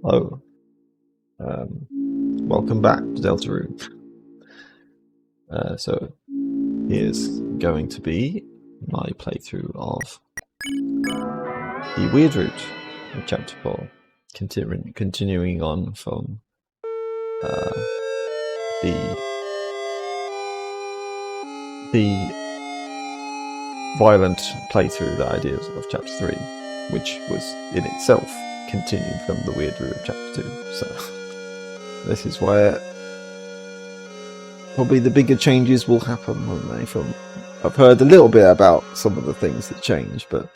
Hello. Welcome back to Deltarune. So here's going to be my playthrough of the Weird Route of Chapter 4, continuing on from the violent playthrough that I did of Chapter 3, which was in itself continued from the Weird Route of Chapter 2. So this is where probably the bigger changes will happen, won't they? I've heard a little bit about some of the things that change, but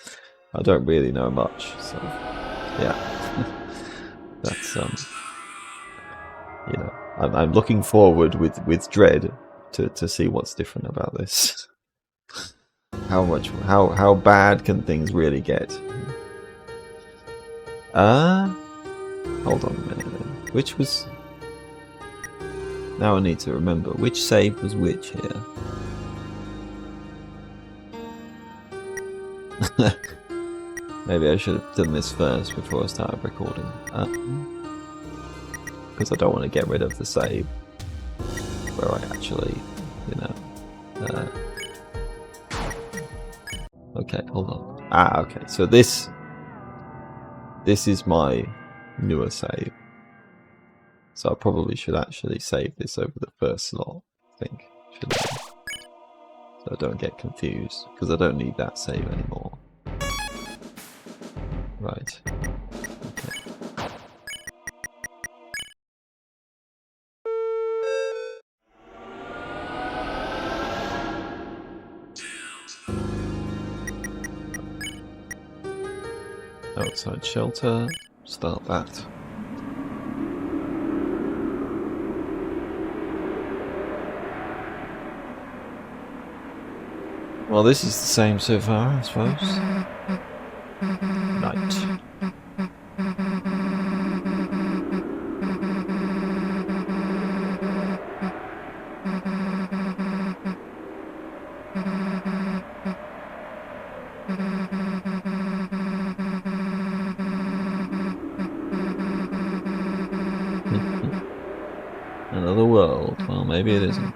I don't really know much. So yeah, that's I'm looking forward with dread to see what's different about this. How bad can things really get? Hold on a minute. Which was? Now I need to remember which save was which here. Maybe I should have done this first before I started recording. Because I don't want to get rid of the save where I actually, okay, hold on. Okay, so this is my newer save. So I probably should actually save this over the first slot, I think. Should I? So I don't get confused, because I don't need that save anymore. Right. Okay. Outside shelter. Start that. Well, this is the same so far, I suppose. Night. Another world. Well, maybe it isn't.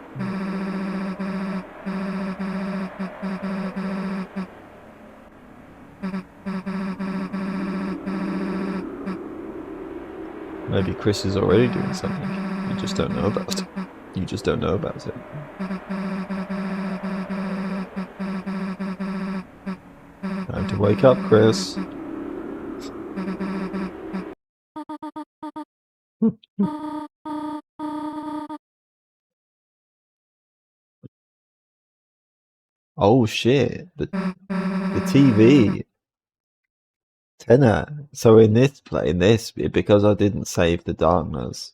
Maybe Chris is already doing something. You just don't know about it. You just don't know about it. Time to wake up, Chris. Oh shit! The TV. Tenor. So in this because I didn't save the darkness,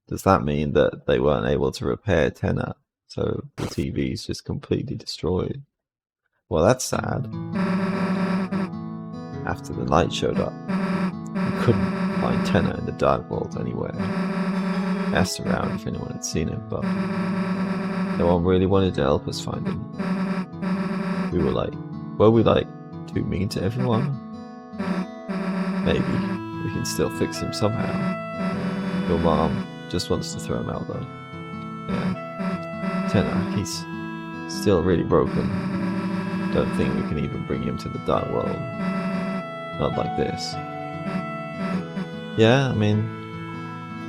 does that mean that they weren't able to repair Tenor? So the TV is just completely destroyed. Well, that's sad. After the light showed up, I couldn't find Tenor in the dark world anywhere. I asked around if anyone had seen him, but no one really wanted to help us find him. Were we too mean to everyone? Maybe we can still fix him somehow. Your mom just wants to throw him out though. Yeah. Tenor, he's still really broken. Don't think we can even bring him to the dark world. Not like this. Yeah, I mean,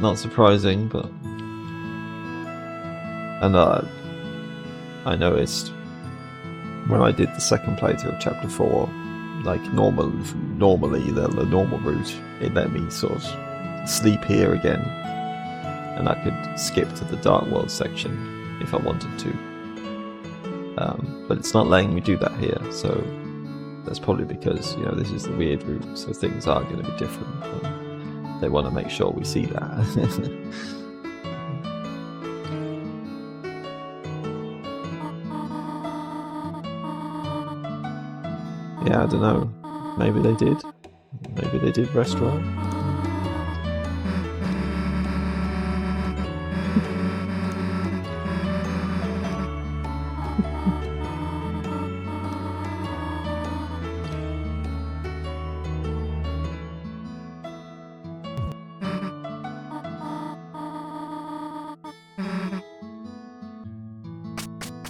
not surprising, but... And I noticed when I did the second playthrough of Chapter 4, normally the normal route, it let me sort of sleep here again, and I could skip to the Dark World section if I wanted to. But it's not letting me do that here, so that's probably because, this is the Weird Route, so things are going to be different. They want to make sure we see that. Yeah, I don't know. Maybe they did. Maybe they did rest well.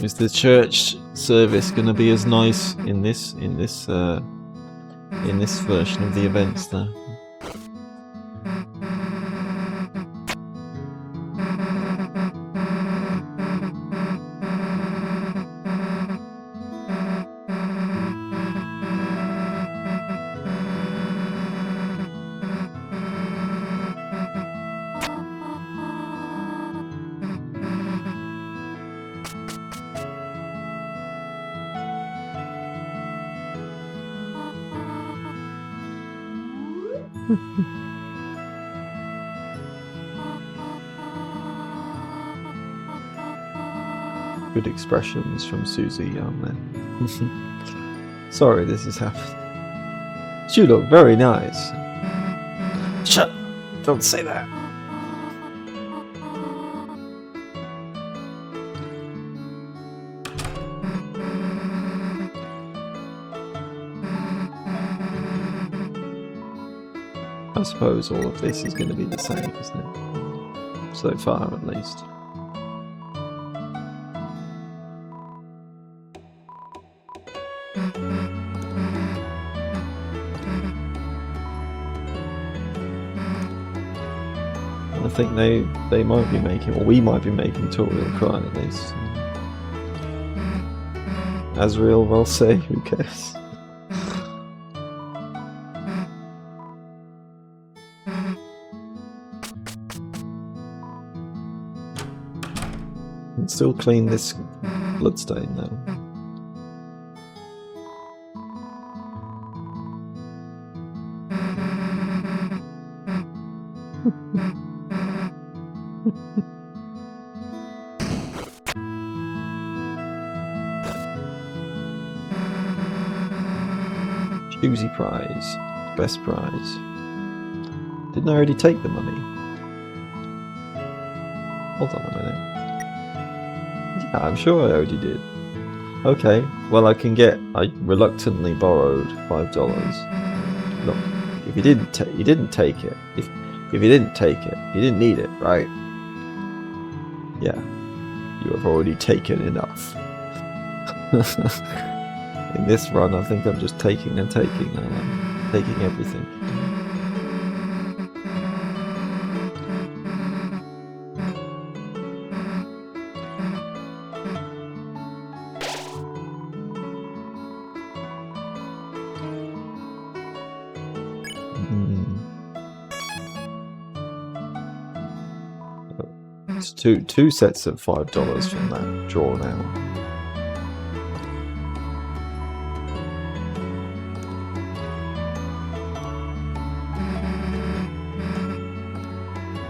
Is the church service going to be as nice in this version of the events though? Good expressions from Susie, aren't there? Sorry this is happening. You look very nice. Shut! Don't say that. I suppose all of this is going to be the same, isn't it? So far, at least. I think they might be making, or we might be making Toriel cry at least. Azrael will say, who cares? Can still clean this bloodstain though. Choosy prize. Best prize. Didn't I already take the money? Hold on a minute. Yeah, I'm sure I already did. Okay, well I reluctantly borrowed $5. Look, if you didn't take it. If you didn't take it, you didn't need it, right? Yeah, you have already taken enough. In this run, I think I'm just taking and taking, and I'm taking everything. It's two sets of $5 from that draw now.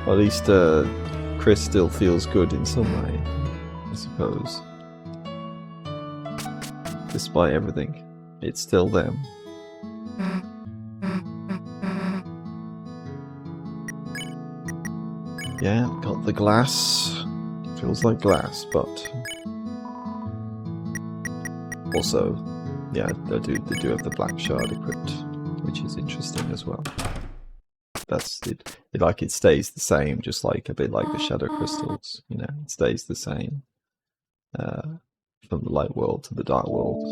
At least Chris still feels good in some way, I suppose. Despite everything, it's still them. Yeah, got the glass. Feels like glass, but also, yeah, they do have the black shard equipped, which is interesting as well. That's it. It stays the same, just like a bit like the shadow crystals. You know, it stays the same from the light world to the dark world.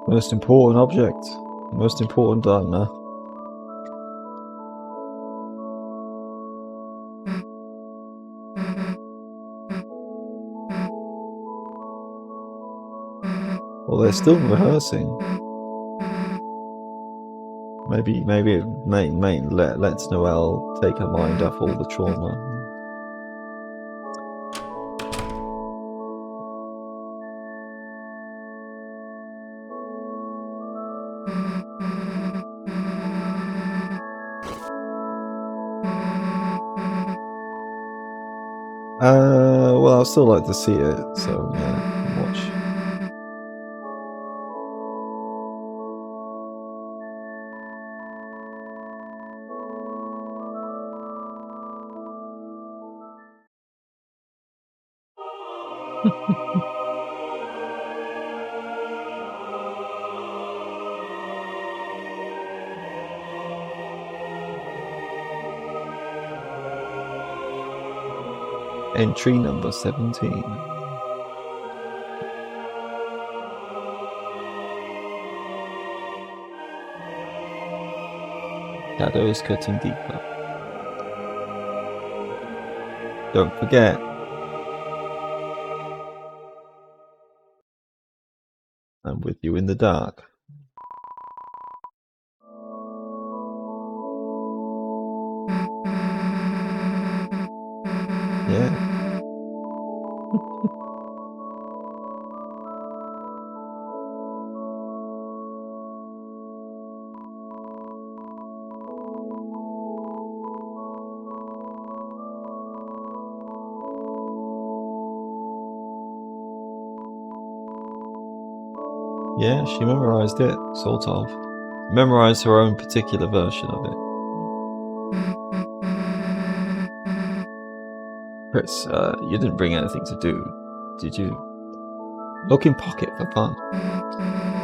Most important object. Most important dogma. Well, they're still rehearsing. Maybe it lets Noelle take her mind off all the trauma. I'd still like to see it, so yeah, watch. Entry number 17. Shadows cutting deeper. Don't forget. I'm with you in the dark. Yeah. Yeah, she memorized it, sort of. Memorized her own particular version of it. Chris, you didn't bring anything to do, did you? Look in pocket for fun.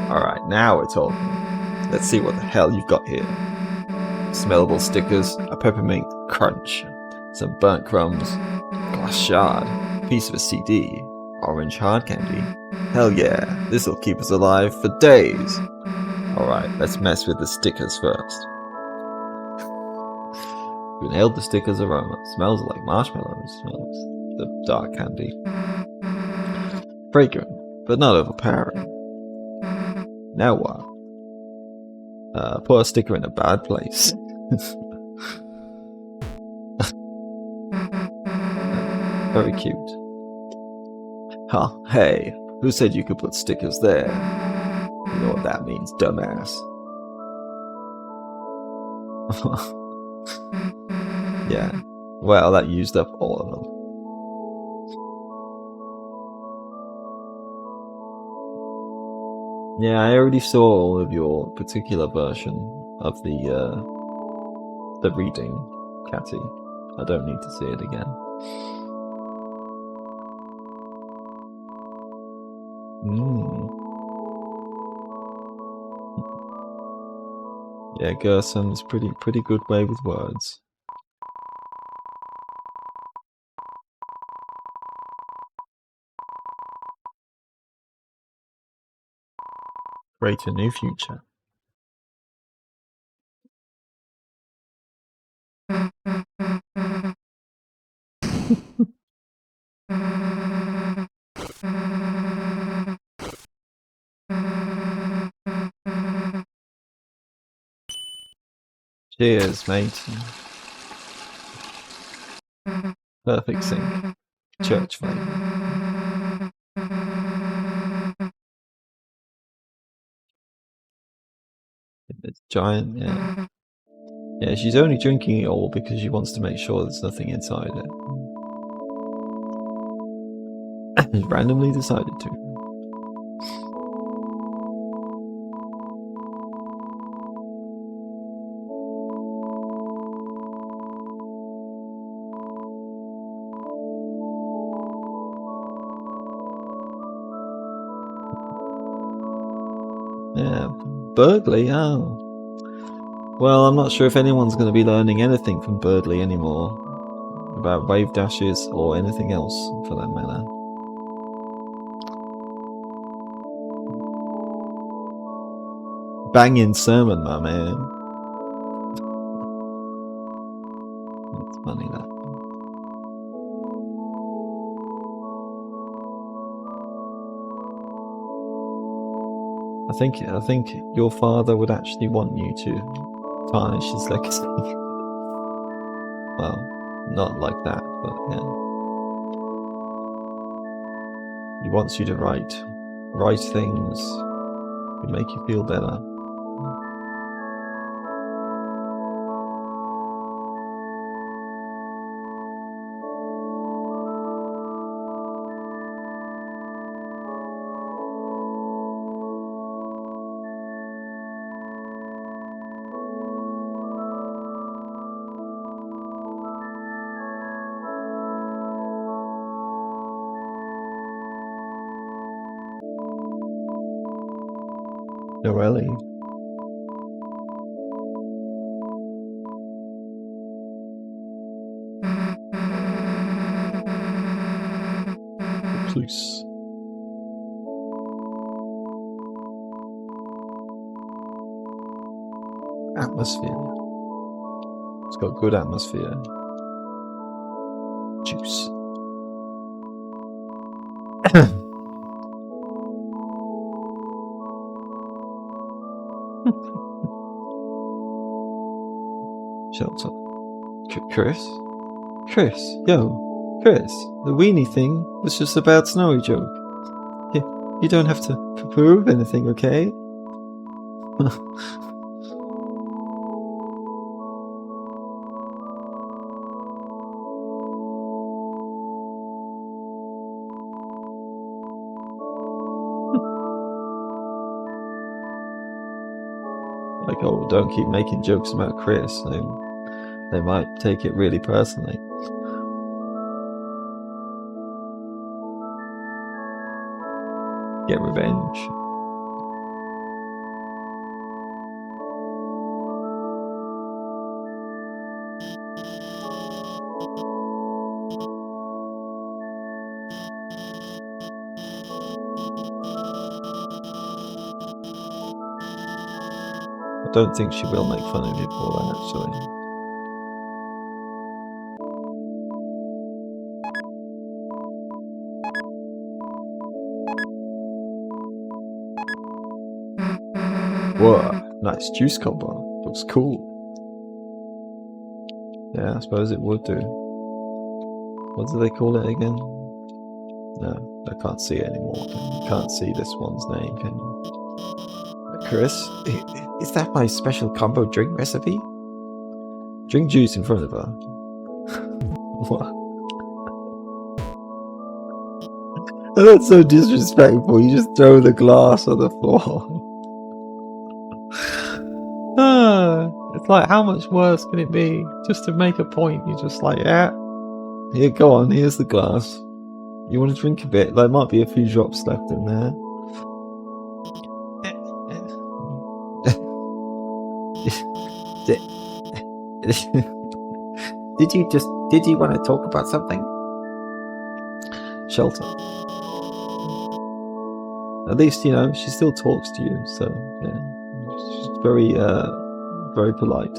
Alright, now we're talking. Let's see what the hell you've got here. Smellable stickers, a peppermint crunch, some burnt crumbs, glass shard, piece of a CD, orange hard candy. Hell yeah, this'll keep us alive for days. Alright, let's mess with the stickers first. You inhaled the sticker's aroma. Smells like marshmallows. Smells the dark candy. Fragrant, but not overpowering. Now what? Put a sticker in a bad place. Very cute. Huh, hey, who said you could put stickers there? You know what that means, dumbass. Yeah, well, that used up all of them. Yeah, I already saw all of your particular version of the reading, Catty. I don't need to see it again. Yeah, Gerson's pretty good way with words. Create a new future. Cheers, mate. Perfect sync. Church flame. It's giant, yeah. Yeah, she's only drinking it all because she wants to make sure there's nothing inside it. Randomly decided to. Yeah, Berkeley, oh. Well, I'm not sure if anyone's going to be learning anything from Birdley anymore. About wave dashes or anything else, for that matter. Banging sermon, my man. It's funny that. I think your father would actually want you to tarnish his legacy. Well, not like that, but yeah. He wants you to write things to make you feel better. Noelle. Recluse. Atmosphere. It's got good atmosphere. Juice. Shelter. Chris? Chris, yo, Chris, the weenie thing was just a bad snowy joke. You don't have to prove anything, okay? Like, oh, don't keep making jokes about Chris. They might take it really personally. Get revenge. I don't think she will make fun of you for that, actually. Whoa, nice juice combo. Looks cool. Yeah, I suppose it would do. What do they call it again? No, I can't see it anymore. You can't see this one's name, can you? Chris, is that my special combo drink recipe? Drink juice in front of her. What? That's so disrespectful. You just throw the glass on the floor. It's like, how much worse can it be? Just to make a point, you're just like, yeah. Here, go on, here's the glass. You want to drink a bit? There might be a few drops left in there. Did you want to talk about something? Shelter. At least, you know, she still talks to you, so, yeah. She's very, very polite.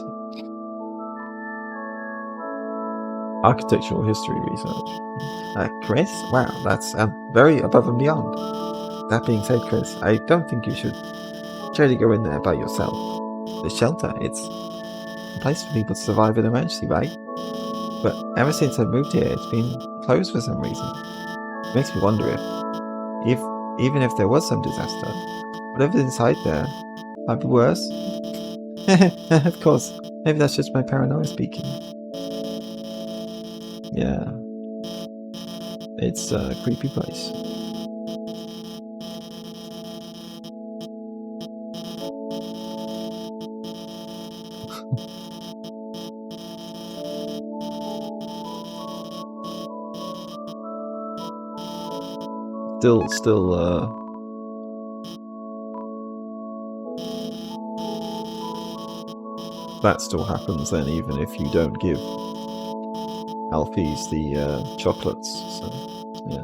Architectural history research. Chris? Wow, that's very above and beyond. That being said, Chris, I don't think you should try to go in there by yourself. The shelter, it's a place for people to survive an emergency, right? But ever since I moved here, it's been closed for some reason. It makes me wonder if even if there was some disaster, whatever's inside there might be worse. Of course, maybe that's just my paranoia speaking. Yeah. It's a creepy place. Still, that still happens then, even if you don't give Alfie's the chocolates, so, yeah.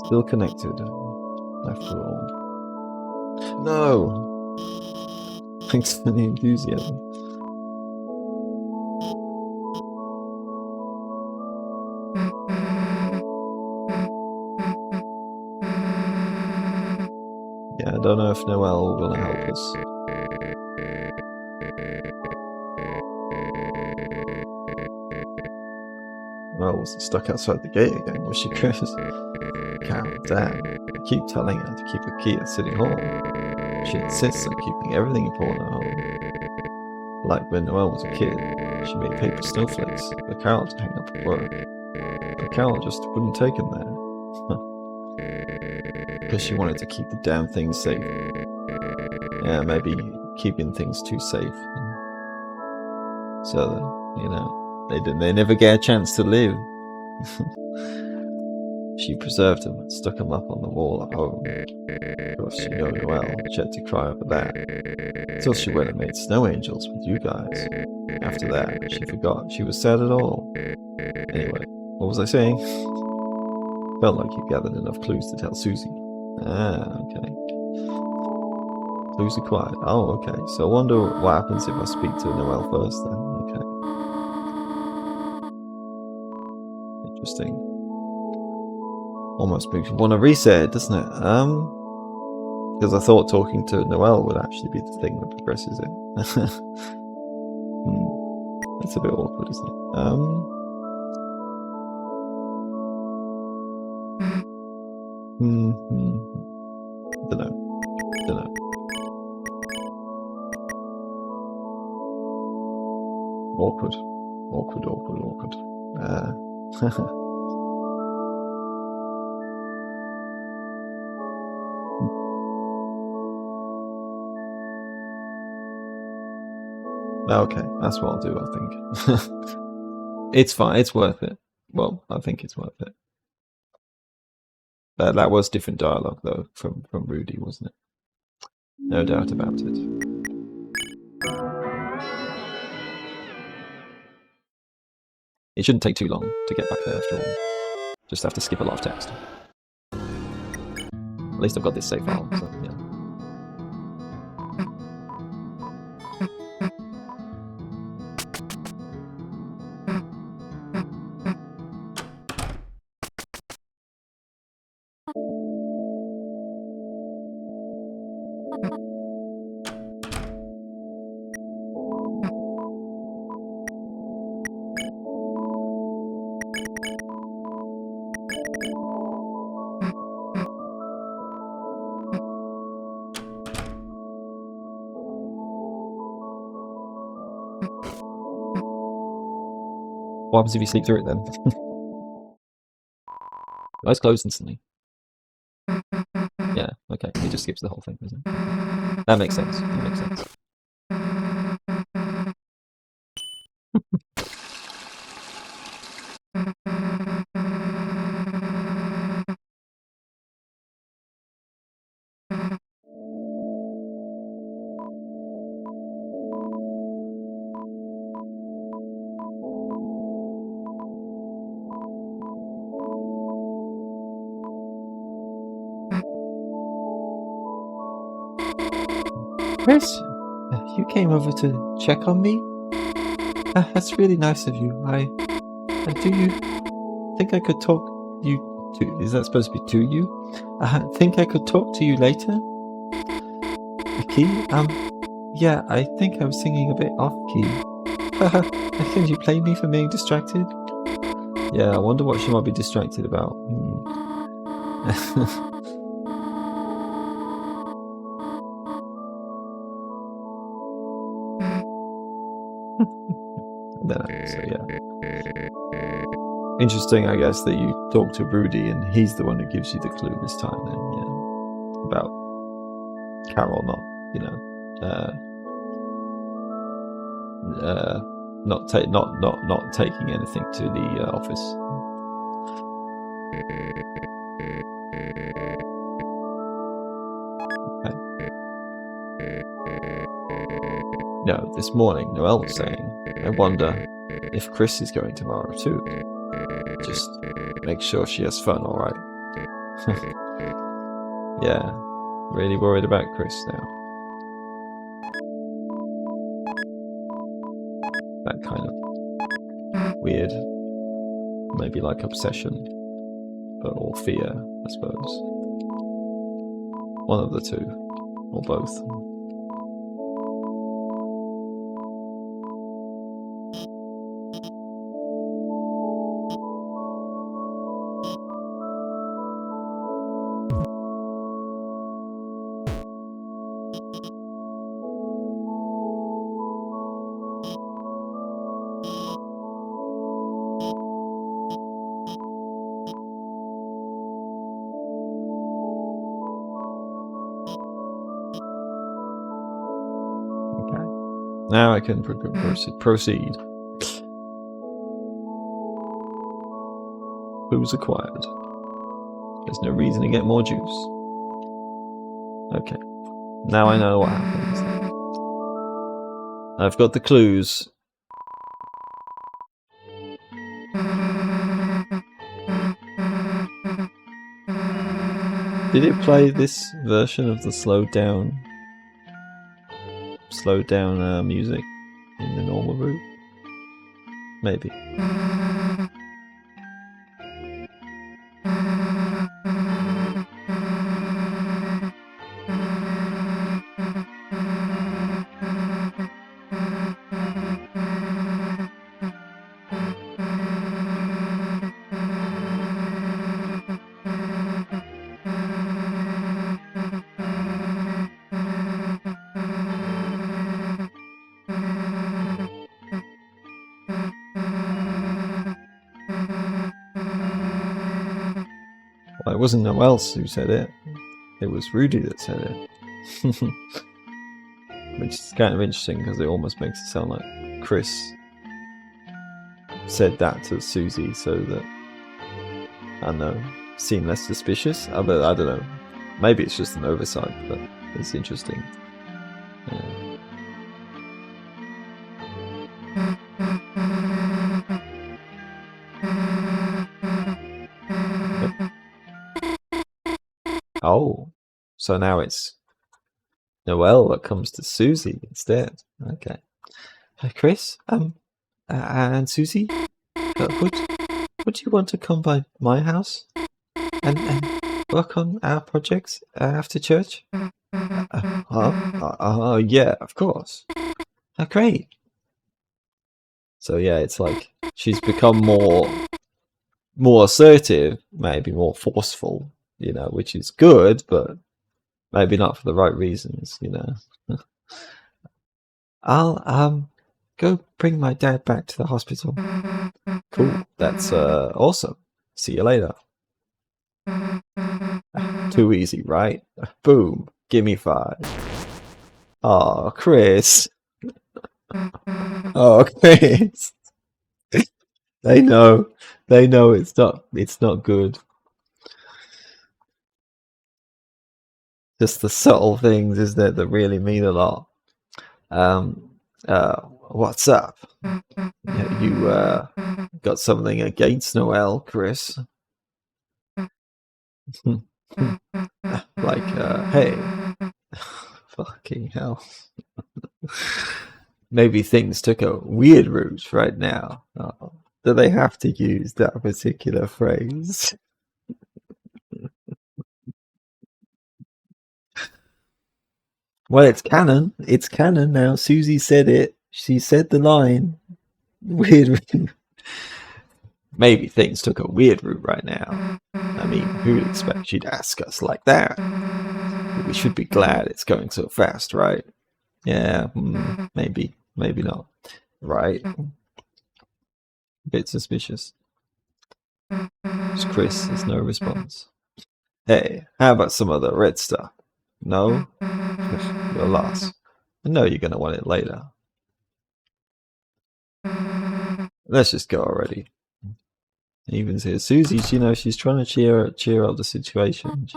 Still connected, after all. No! Thanks for the enthusiasm. Yeah, I don't know if Noelle will help us. Noelle wasn't stuck outside the gate again, was she, Chris? Calm down. I keep telling her to keep a key at City Hall. She insists on keeping everything important at home. Like when Noelle was a kid, she made paper snowflakes for Carol to hang up at work. But Carol just wouldn't take them there. Because she wanted to keep the damn things safe. Yeah, maybe keeping things too safe. So, you know, they never get a chance to live. She preserved them and stuck them up on the wall at home. Of course, you know Noelle. She had to cry over that. Thought she went and made snow angels with you guys. After that, she forgot she was sad at all. Anyway, what was I saying? Felt like you gathered enough clues to tell Susie. Ah, okay. Clues acquired. Oh, okay. So I wonder what happens if I speak to Noelle first then. Okay. Interesting. Almost makes me want to reset it, doesn't it? Because I thought talking to Noelle would actually be the thing that progresses it. That's a bit awkward, isn't it? Dunno. Awkward. Okay, that's what I'll do, I think. It's fine, it's worth it. Well, I think it's worth it. That was different dialogue, though, from Rudy, wasn't it? No doubt about it. It shouldn't take too long to get back there, after all. Just have to skip a lot of text. At least I've got this save file, so yeah. What happens if you sleep through it then? Eyes closed instantly. Yeah, okay. It just skips the whole thing, doesn't it? That makes sense. Chris, you came over to check on me? That's really nice of you. Do you think I could talk you to... Is that supposed to be to you? Think I could talk to you later? Key? Yeah, I think I was singing a bit off key. Can you blame me for being distracted? Yeah, I wonder what she might be distracted about. So yeah. Interesting, I guess, that you talk to Rudy and he's the one who gives you the clue this time then, yeah. About Carol not, not taking anything to the office. Okay. No, this morning Noelle was saying, I wonder if Chris is going tomorrow too. Just make sure she has fun, alright? Yeah, really worried about Chris now. That kind of weird, maybe like obsession, or fear, I suppose. One of the two, or both. Now I can proceed. Clues acquired. There's no reason to get more juice. Okay. Now I know what happens. I've got the clues. Did it play this version of the slowed down music in the normal route? Maybe. Well, it wasn't Noel who said it. It was Rudy that said it. Which is kind of interesting because it almost makes it sound like Chris said that to Susie so that, I don't know, seem less suspicious. But I don't know. Maybe it's just an oversight, but it's interesting. Yeah. Oh, so now it's Noel that comes to Susie instead. Okay. Hi, Chris. And Susie, would you want to come by my house and work on our projects after church? Yeah, of course. Oh, great. So yeah, it's like she's become more assertive, maybe more forceful, you know, which is good, but maybe not for the right reasons, you know. I'll go bring my dad back to the hospital. Cool, that's awesome. See you later. Too easy, right? Boom, give me 5. Oh, Chris. Oh, Chris. They know it's not good. Just the subtle things, isn't it, that really mean a lot. What's up? You got something against Noel, Chris? Like, hey, fucking hell. Maybe things took a weird route right now. Oh, do they have to use that particular phrase? Well, it's canon. It's canon now. Susie said it. She said the line. Weird. Maybe things took a weird route right now. I mean, who would expect she'd ask us like that? But we should be glad it's going so fast, right? Yeah, maybe not. Right? A bit suspicious. It's Chris, there's no response. Hey, how about some of the red stuff? No? Your loss. I know you're gonna want it later. Let's just go already. Even's here. Susie's, you know, she's trying to cheer up the situation.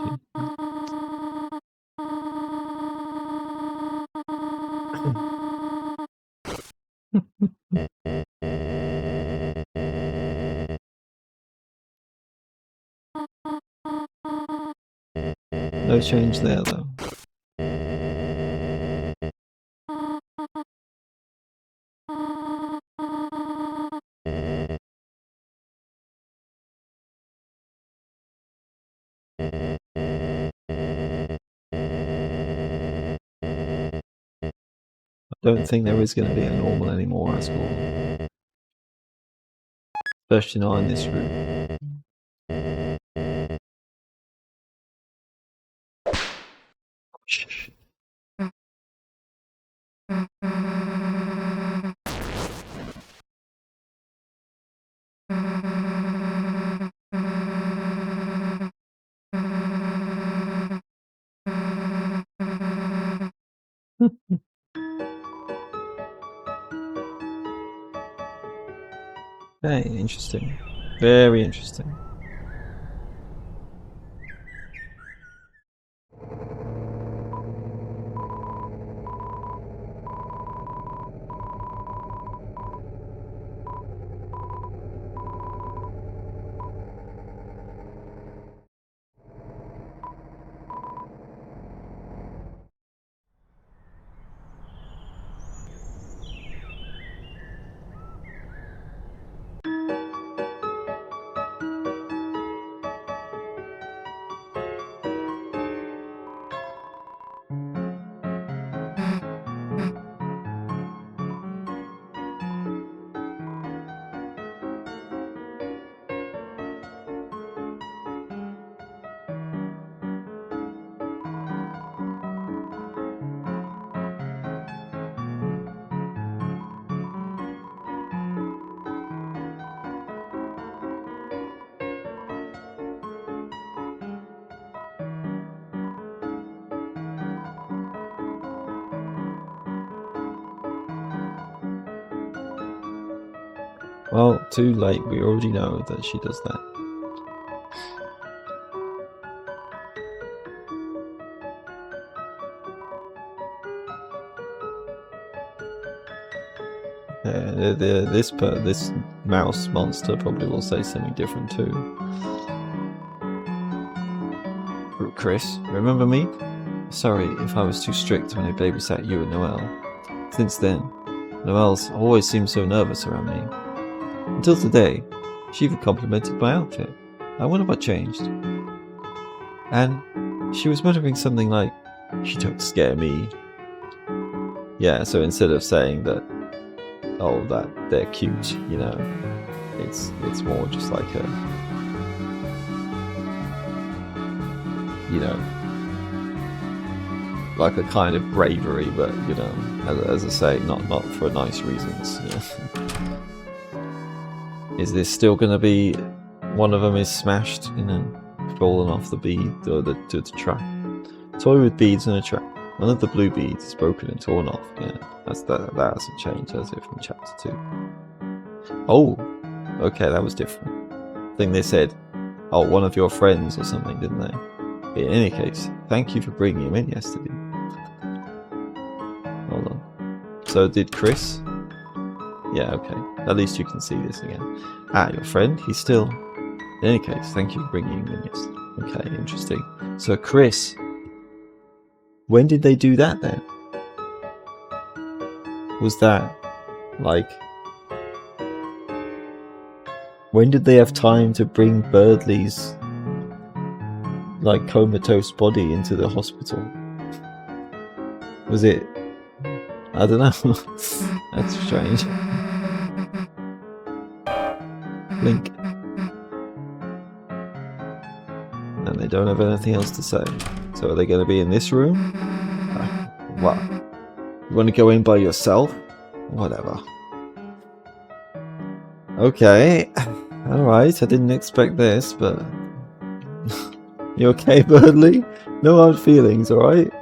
No change there, though. I don't think there is going to be a normal anymore at school. Especially not in this room. Shh. Very interesting. Very interesting. Well, too late. We already know that she does that. Yeah, this mouse monster probably will say something different too. Chris, remember me? Sorry if I was too strict when I babysat you and Noelle. Since then, Noelle's always seemed so nervous around me. Until today, she even complimented my outfit. I wonder what changed. And she was muttering something like, "She don't scare me." Yeah, so instead of saying that, oh, that they're cute, you know, it's more just like a, you know, like a kind of bravery, but you know, as I say, not for nice reasons. Yeah. Is this still going to be one of them is smashed, you know, fallen off the bead or the track? Toy with beads and a track. One of the blue beads is broken and torn off. Yeah, that hasn't changed, has it, from chapter 2? Oh, okay, that was different. I think they said, "Oh, one of your friends" or something, didn't they? In any case, thank you for bringing him in yesterday. Hold on. So did Chris? Yeah, okay. At least you can see this again. Ah, your friend? He's still... In any case, thank you for bringing him in yesterday. Okay, interesting. So Chris... When did they do that then? Was that, like... When did they have time to bring Birdley's, like, comatose body into the hospital? Was it... I don't know. That's strange. Blink. And they don't have anything else to say. So are they going to be in this room? What? You want to go in by yourself? Whatever. Okay. Alright, I didn't expect this, but... You okay, Birdley? No hard feelings, alright?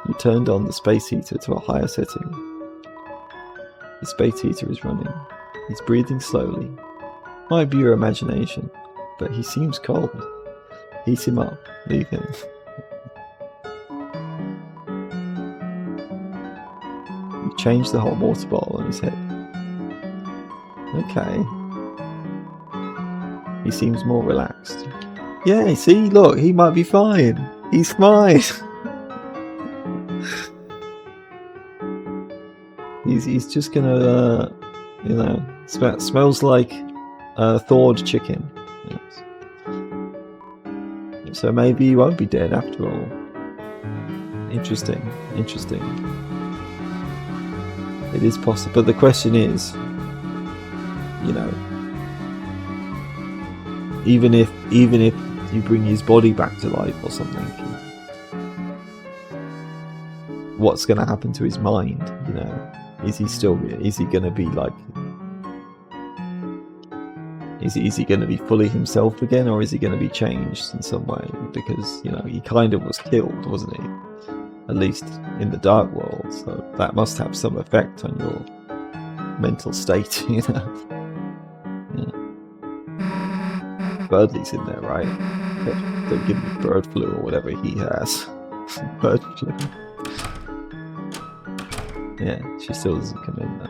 You turned on the space heater to a higher setting. The space heater is running. He's breathing slowly. Might be your imagination, but he seems cold. Heat him up. Leave him. You changed the hot water bottle on his head. Okay. He seems more relaxed. Yeah, see, look, he might be fine. He's fine. He's just gonna, you know, smells like thawed chicken. Yes. So maybe he won't be dead after all. Interesting. It is possible, but the question is, you know, even if you bring his body back to life or something, what's going to happen to his mind? You know, is he going to be like, is he going to be fully himself again, or is he going to be changed in some way? Because, you know, he kind of was killed, wasn't he? At least in the dark world, so that must have some effect on your mental state, you know. Yeah. Birdley's in there, right? Don't give me bird flu or whatever he has. Bird flu. Yeah, she still doesn't come in though.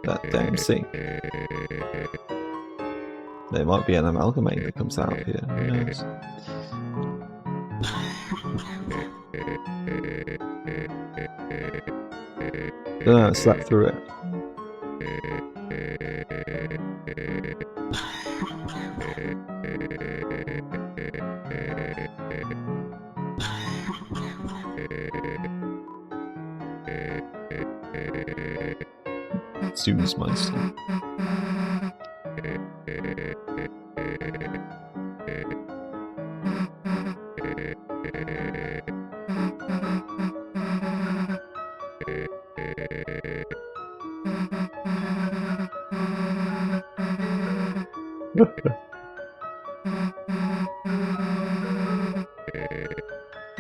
That damn sink. There might be an amalgamate that comes out here, who knows? No, I slept through it. Students Meister.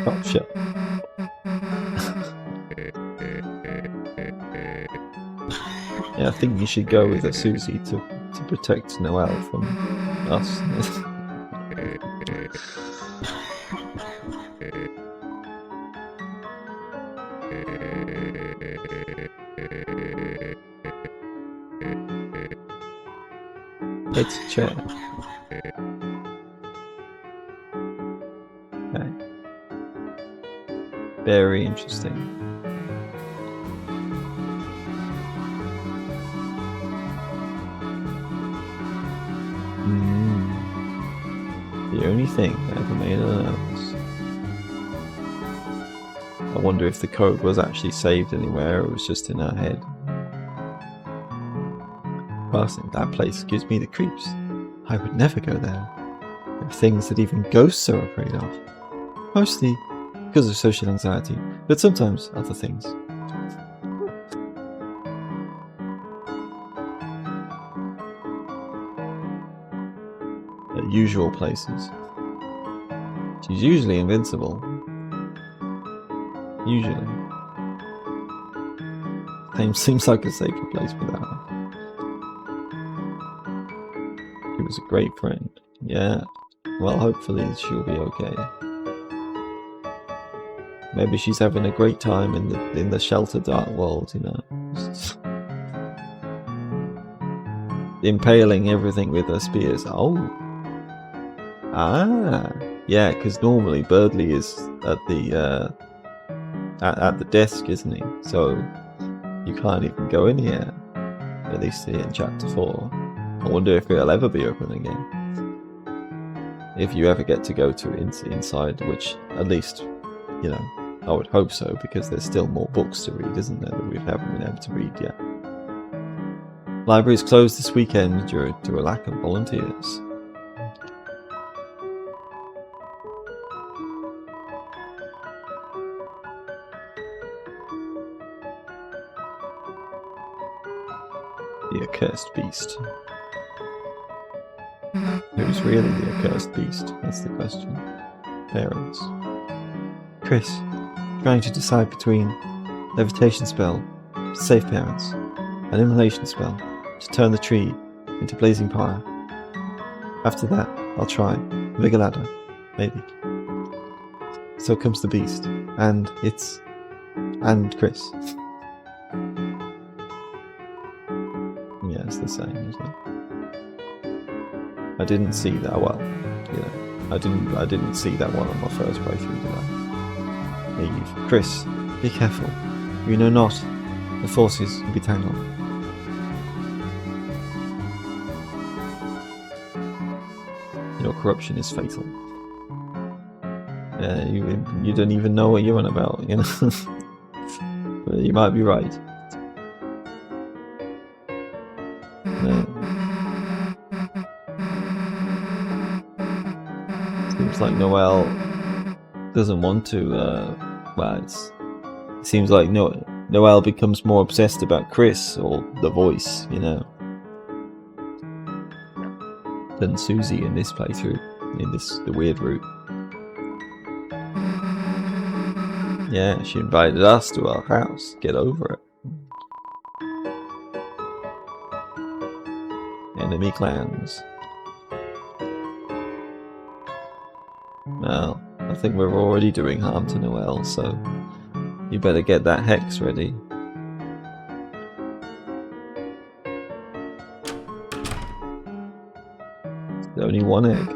Oh shit. Yeah, I think you should go with Susie to protect Noelle from us. It's a chair. Okay. Very interesting. The only thing that ever made her nervous. I wonder if the code was actually saved anywhere or it was just in her head. Personally, that place gives me the creeps. I would never go there. There are things that even ghosts are afraid of. Mostly because of social anxiety, but sometimes other things. At usual places. She's usually invincible. Usually. Seems like a sacred place without her. She was a great friend. Yeah. Well, hopefully she'll be okay. Maybe she's having a great time in the sheltered dark world, you know. Impaling everything with her spears. Oh. Ah. Yeah, because normally Birdley is at the desk, isn't he? So you can't even go in here. At least in chapter 4. I wonder if it'll ever be open again. If you ever get to go to inside, which at least, you know, I would hope so, because there's still more books to read, isn't there, that we haven't been able to read yet. Library is closed this weekend due to a lack of volunteers. The accursed beast. Who's really the accursed beast? That's the question. Parents. Chris, trying to decide between levitation spell to save parents, an immolation spell to turn the tree into blazing pyre. After that, I'll try bigger ladder, maybe. So comes the beast, and Chris. Yeah, it's the same, isn't it? I didn't see that well. You know, I didn't see that one on my first playthrough, did I? Eve. Chris, be careful. You know not. The forces will be tangled. Your corruption is fatal. You don't even know what you're on about, you know. But you might be right. Seems like Noelle doesn't want to. Well, it seems like Noelle becomes more obsessed about Chris or the voice, you know, than Susie in this playthrough, in the weird route. Yeah, she invited us to our house. Get over it. Enemy clans. Well, I think we're already doing harm to Noelle, so you better get that hex ready. There's only one egg.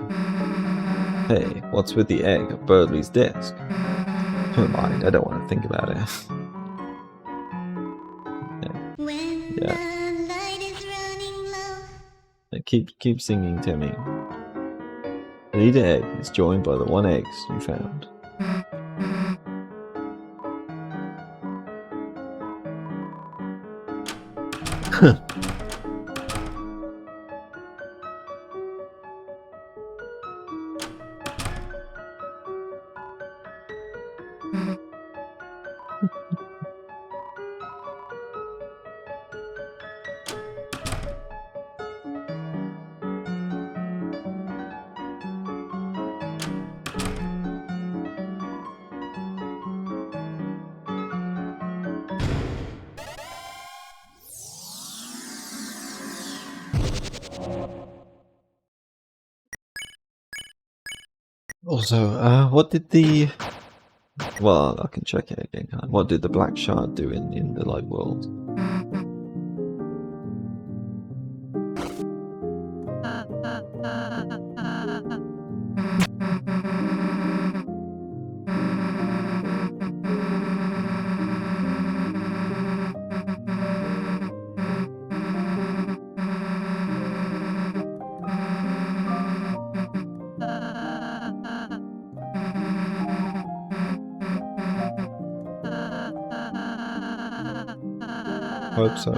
Hey, what's with the egg at Birdley's desk? Never mind, I don't want to think about it. Yeah. Keep singing, Timmy. The leader egg is joined by the one eggs you found. Also, what did the... Well, I can check it again. What did the Black Shard do in the light world? Hope so.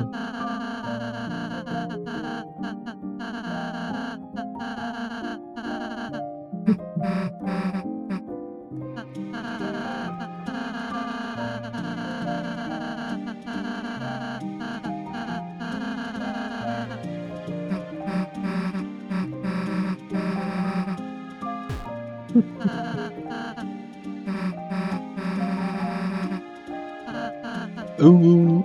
Ooh.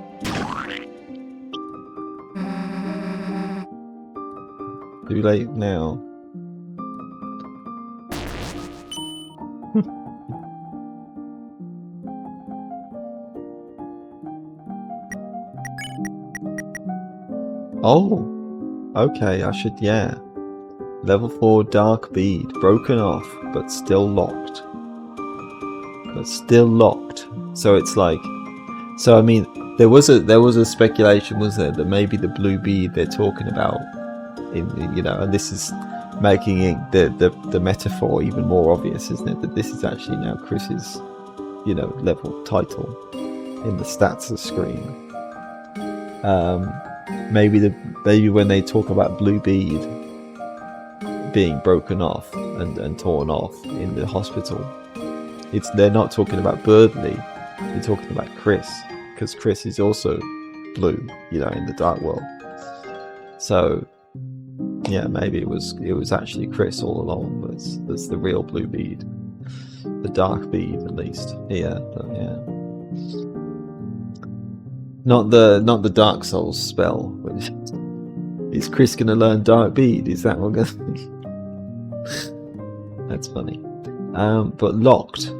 Too late now. Oh, okay, I should, yeah. Level 4 dark bead, broken off, but still locked. So it's like, so I mean, there was a speculation, was there, that maybe the blue bead they're talking about, and this is making it the metaphor even more obvious, isn't it? That this is actually now Chris's, level title in the stats screen. Maybe when they talk about blue bead being broken off and torn off in the hospital, they're not talking about Birdley, they're talking about Chris, because Chris is also blue, in the dark world. So yeah, maybe it was actually Chris all along. That's the real blue bead, the dark bead, at least. Yeah, but yeah. Not the Dark Souls spell. Which, is Chris gonna learn dark bead? Is that what we're gonna be? That's funny. But locked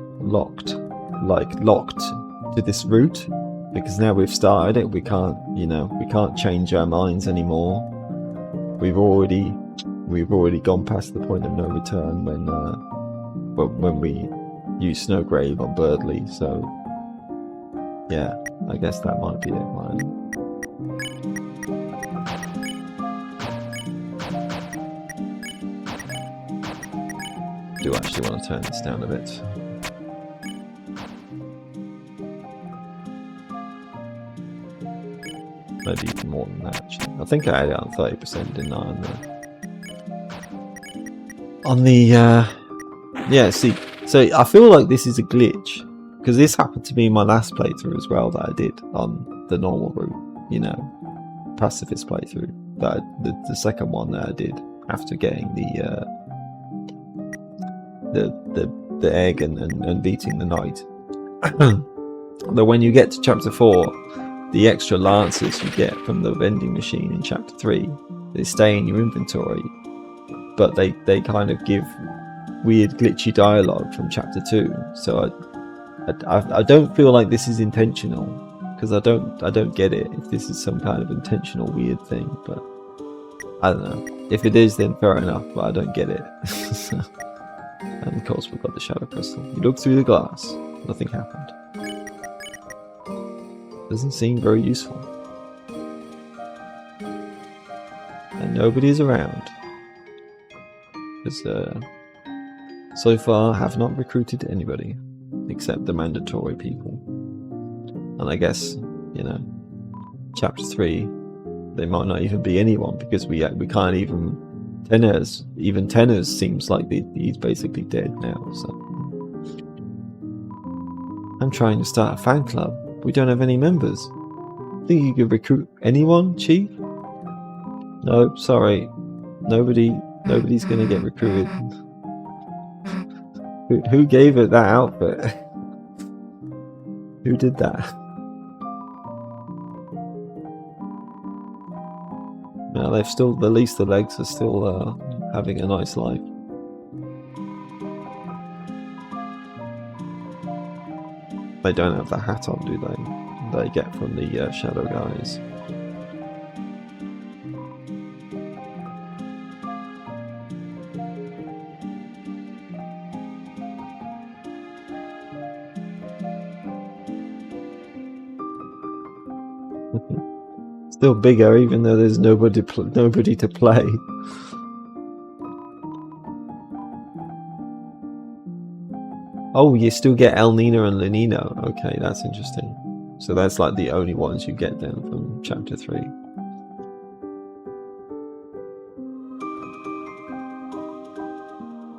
to this route, because now we've started it. We can't change our minds anymore. We've already gone past the point of no return when we use Snowgrave on Birdley. So yeah, I guess that might be it, right? I do actually want to turn this down a bit. Maybe even more than that, actually. I think I had it on 30%, didn't I? Yeah, see, so I feel like this is a glitch, because this happened to me in my last playthrough as well, that I did on the normal route, pacifist playthrough, the second one that I did after getting the egg and beating the knight. But when you get to chapter 4, the extra lances you get from the vending machine in chapter 3, they stay in your inventory, but they kind of give weird glitchy dialogue from chapter 2. So I don't feel like this is intentional, because I don't get it if this is some kind of intentional weird thing, but I don't know. If it is, then fair enough, but I don't get it. And of course we've got the shadow crystal. You look through the glass, nothing happened. Doesn't seem very useful. And nobody's around. Because so far have not recruited anybody except the mandatory people. And I guess, chapter 3, there might not even be anyone, because we can't even Tenors seems like he's basically dead now. So I'm trying to start a fan club. We don't have any members. Think you could recruit anyone, Chief? No, sorry. Nobody's gonna get recruited. Who gave it that outfit? Who did that? Now they've still, at least the legs are still having a nice life. They don't have the hat on, do they? They get from the shadow guys. Still bigger, even though there's nobody to play. Oh, you still get El Nino and La Nina. Okay, that's interesting. So that's like the only ones you get then from Chapter 3.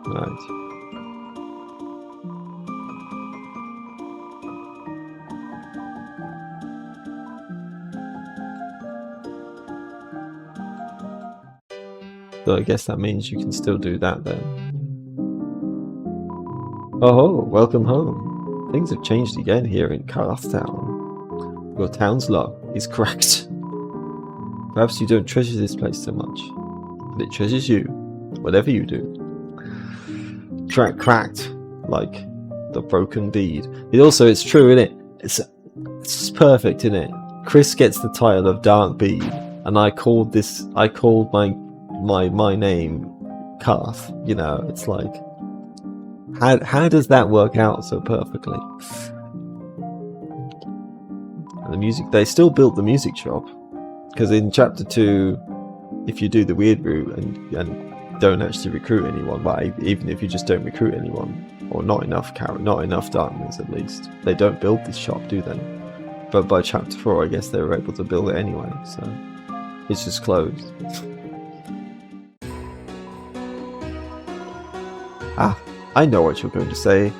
Right. So I guess that means you can still do that then. Oh, welcome home. Things have changed again here in Town. Your town's luck is cracked. Perhaps you don't treasure this place so much, but it treasures you, whatever you do. Cracked, like the broken bead. It's true, isn't it? It's perfect, isn't it? Chris gets the title of Dark Bead, and I called my name Carth. You know, it's like, how does that work out so perfectly? And the music, they still built the music shop, because in Chapter 2, if you do the weird route and don't actually recruit anyone, but even if you just don't recruit anyone, or not enough darkness at least, they don't build this shop, do they? But by Chapter 4, I guess they were able to build it anyway, so it's just closed. Ah, I know what you're going to say.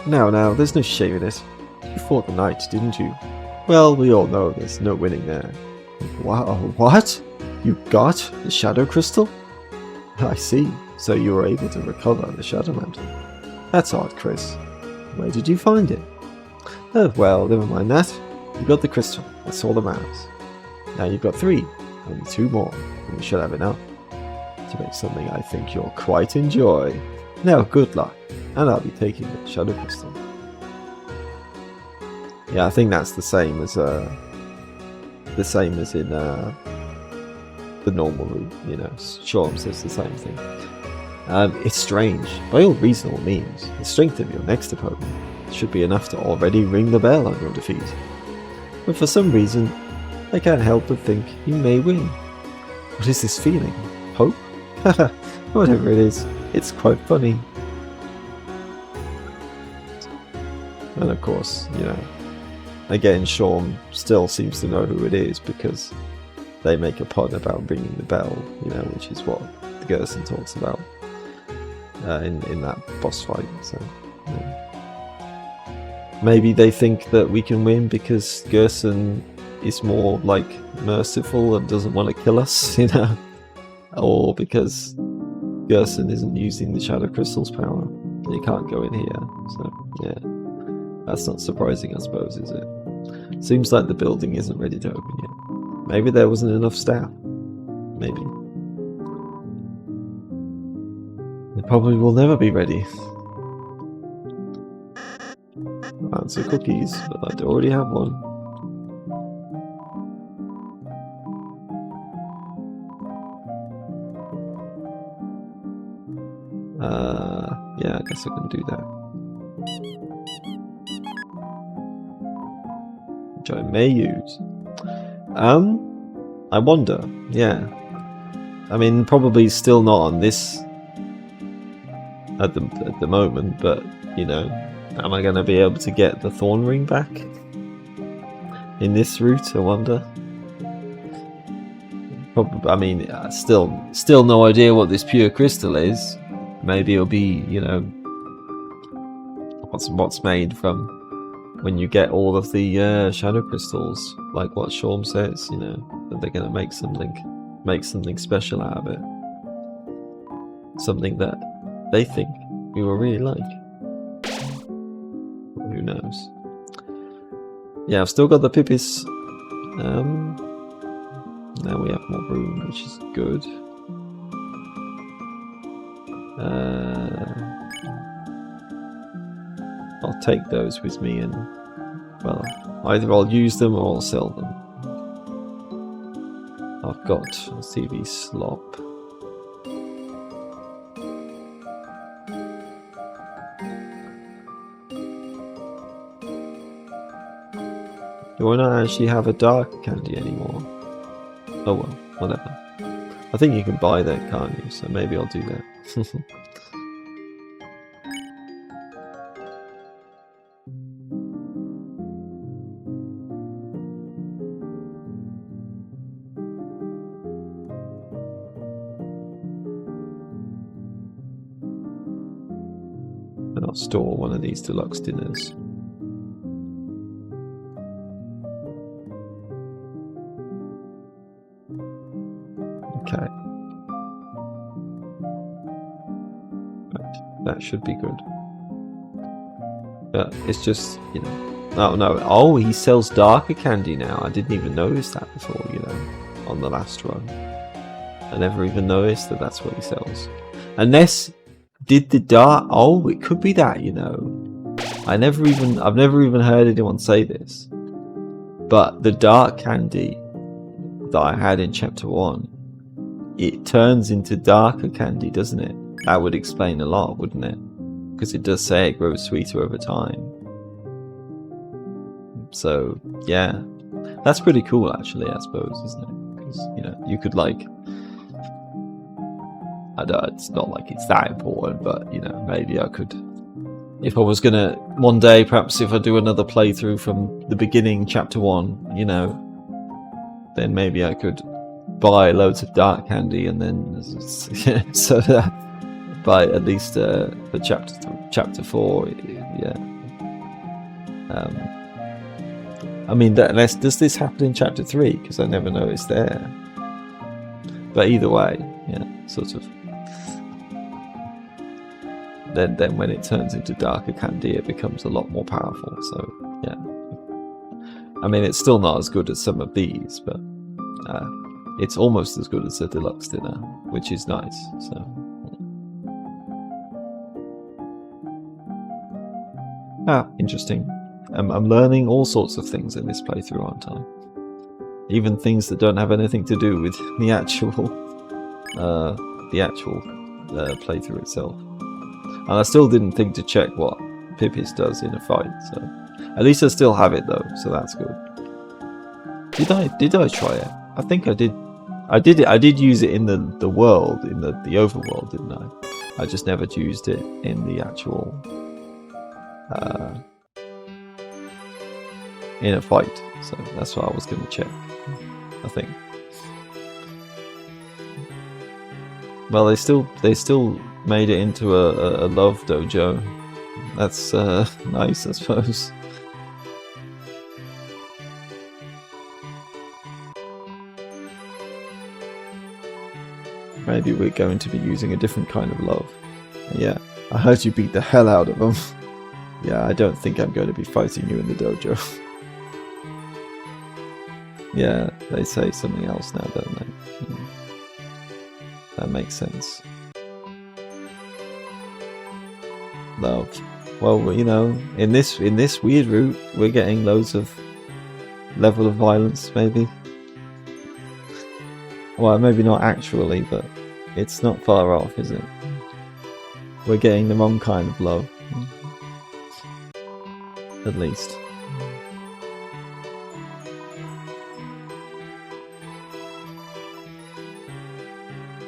Now, there's no shame in it. You fought the knight, didn't you? Well, we all know there's no winning there. Wow, what? You got the Shadow Crystal? I see. So you were able to recover the Shadow Mantle. That's odd, Chris. Where did you find it? Oh, well, never mind that. You got the crystal. That's all that matters. Now you've got 3. Only 2 more. And you should have enough to make something I think you'll quite enjoy. Now, good luck. And I'll be taking the Shadow Crystal. Yeah, I think that's the same as in the normal route, you know. Shorm says the same thing. It's strange. By all reasonable means, the strength of your next opponent should be enough to already ring the bell on your defeat. But for some reason, I can't help but think you may win. What is this feeling? Hope? Whatever it is, it's quite funny. And of course, you know, again, Shorm still seems to know who it is because they make a pun about ringing the bell, you know, which is what Gerson talks about in that boss fight. So yeah. Maybe they think that we can win because Gerson is more like merciful and doesn't want to kill us, you know, or because Gerson isn't using the Shadow Crystal's power. He can't go in here. So yeah, that's not surprising, I suppose, is it? Seems like the building isn't ready to open yet. Maybe there wasn't enough staff. Maybe. It probably will never be ready. Answer cookies, but I already have one. Yeah, I guess I can do that. Which I may use. I wonder, yeah. I mean, probably still not on this at the moment, but you know, am I going to be able to get the Thorn Ring back in this route? I wonder. Probably. I mean, still no idea what this pure crystal is. Maybe it'll be, you know, what's made from when you get all of the shadow crystals, like what Shorm says, you know, that they're going to make something special out of it, something that they think we will really like. Who knows? Yeah, I've still got the Pipis. Now we have more room, which is good. I'll take those with me and Well, either I'll use them or I'll sell them. I've got a CV slop. Do I not actually have a dark candy anymore? Oh well, whatever. I think you can buy that, can't you? So maybe I'll do that. And I'll store one of these deluxe dinners. Okay. Right. That should be good. But it's just, you know. Oh no. Oh, he sells darker candy now. I didn't even notice that before, you know, on the last run. I never even noticed that that's what he sells. Unless, did the dark... Oh, it could be that, you know. I've never even heard anyone say this. But the dark candy that I had in chapter 1, it turns into darker candy, doesn't it? That would explain a lot, wouldn't it? Because it does say it grows sweeter over time. So, yeah. That's pretty cool, actually, I suppose, isn't it? Because, you know, you could, like... I don't, it's not like it's that important, but, you know, maybe I could... If I was gonna... One day, perhaps if I do another playthrough from the beginning, chapter 1, you know, then maybe I could buy loads of dark candy and then... so that... By at least for chapter 4, yeah. I mean, does this happen in chapter 3? Because I never noticed there. But either way, yeah, sort of. Then when it turns into darker candy, it becomes a lot more powerful. So yeah. I mean, it's still not as good as some of these, but it's almost as good as a deluxe dinner, which is nice. So. Interesting. I'm learning all sorts of things in this playthrough, aren't I? Even things that don't have anything to do with the actual playthrough itself. And I still didn't think to check what Pipis does in a fight, so at least I still have it though, so that's good. Did I try it? I think I did. I did use it in the world, in the overworld, didn't I? I just never used it in the actual in a fight, so that's what I was going to check, I think. Well, they still made it into a love dojo. That's nice, I suppose. Maybe we're going to be using a different kind of love. Yeah, I heard you beat the hell out of them. Yeah, I don't think I'm going to be fighting you in the dojo. Yeah, they say something else now, don't they? That makes sense. Love. Well, you know, in this weird route, we're getting loads of level of violence, maybe. Well, maybe not actually, but it's not far off, is it? We're getting the wrong kind of love. At least.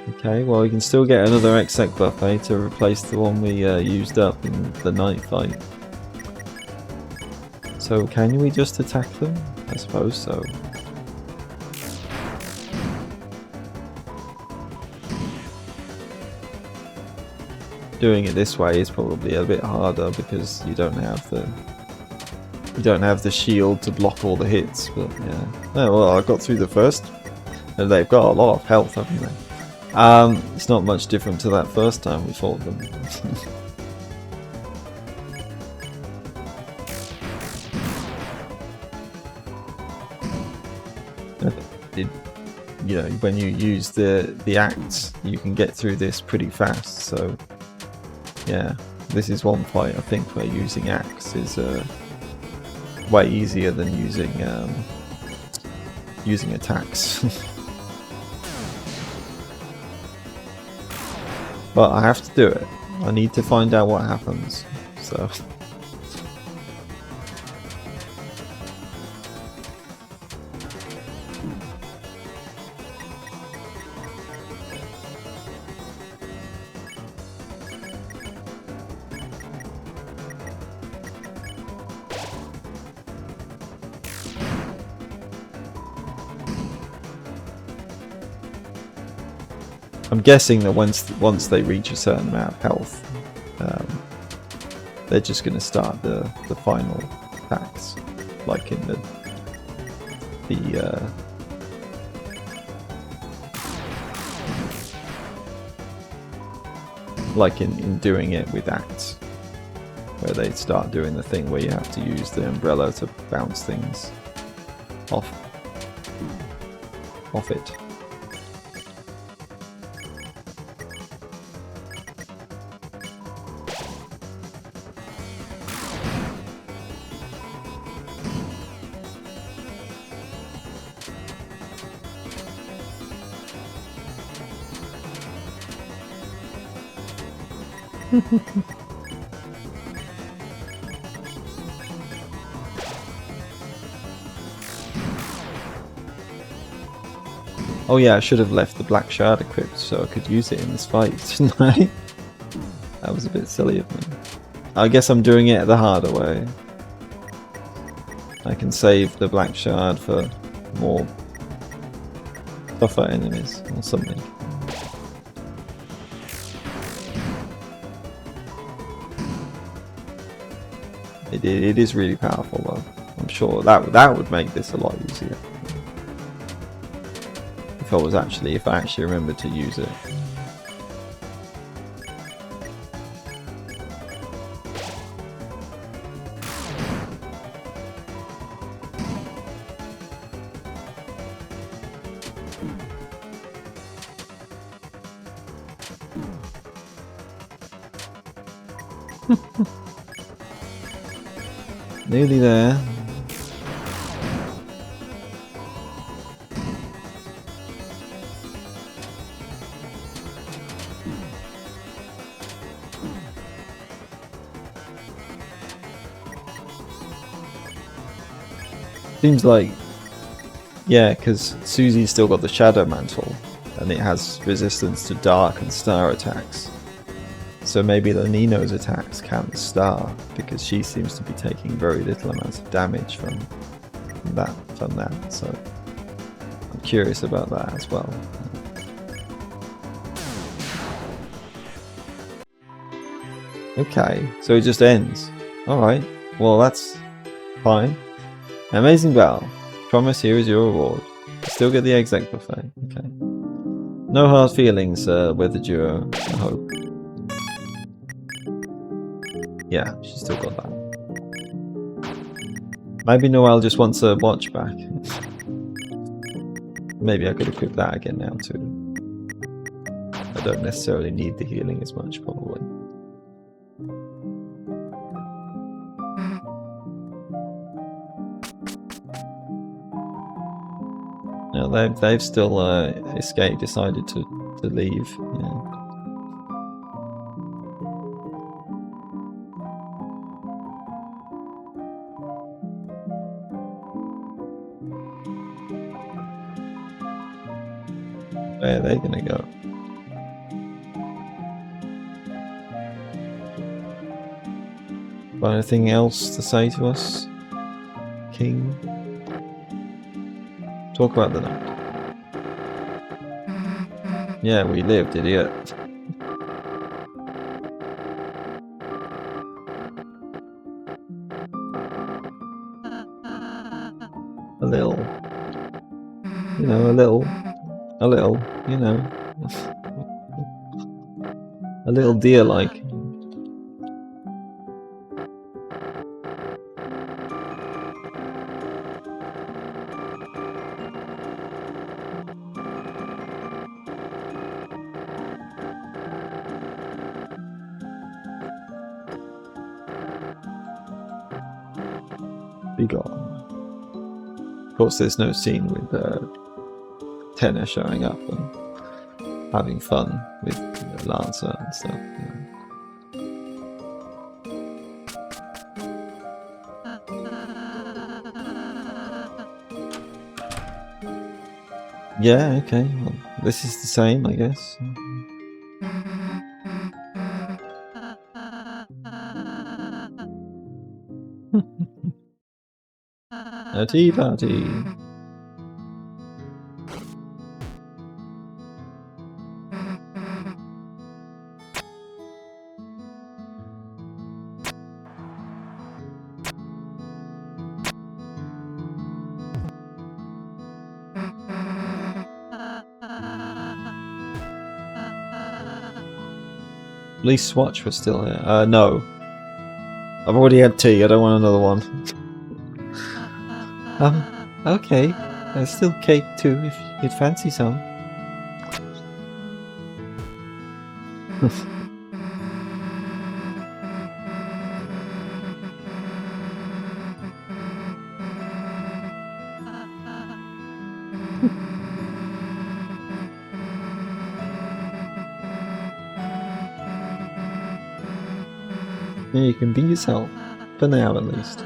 Okay, well we can still get another exec buffet to replace the one we used up in the night fight. So can we just attack them? I suppose so. Doing it this way is probably a bit harder because you don't have the shield to block all the hits, but yeah. Oh, well, I got through the first, and they've got a lot of health, haven't they? It's not much different to that first time we fought them. You know, when you use the axe, you can get through this pretty fast. So, yeah, this is one fight I think where using axe is way easier than using attacks. But I have to do it. I need to find out what happens. So. I'm guessing that once they reach a certain amount of health, they're just going to start the final attacks, like in the like in doing it with acts, where they start doing the thing where you have to use the umbrella to bounce things off it. Oh yeah, I should have left the black shard equipped so I could use it in this fight, shouldn't I? That was a bit silly of me. I guess I'm doing it the harder way. I can save the black shard for more tougher enemies or something. It is really powerful though. I'm sure that would make this a lot easier. If I actually remembered to use it. Nearly there. Seems like, yeah, because Susie's still got the Shadow Mantle, and it has resistance to Dark and Star attacks. So maybe the Nino's attacks count as Star, because she seems to be taking very little amounts of damage from that. So I'm curious about that as well. Okay, so it just ends. Alright, well that's fine. Amazing battle. Promise here is your reward. Still get the exec buffet. Okay. No hard feelings with the duo, I hope. Yeah, she's still got that. Maybe Noelle just wants her watch back. Maybe I could equip that again now too. I don't necessarily need the healing as much, probably. No, they've still decided to leave. Yeah. Where are they gonna go? Got anything else to say to us, King? Talk about the night. Yeah, we lived, idiot. A little, you know, a little, you know, a little deer-like. be gone. Of course, there's no scene with Tenor showing up and having fun with Lancer and stuff. Yeah, okay. Well, this is the same, I guess. A tea party. At least Swatch was still here. No. I've already had tea, I don't want another one. Okay. There's still cake too, if you'd fancy some. Yeah, you can be yourself. For now, at least.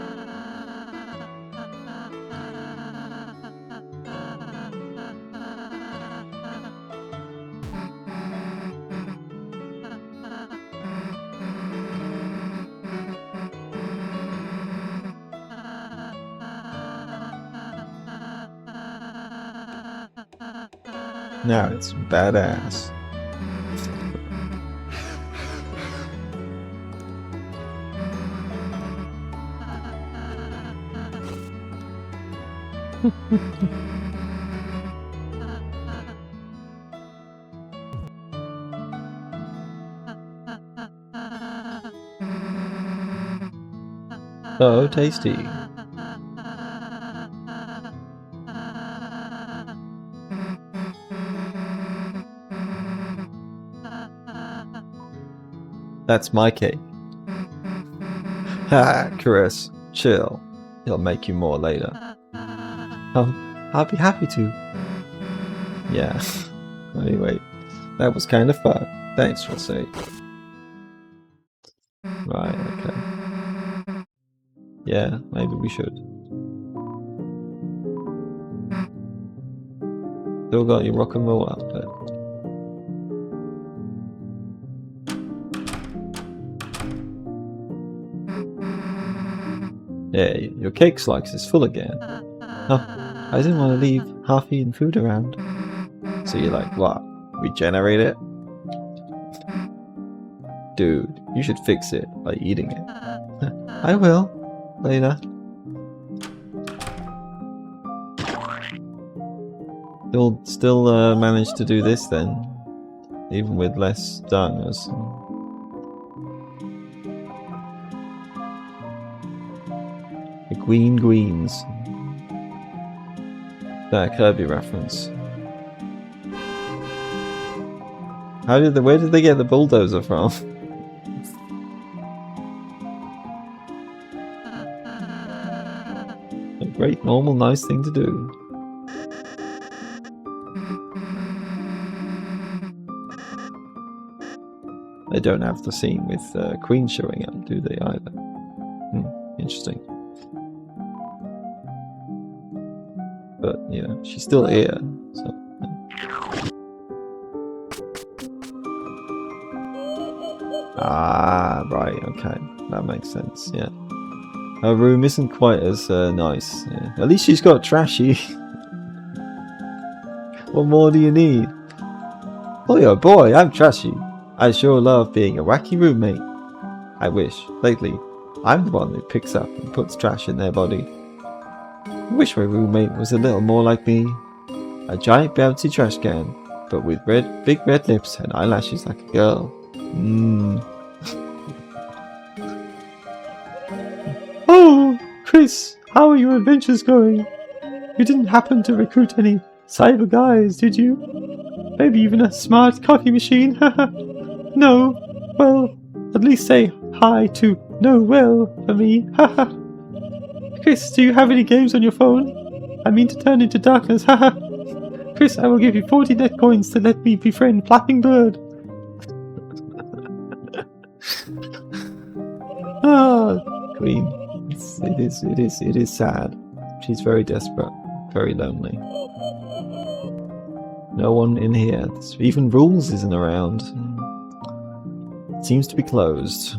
Now it's badass. So tasty. That's my cake. Ha, Chris, chill. He'll make you more later. I'll be happy to. Yeah. Anyway, that was kind of fun. Thanks, we'll say. Right, okay. Yeah, maybe we should. Still got your rock and roll outfit. Yeah, your cake slice is full again. Oh, I didn't want to leave half-eaten food around. So you're like, what? Regenerate it? Dude, you should fix it by eating it. I will. Later. Still managed to do this then. Even with less darkness. The Green Greens. That Kirby reference. Where did they get the bulldozer from? A great, normal, nice thing to do. They don't have the scene with Queen showing up, do they, either? Interesting. But, you know, she's still here, so... Ah, right, okay. That makes sense, yeah. Her room isn't quite as nice. Yeah. At least she's got Trashy. What more do you need? Oh boy, I'm Trashy. I sure love being a wacky roommate. I wish, lately, I'm the one who picks up and puts trash in their body. I wish my roommate was a little more like me. A giant bouncy trash can, but with big red lips and eyelashes like a girl. Oh, Chris, how are your adventures going? You didn't happen to recruit any cyber guys, did you? Maybe even a smart coffee machine? No. Well, at least say hi to Noel for me. Chris, do you have any games on your phone? I mean to turn into darkness, haha. Chris, I will give you 40 net coins to let me befriend Flapping Bird. Ah, Queen. It is sad. She's very desperate, very lonely. No one in here. Even Rules isn't around. It seems to be closed.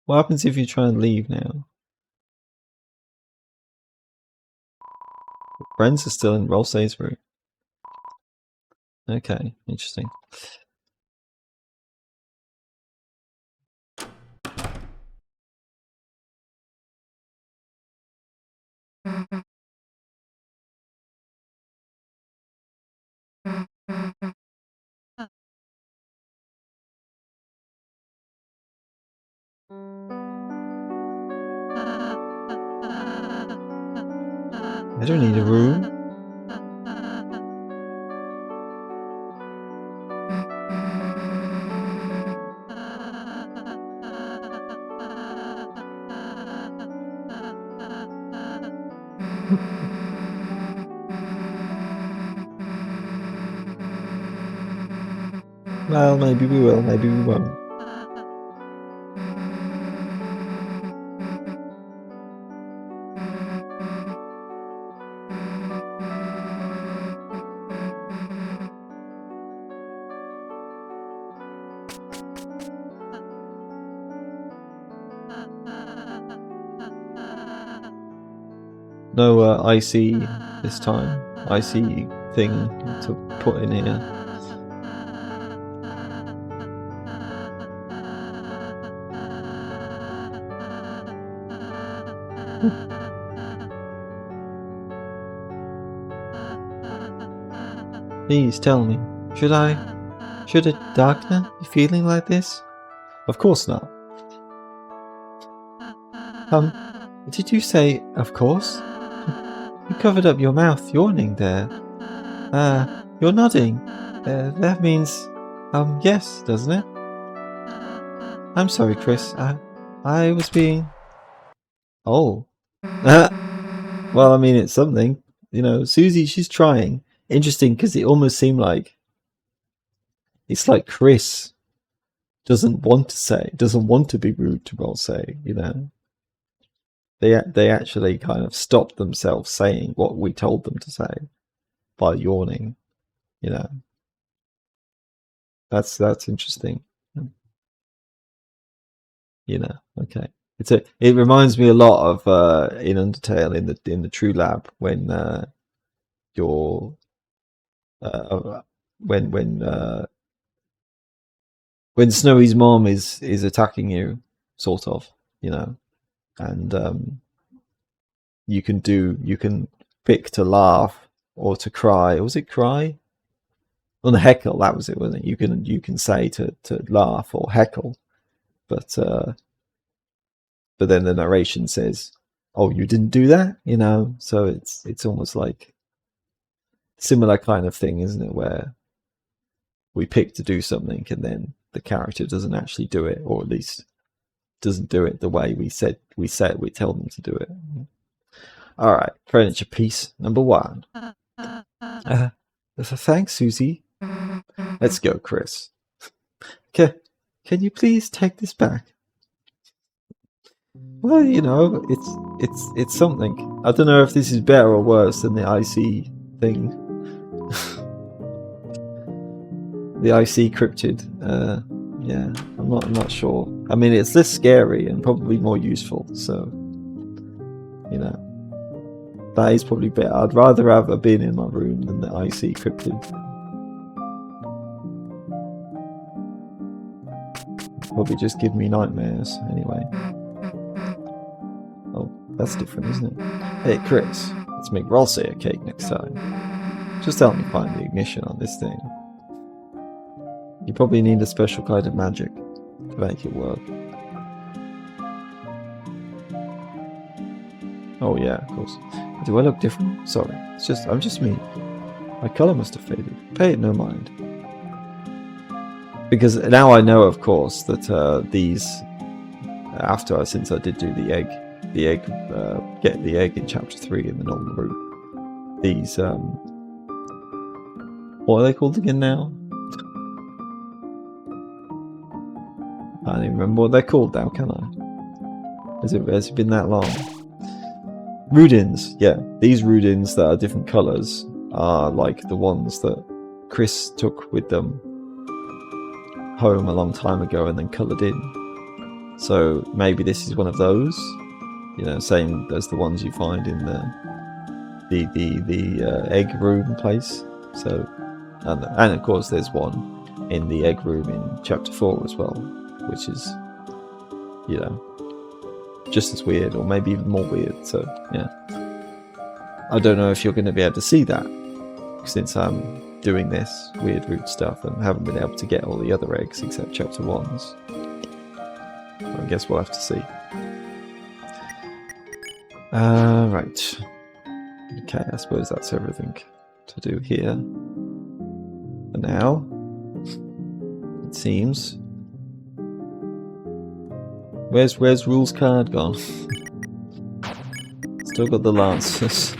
What happens if you try and leave now? Friends are still in Rolsay's room. Okay, interesting. I don't need a room. Well, maybe we will, maybe we won't. No icy this time. Icy thing to put in here. Please tell me, should a Darkner be feeling like this? Of course not. Did you say, of course? You covered up your mouth, yawning there. You're nodding. That means, yes, doesn't it? I'm sorry, Chris. I was being... Oh. Well, I mean, it's something. You know, Susie, she's trying. Interesting, because it almost seemed like... It's like Chris doesn't want to be rude to Rolsay, you know? They actually kind of stopped themselves saying what we told them to say by yawning, you know. That's interesting. You know, okay. It reminds me a lot of in Undertale in the True Lab when you're when Snowy's mom is attacking you, sort of, you know, and you can pick to laugh or to cry. Was it cry? Well, the heckle, that was it, wasn't it? You can say to laugh or heckle, but then the narration says, "Oh, you didn't do that," you know. So it's almost like similar kind of thing, isn't it? Where we pick to do something and then the character doesn't actually do it, or at least doesn't do it the way we tell them to do it. All right, furniture piece number 1. Thanks, Susie. Let's go, Chris. Can you please take this back? Well, you know, it's something. I don't know if this is better or worse than the IC thing. The IC cryptid. Yeah, I'm not sure. I mean, it's less scary and probably more useful. So, you know, that is probably better. I'd rather have a bin in my room than the IC cryptid. Probably just give me nightmares anyway. Oh, that's different, isn't it? Hey, Chris, let's make Rolsay a cake next time. Just help me find the ignition on this thing. You probably need a special kind of magic. to make it work. Oh yeah, of course. Do I look different? Sorry, I'm just me. My colour must have faded. Pay it no mind. Because now I know, of course, that since I did do get the egg in chapter 3 in the normal route. These what are they called again now? I don't even remember what they're called now, can I? Has it been that long? Rudins, yeah. These rudins that are different colours are like the ones that Chris took with them home a long time ago and then coloured in. So maybe this is one of those, you know, same as the ones you find in the egg room place. So, and of course there's one in the egg room in chapter 4 as well, which is, you know, just as weird or maybe even more weird. So yeah, I don't know if you're going to be able to see that since I'm doing this weird root stuff and haven't been able to get all the other eggs except chapter 1's. I guess we'll have to see. Right. Okay, I suppose that's everything to do here for now, it seems. Where's Rule's card gone? Still got the lances.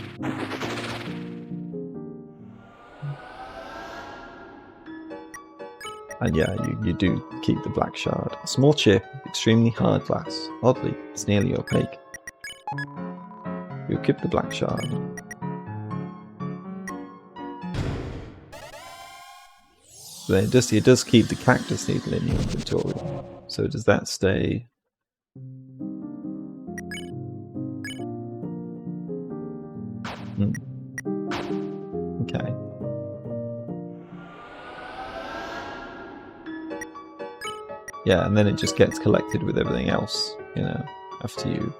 And yeah, you do keep the black shard. A small chip, extremely hard glass. Oddly, it's nearly opaque. You keep the black shard. But it does keep the cactus needle in your inventory. So does that stay? Okay. Yeah, and then it just gets collected with everything else, you know, after you.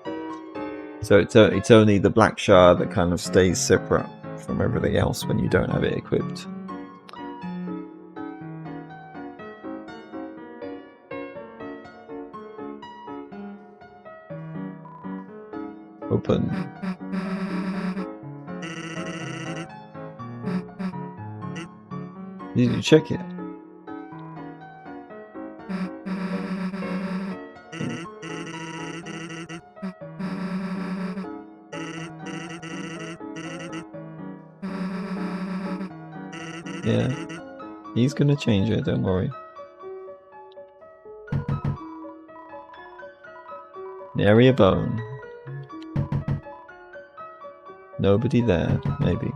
So it's only the black shard that kind of stays separate from everything else when you don't have it equipped. Open. Did you check it? Yeah, he's gonna change it, don't worry. Nary a bone. Nobody there, maybe.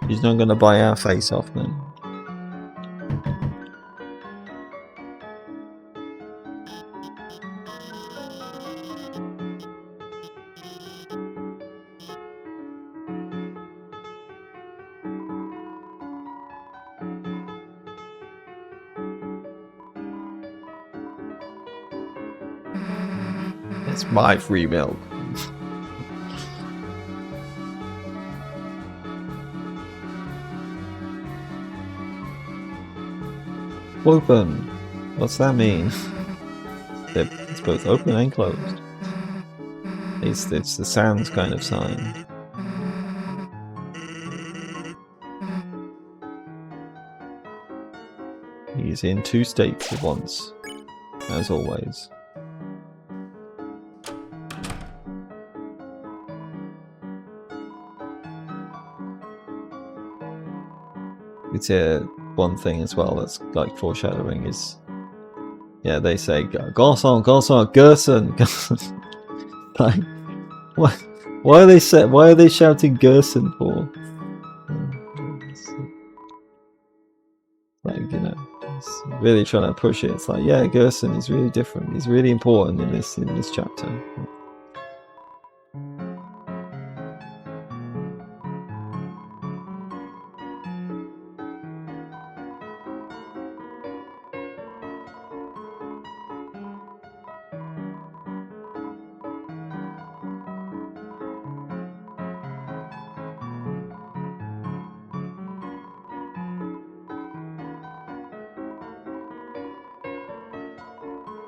He's not gonna buy our face off then. It's my free milk. Open. What's that mean? It's both open and closed. It's the sans kind of sign. He's in 2 states at once, as always. It's one thing as well that's like foreshadowing is, yeah, they say Garson, Gerson. Like, why are they shouting Gerson for? Like, you know, it's really trying to push it. It's like, yeah, Gerson is really different. He's really important in this chapter.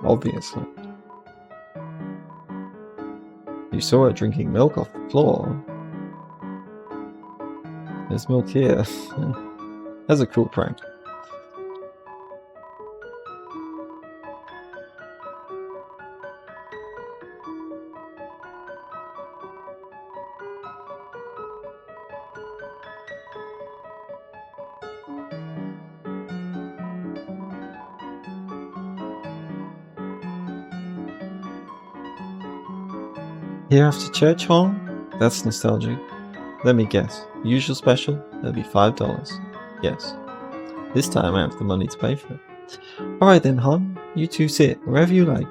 Obviously. You saw her drinking milk off the floor. There's milk here. That's a cool prank. Here after church, huh? That's nostalgic. Let me guess. Usual special? That'll be $5. Yes. This time I have the money to pay for it. Alright then, hon. You two sit wherever you like.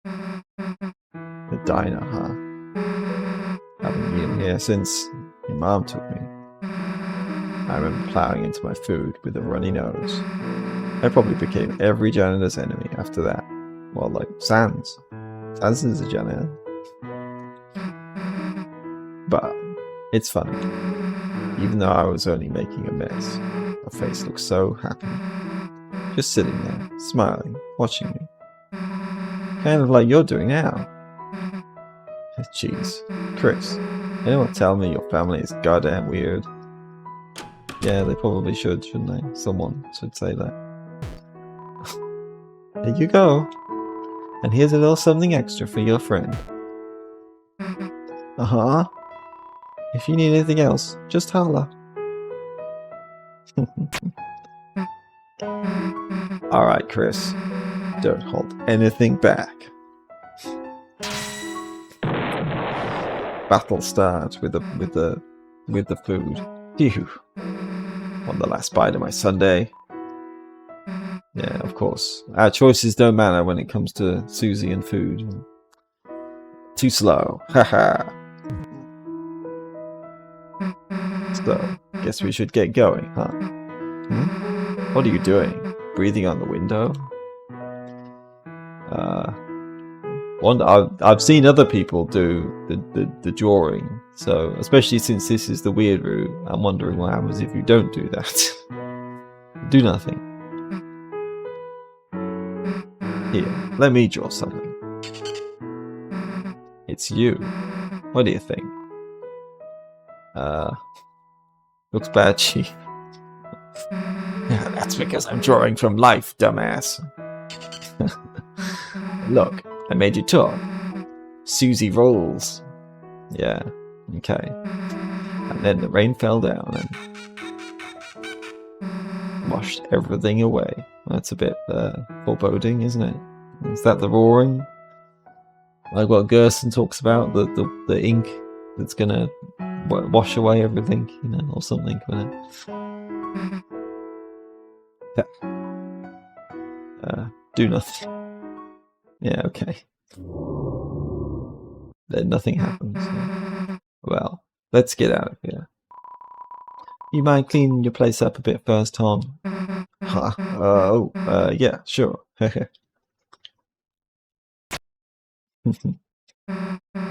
The diner, huh? Haven't been here since your mom took me. I remember plowing into my food with a runny nose. I probably became every janitor's enemy after that. Well, like Sans. Sans is a janitor. But it's funny. Even though I was only making a mess, her face looked so happy. Just sitting there, smiling, watching me. Kind of like you're doing now. Jeez. Chris, anyone tell me your family is goddamn weird? Yeah, they probably should, shouldn't they? Someone should say that. There you go. And here's a little something extra for your friend. Uh-huh. If you need anything else, just holla. Alright, Chris. Don't hold anything back. Battle starts with the food. Phew. On the last bite of my sundae. Yeah, of course. Our choices don't matter when it comes to Susie and food. Too slow. Haha. So, guess we should get going, huh? Hmm? What are you doing? Breathing on the window? I've seen other people do the drawing, so especially since this is the weird route, I'm wondering what happens if you don't do that. Do nothing. Here, let me draw something. It's you. What do you think? Looks bad, Chief. Yeah, that's because I'm drawing from life, dumbass. Look, I made you talk. Susie rolls. Yeah, okay. And then the rain fell down and washed everything away. That's a bit foreboding, isn't it? Is that the roaring? Like what Gerson talks about, the ink that's gonna wash away everything, you know, or something. Do nothing. Yeah, okay. Then nothing happens. So. Well, let's get out of here. You mind cleaning your place up a bit first, Tom? Huh? Yeah, sure.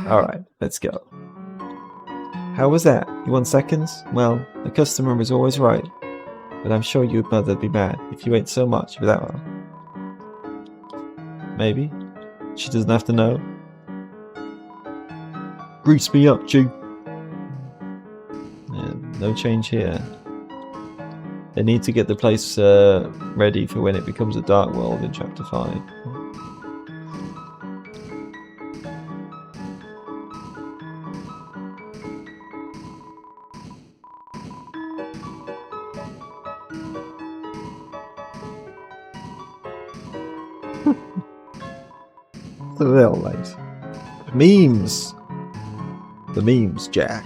Alright, let's go. How was that? You want seconds? Well, the customer is always right. But I'm sure your mother'd be mad if you ate so much without her. Maybe. She doesn't have to know. Grease me up, Chief. Yeah, no change here. They need to get the place ready for when it becomes a dark world in Chapter 5. It's a little late. Memes! The memes, Jack.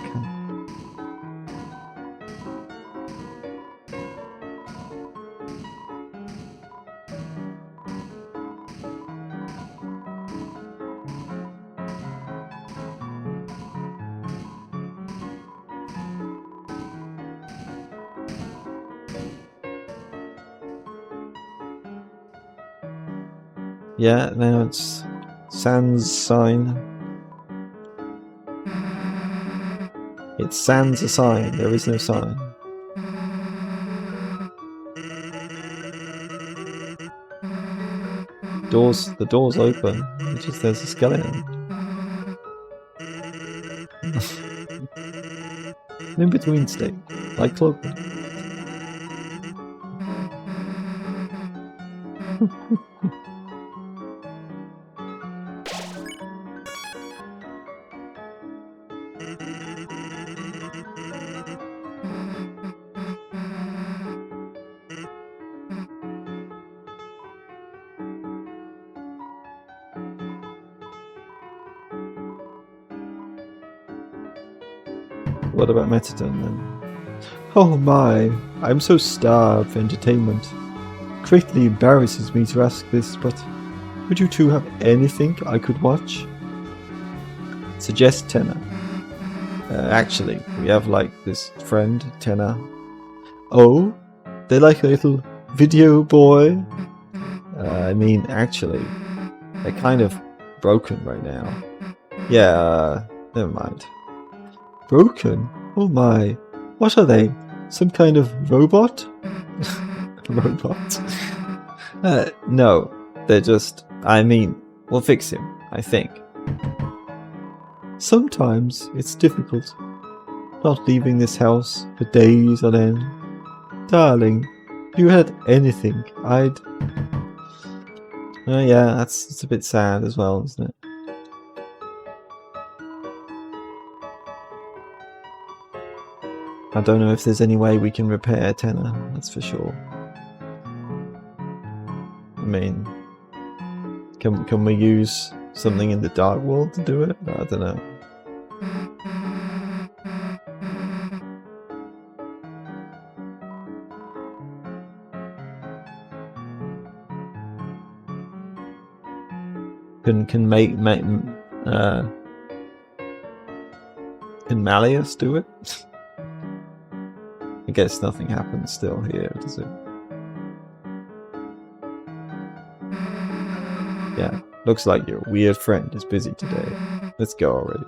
Yeah, now it's Sans sign. It's sans a sign, there is no sign. The door's open. It's just there's a skeleton. In between state, like clockwork. What about Metadone then? Oh my, I'm so starved for entertainment. Greatly embarrasses me to ask this, but would you two have anything I could watch? Suggest Tenor. Actually, we have like this friend, Tenor. Oh, they like a little video boy? I mean, actually, they're kind of broken right now. Yeah, never mind. Broken? Oh my. What are they? Some kind of robot? Robot? No, they're just... I mean, we'll fix him, I think. Sometimes it's difficult. Not leaving this house for days on end. Darling, if you had anything, I'd... yeah, that's a bit sad as well, isn't it? I don't know if there's any way we can repair Tenor, that's for sure. I mean, can we use something in the dark world to do it? I don't know. Can Malleus do it? I guess nothing happens still here, does it? Yeah, looks like your weird friend is busy today. Let's go already.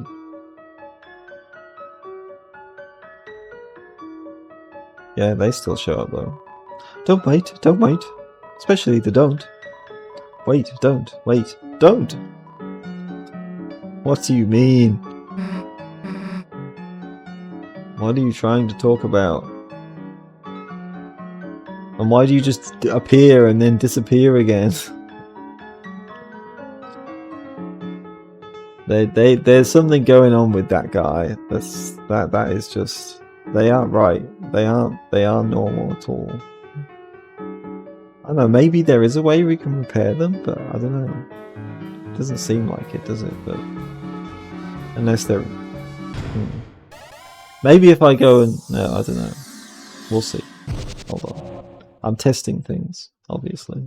Yeah, they still show up though. Don't wait, don't wait. Especially the don't. Wait, don't, wait, don't! What do you mean? What are you trying to talk about? And why do you just appear and then disappear again? There's something going on with that guy. That is just... They aren't right. They aren't normal at all. I don't know, maybe there is a way we can repair them, but I don't know. It doesn't seem like it, does it? But unless they're... Maybe if I go and... No, I don't know. We'll see. Hold on. I'm testing things, obviously.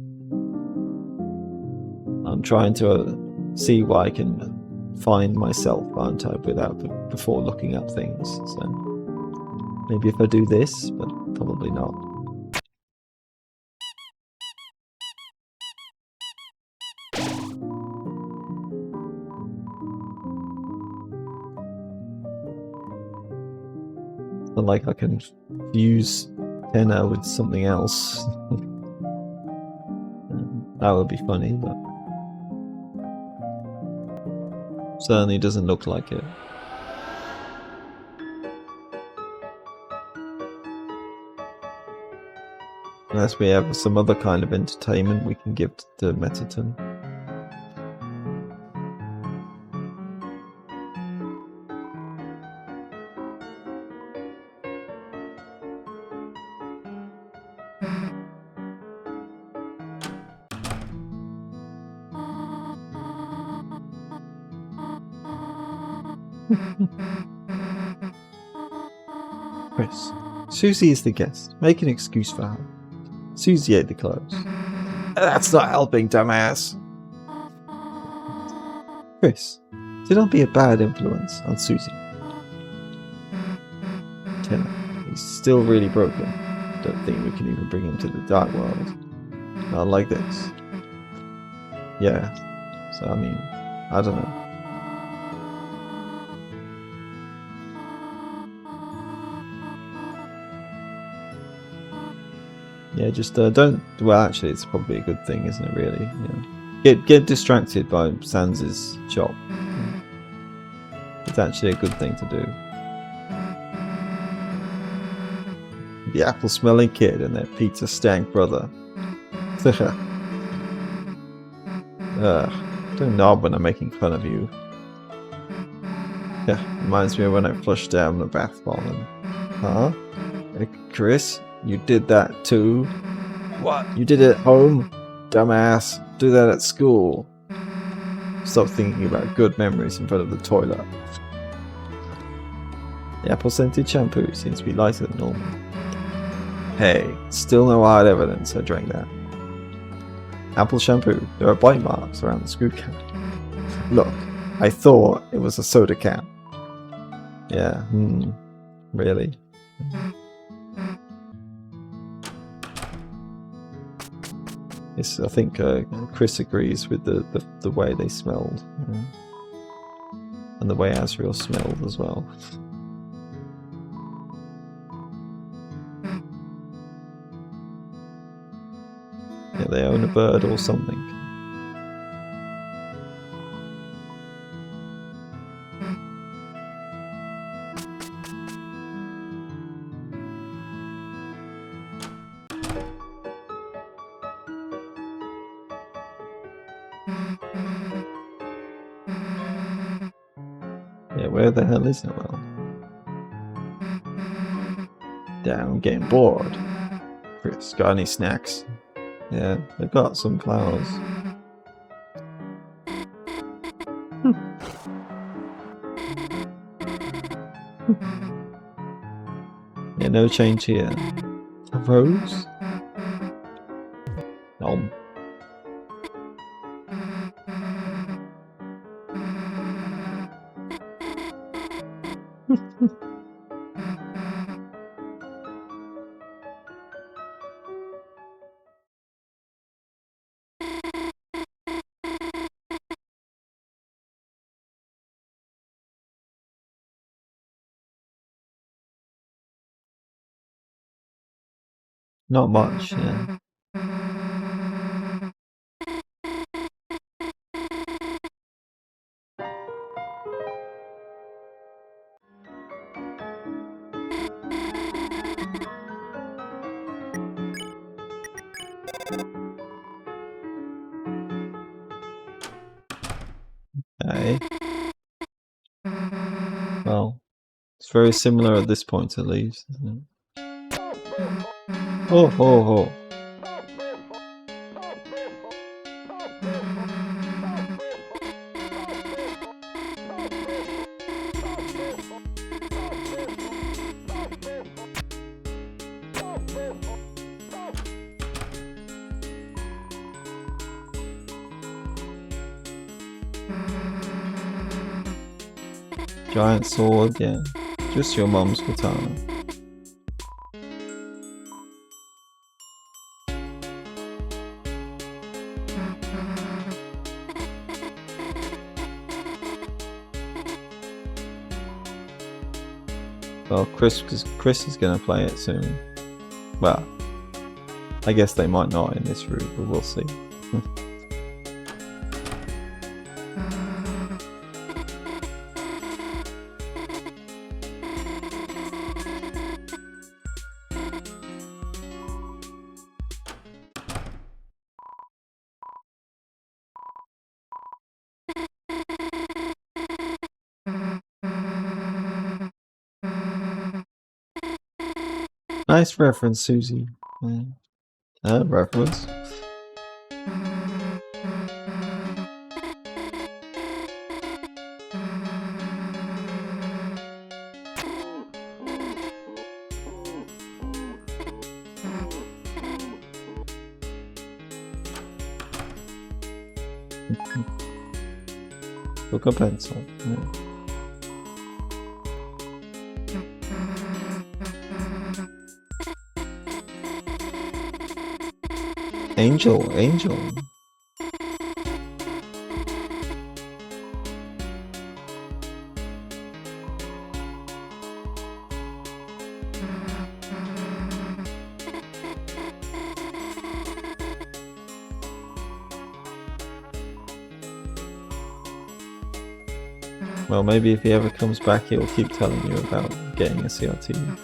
I'm trying to see what I can find myself, aren't I, before looking up things. So maybe if I do this, but probably not. Not like I can fuse Tenor with something else. That would be funny, but certainly doesn't look like it. Unless we have some other kind of entertainment we can give to Metaton. Chris, Susie is the guest. Make an excuse for her. Susie ate the clothes. That's not helping, dumbass. Chris, do not be a bad influence on Susie. Tenor, he's still really broken. Don't think we can even bring him to the dark world. Not like this. Yeah, so I mean, I don't know. Yeah, just don't... Well, actually, it's probably a good thing, isn't it, really? Yeah. Get distracted by Sans's shop. It's actually a good thing to do. The apple smelling kid and their pizza stank brother. Don't nod when I'm making fun of you. Yeah, reminds me of when I flushed down the bath bomb and... Huh? Hey, Chris, you did that too? What? You did it at home? Dumbass. Do that at school. Stop thinking about good memories in front of the toilet. The apple scented shampoo seems to be lighter than normal. Hey, still no hard evidence I drank that. Apple shampoo. There are bite marks around the screw cap. Look, I thought it was a soda can. Yeah, really? Yes, I think Chris agrees with the way they smelled. And the way Azrael smelled as well. Yeah, they own a bird or something. Yeah, where the hell is Noel? Damn, I'm getting bored. Chris, got any snacks? Yeah, they've got some flowers. Yeah, no change here. A rose? Nom. Not much, yeah. Okay. Well, it's very similar at this point at least, isn't it? Oh, oh, oh. Giant sword, yeah. Just your mum's katana. Well, Chris is gonna play it soon. Well, I guess they might not in this route, but we'll see. Nice reference, Susie. Reference. Book a pencil. Yeah. Angel. Well, maybe if he ever comes back, he'll keep telling you about getting a CRT.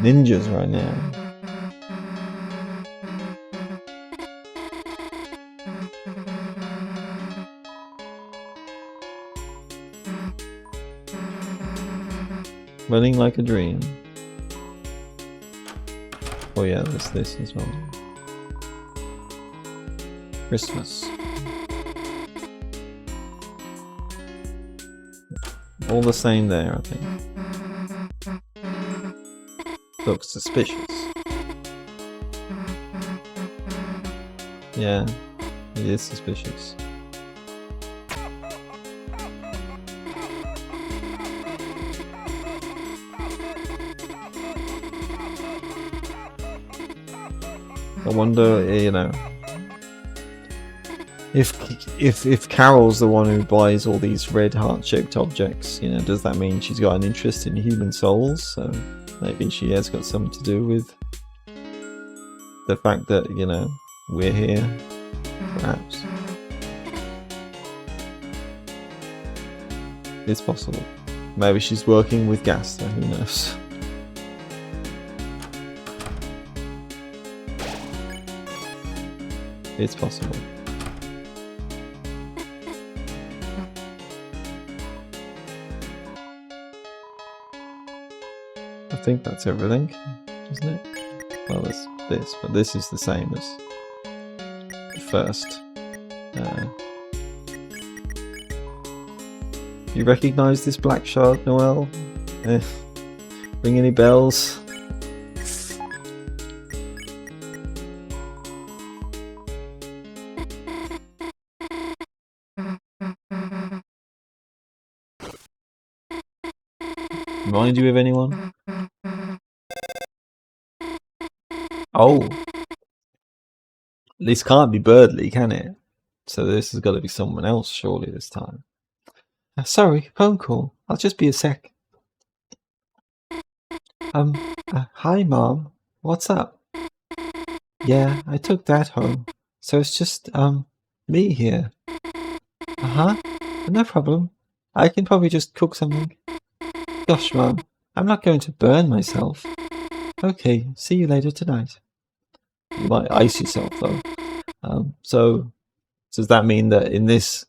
Ninjas right now. Running like a dream. Oh yeah, there's this as well. Christmas. All the same there, I think. Looks suspicious. Yeah, it is suspicious. I wonder, you know, if Carol's the one who buys all these red heart-shaped objects, you know, does that mean she's got an interest in human souls? So maybe she has got something to do with the fact that, you know, we're here, perhaps. It's possible. Maybe she's working with Gaster, who knows? It's possible. I think that's everything, isn't it? Well, there's this, but this is the same as the first. You recognise this black shard, Noel? Ring any bells? Remind you of anyone? Oh! This can't be Birdley, can it? So this has got to be someone else, surely, this time. Sorry, phone call. I'll just be a sec. Hi, Mom. What's up? Yeah, I took that home. So it's just, me here. Uh-huh. No problem. I can probably just cook something. Gosh, Mom, I'm not going to burn myself. Okay, see you later tonight. You might ice yourself, though. So does that mean that in this,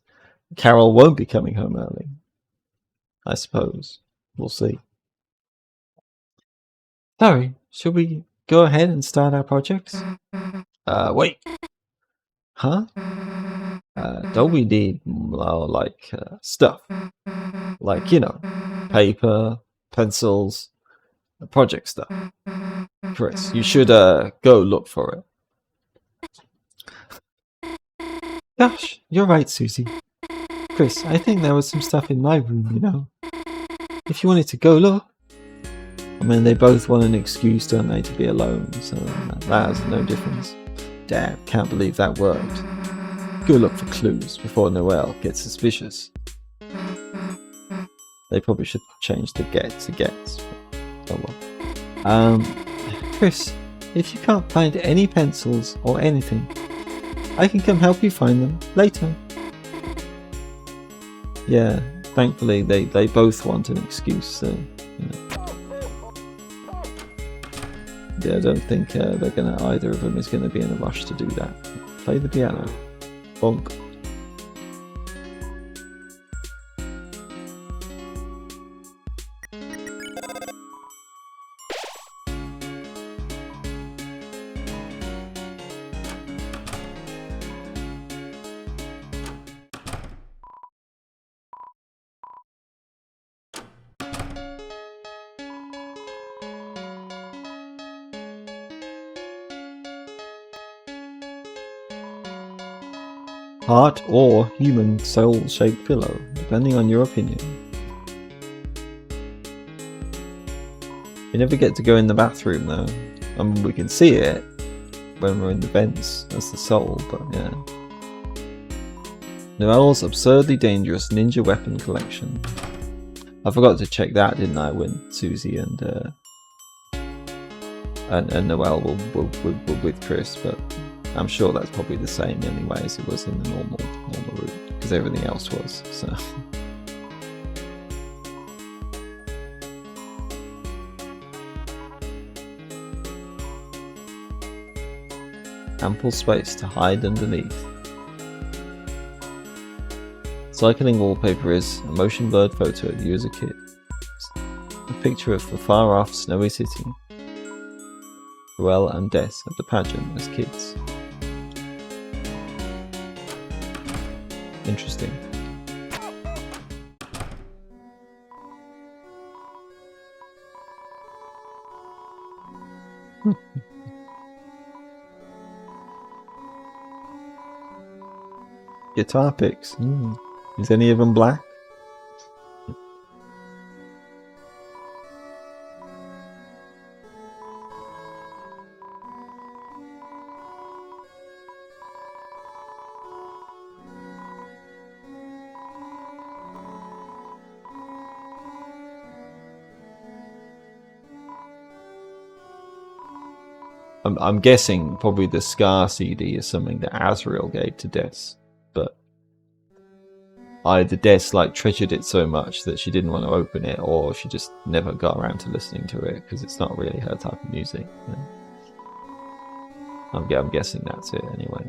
Carol won't be coming home early? I suppose. We'll see. Sorry, should we go ahead and start our projects? Wait. Huh? Don't we need, like, stuff? Like, you know, paper, pencils, project stuff. Chris, you should, go look for it. Gosh, you're right, Susie. Chris, I think there was some stuff in my room, you know. If you wanted to go look. I mean, they both want an excuse, don't they, to be alone, so that has no difference. Damn, can't believe that worked. Go look for clues before Noel gets suspicious. They probably should change the get to gets. Oh well. Chris, if you can't find any pencils or anything, I can come help you find them later. Yeah, thankfully they both want an excuse, so, you know. Yeah, I don't think either of them is gonna be in a rush to do that. Play the piano. Bonk. heart or human soul-shaped pillow, depending on your opinion. We never get to go in the bathroom though. I mean, we can see it when we're in the vents as the soul, but yeah. Noelle's absurdly dangerous ninja weapon collection. I forgot to check that, didn't I, when Susie and Noelle were with Chris, but I'm sure that's probably the same anyway as it was in the normal route, because everything else was, so. Ample space to hide underneath. Cycling wallpaper is a motion blurred photo of you as a kid. A picture of the far off snowy city. Ruel and Des at the pageant as kids. Interesting. Guitar picks. Is any of them black? I'm guessing probably the Scar CD is something that Azrael gave to Des, but either Des like treasured it so much that she didn't want to open it, or she just never got around to listening to it because it's not really her type of music. Yeah. I'm guessing that's it anyway.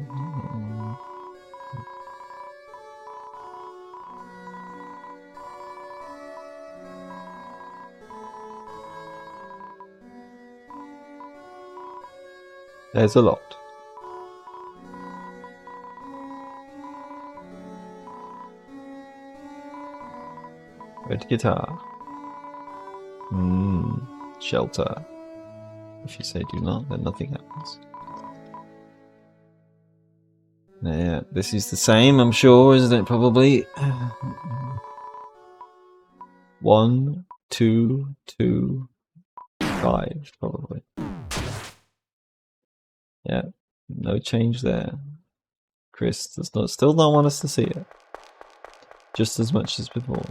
There's a lot. Red guitar. Shelter. If you say do not, then nothing happens. Yeah, this is the same, I'm sure, isn't it? Probably. 1, 2, 2, 5, probably. Yeah, no change there. Chris does not, still don't want us to see it. Just as much as before.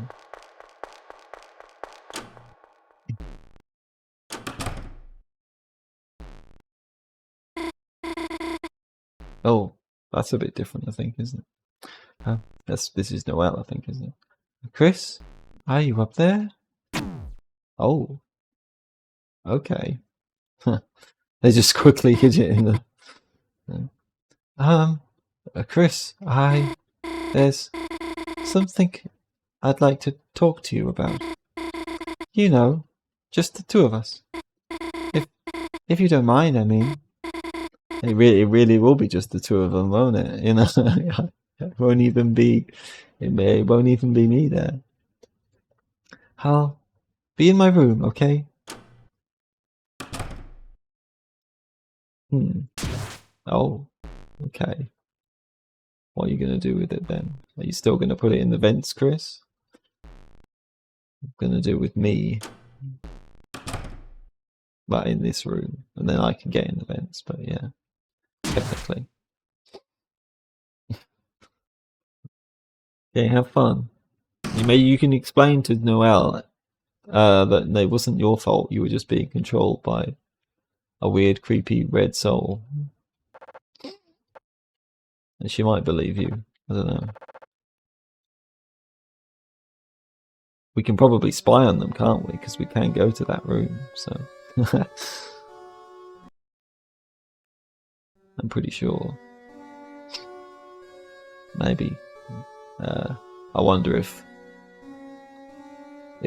Oh, that's a bit different, I think, isn't it? This is Noelle, I think, isn't it? Chris, are you up there? Oh, okay. They just quickly hid it in the. Chris, there's something I'd like to talk to you about. You know, just the two of us. If you don't mind, I mean. It really will be just the two of them, won't it? You know, it won't even be me there. I'll be in my room, okay? Oh, okay. What are you gonna do with it then? Are you still gonna put it in the vents, Chris? I'm gonna do it with me. But in this room, and then I can get in the vents, but yeah. Technically. Okay, have fun. Maybe you can explain to Noelle that it wasn't your fault. You were just being controlled by a weird, creepy red soul. And she might believe you. I don't know. We can probably spy on them, can't we? Because we can't go to that room, so. I'm pretty sure. Maybe. I wonder if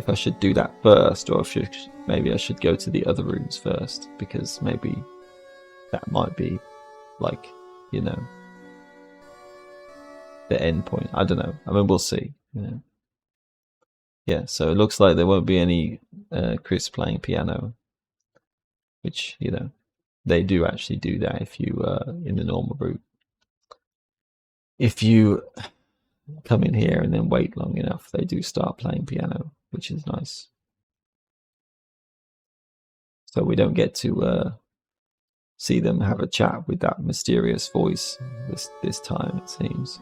I should do that first, or if maybe I should go to the other rooms first, because maybe that might be, like, you know, the end point. I don't know. I mean, we'll see. You know. Yeah, so it looks like there won't be any Chris playing piano, which, you know, they do actually do that if you in the normal route. if you come in here and then wait long enough, they do start playing piano, which is nice. So we don't get to see them have a chat with that mysterious voice this time, it seems.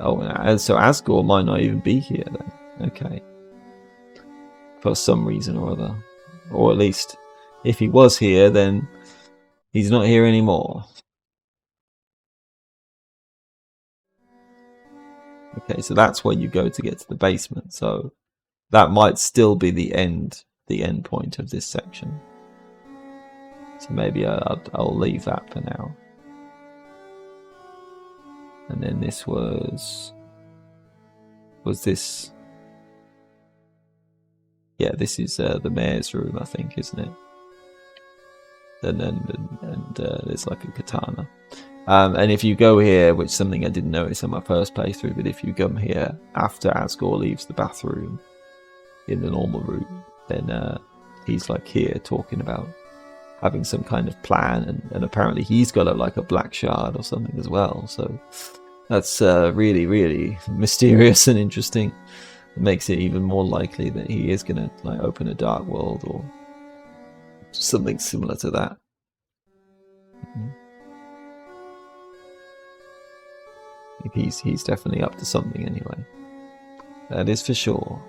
Oh, so Asgore might not even be here then. Okay. For some reason or other. Or at least, if he was here, then he's not here anymore. Okay, so that's where you go to get to the basement. So that might still be the end point of this section. So maybe I'll leave that for now. And then this was this? Yeah, this is the mayor's room, I think, isn't it? And there's like a katana. And if you go here, which is something I didn't notice on my first playthrough, but if you come here after Asgore leaves the bathroom in the normal room, then he's like here talking about having some kind of plan, and apparently he's got like a black shard or something as well. So that's really, really mysterious and interesting. It makes it even more likely that he is going to like open a dark world or something similar to that. He's definitely up to something anyway. That is for sure.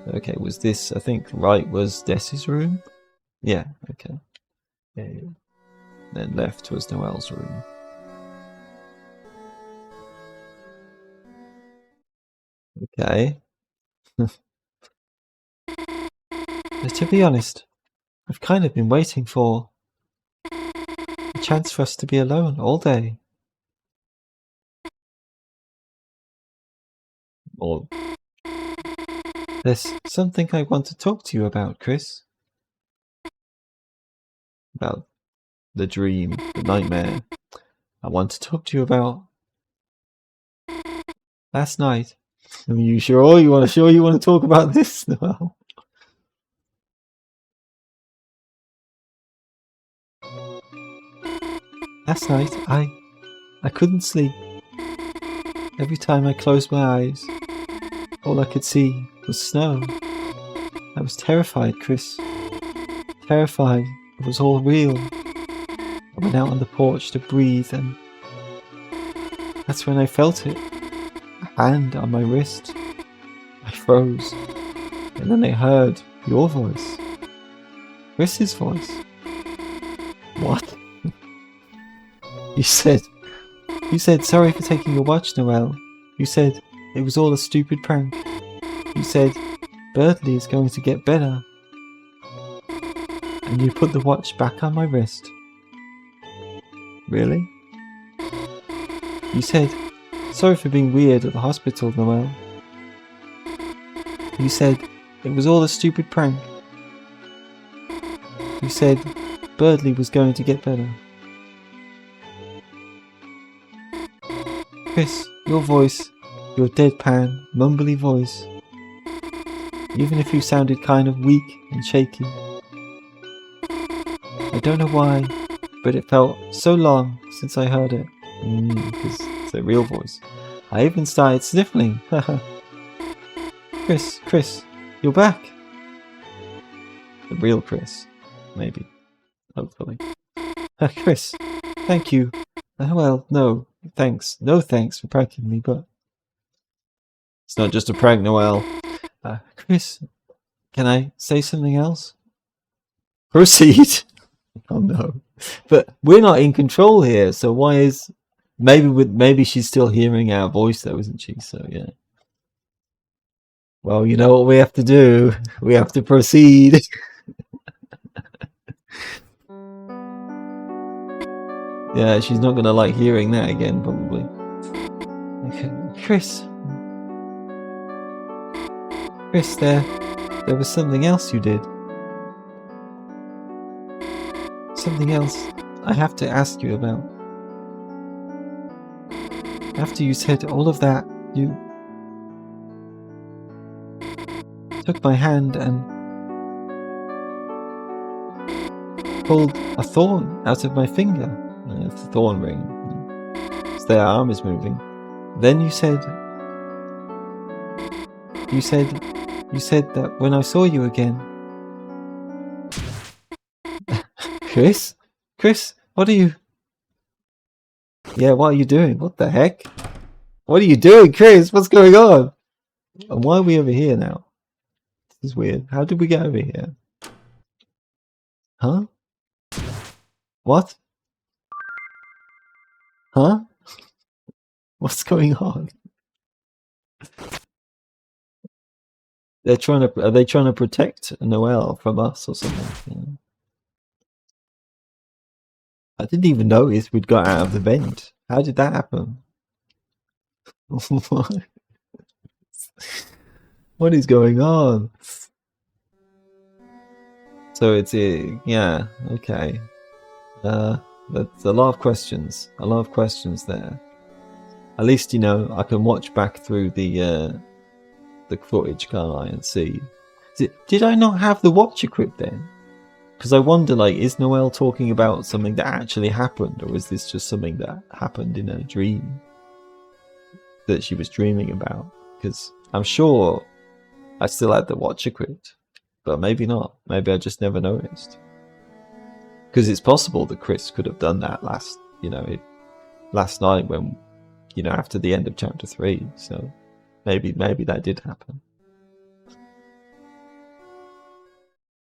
Okay, was this, I think, right was Dess's room? Yeah, okay. Yeah. Then left was Noelle's room. Okay. But to be honest, I've kind of been waiting for a chance for us to be alone all day. Or there's something I want to talk to you about, Chris. About the dream, the nightmare. I want to talk to you about last night. Are you sure you want to talk about this? No. Last night, I couldn't sleep. Every time I closed my eyes, all I could see was snow. I was terrified, Chris. Terrified it was all real. I went out on the porch to breathe, and that's when I felt it. A hand on my wrist. I froze. And then I heard your voice. Chris's voice. What? You said, sorry for taking your watch, Noelle. You said it was all a stupid prank. You said Birdley is going to get better. And you put the watch back on my wrist. Really? You said, sorry for being weird at the hospital, Noelle. You said it was all a stupid prank. You said Birdley was going to get better. Chris, your voice, your deadpan, mumbly voice, even if you sounded kind of weak and shaky. I don't know why, but it felt so long since I heard it. Because it's a real voice. I even started sniffling. Chris, you're back. The real Chris, maybe. Hopefully. Chris, thank you. Well, no, thanks. No thanks for pranking me, but it's not just a prank, Noelle. Chris, can I say something else? Proceed. Oh no. But we're not in control here, so why is... Maybe she's still hearing our voice though, isn't she? So yeah. Well, you know what we have to do. We have to proceed. Yeah, she's not gonna like hearing that again, probably. Okay. Chris, there was something else you did. Something else I have to ask you about. After you said all of that, you took my hand and pulled a thorn out of my finger. It's a thorn ring. So their arm is moving. Then you said that when I saw you again. Chris? Chris, what are you? Yeah, what are you doing? What the heck? What are you doing, Chris? What's going on? And why are we over here now? This is weird. How did we get over here? Huh? What? Huh? What's going on? Are they trying to protect Noelle from us or something? Yeah. I didn't even notice we'd got out of the vent. How did that happen? What is going on? So it's yeah, okay. That's a lot of questions. A lot of questions there. At least, you know, I can watch back through the footage, can't I, and see. Did I not have the watch equipped then? Because I wonder, like, is Noelle talking about something that actually happened, or is this just something that happened in a dream that she was dreaming about? Because I'm sure I still had the watch equipped, but maybe not. Maybe I just never noticed. Because it's possible that Chris could have done that last night when, you know, after the end of chapter 3. So maybe that did happen.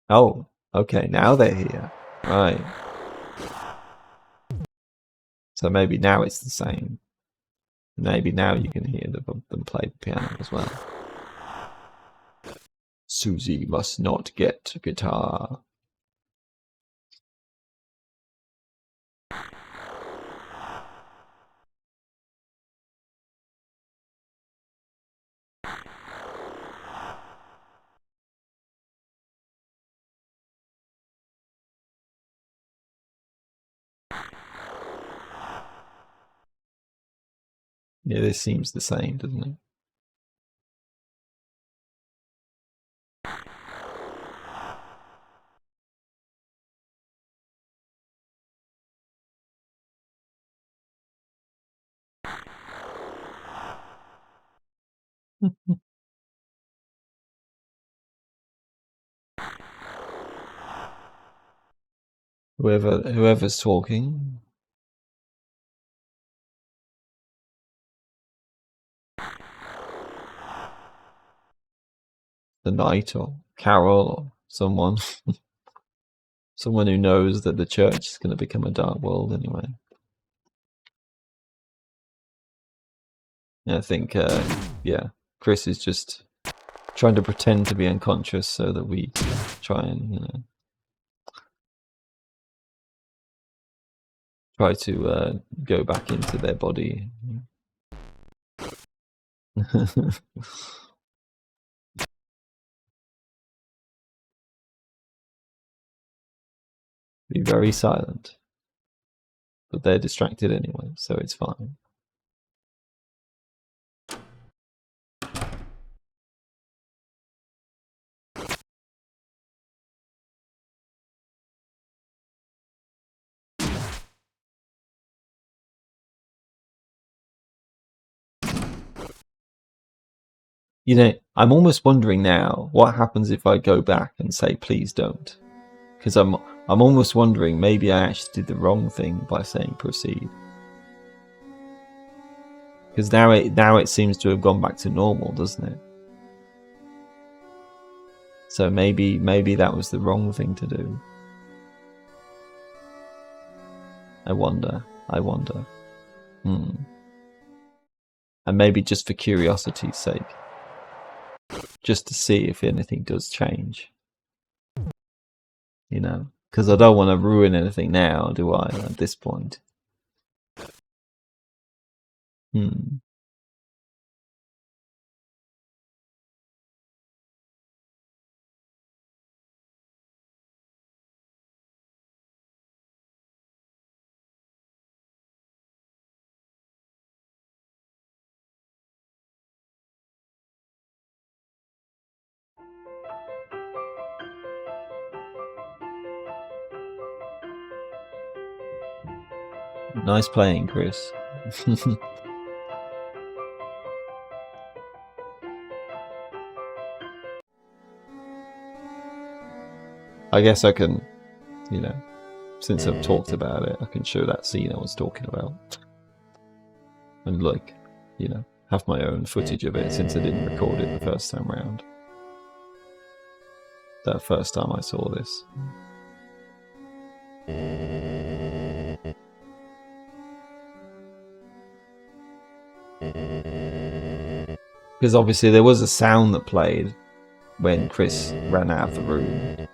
Oh, okay, now they're here. Right. So maybe now it's the same. Maybe now you can hear them play the piano as well. Susie must not get a guitar. Yeah, this seems the same, doesn't it? Whoever's talking. The knight or Carol or someone. Someone who knows that the church is going to become a dark world anyway. And I think, yeah, Chris is just trying to pretend to be unconscious so that we try and, you know, try to go back into their body. Be very silent. But they're distracted anyway, so it's fine. You know, I'm almost wondering now what happens if I go back and say please don't, because I'm almost wondering maybe I actually did the wrong thing by saying proceed, because now it seems to have gone back to normal, doesn't it? So maybe that was the wrong thing to do. I wonder. And maybe just for curiosity's sake, just to see if anything does change. You know, because I don't want to ruin anything now, do I? At this point. Nice playing, Chris. I guess I can, you know, since I've talked about it, I can show that scene I was talking about. And like, you know, have my own footage of it since I didn't record it the first time round. That first time I saw this. Because obviously there was a sound that played when Chris ran out of the room.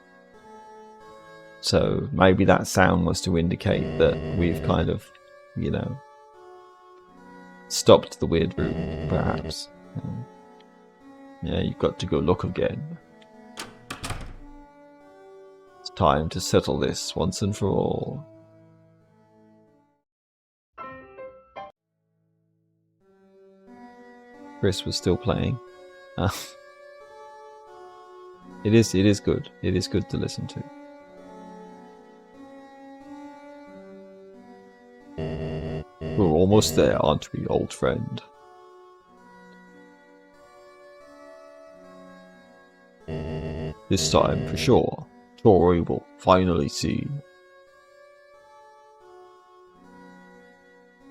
So maybe that sound was to indicate that we've kind of, you know, stopped the weird room, perhaps. Yeah, you've got to go look again. It's time to settle this once and for all. Chris was still playing. It is good. It is good to listen to. We're almost there, aren't we, old friend? This time, for sure, Tori will finally see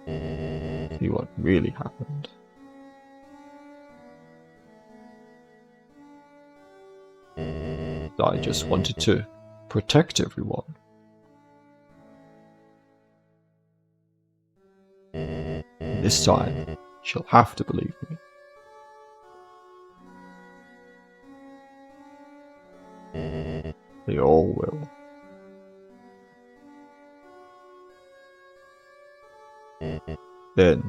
what really happened. I just wanted to protect everyone. This time, she'll have to believe me. They all will. Then,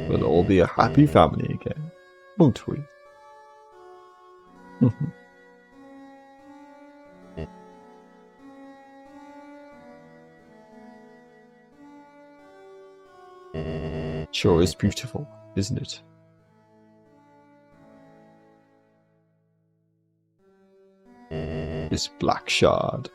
we'll all be a happy family again, won't we? Sure is beautiful, isn't it? This black shard.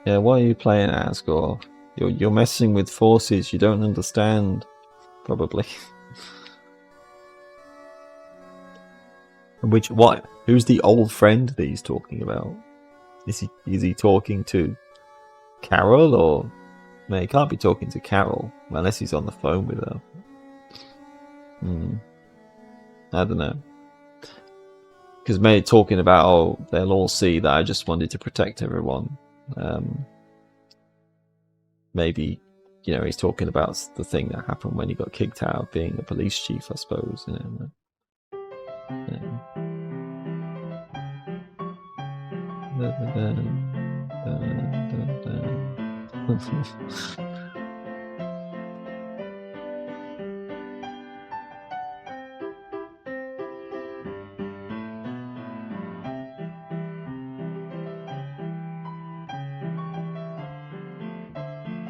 Yeah, why are you playing Asgore? You're messing with forces you don't understand, probably. Who's the old friend that he's talking about? Is he talking to Carol, or no, he can't be talking to Carol unless he's on the phone with her. I don't know. Because maybe talking about, oh, they'll all see that I just wanted to protect everyone. Maybe, you know, he's talking about the thing that happened when he got kicked out of being a police chief, I suppose. You know.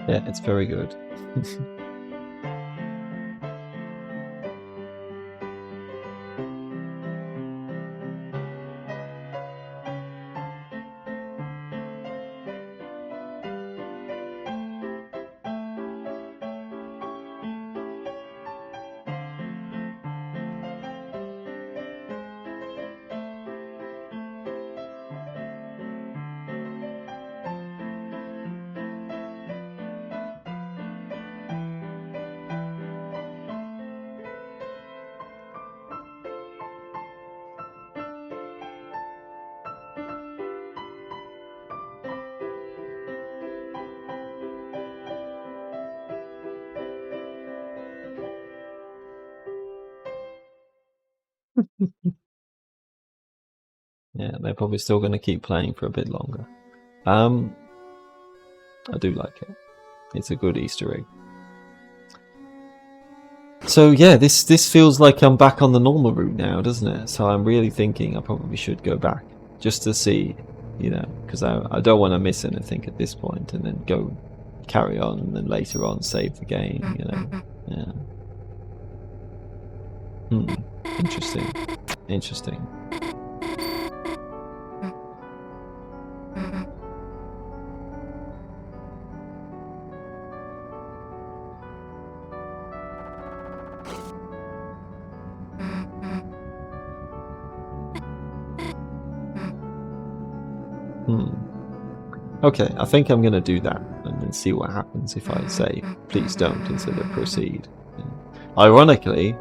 Yeah, it's very good. Yeah, they're probably still going to keep playing for a bit longer. I do like it. It's a good Easter egg. So yeah, this feels like I'm back on the normal route now, doesn't it? So I'm really thinking I probably should go back just to see, you know, because I don't want to miss anything at this point, and then go carry on, and then later on save the game, you know. Yeah. Hmm. Interesting. Interesting. Hmm. Okay, I think I'm going to do that and then see what happens if I say, please don't instead of proceed. Yeah. Ironically,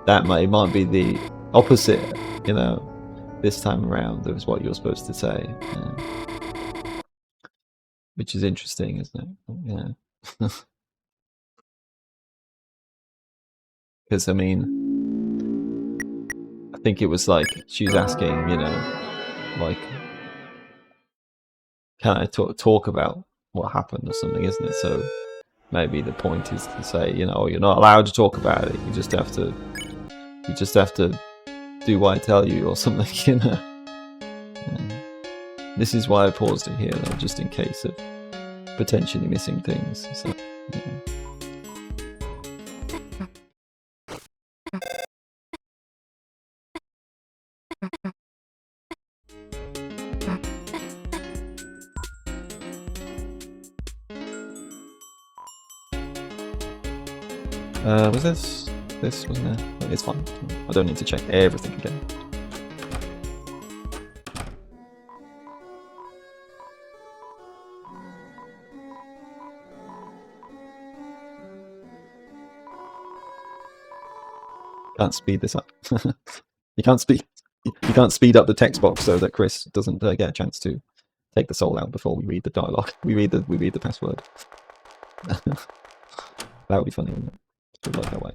that might be the opposite, you know, this time around of what you're supposed to say. Which is interesting, isn't it? Yeah. Because, I mean, I think it was like she was asking, you know, like, can I talk about what happened or something, isn't it? So maybe the point is to say, you know, you're not allowed to talk about it. You just have to do what I tell you or something, you know. This is why I paused it here, though, just in case of potentially missing things. So, yeah. Was this? This wasn't it? It's fine. I don't need to check everything again. Can't speed this up. You can't speed. You can't speed up the text box so that Chris doesn't get a chance to take the soul out before we read the dialogue. We read the password. That would be funny, wouldn't it? It would work that way.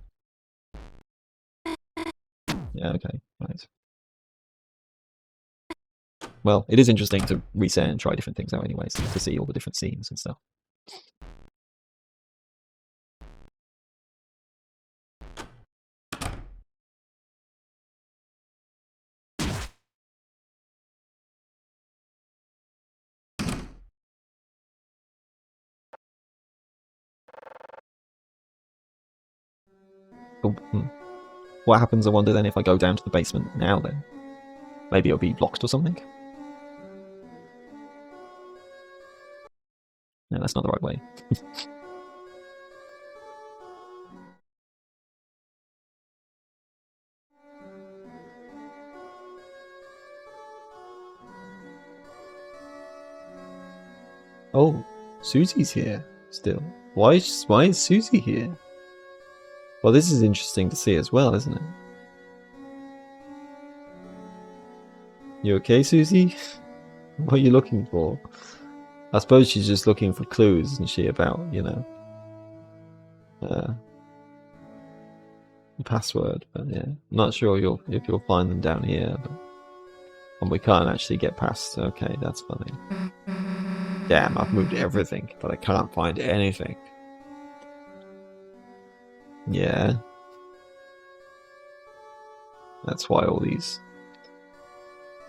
Yeah. Okay. Right. Well, it is interesting to reset and try different things out, anyways, to see all the different scenes and stuff. What happens, I wonder, then, if I go down to the basement now, then? Maybe it'll be locked or something? No, that's not the right way. Oh, Susie's here still. Why is Susie here? Well, this is interesting to see as well, isn't it? You okay, Susie? What are you looking for? I suppose she's just looking for clues, isn't she, about, you know, the password. But yeah, not sure if you'll find them down here. But, and we can't actually get past. Okay, that's funny. Damn, I've moved everything, but I can't find anything. Yeah. That's why all these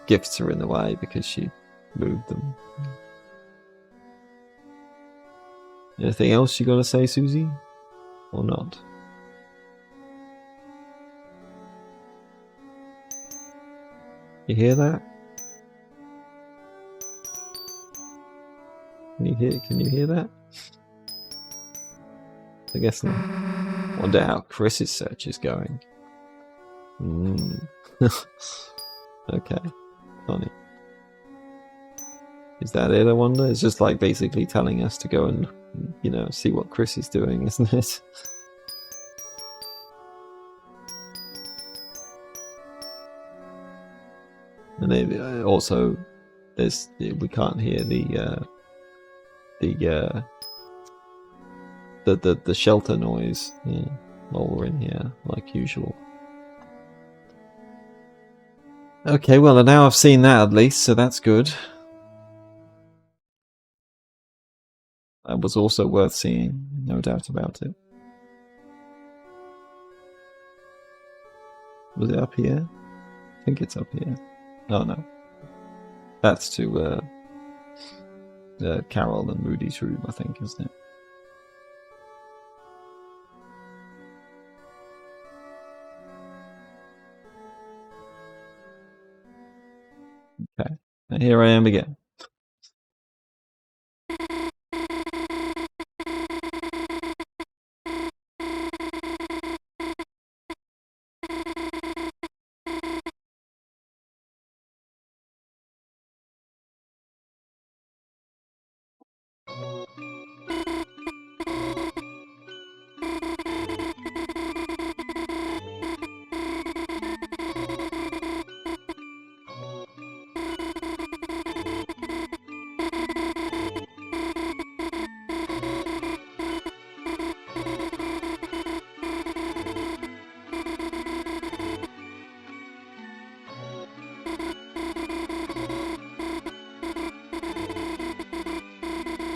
gifts are in the way, because she moved them. Anything else you gotta say, Susie? Or not? You hear that? Can you hear that? I guess not. Wonder how Chris's search is going. Okay. Funny. Is that it, I wonder? It's just like basically telling us to go and, you know, see what Chris is doing, isn't it? And then also, we can't hear the shelter noise, yeah, while we're in here, like usual. Okay, well, now I've seen that at least, so that's good. That was also worth seeing, no doubt about it. Was it up here? I think it's up here. Oh no. That's to Carol and Rudy's room, I think, isn't it? And here I am again.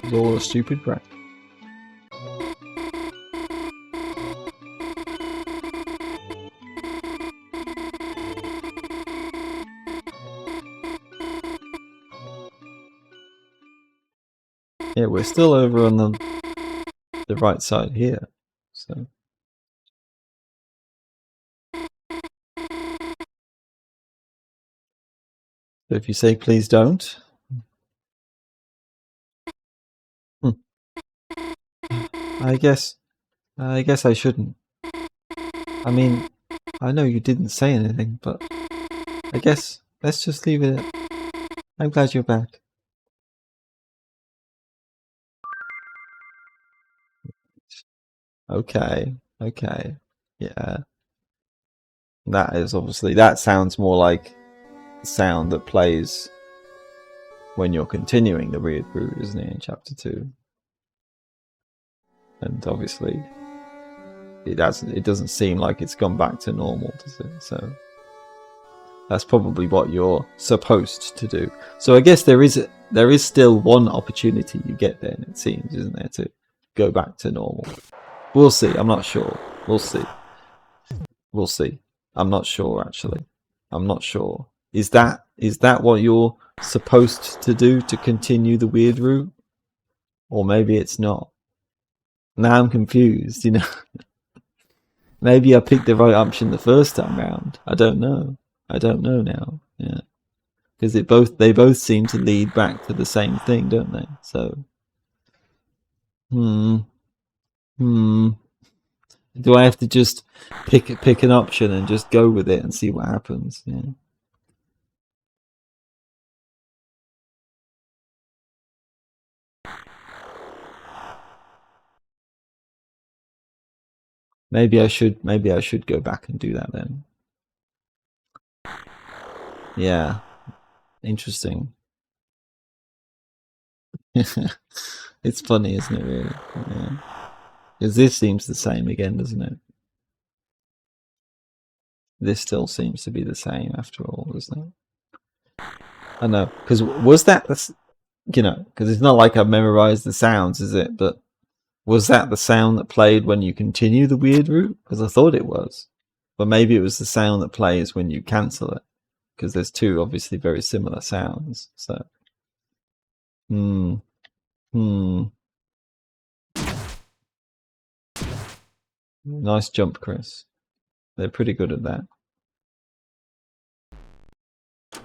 It's all a stupid prank. Yeah, we're still over on the right side here. So if you say please don't, I guess I shouldn't. I mean, I know you didn't say anything, but I guess let's just leave it at, I'm glad you're back. Okay, okay. Yeah. That is obviously, that sounds more like the sound that plays when you're continuing the weird route, isn't it, in chapter 2? And obviously it doesn't seem like it's gone back to normal, does it? So that's probably what you're supposed to do. So I guess there is still one opportunity you get then, it seems, isn't there, to go back to normal. We'll see. I'm not sure. We'll see. We'll see. I'm not sure, actually. I'm not sure. Is that what you're supposed to do to continue the weird route? Or maybe it's not. Now I'm confused, you know. Maybe I picked the right option the first time round. I don't know. I don't know now. Yeah. Because they both seem to lead back to the same thing, don't they? So do I have to just pick an option and just go with it and see what happens? Yeah. Maybe I should go back and do that then. Yeah. Interesting. It's funny, isn't it, really? Yeah. Because this seems the same again, doesn't it? This still seems to be the same after all, doesn't it? I know. Because was that, you know, because it's not like I've memorized the sounds, is it? But was that the sound that played when you continue the weird route? Because I thought it was. But maybe it was the sound that plays when you cancel it. Because there's two obviously very similar sounds. So, hmm. Nice jump, Chris. They're pretty good at that.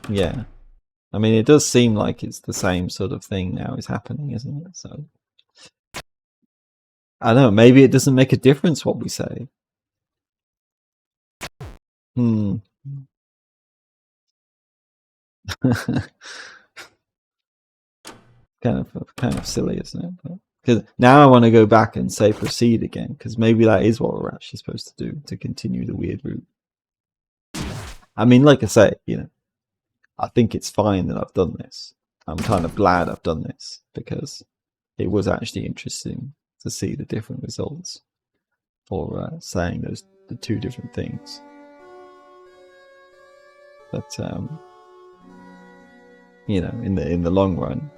Yeah. I mean, it does seem like it's the same sort of thing now is happening, isn't it? So, I don't know, maybe it doesn't make a difference what we say. Hmm. kind of silly, isn't it? Because now I want to go back and say proceed again, because maybe that is what we're actually supposed to do to continue the weird route. I mean, like I say, you know, I think it's fine that I've done this. I'm kind of glad I've done this because it was actually interesting to see the different results for saying the two different things. But you know, in the long run,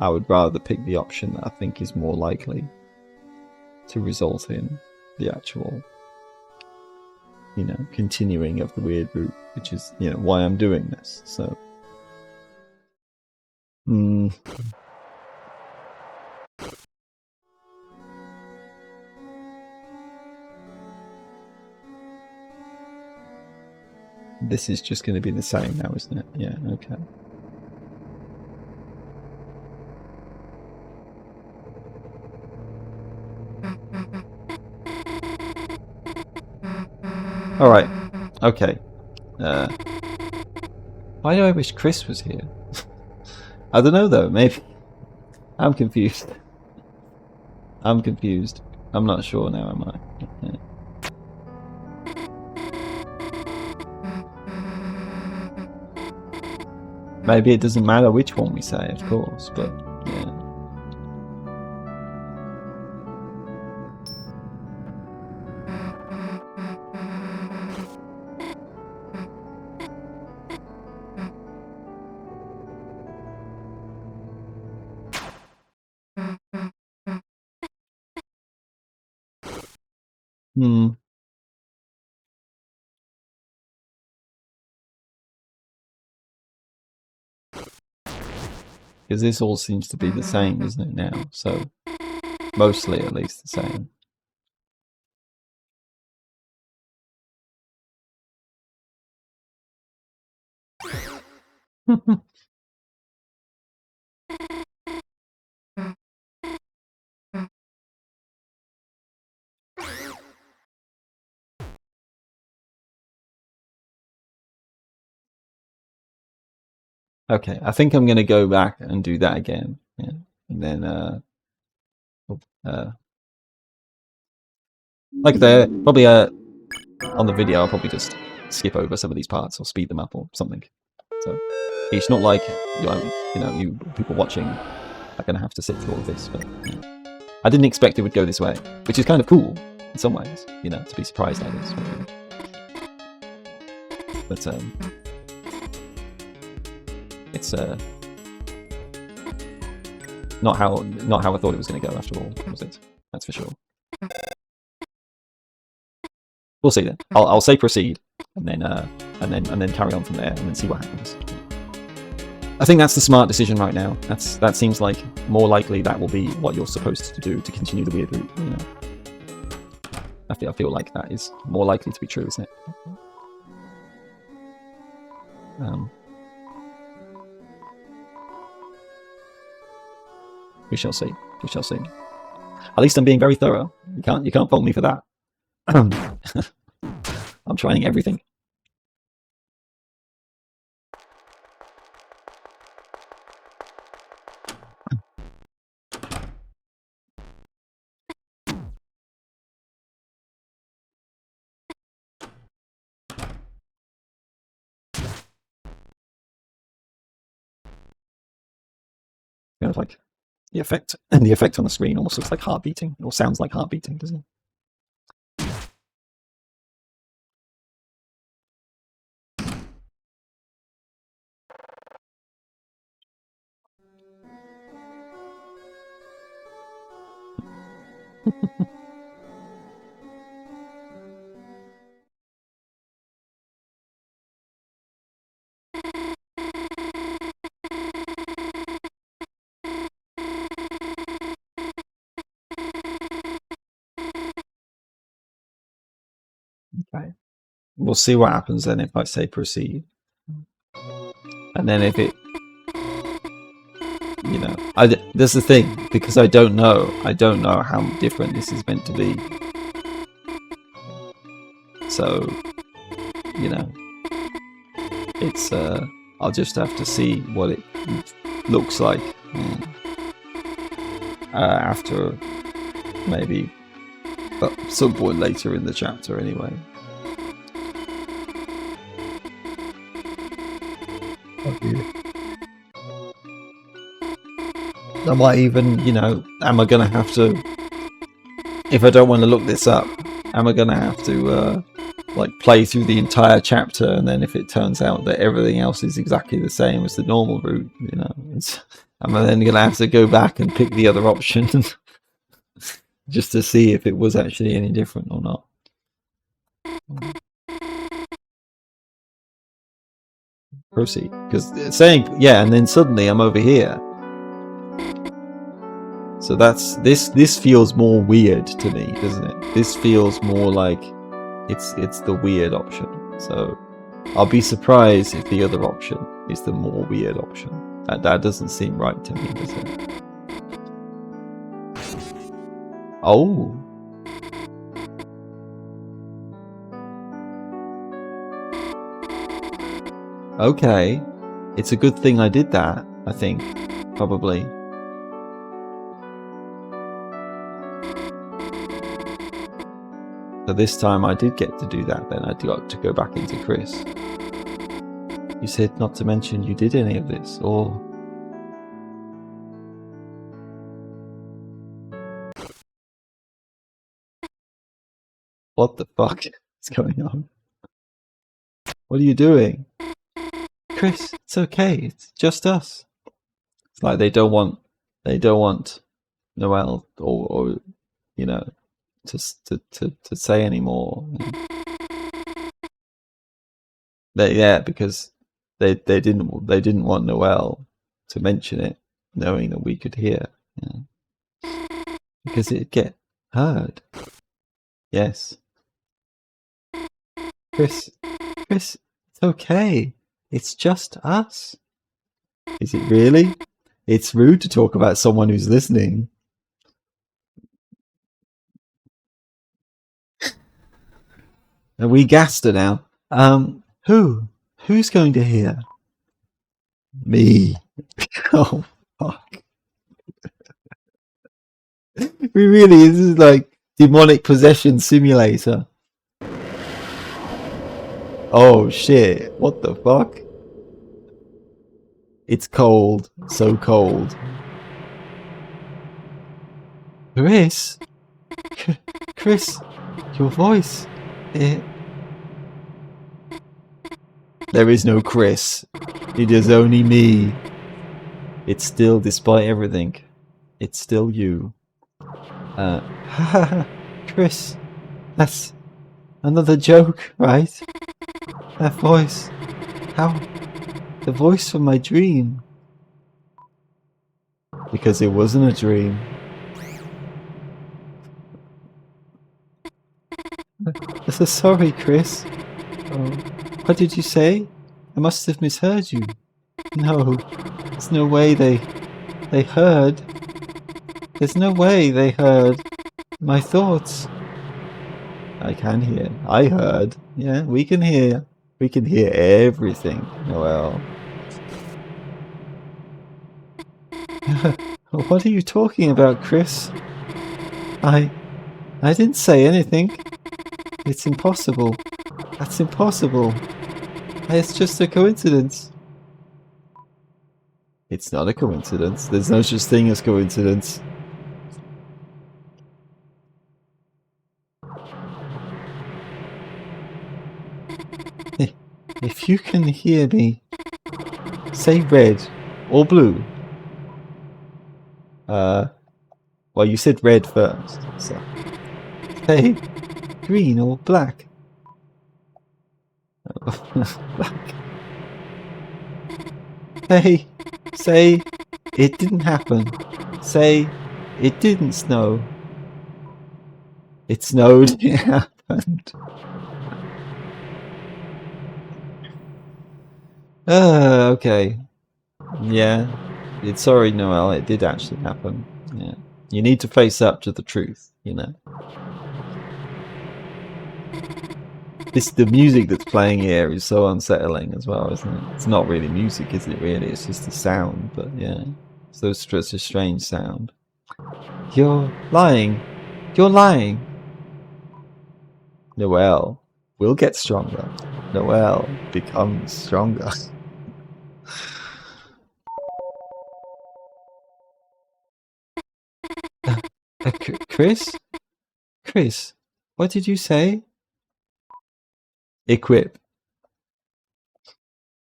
I would rather pick the option that I think is more likely to result in the actual, you know, continuing of the weird route, which is, you know, why I'm doing this. So, this is just going to be the same now, isn't it? Yeah, okay. Alright. Okay. Why do I wish Chris was here? I don't know though, maybe. I'm confused. I'm confused. I'm not sure now, am I? Yeah. Maybe it doesn't matter which one we say, of course, but yeah. Hmm. Because this all seems to be the same, isn't it now? So, mostly at least the same. Okay, I think I'm going to go back and do that again. Yeah. And then, like I said, probably on the video, I'll probably just skip over some of these parts or speed them up or something. So it's not like you people watching are going to have to sit through all of this. But I didn't expect it would go this way, which is kind of cool in some ways, to be surprised like this. But it's not how I thought it was going to go after all, was it? That's for sure. We'll see then. I'll say proceed, and then carry on from there, and then see what happens. I think that's the smart decision right now. That seems like more likely that will be what you're supposed to do to continue the weird route. I feel like that is more likely to be true, isn't it? We shall see. We shall see. At least I'm being very thorough. You can't fault me for that. I'm trying everything. Kind of like the effect on the screen almost looks like heart beating, or sounds like heart beating, doesn't it? Okay. We'll see what happens then if I say proceed. And then if it, there's the thing, because I don't know how different this is meant to be. So, it's, I'll just have to see what it looks like after maybe at some point later in the chapter anyway. I might even, am I going to have to, if I don't want to look this up, am I going to have to like play through the entire chapter, and then if it turns out that everything else is exactly the same as the normal route, am I then going to have to go back and pick the other option just to see if it was actually any different or not? Proceed, because saying and then suddenly I'm over here. So this feels more weird to me, doesn't it? This feels more like it's the weird option. So I'll be surprised if the other option is the more weird option. That doesn't seem right to me, does it? Oh. Okay. It's a good thing I did that, I think. Probably. So this time I did get to do that then. I got to go back into Chris. You said not to mention you did any of this, or... What the fuck is going on? What are you doing? Chris, it's okay. It's just us. It's like they don't want Noelle or you know, to say anymore. Yeah, because they didn't want Noelle to mention it, knowing that we could hear. Yeah. Because it'd get heard. Yes. Chris, it's okay. It's just us. Is it really? It's rude to talk about someone who's listening. And we gassed her now. Who's going to hear? Me. Oh, fuck. We really, this is like demonic possession simulator. Oh shit, what the fuck? It's cold, so cold. Chris? Chris, your voice. There is no Chris. It is only me. It's still, despite everything, it's still you. Chris, that's another joke, right? That voice. How? The voice from my dream. Because it wasn't a dream. So sorry, Chris. Oh, what did you say? I must have misheard you. No, there's no way they heard. There's no way they heard my thoughts. I can hear. I heard. Yeah, we can hear. We can hear everything, Noelle. What are you talking about, Chris? I didn't say anything. It's impossible. That's impossible. It's just a coincidence. It's not a coincidence. There's no such thing as coincidence. If you can hear me, say red or blue. Well, you said red first, so say green or black. Black. Say it didn't happen. Say it didn't snow. It snowed. It happened. Okay. Yeah. Sorry, Noelle. It did actually happen. Yeah. You need to face up to the truth, you know. The music that's playing here is so unsettling as well, isn't it? It's not really music, is it really? It's just a sound, but yeah. So it's a strange sound. You're lying. You're lying. Noelle will get stronger. Noelle becomes stronger. Chris? Chris, what did you say? Equip.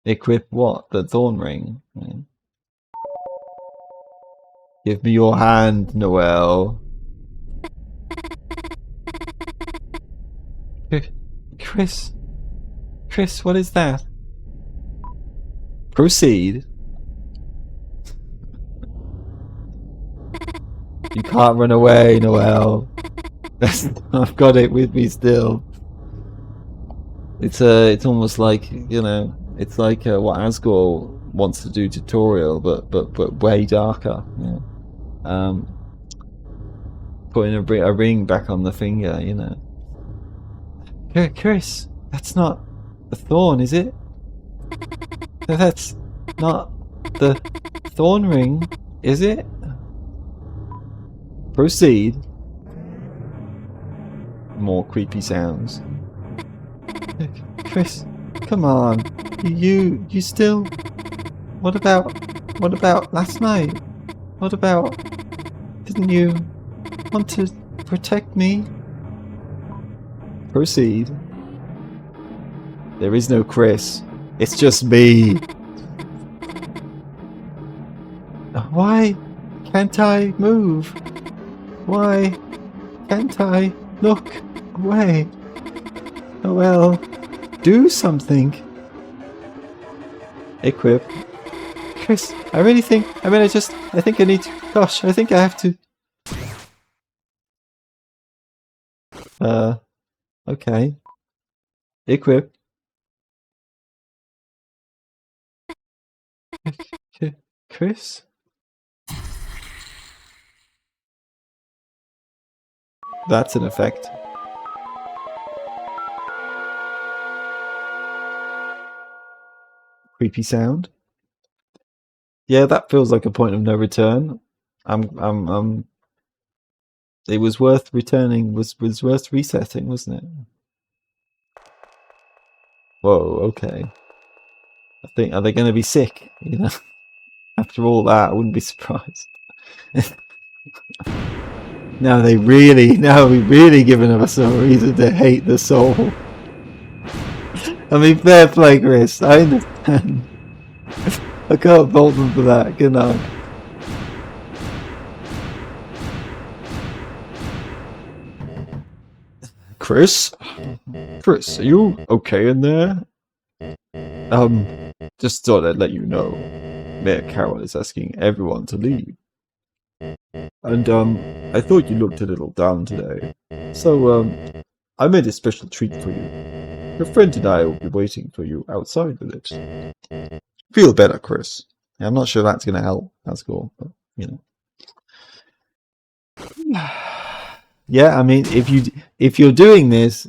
Equip what? The thorn ring. Give me your hand, Noelle. Chris? Chris, what is that? Proceed. You can't run away, Noelle. I've got it with me still. It's almost like, you know, it's like what Asgore wants to do tutorial, but way darker. Yeah. Putting a ring back on the finger, you know. Chris, that's not a thorn, is it? That's not the thorn ring, is it? Proceed. More creepy sounds. Chris, come on. You still... What about last night? What about... Didn't you want to protect me? Proceed. There is no Chris. It's just me. Why can't I move? Why can't I look away? Oh well, do something. Equip. Chris, I think I need to, gosh, I think I have to. Okay. Equip. Chris? That's an effect. Creepy sound. Yeah, that feels like a point of no return. It was worth returning, was worth resetting, wasn't it? Whoa, okay. I think, are they going to be sick? You know, after all that, I wouldn't be surprised. Now we really given us a reason to hate the soul. I mean, fair play, Chris. I understand. I can't fault them for that, can I? Chris? Chris, are you okay in there? Just thought I'd let you know. Mayor Carroll is asking everyone to leave. And, I thought you looked a little down today. So, I made a special treat for you. Your friend and I will be waiting for you outside with it. Feel better, Chris. I'm not sure that's going to help. That's cool, but, you know. Yeah, I mean, if you're doing this,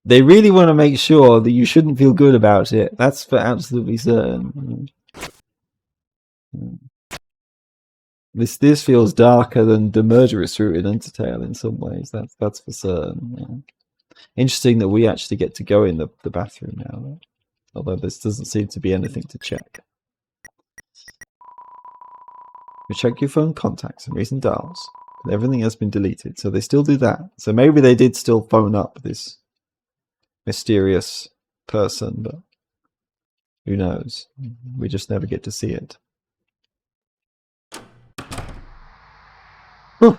they really want to make sure that you shouldn't feel good about it. That's for absolutely certain. This feels darker than the murderous route in Undertale in some ways. That's for certain. Yeah. Interesting that we actually get to go in the bathroom now, although this doesn't seem to be anything to check. You check your phone contacts and recent dials. But everything has been deleted, so they still do that. So maybe they did still phone up this mysterious person, but who knows? We just never get to see it. Whew.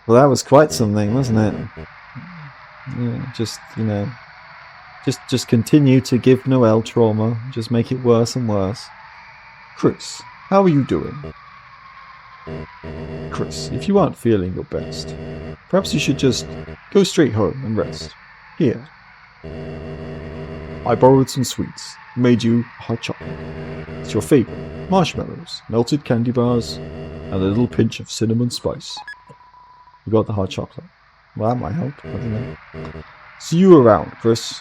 Well, that was quite something, wasn't it? Yeah, just, you know, just continue to give Noelle trauma. Just make it worse and worse. Chris, how are you doing? Chris, if you aren't feeling your best, perhaps you should just go straight home and rest. Here. I borrowed some sweets, made you hot chocolate. It's your favorite. Marshmallows, melted candy bars, and a little pinch of cinnamon spice. You got the hot chocolate. Well, that might help. I don't know. See you around, Chris.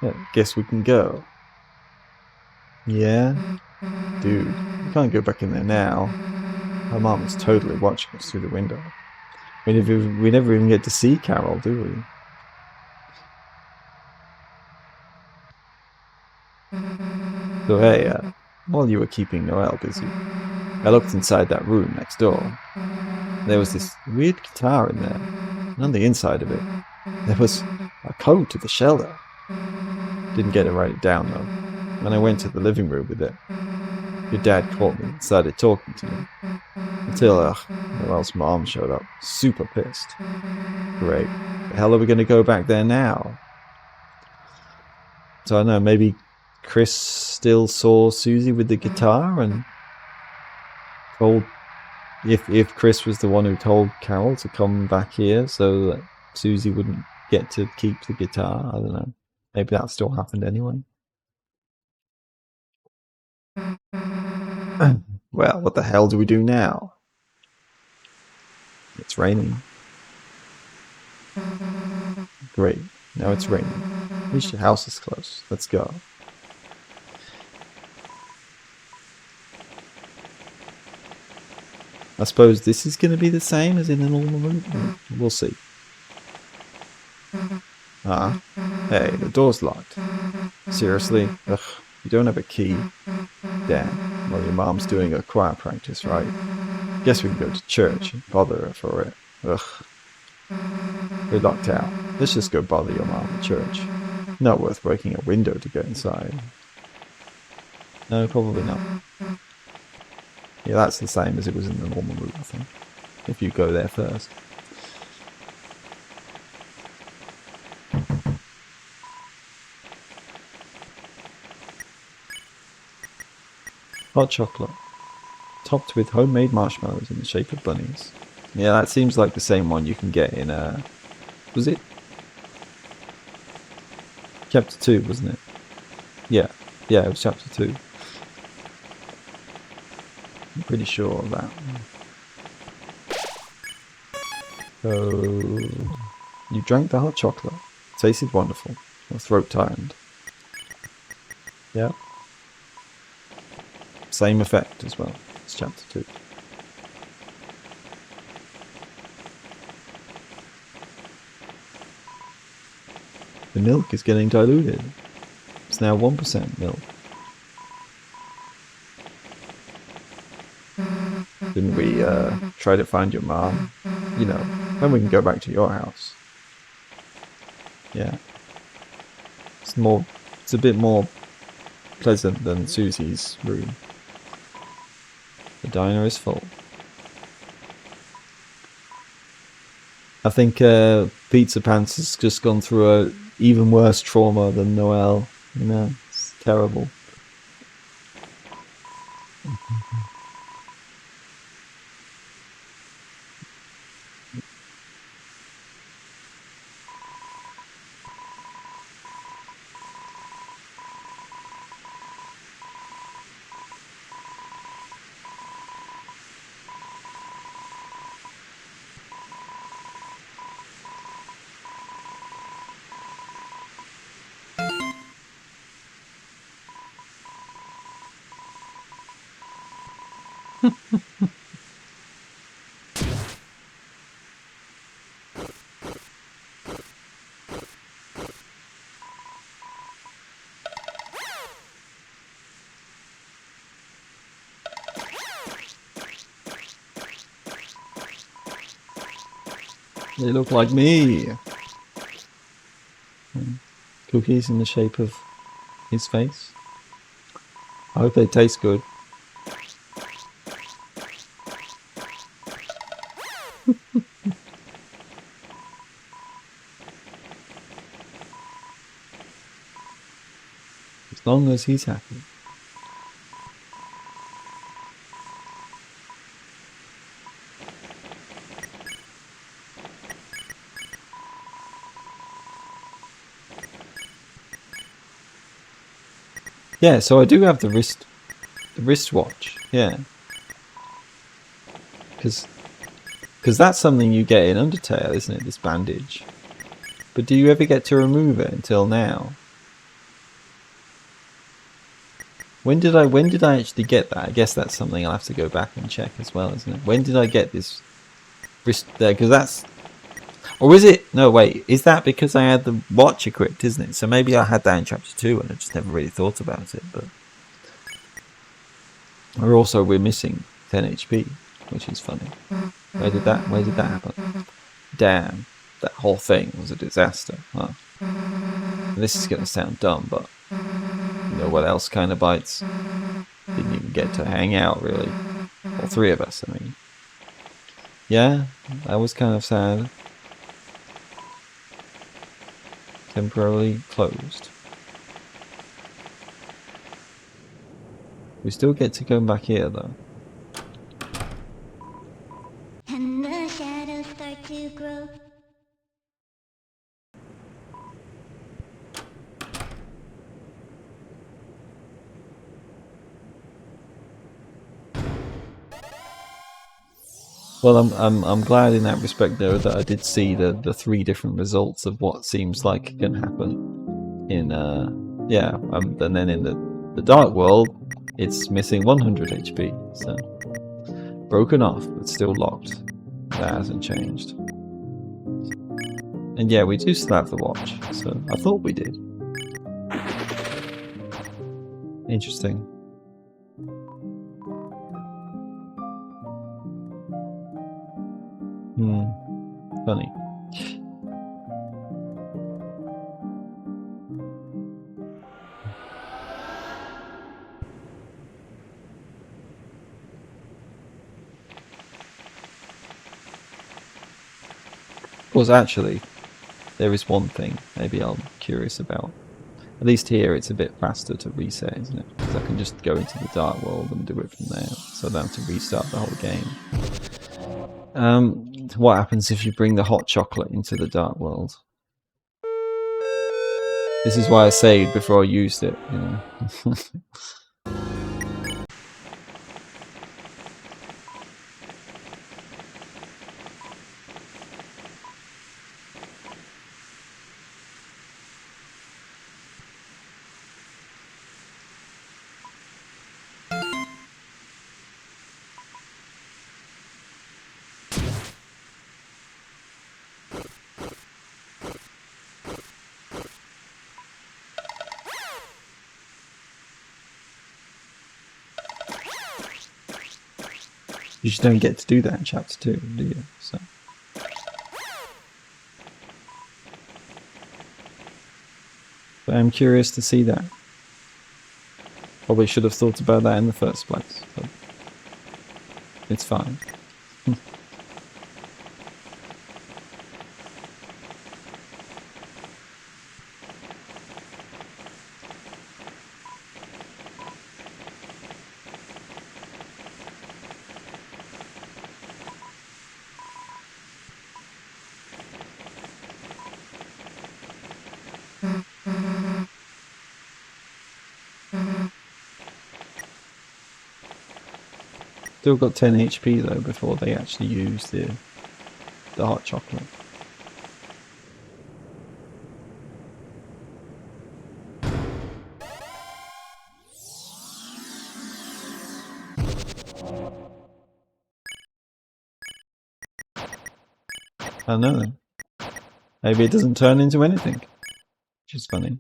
Yeah, guess we can go. Yeah? Dude, we can't go back in there now. Her mom is totally watching us through the window. We never even get to see Carol, do we? So hey, while you were keeping Noelle busy, I looked inside that room next door. There was this weird guitar in there, and on the inside of it, there was a code to the shelter. Didn't get to write it down though. When I went to the living room with it, your dad caught me and started talking to me. Until, Noelle's mom showed up, super pissed. Great. The hell are we going to go back there now? So I don't know, maybe Chris still saw Susie with the guitar and told, if Chris was the one who told Carol to come back here so that Susie wouldn't get to keep the guitar. I don't know. Maybe that still happened anyway. Well, what the hell do we do now? It's raining. Great. Now it's raining. At least your house is close. Let's go. I suppose this is going to be the same as in a normal room. We'll see. Ah. Hey, the door's locked. Seriously? Ugh. You don't have a key. Damn. Well, your mom's doing a choir practice, right? Guess we can go to church and bother her for it. Ugh. We're locked out. Let's just go bother your mom at church. Not worth breaking a window to get inside. No, probably not. Yeah, that's the same as it was in the normal route, I think. If you go there first. Hot chocolate. Topped with homemade marshmallows in the shape of bunnies. Yeah, that seems like the same one you can get in, was it? Chapter 2, wasn't it? Yeah. Yeah, it was chapter 2. I'm pretty sure of that. So, you drank the hot chocolate. Tasted wonderful. Your throat tightened. Yeah. Same effect as well. It's chapter 2. The milk is getting diluted. It's now 1% milk. Didn't we try to find your mom? You know, then we can go back to your house. Yeah. It's a bit more pleasant than Susie's room. The diner is full. I think Pizza Pants has just gone through a even worse trauma than Noelle. You know, it's terrible. They look like me. Cookies in the shape of his face. I hope they taste good. As long as he's happy. Yeah, so I do have the wristwatch. Yeah, because that's something you get in Undertale, isn't it? This bandage. But do you ever get to remove it until now? When did I actually get that? I guess that's something I'll have to go back and check as well, isn't it? When did I get this wrist there? Because that's, or is it? No, wait. Is that because I had the watch equipped? Isn't it? So maybe I had that in chapter 2 and I just never really thought about it. But we're missing 10 HP, which is funny. Where did that happen? Damn, that whole thing was a disaster. Huh? This is gonna sound dumb, but you know what else kind of bites? Didn't even get to hang out, really. All three of us, I mean. Yeah, that was kind of sad. Temporarily closed. We still get to go back here, though. And the shadows start to grow. Well, I'm glad in that respect though that I did see the three different results of what seems like can happen in and then in the dark world it's missing 100 HP, so broken off but still locked. That hasn't changed. And yeah, we do still have the watch, so I thought we did. Interesting. Funny. Of course, actually, there is one thing maybe I'm curious about. At least here it's a bit faster to reset, isn't it? Because I can just go into the dark world and do it from there, so I don't have to restart the whole game. What happens if you bring the hot chocolate into the dark world? This is why I saved before I used it, you know. You just don't get to do that in chapter 2, do you? So. But I'm curious to see that. Probably should have thought about that in the first place, but it's fine. Still got 10 HP though before they actually use the hot chocolate. I don't know. Maybe it doesn't turn into anything, which is funny.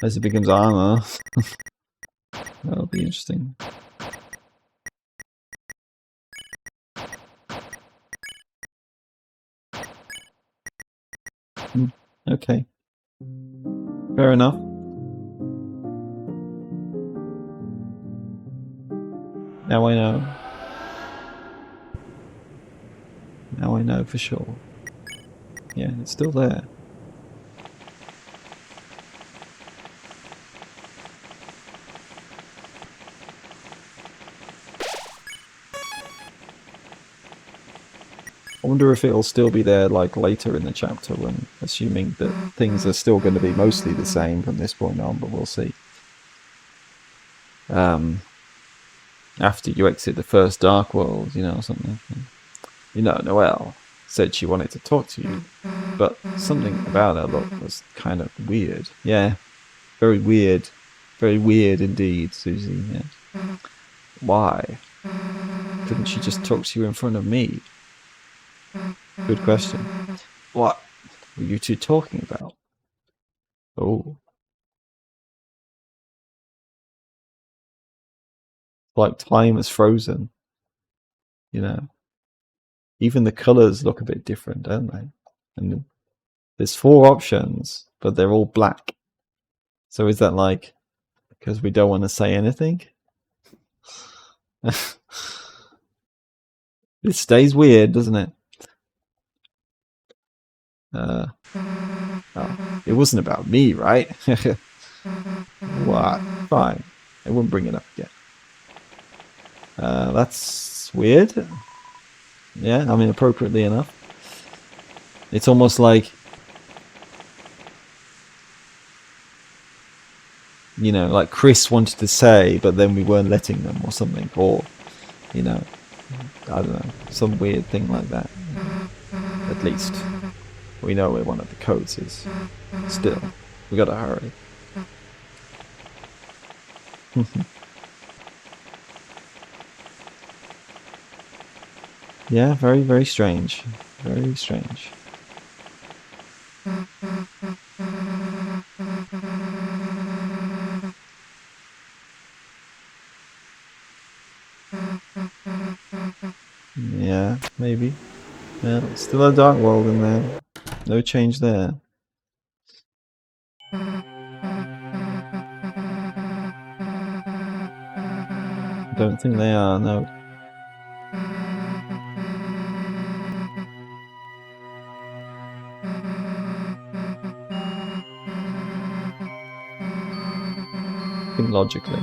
Unless it becomes armor. That'll be interesting. Okay. Fair enough. Now I know. Now I know for sure. Yeah, it's still there. I wonder if it'll still be there like later in the chapter, when assuming that things are still going to be mostly the same from this point on, but we'll see. After you exit the first dark world, you know, or something. You know, Noelle said she wanted to talk to you, but something about her look was kind of weird. Yeah, very weird. Very weird indeed, Susie. Yeah. Why? Couldn't she just talk to you in front of me? Good question. What were you two talking about? Oh. Like time is frozen. You know. Even the colours look a bit different, don't they? And there's 4 options, but they're all black. So is that like because we don't want to say anything? It stays weird, doesn't it? Oh, it wasn't about me, right? What? Fine. I won't bring it up again. That's weird. Yeah, I mean, appropriately enough. It's almost like, like Chris wanted to say, but then we weren't letting them or something. Or, I don't know, some weird thing like that. At least we know where one of the codes is. Still, we gotta hurry. Yeah, very, very strange. Very strange. Yeah, maybe. Yeah, still a dark world in there. No change there. Don't think they are, no. Think logically.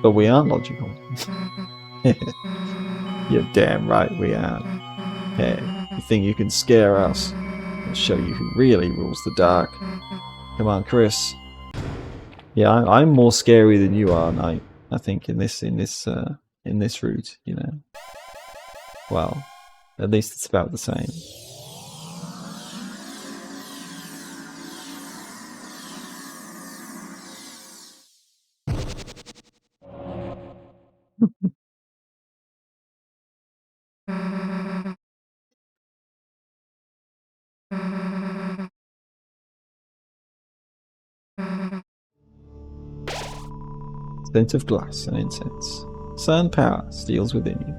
But we aren't logical. You're damn right we aren't. Hey, you think you can scare us? I'll show you who really rules the dark. Come on, Chris. Yeah, I'm more scary than you are, Knight. I think in this route, you know. Well, at least it's about the same. Scent of glass and incense. Sun power steals within you.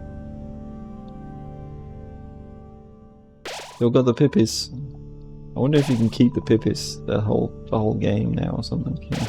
Still got the pippies. I wonder if you can keep the pippies the whole game now or something. Yeah.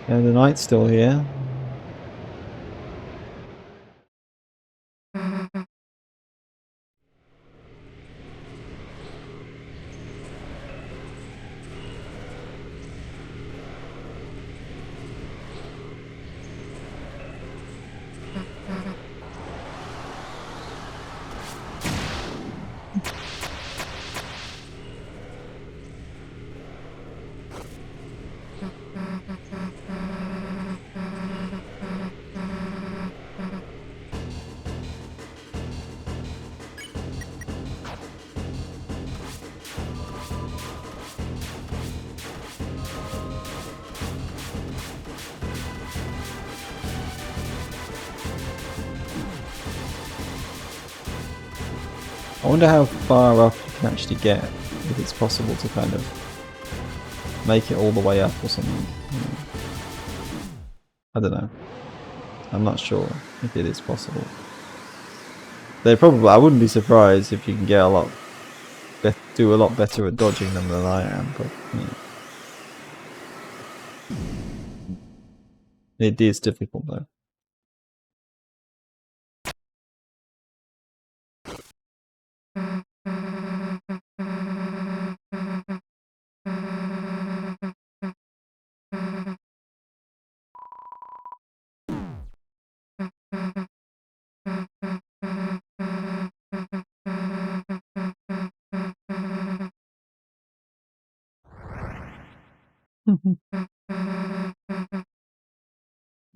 And the knight's still here. I wonder how far up you can actually get, if it's possible to kind of make it all the way up or something. I don't know. I'm not sure if it is possible. They probably. I wouldn't be surprised if you can get do a lot better at dodging them than I am. But it is difficult though.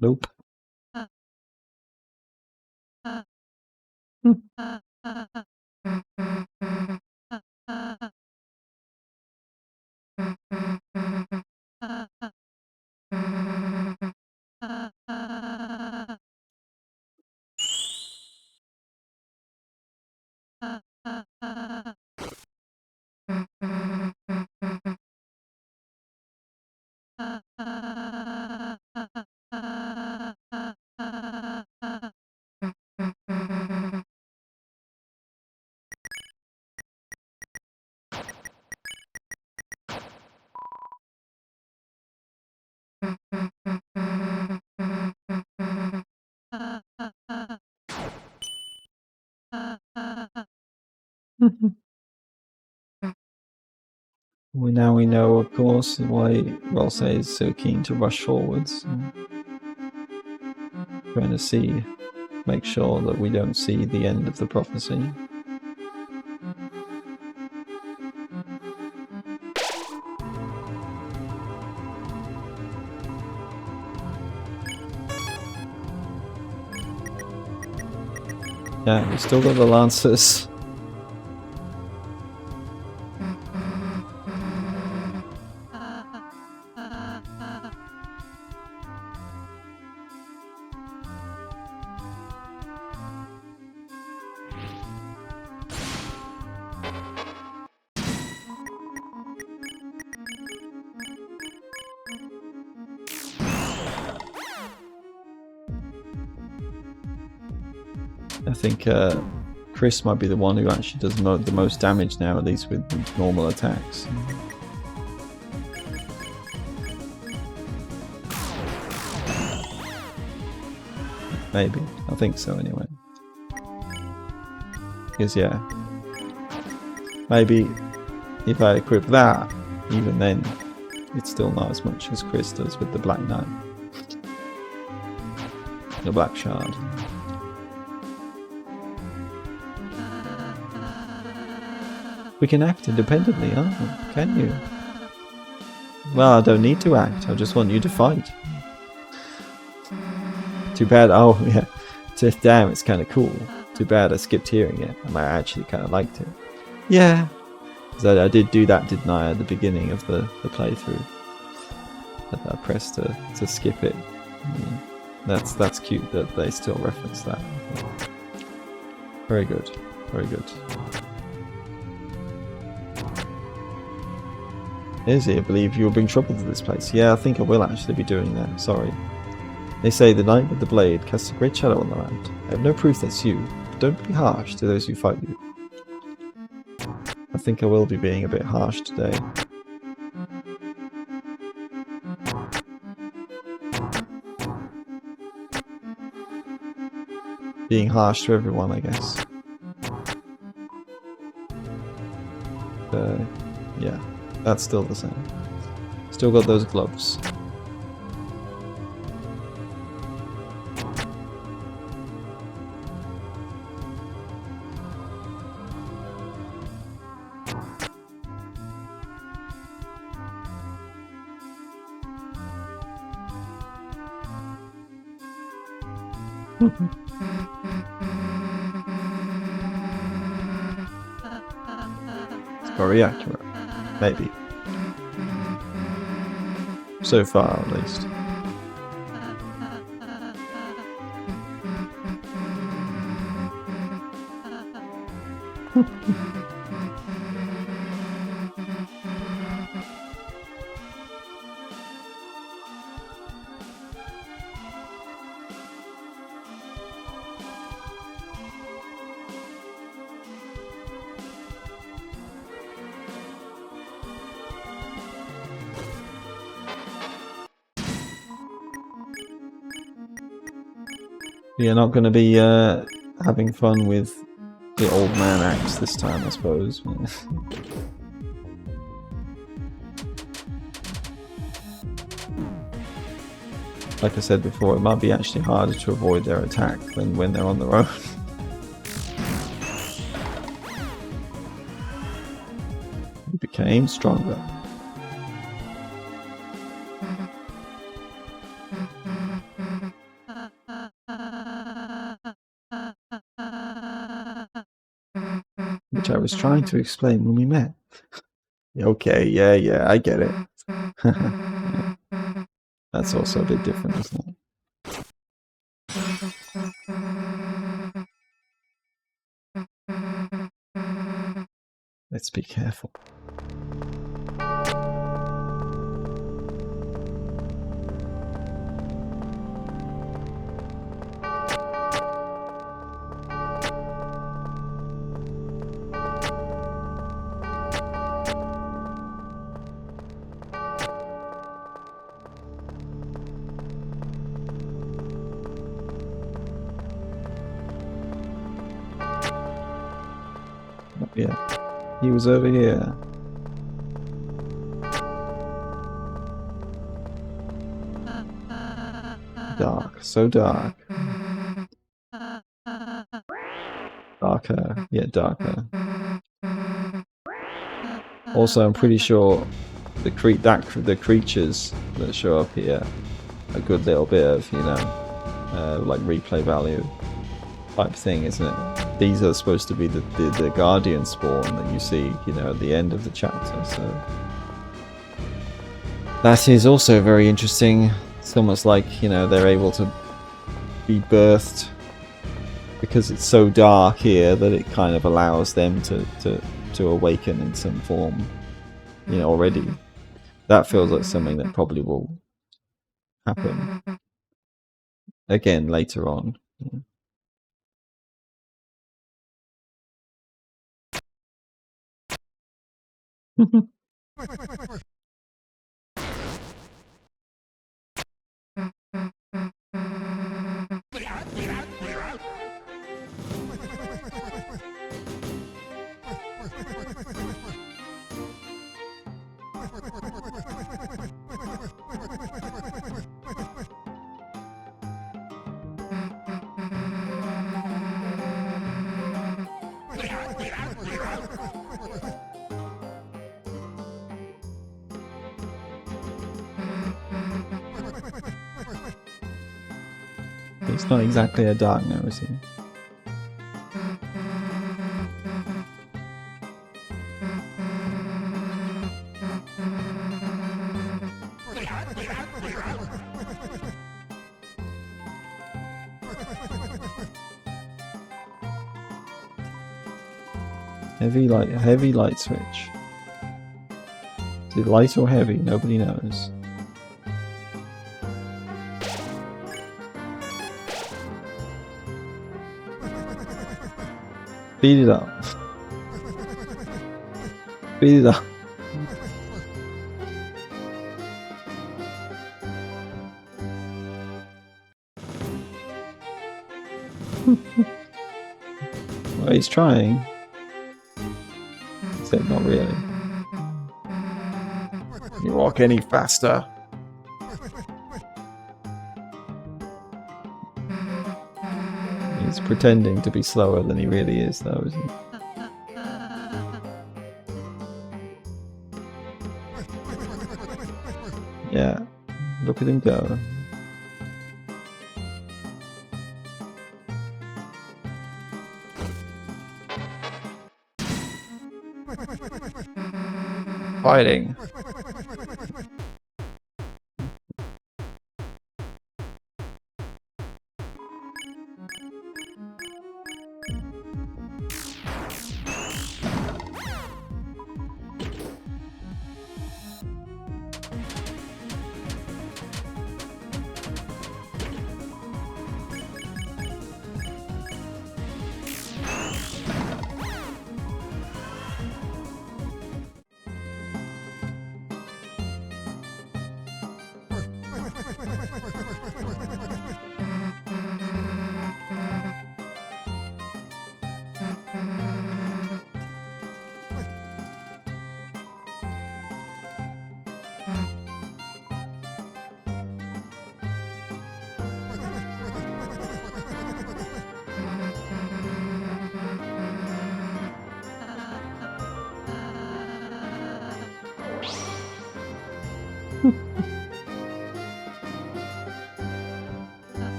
Nope. Now we know, of course, why Rolse is so keen to rush forwards. Trying to make sure that we don't see the end of the prophecy. Yeah, we still got the Lancers. I think Chris might be the one who actually does the most damage now, at least with normal attacks. Maybe. I think so anyway. Because yeah, maybe if I equip that, even then, it's still not as much as Chris does with the Black Knight. The Black Shard. We can act independently, huh? Can you? Well, I don't need to act. I just want you to fight. Too bad. Oh, yeah. Damn, it's kind of cool. Too bad I skipped hearing it. I actually kind of liked it. Yeah. Because I did do that, didn't I, at the beginning of the playthrough. I pressed to skip it. That's cute that they still reference that. Very good. Very good. Izzy, I believe you'll bring trouble to this place. Yeah, I think I will actually be doing that. Sorry. They say the knight with the blade casts a great shadow on the land. I have no proof that's you, but don't be harsh to those who fight you. I think I will be being a bit harsh today. Being harsh to everyone, I guess. Yeah. That's still the same. Still got those gloves. It's very accurate. Maybe. So far, at least. You're not going to be having fun with the old man axe this time, I suppose. Like I said before, it might be actually harder to avoid their attack than when they're on their own. He became stronger. Which I was trying to explain when we met. Okay, yeah, I get it. Yeah. That's also a bit different, isn't it? Let's be careful. Yeah, he was over here. so dark. Darker, yeah, darker. Also, I'm pretty sure the creatures that show up here, a good little bit of, you know, like replay value type thing, isn't it? These are supposed to be the guardian spawn that you see, you know, at the end of the chapter. So that is also very interesting. It's almost like, you know, they're able to be birthed because it's so dark here that it kind of allows them to awaken in some form, you know, already. That feels like something that probably will happen again later on. It's not exactly a dark now, is it? Heavy light switch. Is it light or heavy? Nobody knows. Speed it up. Speed it up. Well, he's trying. Except not really. You walk any faster. He's pretending to be slower than he really is, though, isn't he? Yeah, look at him go. Fighting.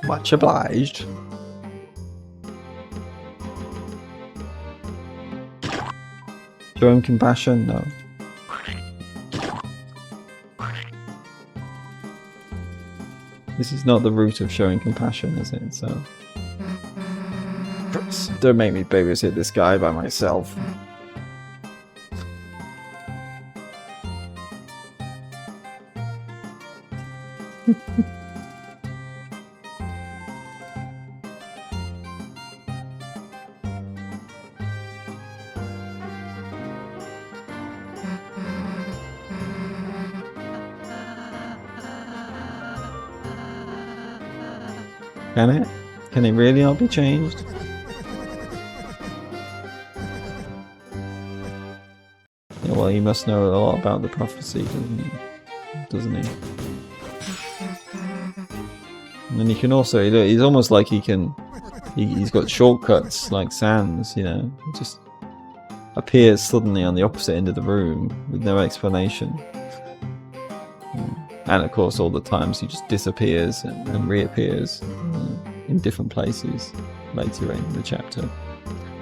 Much obliged. Show him compassion? No. This is not the route of showing compassion, is it? So don't make me babysit this guy by myself. Can it? Can it really not be changed? Yeah, well, he must know a lot about the prophecy, doesn't he? And he can also, he's almost like he's got shortcuts like Sans, you know, he just appears suddenly on the opposite end of the room with no explanation. And of course all the times he just disappears and reappears in different places later in the chapter.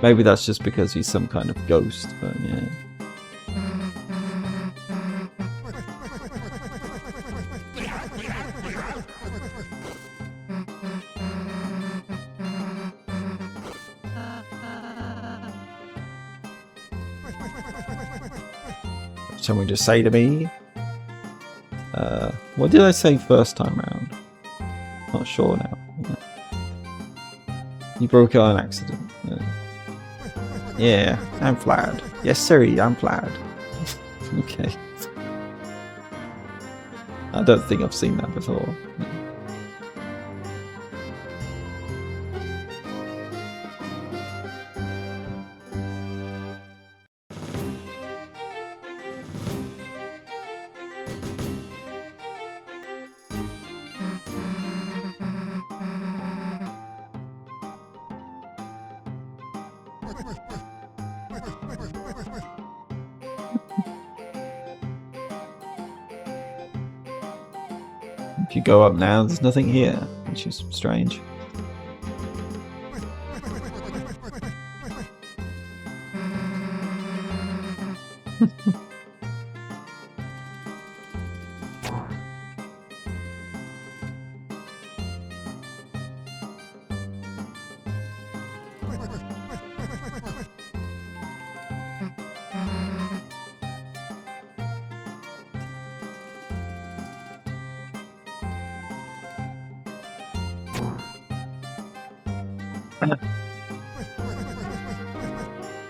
Maybe that's just because he's some kind of ghost, but yeah. Someone just say to me, what did I say first time round? Not sure now. Yeah. You broke it on accident. Yeah, I'm flattered. Yes, sir, I'm flattered. Okay. I don't think I've seen that before. If you go up now, there's nothing here, which is strange.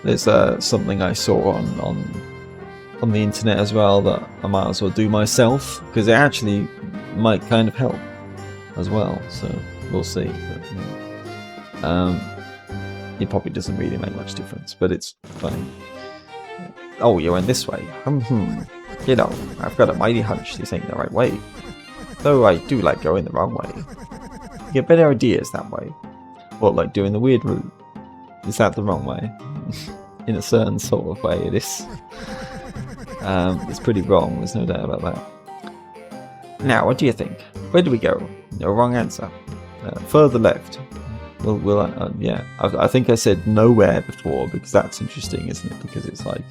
There's something I saw on the internet as well that I might as well do myself, because it actually might kind of help as well, so we'll see. But, yeah. It probably doesn't really make much difference, but it's fine. Oh, you went this way. You know, I've got a mighty hunch this ain't the right way. Though I do like going the wrong way. You get better ideas that way. What, like doing the weird route? Is that the wrong way? In a certain sort of way it is. It's pretty wrong, there's no doubt about that. Now, what do you think? Where do we go? No wrong answer. Further left. Yeah, I think I said nowhere before, because that's interesting, isn't it? Because it's like,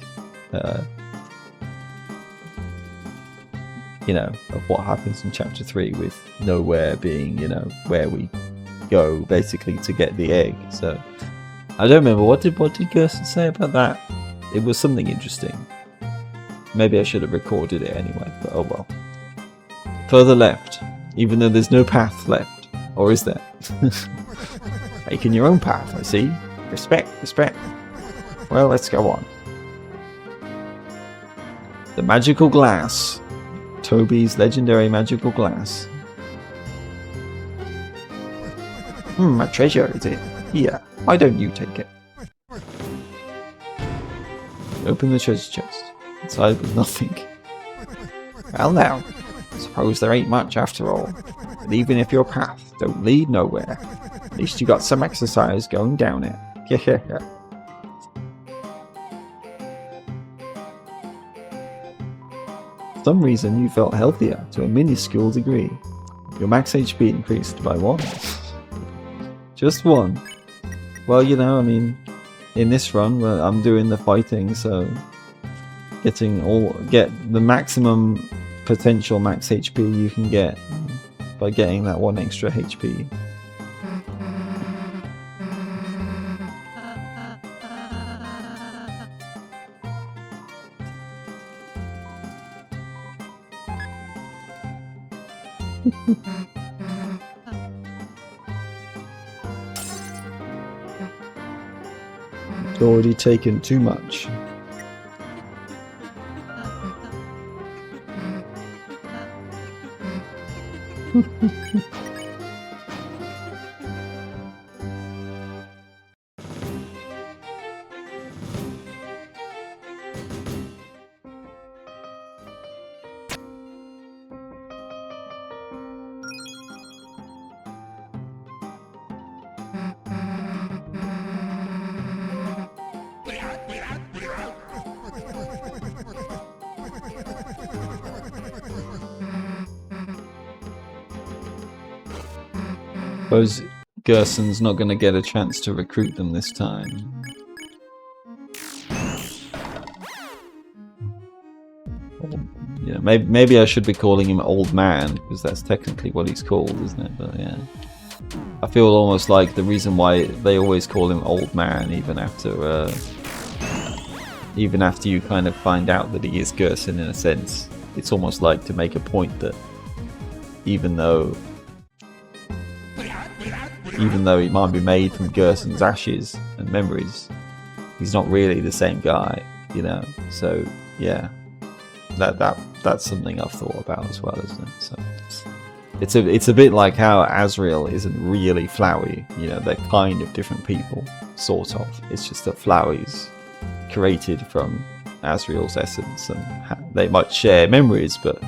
you know, of what happens in chapter 3 with nowhere being, you know, where we go basically to get the egg. So I don't remember what did Gersten say about that. It was something interesting. Maybe I should have recorded it anyway, but oh well. Further left, even though there's no path left, or is there? Making your own path, I see. Respect, respect. Well, let's go on. The magical glass. Toby's legendary magical glass. A treasure, is it? Here, why don't you take it? Open the treasure chest. Inside was nothing. Well now, suppose there ain't much after all. But even if your path don't lead nowhere, at least you got some exercise going down it. Yeah. For some reason you felt healthier to a minuscule degree. Your max HP increased by 1. Just 1. Well, you know, I mean, in this run where I'm doing the fighting, so get the maximum potential max HP you can get by getting that 1 extra HP. It's already taken too much. Suppose Gerson's not going to get a chance to recruit them this time. Yeah, maybe I should be calling him Old Man, because that's technically what he's called, isn't it? But yeah. I feel almost like the reason why they always call him Old Man, even after you kind of find out that he is Gerson in a sense, it's almost like to make a point that even though he might be made from Gerson's ashes and memories, he's not really the same guy, you know. So yeah, that's something I've thought about as well, isn't it? So it's a bit like how Azrael isn't really Flowey, you know. They're kind of different people, sort of. It's just that Flowey's created from Azrael's essence, and they might share memories, but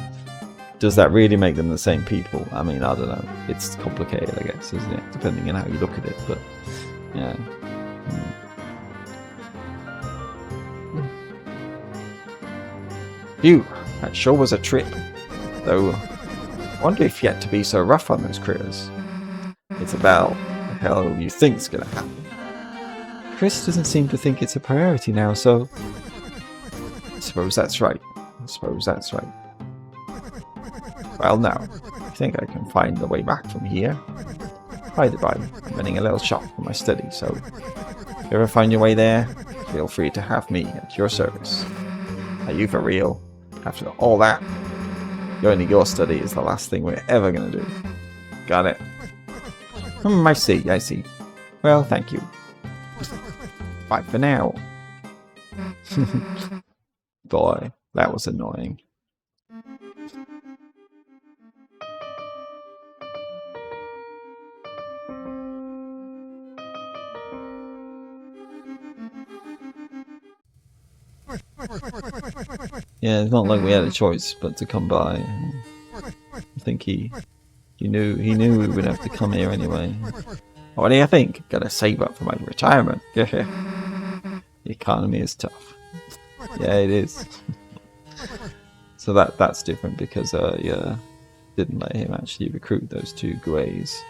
does that really make them the same people? I mean, I don't know. It's complicated, I guess, isn't it? Depending on how you look at it, but yeah. Phew, that sure was a trip. Though, I wonder if you had to be so rough on those critters. It's about the hell you think's gonna happen. Chris doesn't seem to think it's a priority now, so I suppose that's right. Well, now, I think I can find the way back from here. By the by, I'm running a little shop for my study, so if you ever find your way there, feel free to have me at your service. Are you for real? After all that, going to your study is the last thing we're ever going to do. Got it? I see. Well, thank you. Bye for now. Boy, that was annoying. Yeah, it's not like we had a choice but to come by. I think he knew we would have to come here anyway. What do you think? Gotta save up for my retirement. The economy is tough. Yeah, it is. So that's different because yeah, didn't let him actually recruit those two Guays.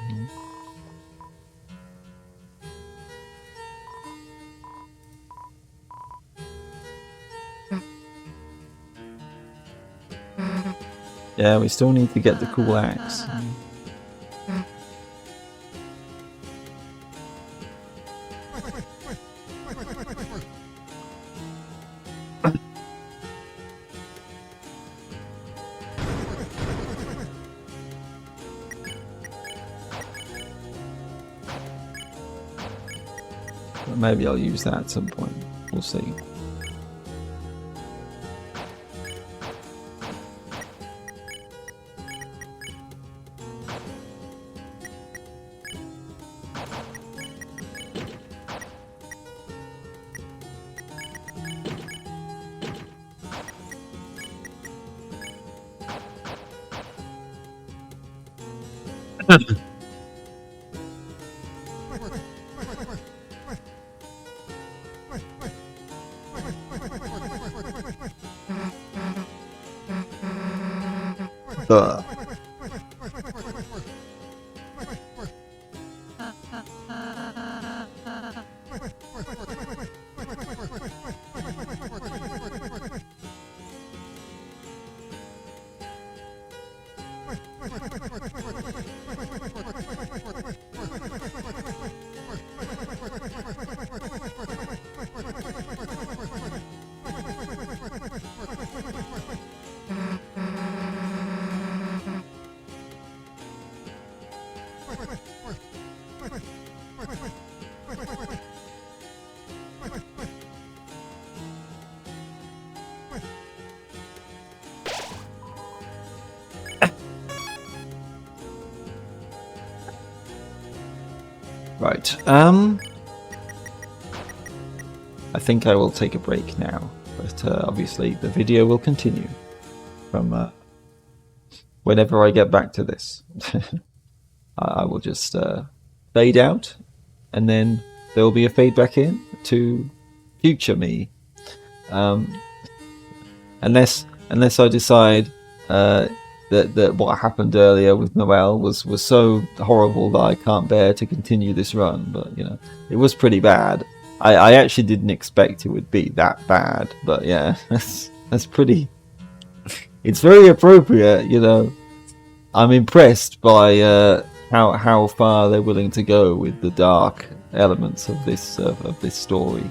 Yeah, we still need to get the cool axe. But maybe I'll use that at some point. We'll see. Right, I think I will take a break now, but obviously the video will continue from whenever I get back to this. I will just fade out, and then there will be a fade back in to future me, unless I decide that what happened earlier with Noelle was so horrible that I can't bear to continue this run. But you know, it was pretty bad. I actually didn't expect it would be that bad. But yeah, that's pretty. It's very appropriate, you know. I'm impressed by how far they're willing to go with the dark elements of this story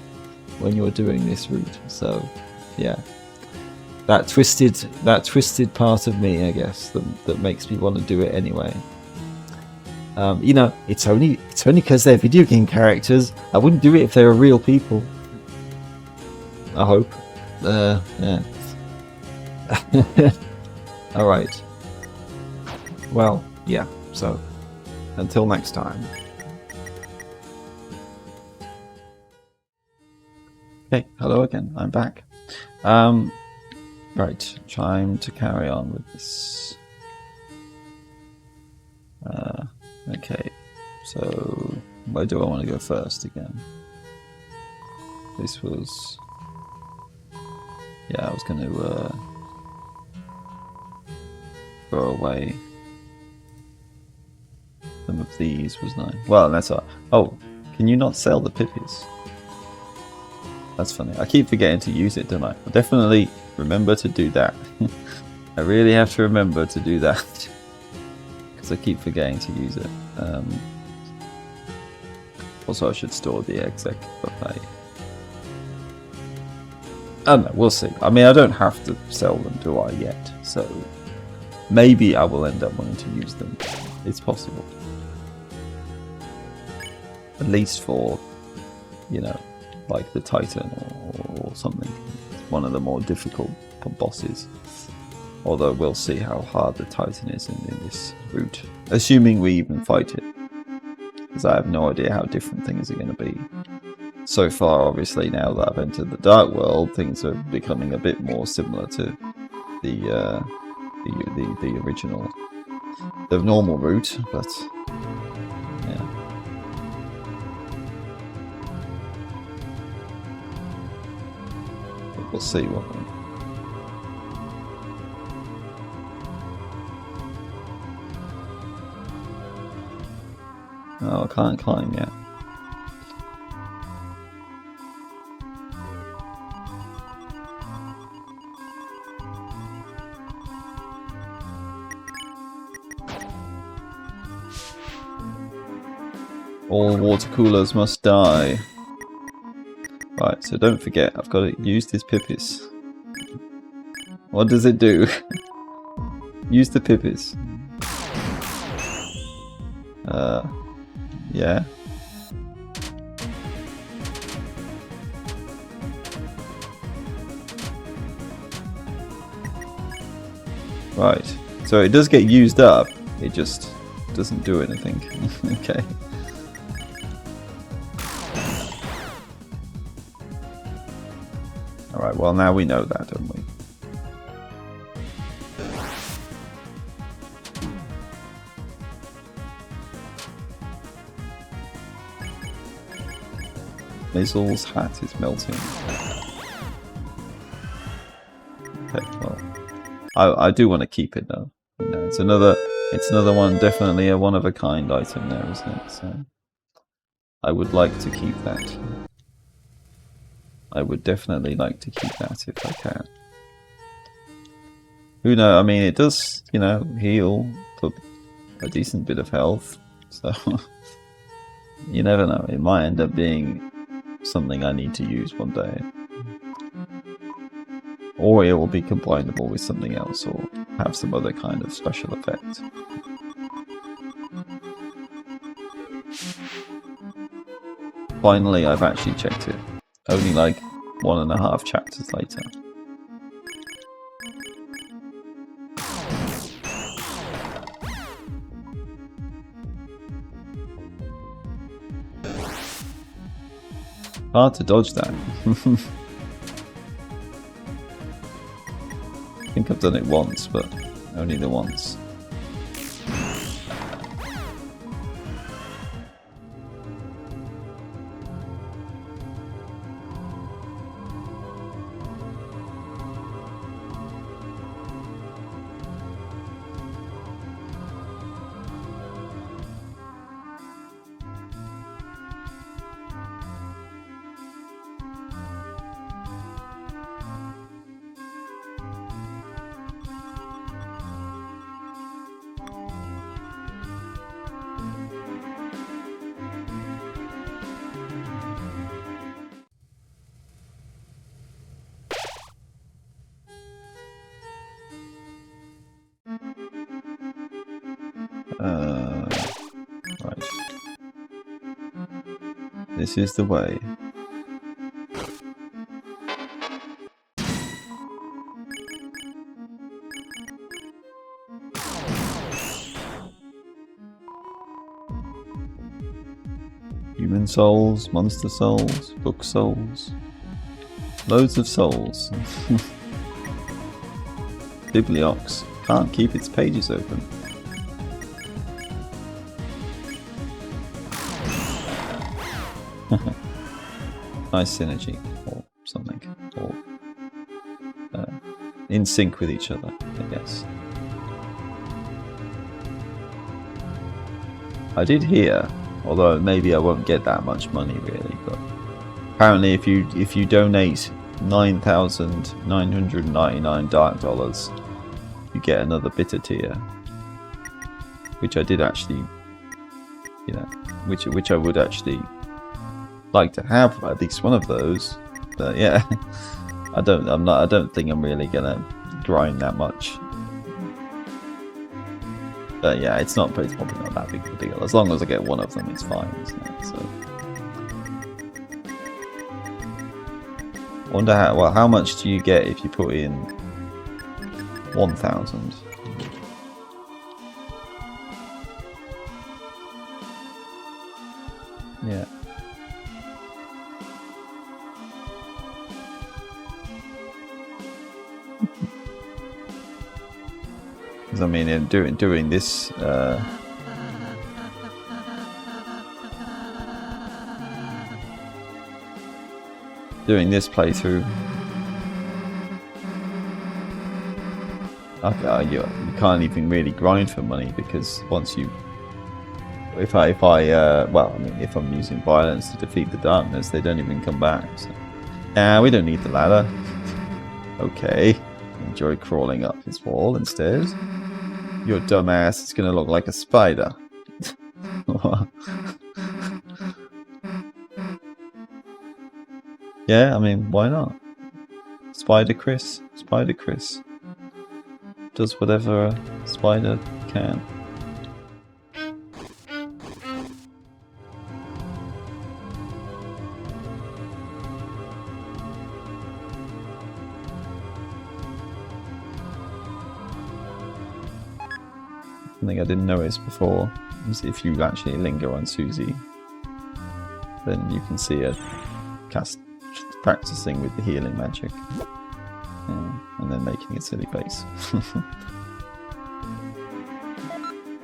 when you're doing this route. So, yeah, that twisted part of me, I guess, that makes me want to do it anyway. You know, it's only because they're video game characters. I wouldn't do it if they were real people. I hope. Yeah. All right. Well, yeah. So, until next time. Okay. Hello again. I'm back. Right. Time to carry on with this. Okay. So, where do I want to go first again? This was. Yeah, I was going to throw away some of these, wasn't I? Well, that's all. Oh, can you not sell the pippies? That's funny. I keep forgetting to use it, don't I? I'll definitely remember to do that. I really have to remember to do that because I keep forgetting to use it. Also, I should store the exec buffet. I don't know, we'll see. I mean, I don't have to sell them, do I, yet? So, maybe I will end up wanting to use them. It's possible. At least for, you know, like the Titan or something. One of the more difficult bosses. Although we'll see how hard the Titan is in this route. Assuming we even fight it. Because I have no idea how different things are going to be. So far, obviously, now that I've entered the Dark World, things are becoming a bit more similar to the original, the normal route, but yeah. But we'll see what. Oh, I can't climb yet. All water coolers must die. Right, so don't forget, I've got to use this Pippis. What does it do? Use the Pippis. Yeah. Right, so it does get used up, it just doesn't do anything. Okay. Alright, well now we know that, don't we? Mizzle's hat is melting. Okay, well, I do want to keep it though. You know, it's another one, definitely a one-of-a-kind item there, isn't it? So I would like to keep that. I would definitely like to keep that if I can. Who knows? I mean, it does, you know, heal for a decent bit of health. So you never know. It might end up being something I need to use one day. Or it will be combinable with something else or have some other kind of special effect. Finally, I've actually checked it. Only like 1.5 chapters later. Hard to dodge that. I think I've done it once, but only the once. This is the way. Human souls, monster souls, book souls. Loads of souls. Bibliox can't keep its pages open. Nice synergy, or something, or in sync with each other, I guess. I did hear, although maybe I won't get that much money really, but apparently if you donate 9,999 dark dollars, you get another bitter tier, which I did actually, you know, which I would actually like to have at least one of those, but yeah, I don't think I'm really gonna grind that much. But yeah, it's probably not that big of a deal. As long as I get one of them, it's fine, isn't it? So, wonder how much do you get if you put in 1,000? Yeah. Because I mean, in doing this. Doing this playthrough, you can't even really grind for money, because once you, if I'm using violence to defeat the darkness, they don't even come back. So. Nah, we don't need the ladder. Okay, enjoy crawling up his wall instead. Your dumbass is gonna look like a spider. Yeah, I mean, why not? Spider Chris does whatever a spider can. Something I didn't notice before is if you actually linger on Susie, then you can see her practicing with the healing magic, and then making a silly face.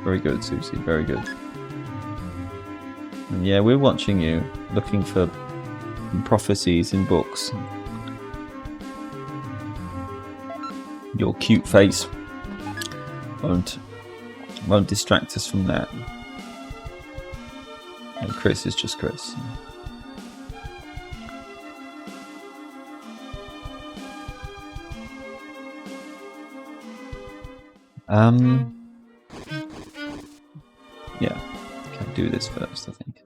Very good, Susie, very good. And yeah, we're watching you, looking for prophecies in books. Your cute face won't distract us from that. And Chris is just Chris. Yeah, can do this first, I think.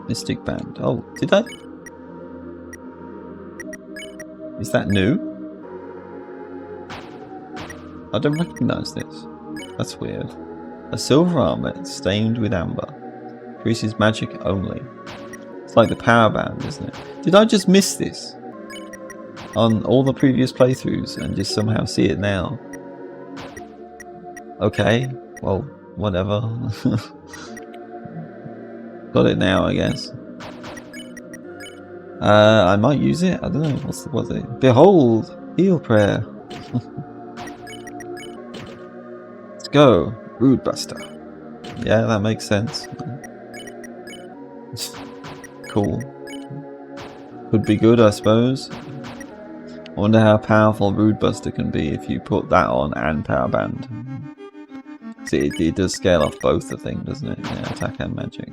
Mystic Band. Oh, did I? Is that new? I don't recognize this. That's weird. A silver armlet stained with amber. Increases magic only. It's like the power band, isn't it? Did I just miss this on all the previous playthroughs and just somehow see it now? Okay, well, whatever. Got it now, I guess. I might use it. I don't know. What's it? Behold, heal prayer. Let's go, Rude Buster. Yeah, that makes sense. Cool. Could be good, I suppose. I wonder how powerful Rude Buster can be if you put that on and Power Band. See, it does scale off both the thing, doesn't it? Yeah, attack and magic.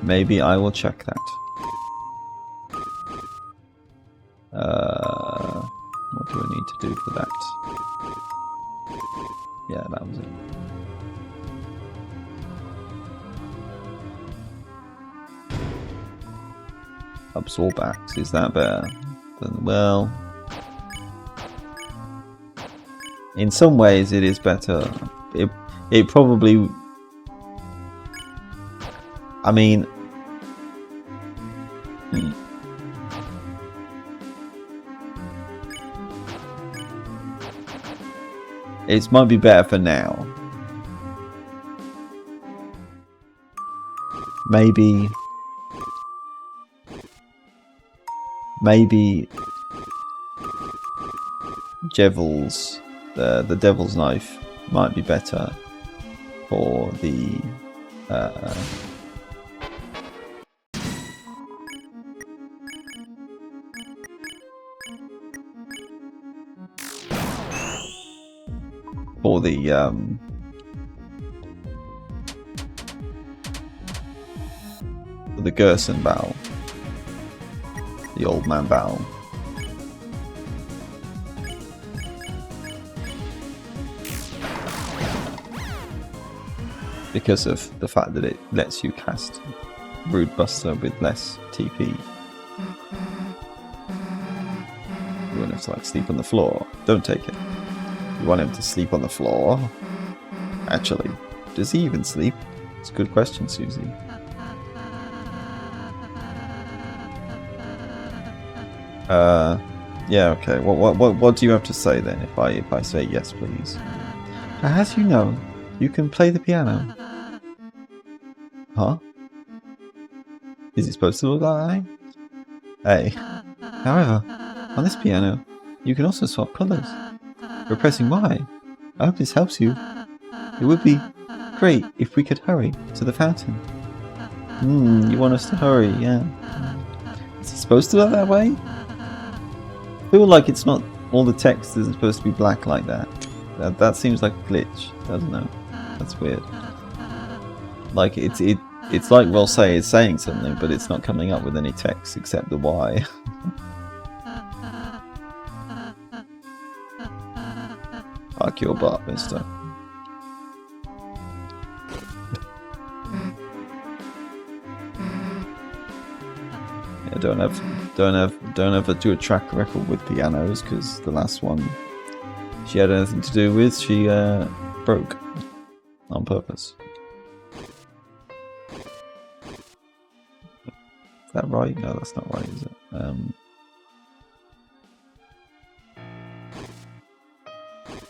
Maybe I will check that. What do I need to do for that? Yeah, that was it. Absorb Axe, is that better? well, in some ways it is better. It probably, I mean, it might be better for now. Maybe Jevil's, the Devil's Knife might be better for the the Gerson Bow, the Old Man Bow. Because of the fact that it lets you cast Rude Buster with less TP. You want him to like sleep on the floor? Don't take it. You want him to sleep on the floor? Actually, does he even sleep? It's a good question, Susie. Yeah, okay. What do you have to say then? If I say yes, please. As you know, you can play the piano. Huh? Is it supposed to look like that? Hey. However, on this piano, you can also swap colours. You're pressing Y. I hope this helps you. It would be great if we could hurry to the fountain. You want us to hurry, yeah. Is it supposed to look that way? I feel like it's not, all the text isn't supposed to be black like that. That seems like a glitch. I don't know. That's weird. Like it's like Rosé is saying something, but it's not coming up with any text except the Y. Fuck your butt, mister. Yeah, don't ever do a track record with pianos, because the last one she had anything to do with, she broke on purpose. Is that right? No, that's not right, is it?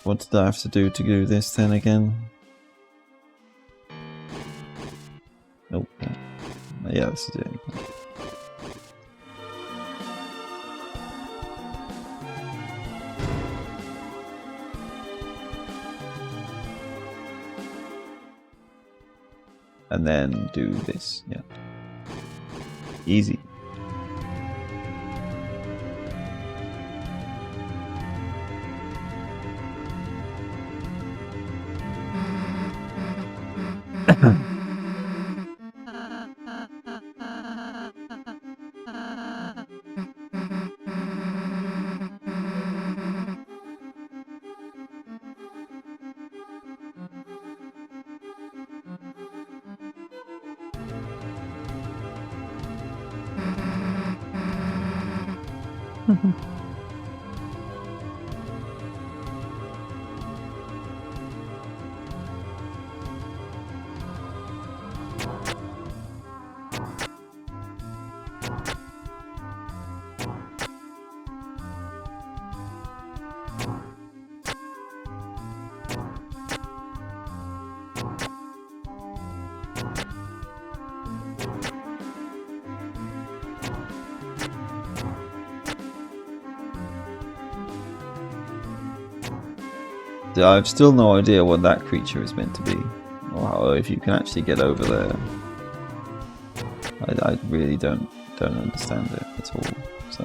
What did I have to do this then again? Oh, yeah, this is it. And then do this, yeah. Easy. I've still no idea what that creature is meant to be, or if you can actually get over there. I really don't understand it at all. So,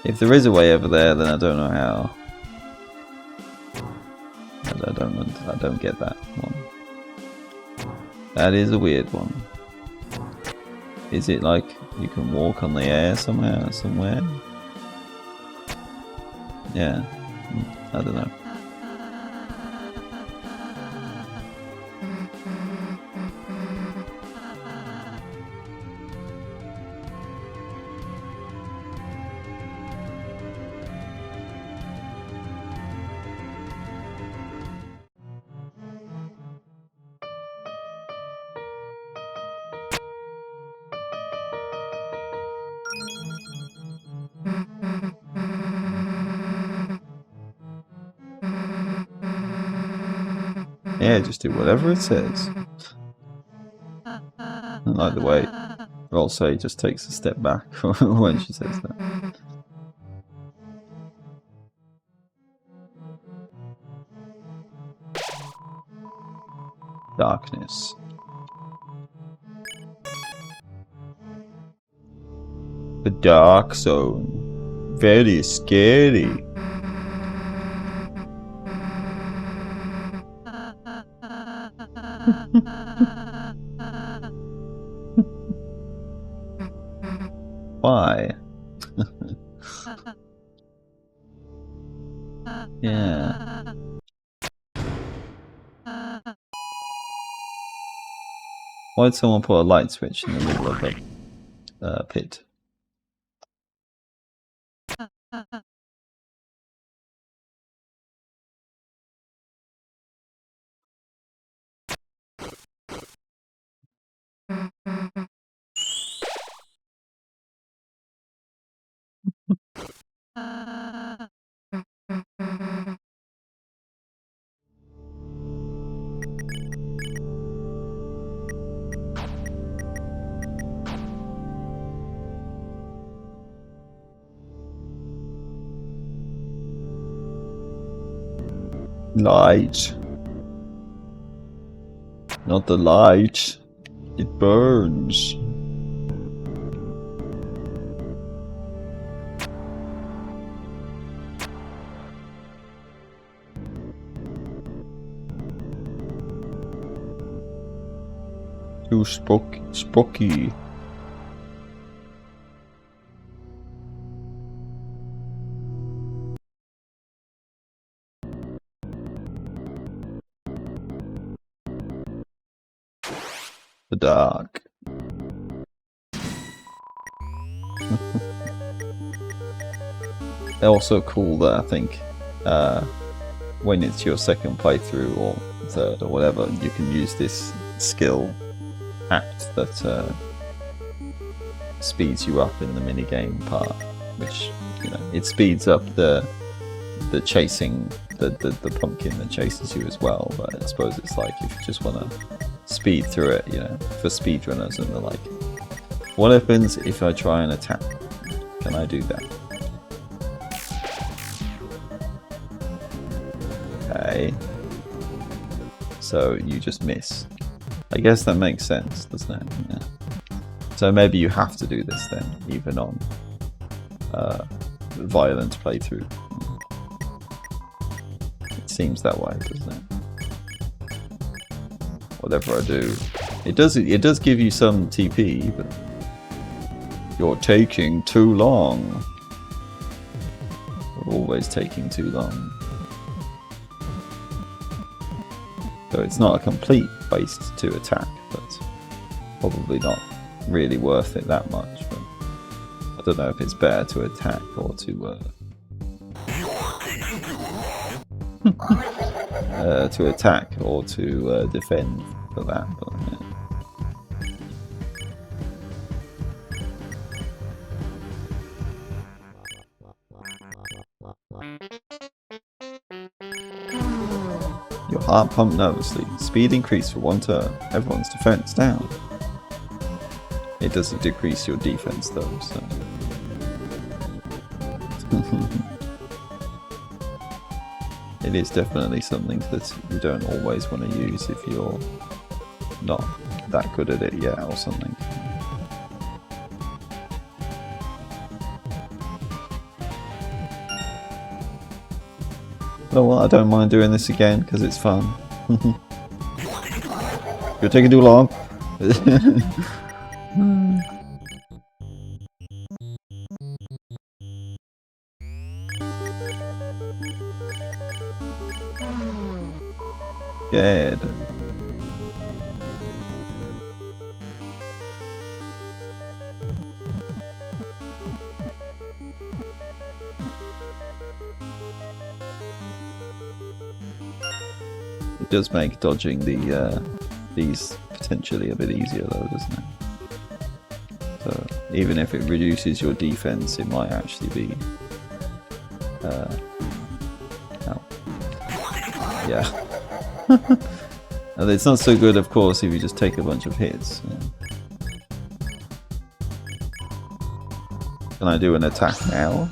if there is a way over there, then I don't know how. I don't get that one. That is a weird one. Is it like you can walk on the air somewhere? Yeah, I don't know. Yeah, just do whatever it says. I like the way also just takes a step back when she says that. Darkness. The dark zone. Very scary. Why? Yeah. Why'd someone put a light switch in the middle of a pit? Light. Not the light. It burns. Too spooky. The dark. They're also cool that I think when it's your second playthrough or third or whatever, you can use this skill act that speeds you up in the minigame part, which, you know, it speeds up the chasing, the pumpkin that chases you as well. But I suppose it's like if you just want to speed through it, you know, for speedrunners, and they're like, what happens if I try and attack? Can I do that? Okay. So you just miss. I guess that makes sense, doesn't it? Yeah. So maybe you have to do this then, even on violent playthrough. It seems that way, doesn't it? Whatever I do, it does give you some TP, but you're taking too long. You're always taking too long. So it's not a complete waste to attack, but probably not really worth it that much. But I don't know if it's better to attack or to to attack or to defend for that. But, yeah. Your heart pumped nervously. Speed increased for 1 turn. Everyone's defense down. It doesn't decrease your defense though, so. It is definitely something that you don't always want to use if you're not that good at it yet or something. Oh well, I don't mind doing this again because it's fun. You're taking too long. Good. It does make dodging these potentially a bit easier though, doesn't it? So even if it reduces your defense, it might actually be yeah. It's not so good, of course, if you just take a bunch of hits. Yeah. Can I do an attack now?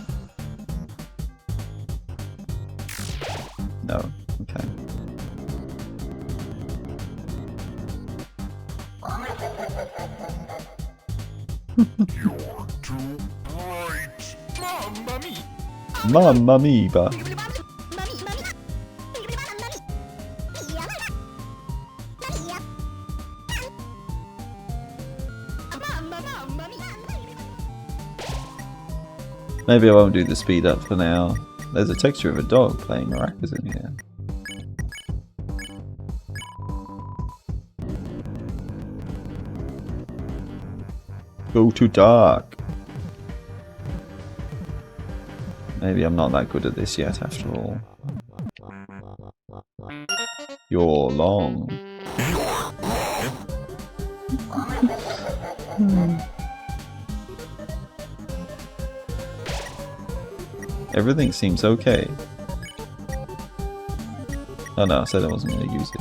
No. Okay. You're too bright. Mamma mia. Mamma mia. Maybe I won't do the speed up for now. There's a texture of a dog playing maracas in here. Go to dark. Maybe I'm not that good at this yet after all. You're long. Everything seems okay. Oh no, I said I wasn't going to use it.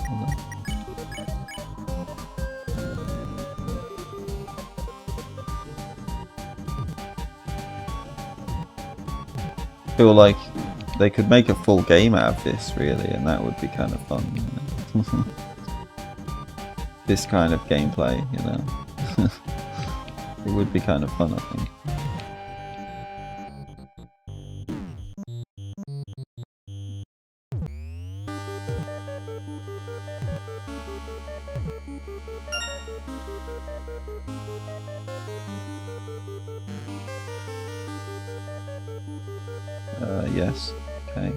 I feel like they could make a full game out of this, really, and that would be kind of fun. You know? This kind of gameplay, you know. It would be kind of fun, I think. Yes. Okay.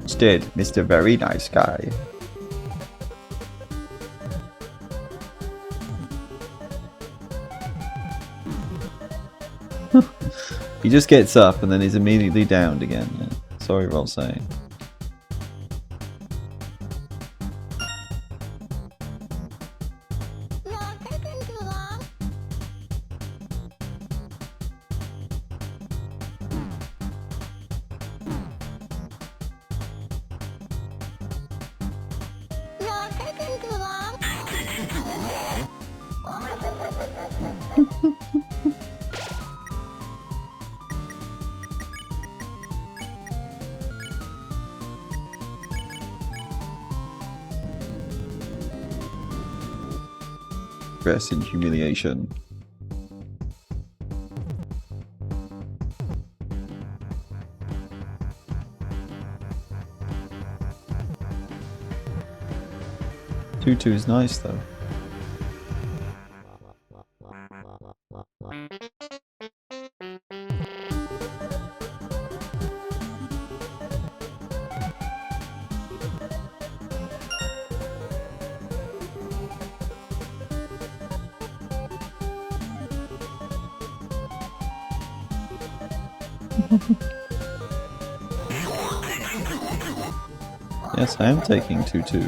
Instead, Mr. Very Nice Guy. He just gets up and then he's immediately downed again. Yeah. Sorry, Rolsay. Stress and humiliation. Tutu is nice though. Yes, I am taking Tutu.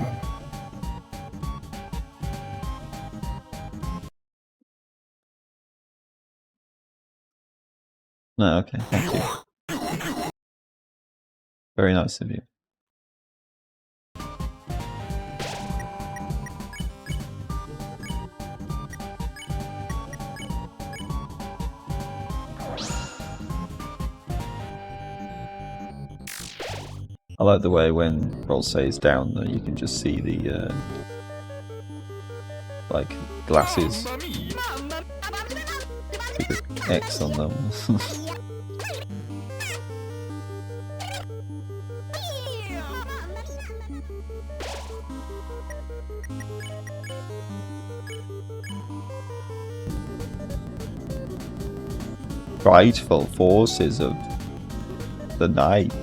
No, okay, thank you. Very nice of you. I like the way when Rolsay is down though, you can just see the like glasses with an X on them. Frightful forces of the night.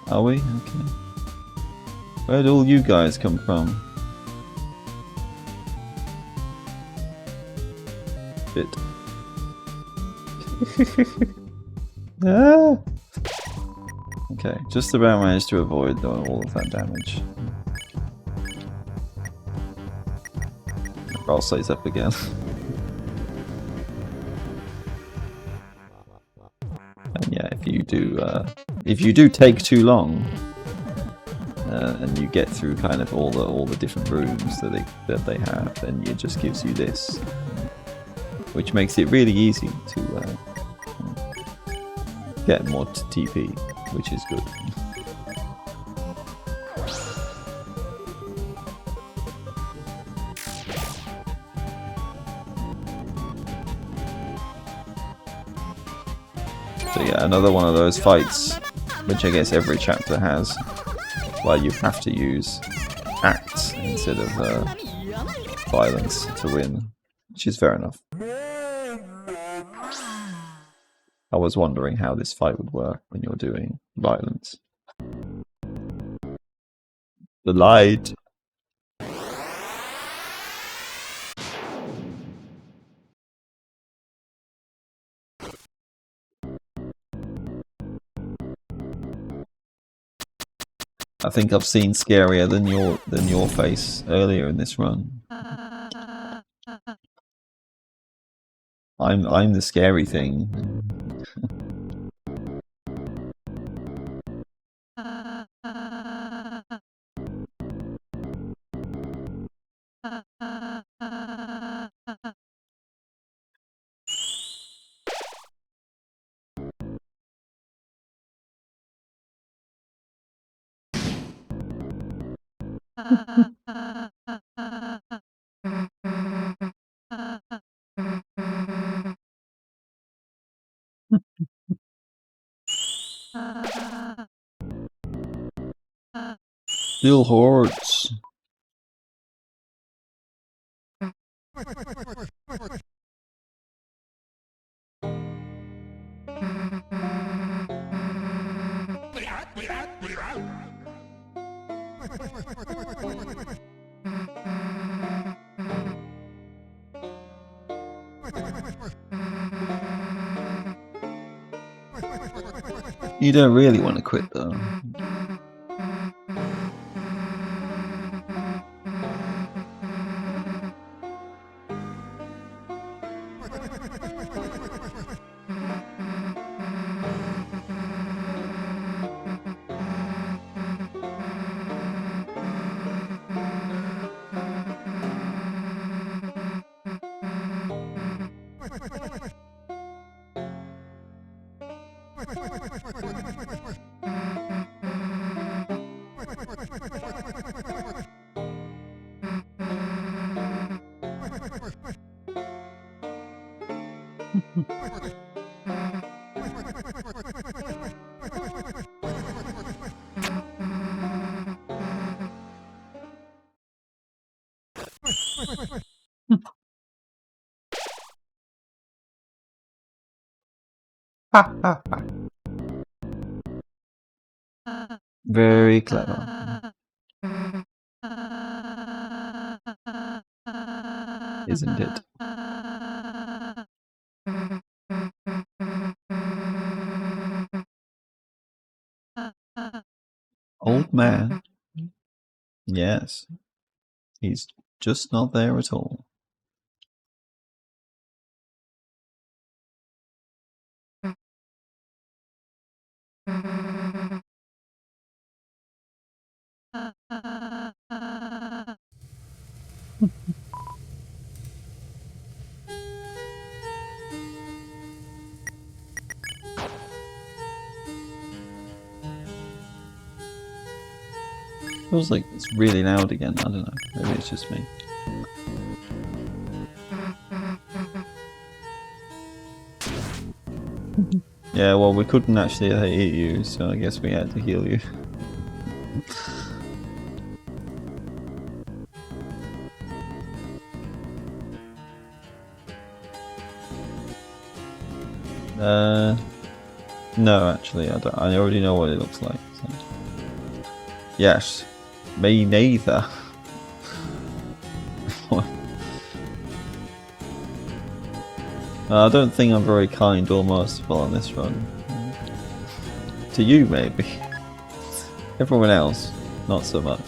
Are we? Okay. Where'd all you guys come from? Bit. Ah! Okay, just about managed to avoid all of that damage. I'll size up again. And yeah, if you do take too long, and you get through kind of all the different rooms that they have, then it just gives you this, which makes it really easy to get more TP, which is good. So yeah, another one of those fights, which I guess every chapter has, where you have to use acts instead of violence to win, which is fair enough. I was wondering how this fight would work when you're doing violence. The light. I think I've seen scarier than your face earlier in this run. I'm the scary thing. Still hurts. You don't really want to quit though. Very clever. Isn't it? Old man. Yes. He's just not there at all. Feels like it's really loud again. I don't know. Maybe it's just me. Yeah, well, we couldn't actually hit you, so I guess we had to heal you. No, actually, I don't. I already know what it looks like. So. Yes, me neither. I don't think I'm very kind or merciful on this run. To you, maybe. Everyone else, not so much.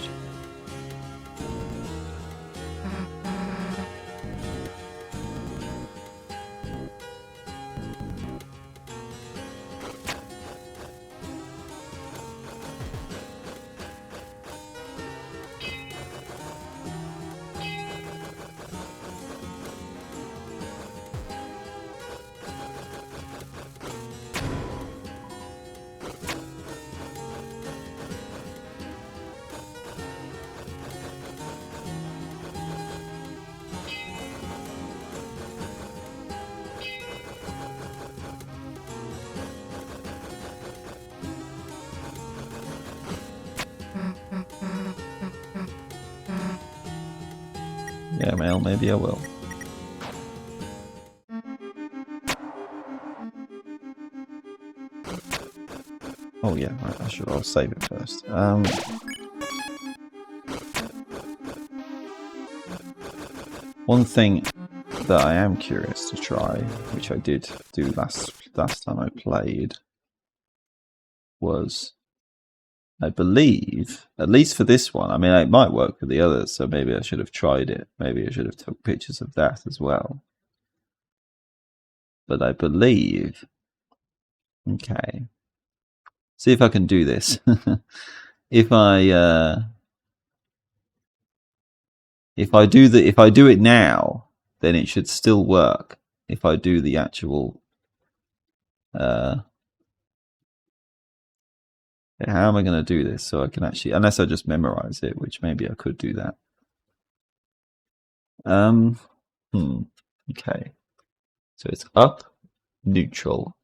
Yeah, Mel, maybe I will. Oh yeah, right, I'll save it first. One thing that I am curious to try, which I did do last time I played, was, I believe, at least for this one, I mean, it might work for the others, so maybe I should have tried it. Maybe I should have took pictures of that as well. But I believe, okay, see if I can do this. If I do it now, then it should still work. If I do the actual, how am I going to do this so I can actually, unless I just memorize it, which maybe I could do that. Okay. So it's up, neutral,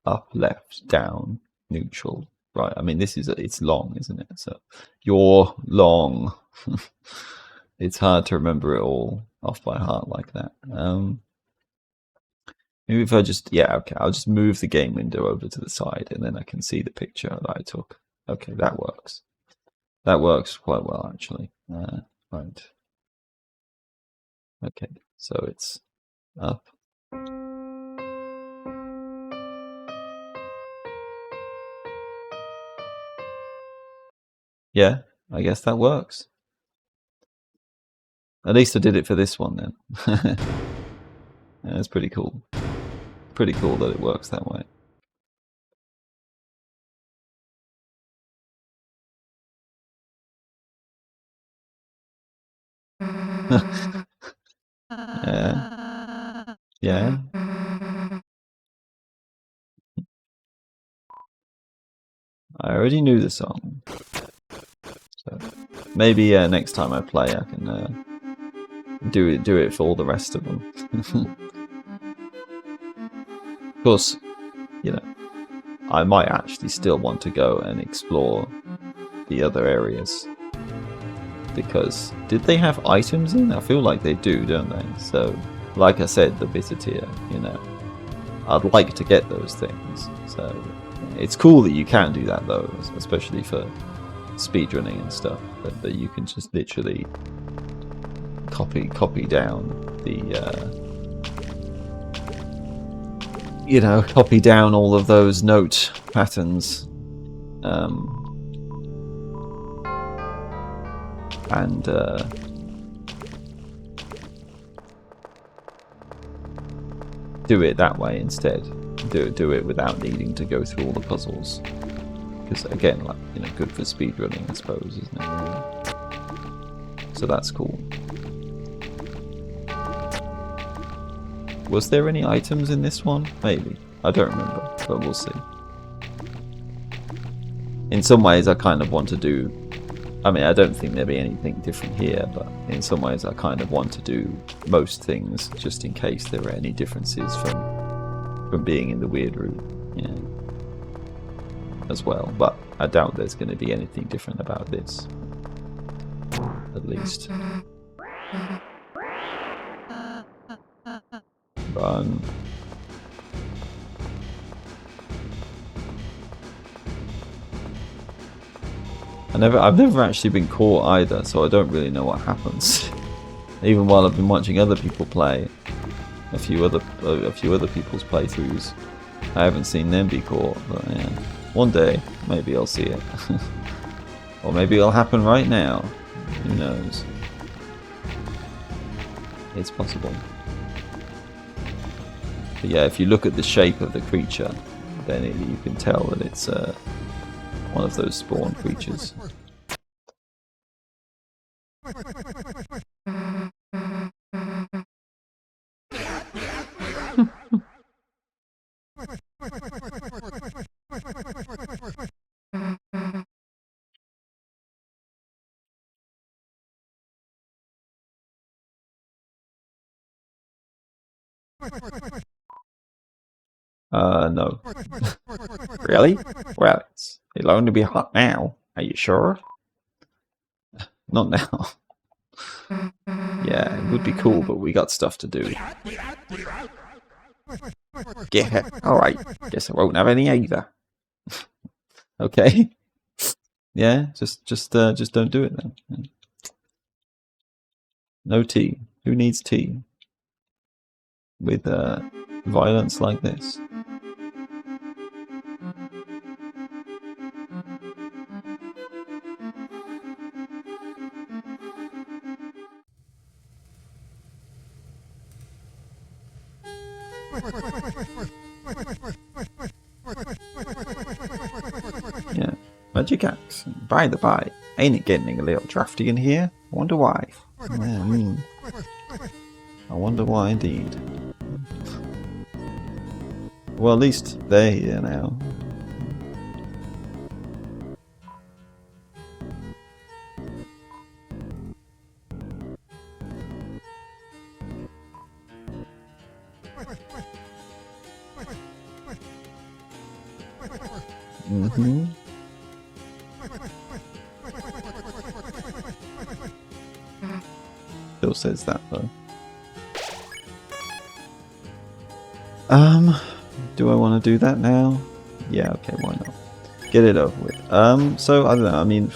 up, left, down, neutral, right. I mean, it's long, isn't it? So you're long. It's hard to remember it all off by heart like that. Maybe if I just, yeah, okay, I'll just move the game window over to the side and then I can see the picture that I took. Okay, that works. That works quite well, actually. Right. Okay, so it's up. Yeah, I guess that works. At least I did it for this one then. Yeah, it's pretty cool. Pretty cool that it works that way. Yeah. Yeah. I already knew the song. So maybe next time I play I can do it for all the rest of them. Of course, you know, I might actually still want to go and explore the other areas. Because did they have items in? I feel like they do, don't they? So, like I said, the bitter tier, you know, I'd like to get those things. So it's cool that you can do that though, especially for speedrunning and stuff. That you can just literally copy down the you know, copy down all of those note patterns. And do it that way instead. Do it without needing to go through all the puzzles. Because again, like, you know, good for speedrunning, I suppose, isn't it? Really? So that's cool. Was there any items in this one? Maybe. I don't remember, but we'll see. In some ways, I kind of want to do... I mean, I don't think there'll be anything different here, but in some ways I kind of want to do most things just in case there are any differences from being in the weird route, yeah, as well. But I doubt there's going to be anything different about this, at least. Run. I've never actually been caught either, so I don't really know what happens. Even while I've been watching other people play, a few other people's playthroughs, I haven't seen them be caught. But yeah, one day maybe I'll see it, or maybe it'll happen right now. Who knows? It's possible. But yeah, if you look at the shape of the creature, then you can tell that it's one of those spawn creatures. No. Really? Well, it'll only be hot now. Are you sure? Not now. Yeah, it would be cool, but we got stuff to do. Yeah, alright. Guess I won't have any either. Okay. Yeah, just don't do it then. No tea. Who needs tea? With violence like this. Yeah. Magic axe. By the by, ain't it getting a little drafty in here? I wonder why. Yeah, I wonder why indeed. Well, at least they're here now. Mm-hmm. Still says that though. Do I want to do that now? Yeah, okay, why not? Get it over with. So I don't know. I mean,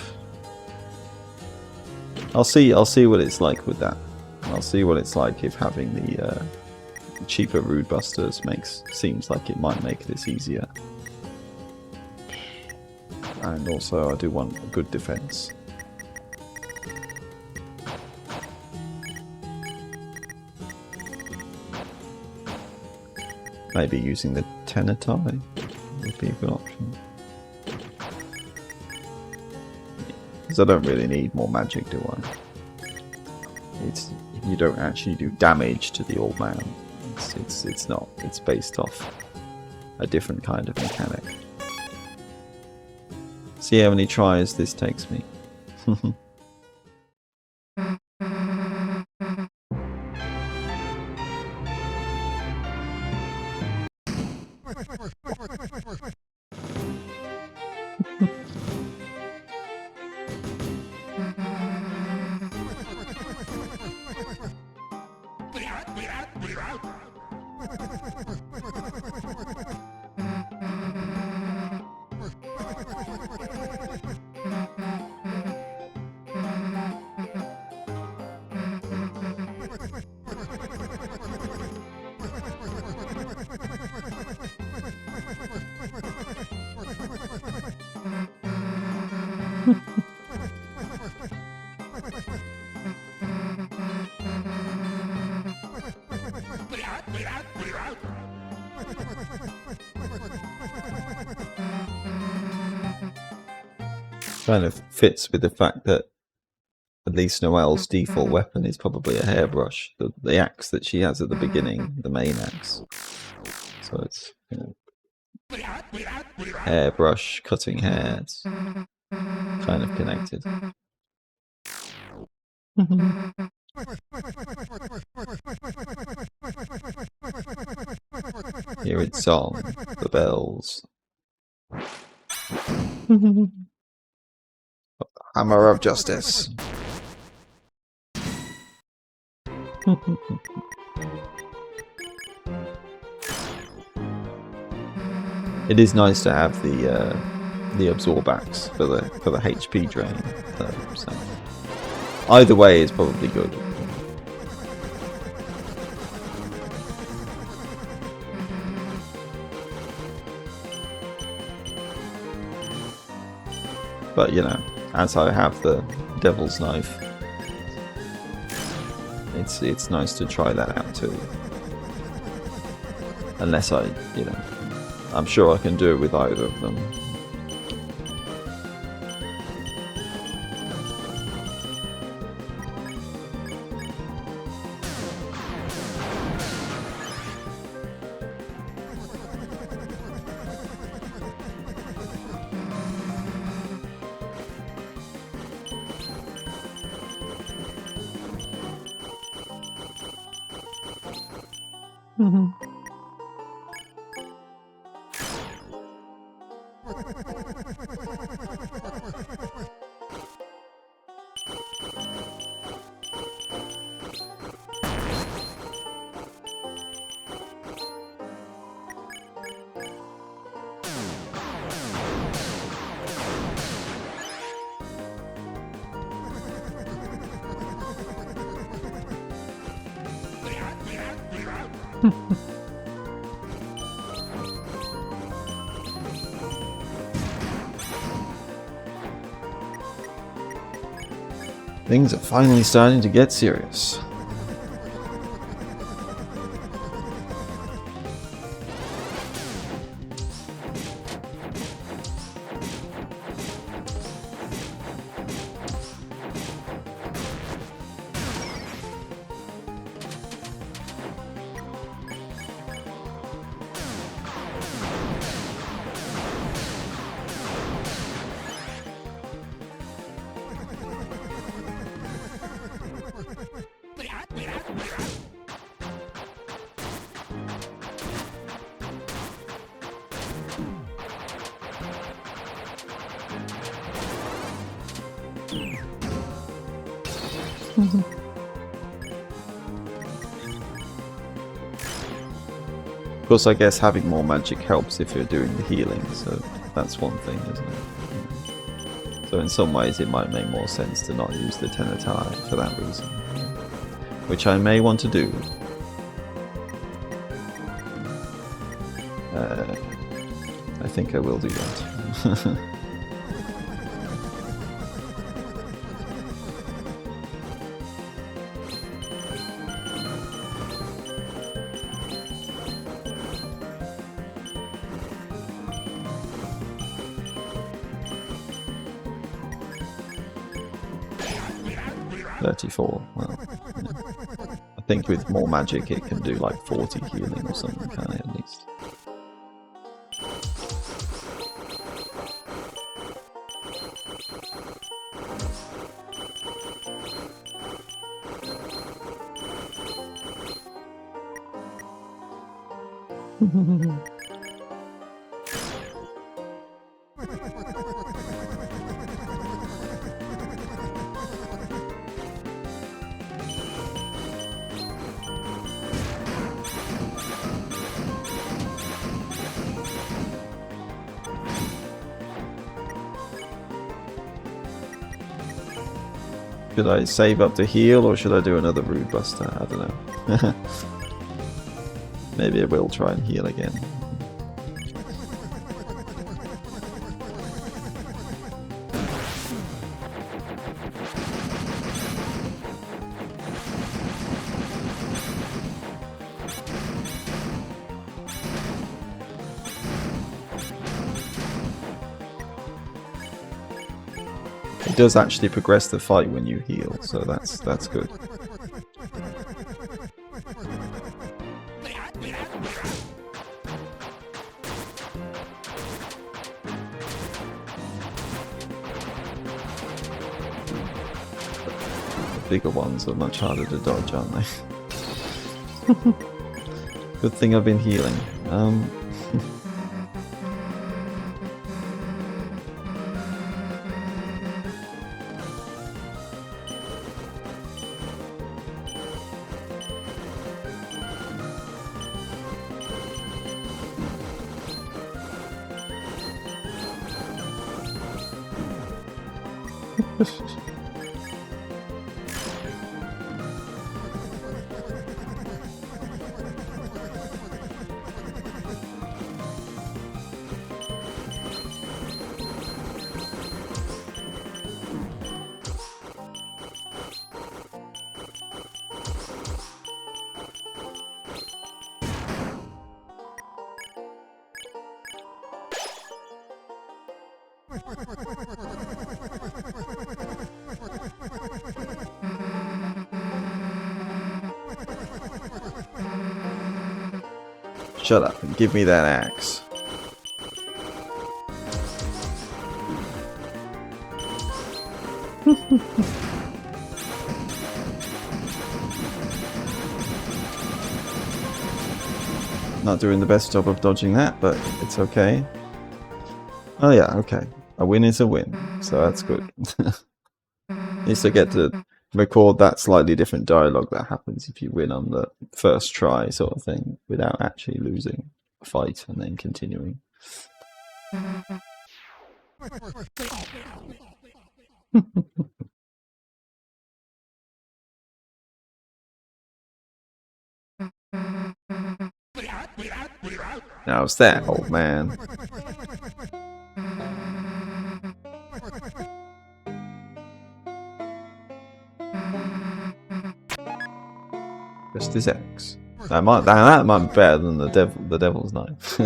I'll see what it's like with that. I'll see what it's like if having the cheaper Rude Busters seems like it might make this easier. And also, I do want a good defense. Maybe using the tenor tie would be a good option. Because I don't really need more magic, do I? You don't actually do damage to the old man. It's not. It's based off a different kind of mechanic. See how many tries this takes me. Kind of fits with the fact that at least Noelle's default weapon is probably a hairbrush. The axe that she has at the beginning, the main axe. So it's, you know, hairbrush, cutting hair. It's kind of connected. Hear its song, the bells. Hammer of justice. It is nice to have the the absorbax for the HP drain. So either way is probably good. But you know, as I have the Devil's Knife, it's nice to try that out too. Unless I'm sure I can do it with either of them. Things are finally starting to get serious. Of course, I guess having more magic helps if you're doing the healing, so that's one thing, isn't it? So in some ways it might make more sense to not use the Tenetai for that reason. Which I may want to do. I think I will do that. 34. Well, yeah. I think with more magic it can do like 40 healing or something, can it, at least? Should I save up to heal, or should I do another Rude Buster? I don't know. Maybe I will try and heal again. It does actually progress the fight when you heal, so that's good. The bigger ones are much harder to dodge, aren't they? Good thing I've been healing. Shut up and give me that axe. Not doing the best job of dodging that, but it's okay. Oh yeah, okay. A win is a win, so that's good. At least I get to record that slightly different dialogue that happens if you win on the first try sort of thing, without actually losing a fight and then continuing. How's that, old man? Just his axe. That might be better than the devil's knife.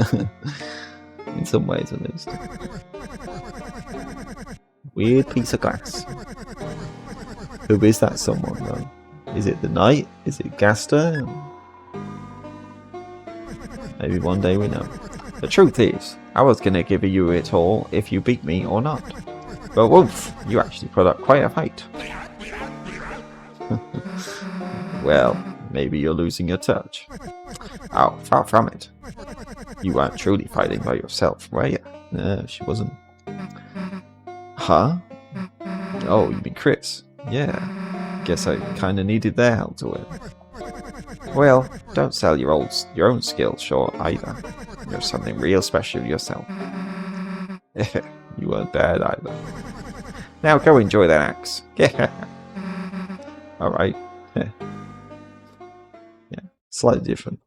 In some ways, at least. Weird piece of glass. Who is that someone, though? Is it the knight? Is it Gaster? Maybe one day we know. The truth is, I was gonna give you it all if you beat me or not. But Wolf, you actually put up quite a fight. Well, maybe you're losing your touch. Oh, far from it. You weren't truly fighting by yourself, were you? No, she wasn't. Huh? Oh, you mean Chris? Yeah. Guess I kinda needed their help to win. Well, don't sell your own skills short either. You're something real special yourself. You weren't bad either. Now go enjoy that axe. Yeah. Alright. Yeah. Slightly different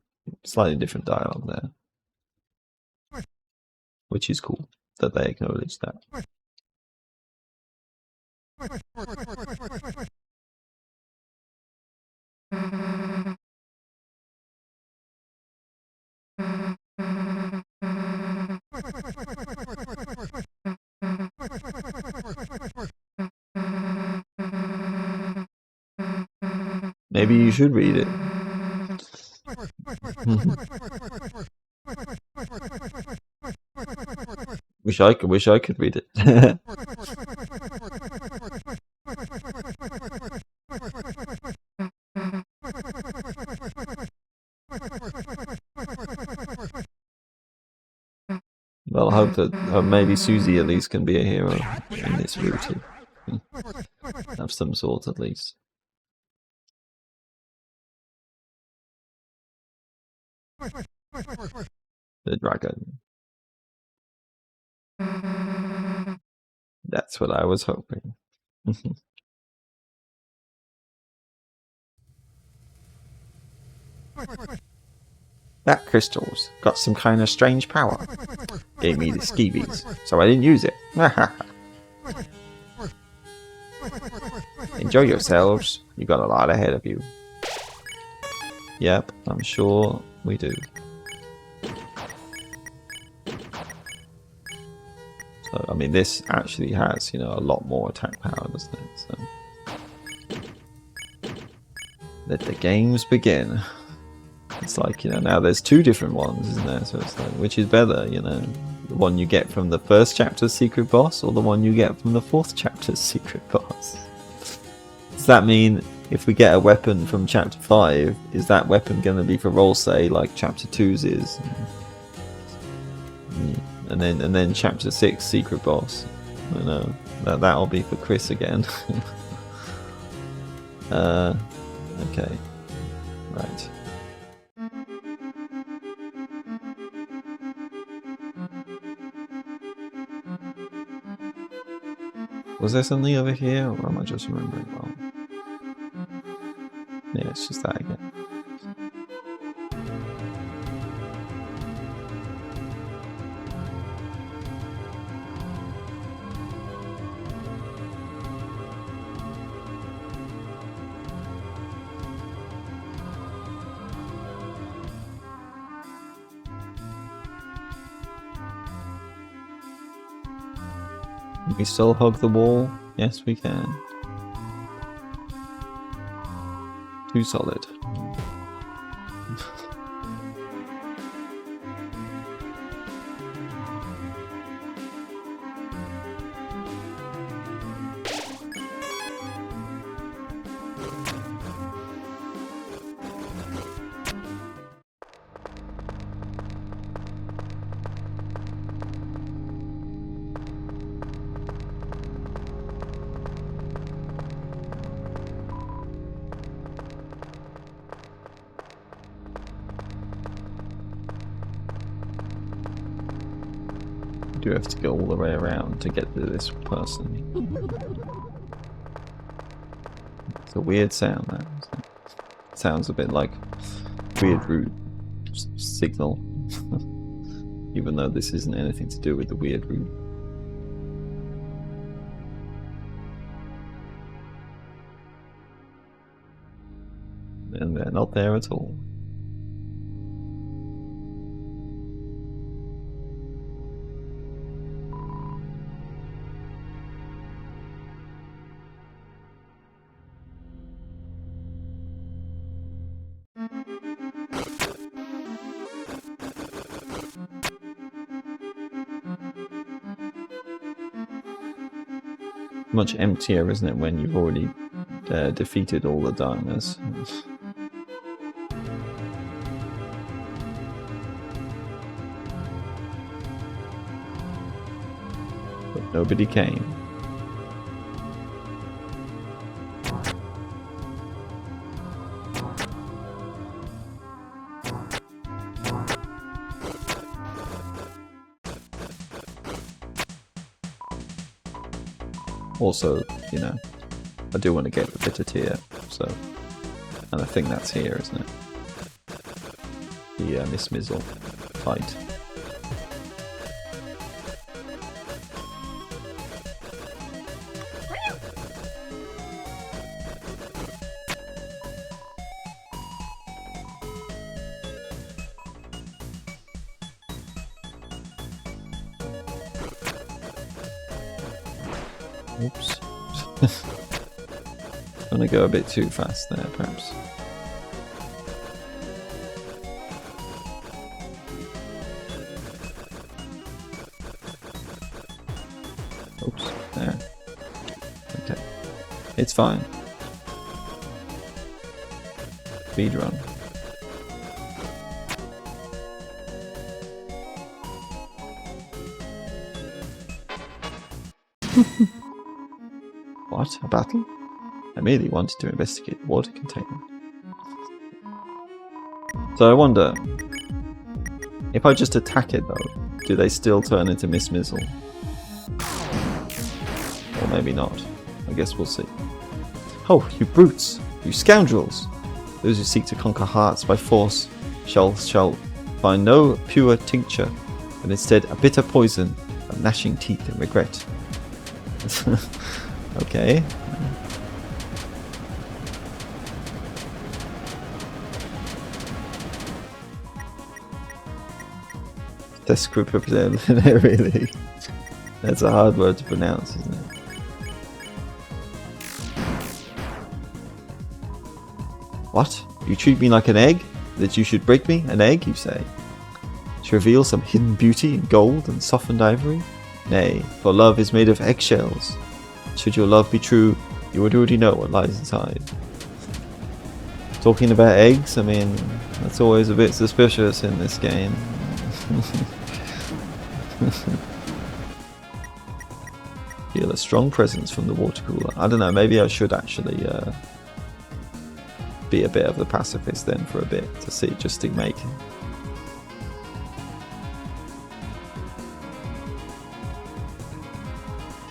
dialogue there. Which is cool that they acknowledge that. Maybe you should read it. Wish I could read it. Well, I hope that maybe Susie at least can be a hero in this route. Have some sort at least. The dragon. That's what I was hoping. That crystal's got some kind of strange power. Gave me the skeevies, so I didn't use it. Enjoy yourselves. You got a lot ahead of you. Yep, I'm sure we do. So, I mean, this actually has, you know, a lot more attack power, doesn't it? So, let the games begin. It's like, you know, now there's two different ones, isn't there? So it's like, which is better, you know? The one you get from the first chapter's secret boss, or the one you get from the fourth chapter's secret boss? Does that mean if we get a weapon from chapter 5, is that weapon going to be for roll say like chapter 2's is? And then chapter 6 secret boss. I don't know. That'll be for Chris again. Okay. Right. Was there something over here, or am I just remembering wrong? Yeah, it's just that again. Can we still hug the wall? Yes, we can. Too solid. Do have to go all the way around to get to this person. It's a weird sound, that. It sounds a bit like weird root signal, even though this isn't anything to do with the weird root. And they're not there at all. Much emptier, isn't it, when you've already defeated all the darkness? But nobody came. Also, you know, I do want to get the bitter tear, so, and I think that's here, isn't it? The Miss Mizzle fight. Oops. I'm gonna go a bit too fast there, perhaps. Oops, there. Okay. It's fine. Speed run. What? A battle? I merely wanted to investigate the water containment. So I wonder, if I just attack it though, do they still turn into Miss Mizzle? Or maybe not. I guess we'll see. Oh, you brutes! You scoundrels! Those who seek to conquer hearts by force shall find no pure tincture, but instead a bitter poison of gnashing teeth and regret. Okay. Descriptive, really. That's a hard word to pronounce, isn't it? What? You treat me like an egg? That you should break me? An egg, you say? To reveal some hidden beauty in gold and softened ivory? Nay, for love is made of eggshells. Should your love be true, you would already know what lies inside. Talking about eggs, I mean, that's always a bit suspicious in this game. Feel a strong presence from the water cooler. I don't know, maybe I should actually be a bit of the pacifist then for a bit to see, just to make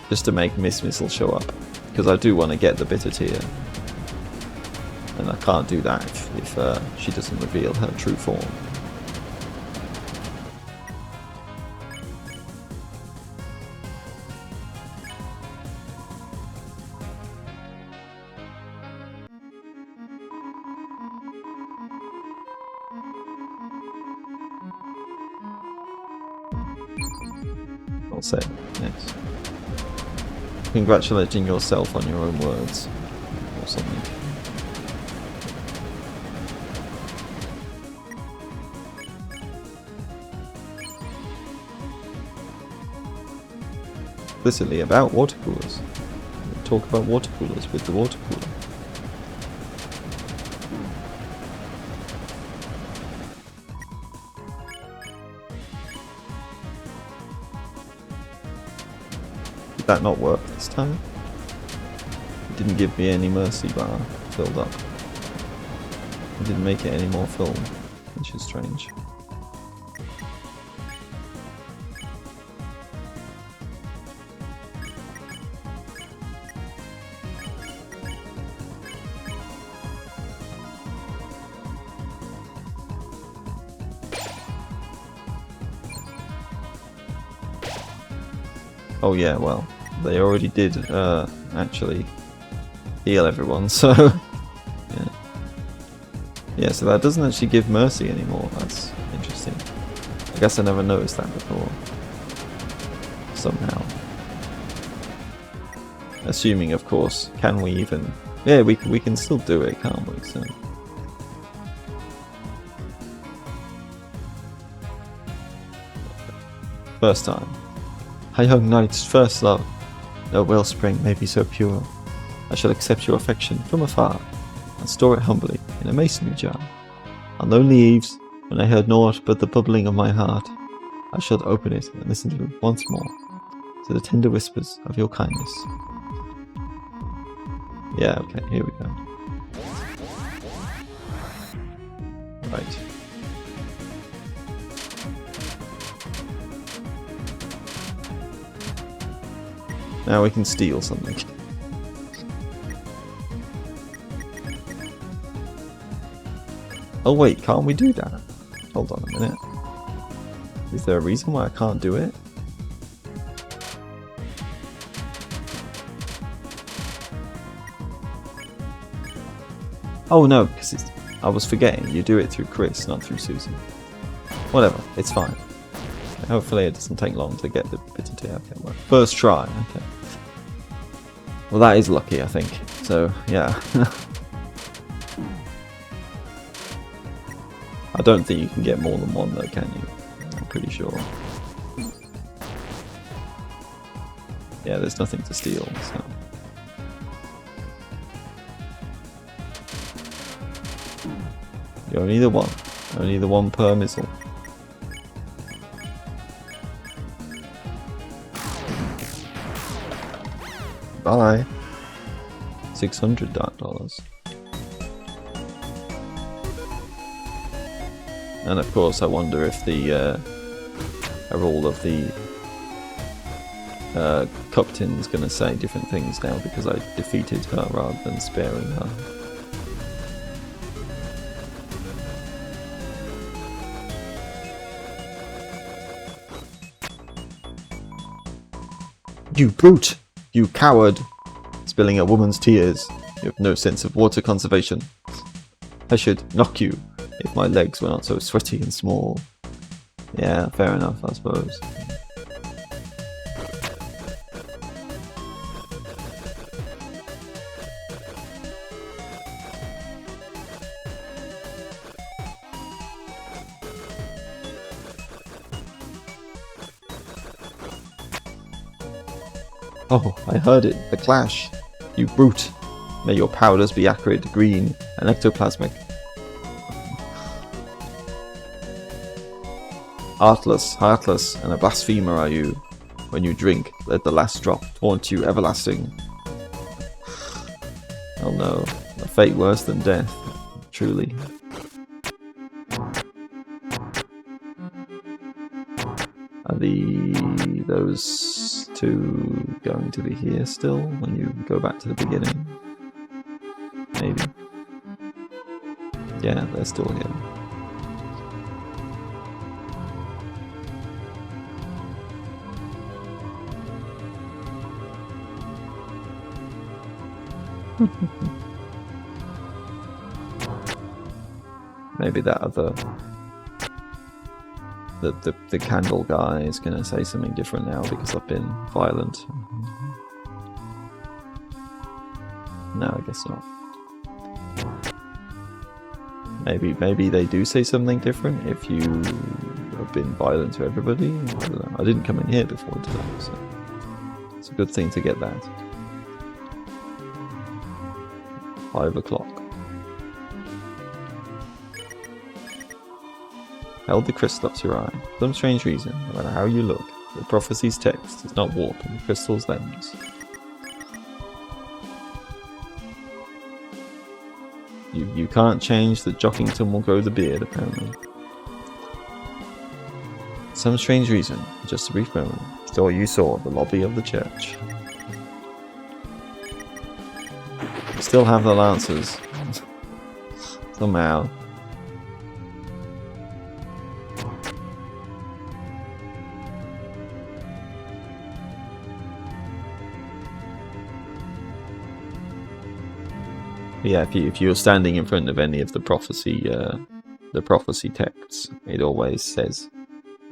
just to make Miss Missile show up, because I do want to get the bitter tear, and I can't do that if she doesn't reveal her true form. I'll say, yes. Congratulating yourself on your own words, or something. Explicitly about water coolers. Talk about water coolers with the water cooler. Did that not work this time? It didn't give me any mercy bar filled up. It didn't make it any more full, which is strange. Oh yeah, well, they already did actually heal everyone, so yeah. Yeah, so that doesn't actually give mercy anymore. That's interesting. I guess I never noticed that before. Somehow. Assuming, of course, can we even... Yeah, we can still do it, can't we? So... First time. Our young knight's first love. No wellspring may be so pure. I shall accept your affection from afar, and store it humbly in a masonry jar. On lonely eves, when I heard naught but the bubbling of my heart, I shall open it and listen to it once more, to the tender whispers of your kindness. Yeah, okay, here we go. Right. Now we can steal something. Oh wait, can't we do that? Hold on a minute. Is there a reason why I can't do it? Oh no, because I was forgetting. You do it through Chris, not through Susan. Whatever, it's fine. Okay, hopefully it doesn't take long to get the bitter tea. Okay, well, first try. Okay. Well, that is lucky, I think. So, yeah. I don't think you can get more than one, though, can you? I'm pretty sure. Yeah, there's nothing to steal, so... You only the one. Only the one per missile. Bye. $600 dark dollars. And of course, I wonder if the are all of the captain's gonna say different things now because I defeated her rather than sparing her. You brute! You coward! Spilling a woman's tears. You have no sense of water conservation. I should knock you if my legs were not so sweaty and small. Yeah, fair enough, I suppose. Oh, I heard it. The clash. You brute. May your powders be acrid, green, and ectoplasmic. Artless, heartless, and a blasphemer are you. When you drink, let the last drop taunt you everlasting. Oh no, a fate worse than death. Truly. Are the those two going to be here still when you go back to the beginning? Maybe. Yeah, they're still here. Maybe that other the candle guy is gonna say something different now because I've been violent. No, I guess not. Maybe they do say something different if you have been violent to everybody. I don't know. I didn't come in here before today, so it's a good thing to get that. 5 o'clock. Held the crystal up to your eye. For some strange reason, no matter how you look, the prophecy's text does not warp in the crystal's lens. You can't change that Jockington will grow the beard, apparently. For some strange reason, for just a brief moment, so you saw the lobby of the church. You still have the lancers. Somehow. Yeah, if you're standing in front of any of the prophecy texts, it always says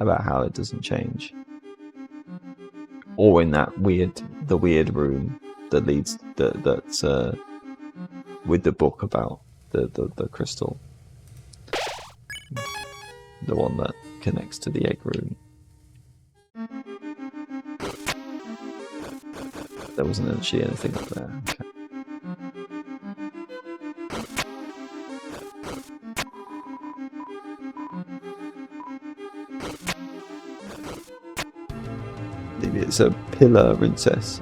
about how it doesn't change. Or in the weird room that leads that's with the book about the crystal, the one that connects to the egg room. There wasn't actually anything up there. Okay. Maybe it's a pillar princess.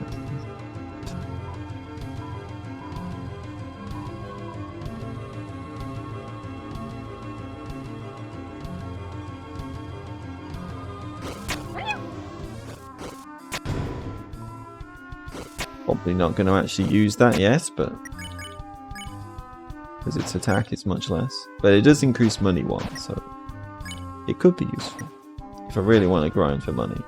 Probably not going to actually use that yet, but because its attack is much less. But it does increase money one, so it could be useful if I really want to grind for money.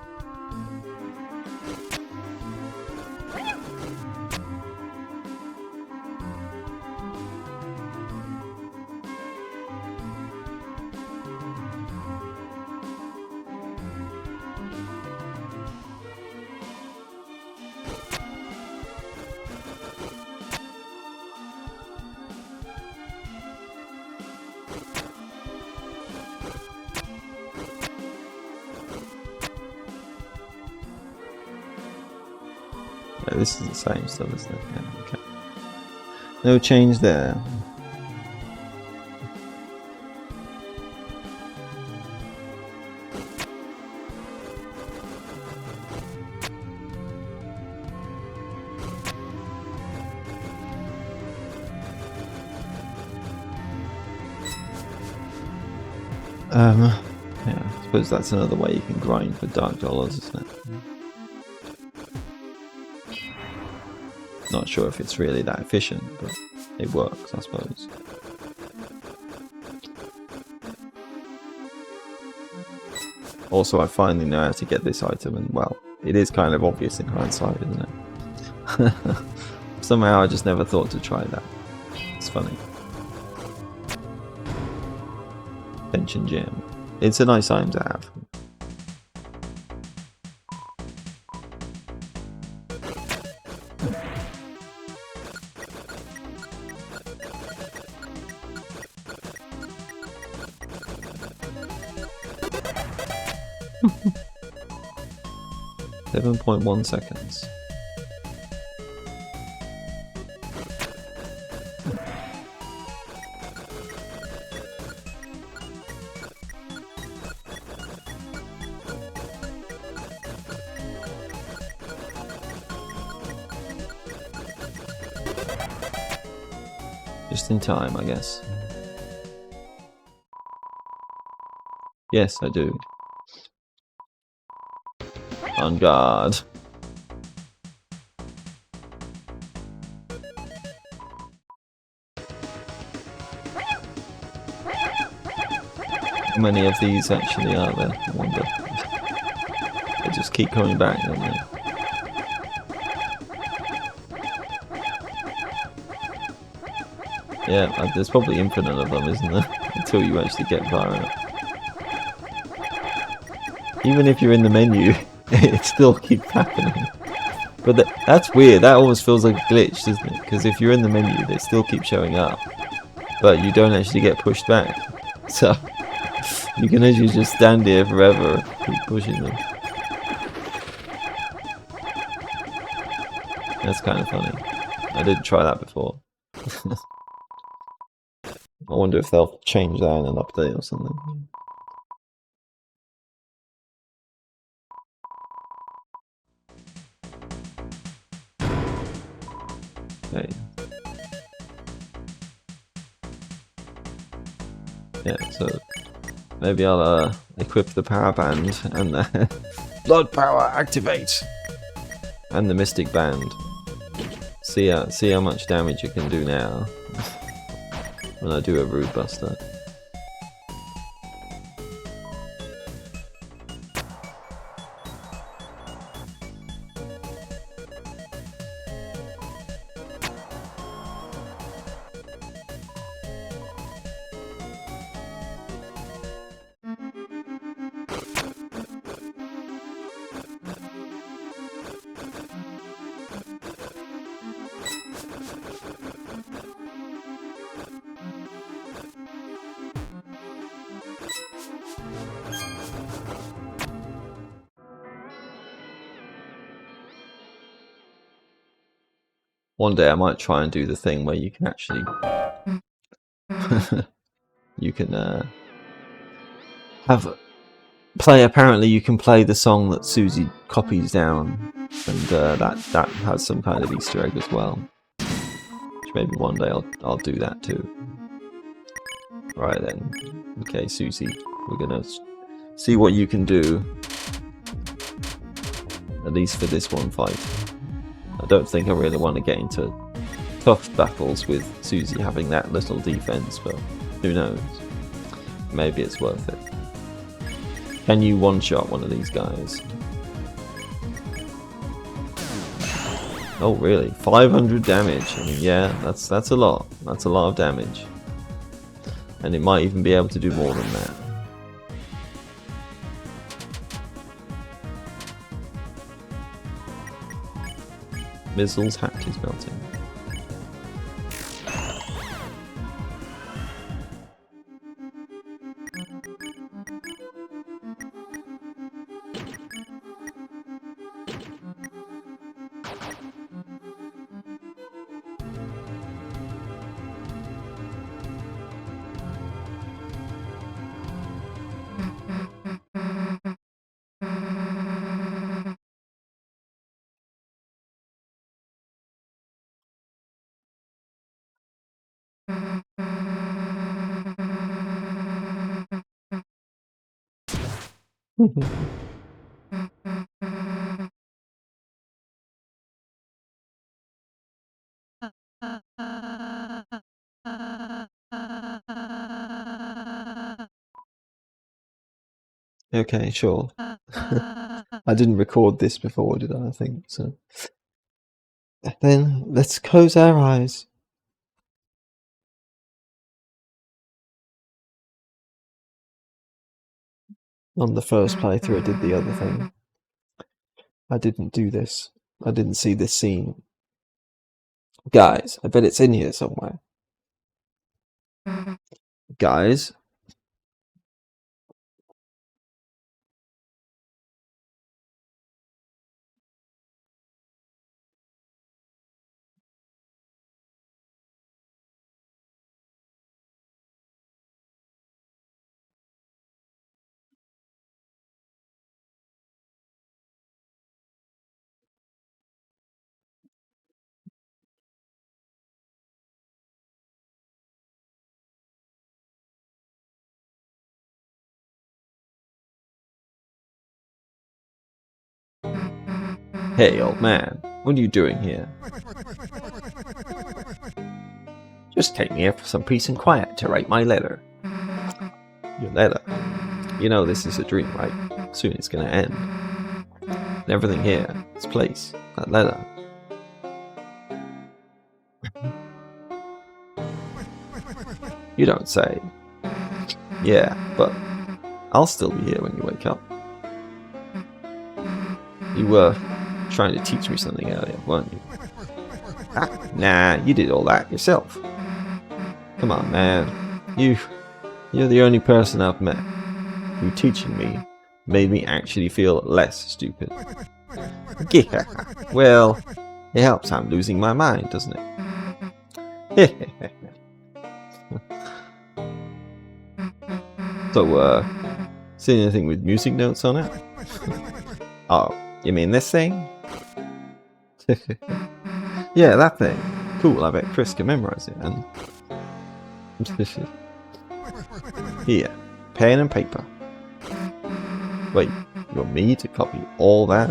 Yeah, this is the same stuff, isn't it? Yeah, okay. No change there. Yeah, I suppose that's another way you can grind for dark dollars, isn't it? Not sure if it's really that efficient, but it works, I suppose. Also, I finally know how to get this item, and well, it is kind of obvious in hindsight, isn't it? Somehow I just never thought to try that. It's funny. Pension gem. It's a nice item to have. .1 seconds. Just in time, I guess. Yes, I do. On guard. How many of these actually are there? I wonder. They just keep coming back, don't they? Yeah, there's probably infinite of them, isn't there? Until you actually get far enough. Even if you're in the menu, it still keeps happening. But that's weird. That almost feels like a glitch, doesn't it? Because if you're in the menu, they still keep showing up. But you don't actually get pushed back. So you can actually just stand here forever and keep pushing them. That's kind of funny. I didn't try that before. I wonder if they'll change that in an update or something. Okay. Yeah, so maybe I'll equip the power band and the blood power activate and the mystic band. See how much damage it can do now when I do a Rude Buster. One day I might try and do the thing where you can actually you can apparently you can play the song that Susie copies down, and that has some kind of Easter egg as well. Which maybe one day I'll do that too. Right then. Okay, Susie, we're gonna see what you can do. At least for this one fight. I don't think I really want to get into tough battles with Susie having that little defense, but who knows? Maybe it's worth it. Can you one-shot one of these guys? Oh really? 500 damage. I mean, yeah, that's a lot. That's a lot of damage. And it might even be able to do more than that. Mizzle's hat is melting. Okay, sure. I didn't record this before, did I think? So then let's close our eyes. On the first playthrough I did the other thing. I didn't do this. I didn't see this scene. Guys, I bet it's in here somewhere. Guys? Hey, old man, what are you doing here? Just came here for some peace and quiet to write my letter. Your letter? You know this is a dream, right? Soon it's gonna end. And everything here, this place, that letter. You don't say. Yeah, but I'll still be here when you wake up. You were trying to teach me something earlier, weren't you? Ah, nah, you did all that yourself. Come on, man. You're the only person I've met who teaching me made me actually feel less stupid. Yeah, well, it helps I'm losing my mind, doesn't it? So, see anything with music notes on it? Oh, you mean this thing? Yeah, that thing. Cool, I bet Chris can memorize it, and... Here, pen and paper. Wait, you want me to copy all that?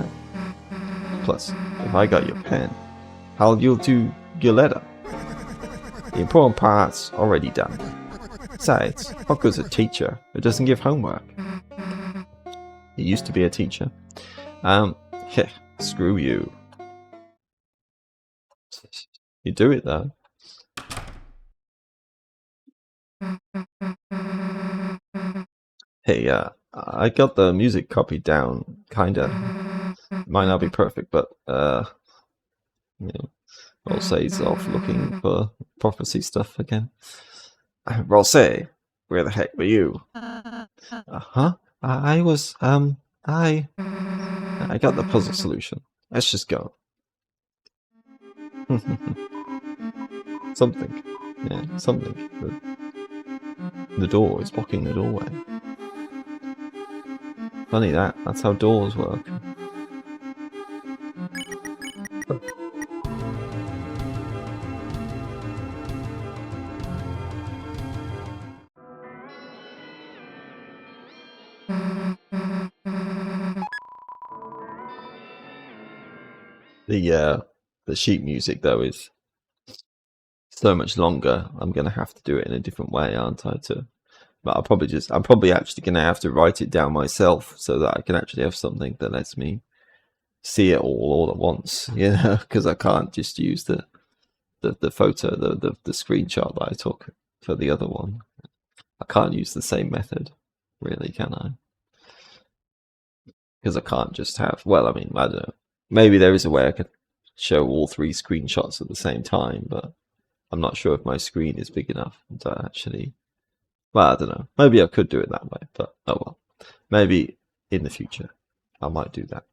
Plus, if I got your pen, how'll you do your letter? The important part's already done. Besides, what good's a teacher who doesn't give homework? He used to be a teacher. Heh, screw you. You do it though. Hey, I got the music copied down, kinda. Might not be perfect, but, you know, Rosse's off looking for prophecy stuff again. Rose, where the heck were you? Huh? I was, I got the puzzle solution. Let's just go. Something. Yeah, something. The door is blocking the doorway. Funny that's how doors work. The sheet music though is so much longer. I'm gonna have to do it in a different way, aren't I? But I'm probably actually gonna have to write it down myself so that I can actually have something that lets me see it all at once, you know, because I can't just use the photo, the screenshot that I took for the other one. I can't use the same method, really, can I? Because I can't just have. Well, I mean, I don't know. Maybe there is a way I could show all three screenshots at the same time, but I'm not sure if my screen is big enough to actually. Well, I don't know. Maybe I could do it that way, but oh well. Maybe in the future I might do that.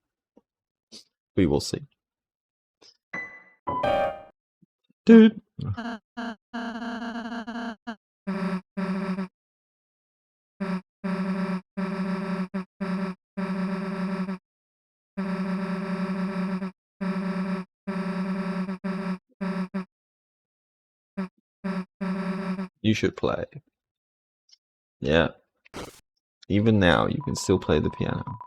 We will see. Dude. You should play. Yeah. Even now, you can still play the piano.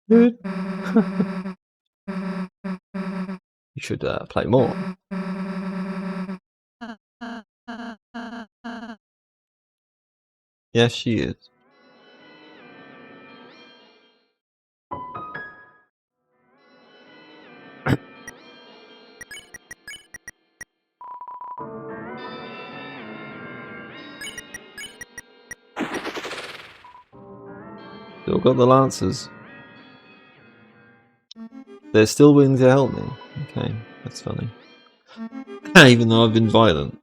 Dude. You should play more. Yes, she is. Still got the Lancers. They're still willing to help me. Okay, that's funny. Even though I've been violent.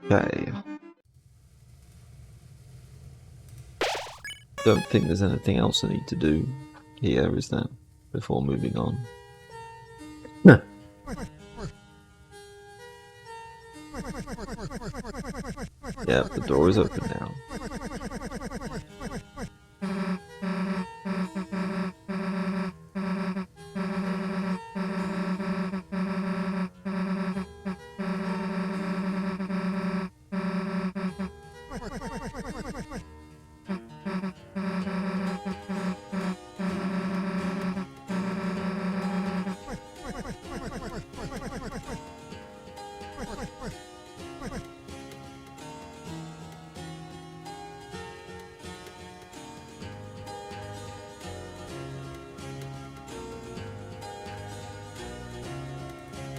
Okay. Don't think there's anything else I need to do here, is there? Before moving on. Yeah, the door is open now.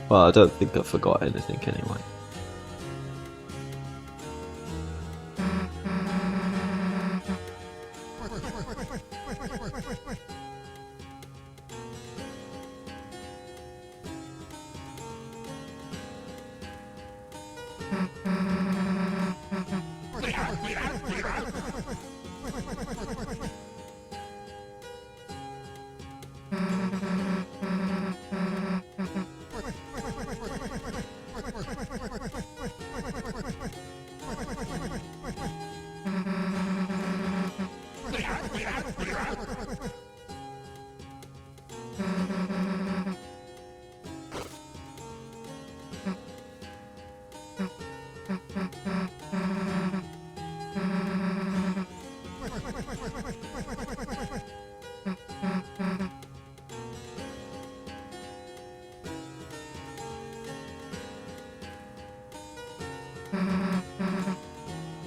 Well, I don't think I forgot anything anyway.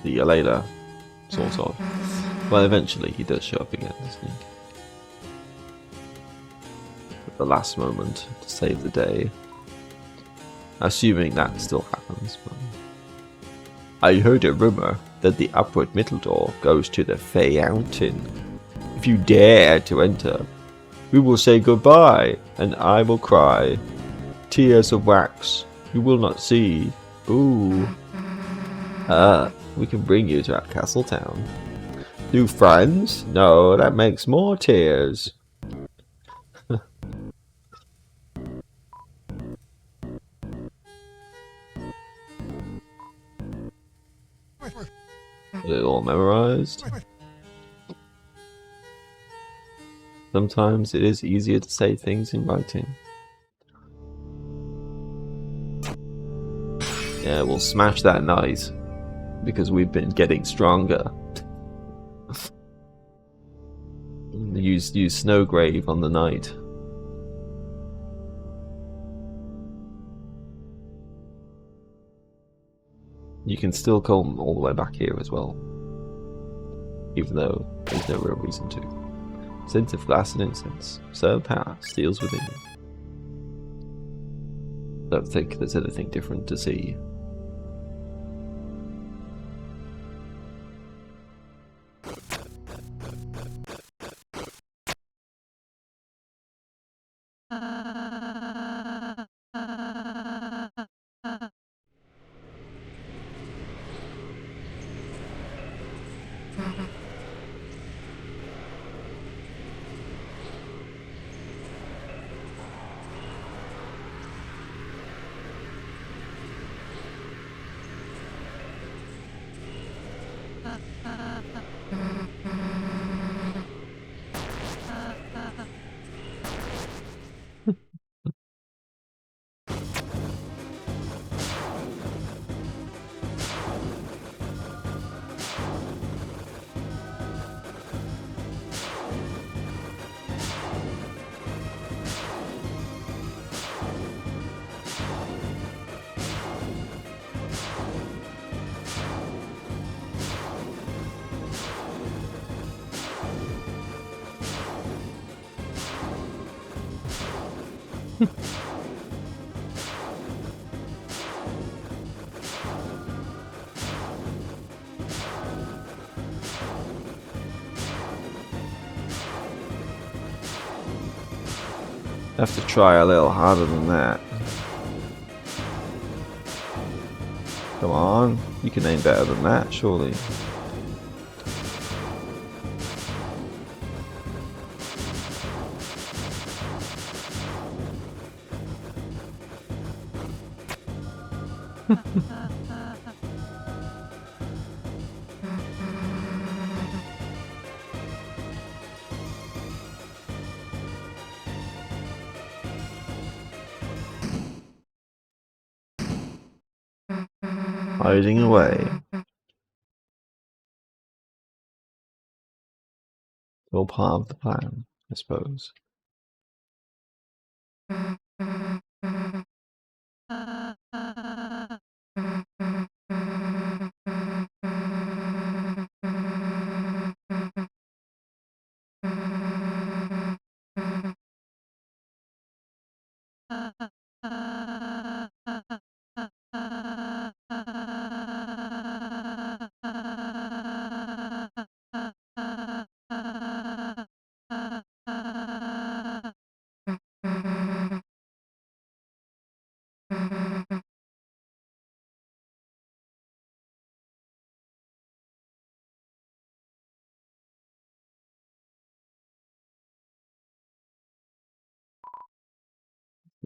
See you later, sort of. Well, eventually he does show up again, doesn't he? At the last moment to save the day. Assuming that still happens. But I heard a rumor that the upward middle door goes to the Fountain. If you dare to enter, we will say goodbye, and I will cry. Tears of wax you will not see. Ooh. We can bring you to our castle town. New friends? No, that makes more tears. Got it all memorized. Sometimes it is easier to say things in writing. Yeah, we'll smash that night because we've been getting stronger. use Snowgrave on the night. You can still come all the way back here as well, even though there's no real reason to. Scent of glass and incense. Serve power steals within you. Don't think there's anything different to see. Have to try a little harder than that. Come on, you can aim better than that, surely. Hiding away. All part of the plan, I suppose.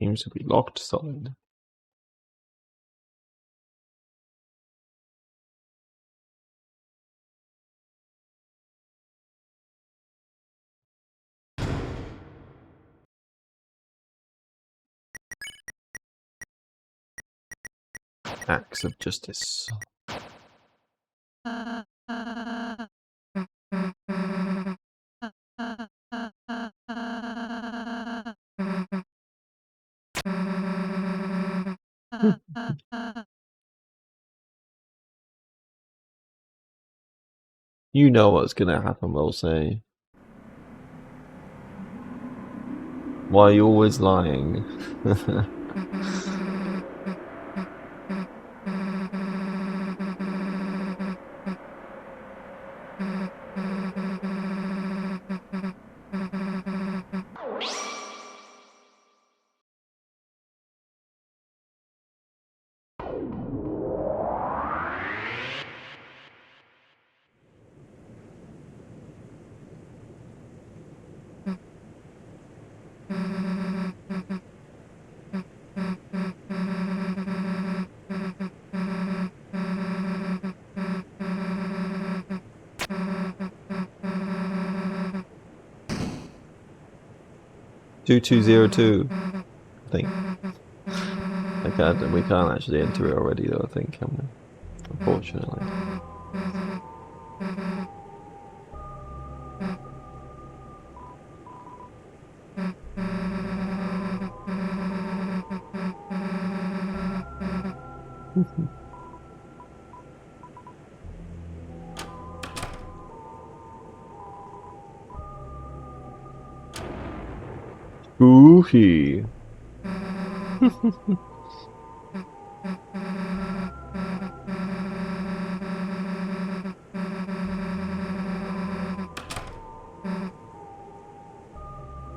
Seems to be locked solid. Acts of justice. You know what's gonna happen, we'll say. Why are you always lying? "2202", I think. We can't actually enter it already, though, I think, can we? Unfortunately. Spooky.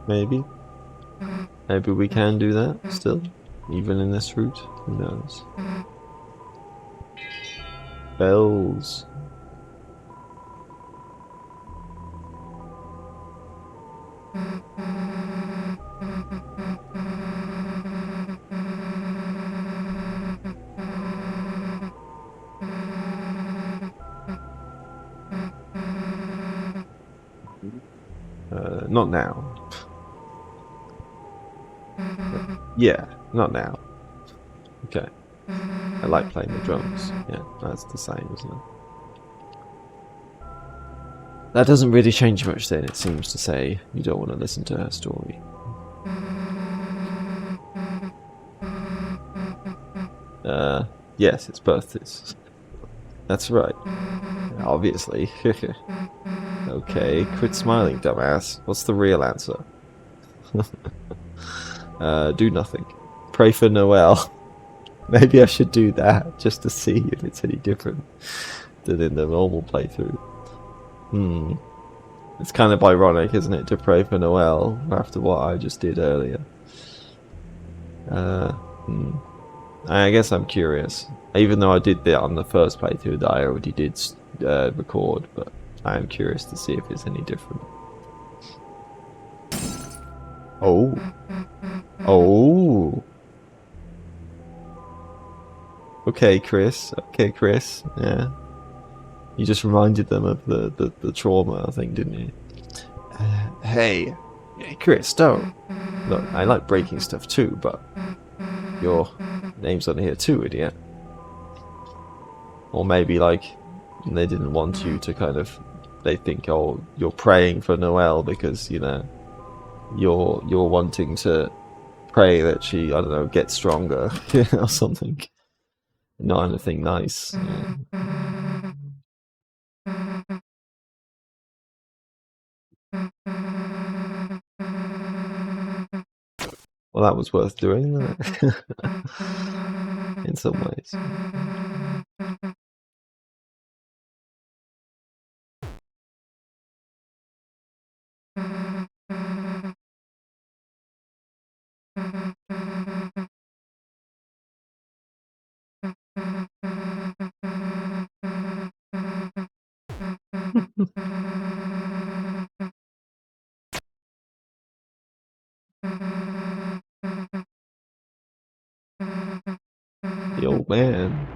Maybe. Maybe we can do that still, even in this route. Who knows? Bells. Not now. Yeah, not now. Okay. I like playing the drums. Yeah, that's the same, isn't it? That doesn't really change much then, it seems to say. You don't want to listen to her story. Yes, it's birthdays. That's right. Obviously. Okay, quit smiling, dumbass. What's the real answer? Do nothing. Pray for Noel. Maybe I should do that just to see if it's any different than in the normal playthrough. It's kind of ironic, isn't it, to pray for Noel after what I just did earlier. I guess I'm curious. Even though I did that on the first playthrough that I already did record, but I am curious to see if it's any different. Oh. Oh. Okay, Chris. Okay, Chris. Yeah. You just reminded them of the trauma, I think, didn't you? Hey, Chris, don't. Look, I like breaking stuff too, but your name's on here too, idiot. Or maybe, like, they didn't want you to kind of... They think, oh, you're praying for Noelle because, you know, you're wanting to pray that she, I don't know, gets stronger or something. Not anything nice. Yeah. Well, that was worth doing, wasn't it? In some ways. The old man.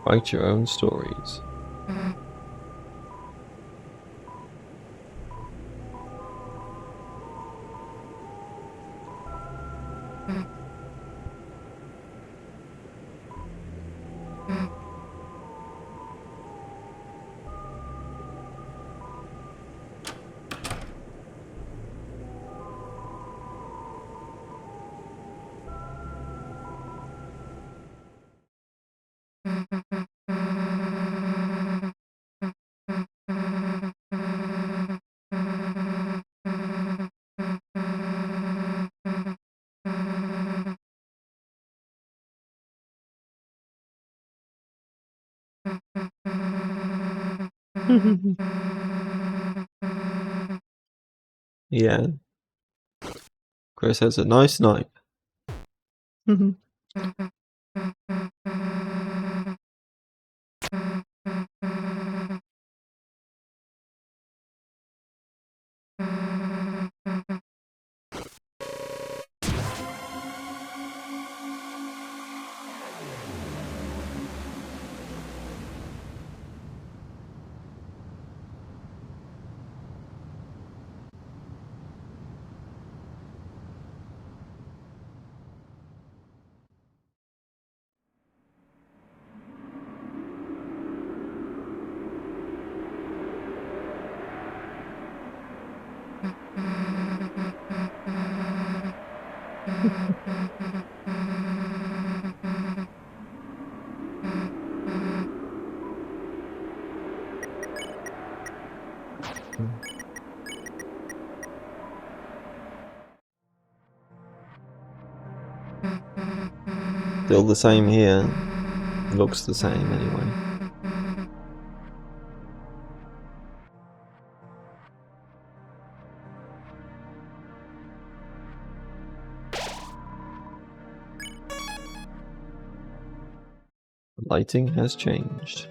Write your own stories. Yeah. Chris has a nice night. Still the same here. Looks the same anyway. The lighting has changed.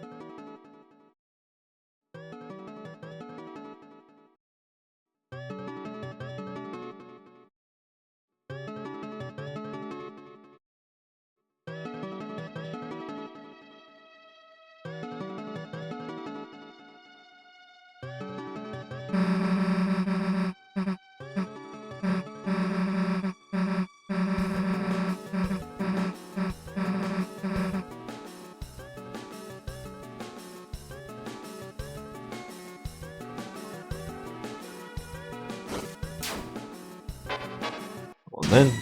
then.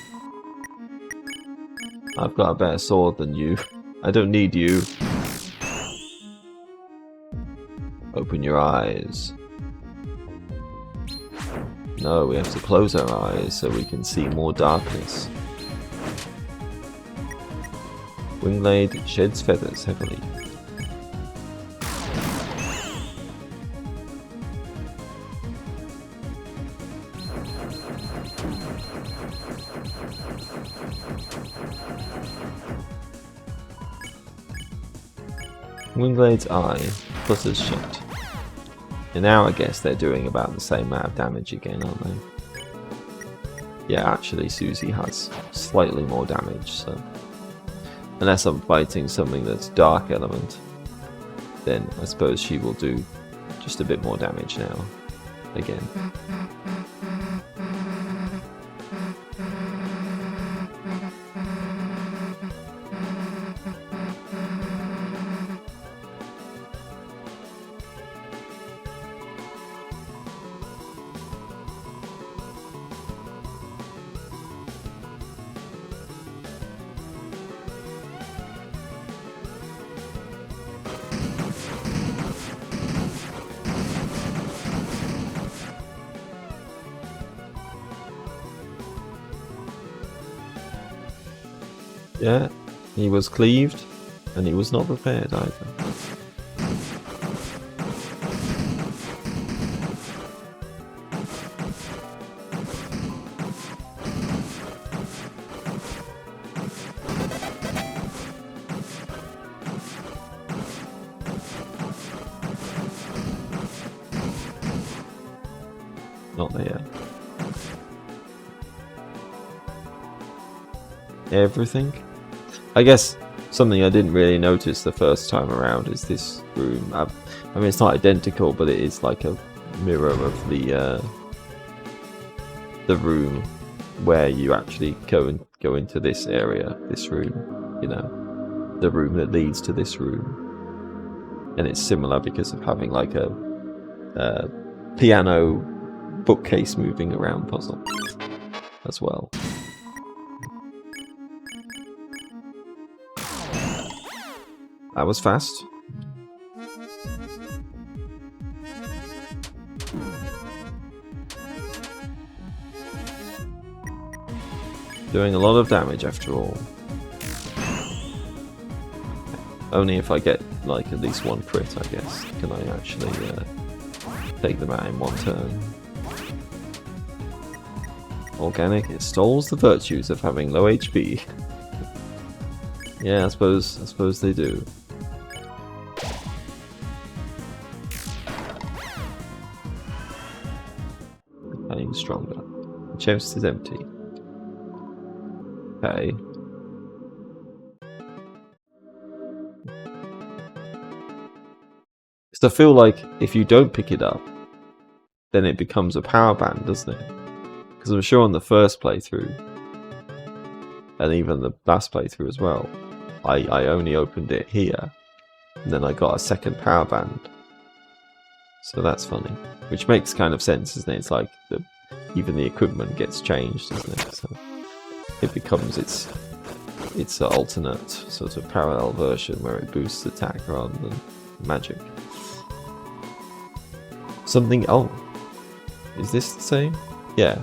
I've got a better sword than you. I don't need you. Open your eyes. No, we have to close our eyes so we can see more darkness. Wingblade sheds feathers heavily. Wingblade's eye flutters shut. And now I guess they're doing about the same amount of damage again, aren't they? Yeah, actually Susie has slightly more damage, so... Unless I'm fighting something that's dark element, then I suppose she will do just a bit more damage now. Again. Yeah, he was cleaved, and he was not prepared either. Not there. Everything? I guess something I didn't really notice the first time around is this room. I mean, it's not identical, but it is like a mirror of the room where you actually go into this area, this room. You know, the room that leads to this room, and it's similar because of having like a piano bookcase moving around puzzle as well. That was fast. Doing a lot of damage after all. Only if I get like at least one crit, I guess, can I actually take them out in one turn. Organic extols the virtues of having low HP. Yeah, I suppose they do. Becoming stronger. The chest is empty. Okay. Because I feel like if you don't pick it up, then it becomes a power band, doesn't it? Because I'm sure on the first playthrough, and even the last playthrough as well, I only opened it here, and then I got a second power band. So that's funny. Which makes kind of sense, isn't it? It's like even the equipment gets changed, isn't it? So it becomes its alternate sort of parallel version where it boosts attack rather than magic. Something. Oh, is this the same? Yeah,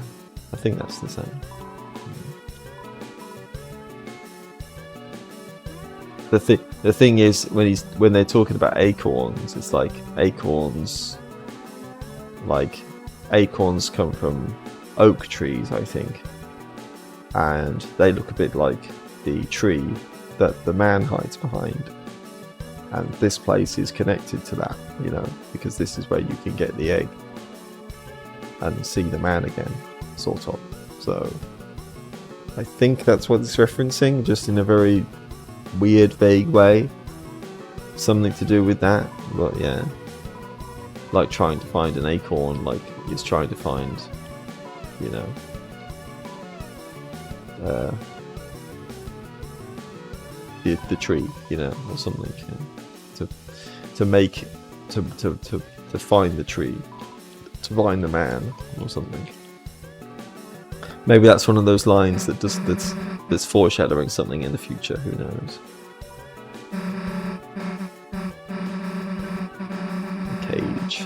I think that's the same. The thing is when they're talking about acorns, it's like acorns come from oak trees, I think, and they look a bit like the tree that the man hides behind, and this place is connected to that, you know, because this is where you can get the egg and see the man again, sort of. So I think that's what it's referencing, just in a very weird, vague way. Something to do with that, but yeah. Like trying to find an acorn, like it's trying to find, you know, the tree, you know, or something, you know, to find the tree, to find the man, or something. Maybe that's one of those lines that that's foreshadowing something in the future. Who knows? Cage.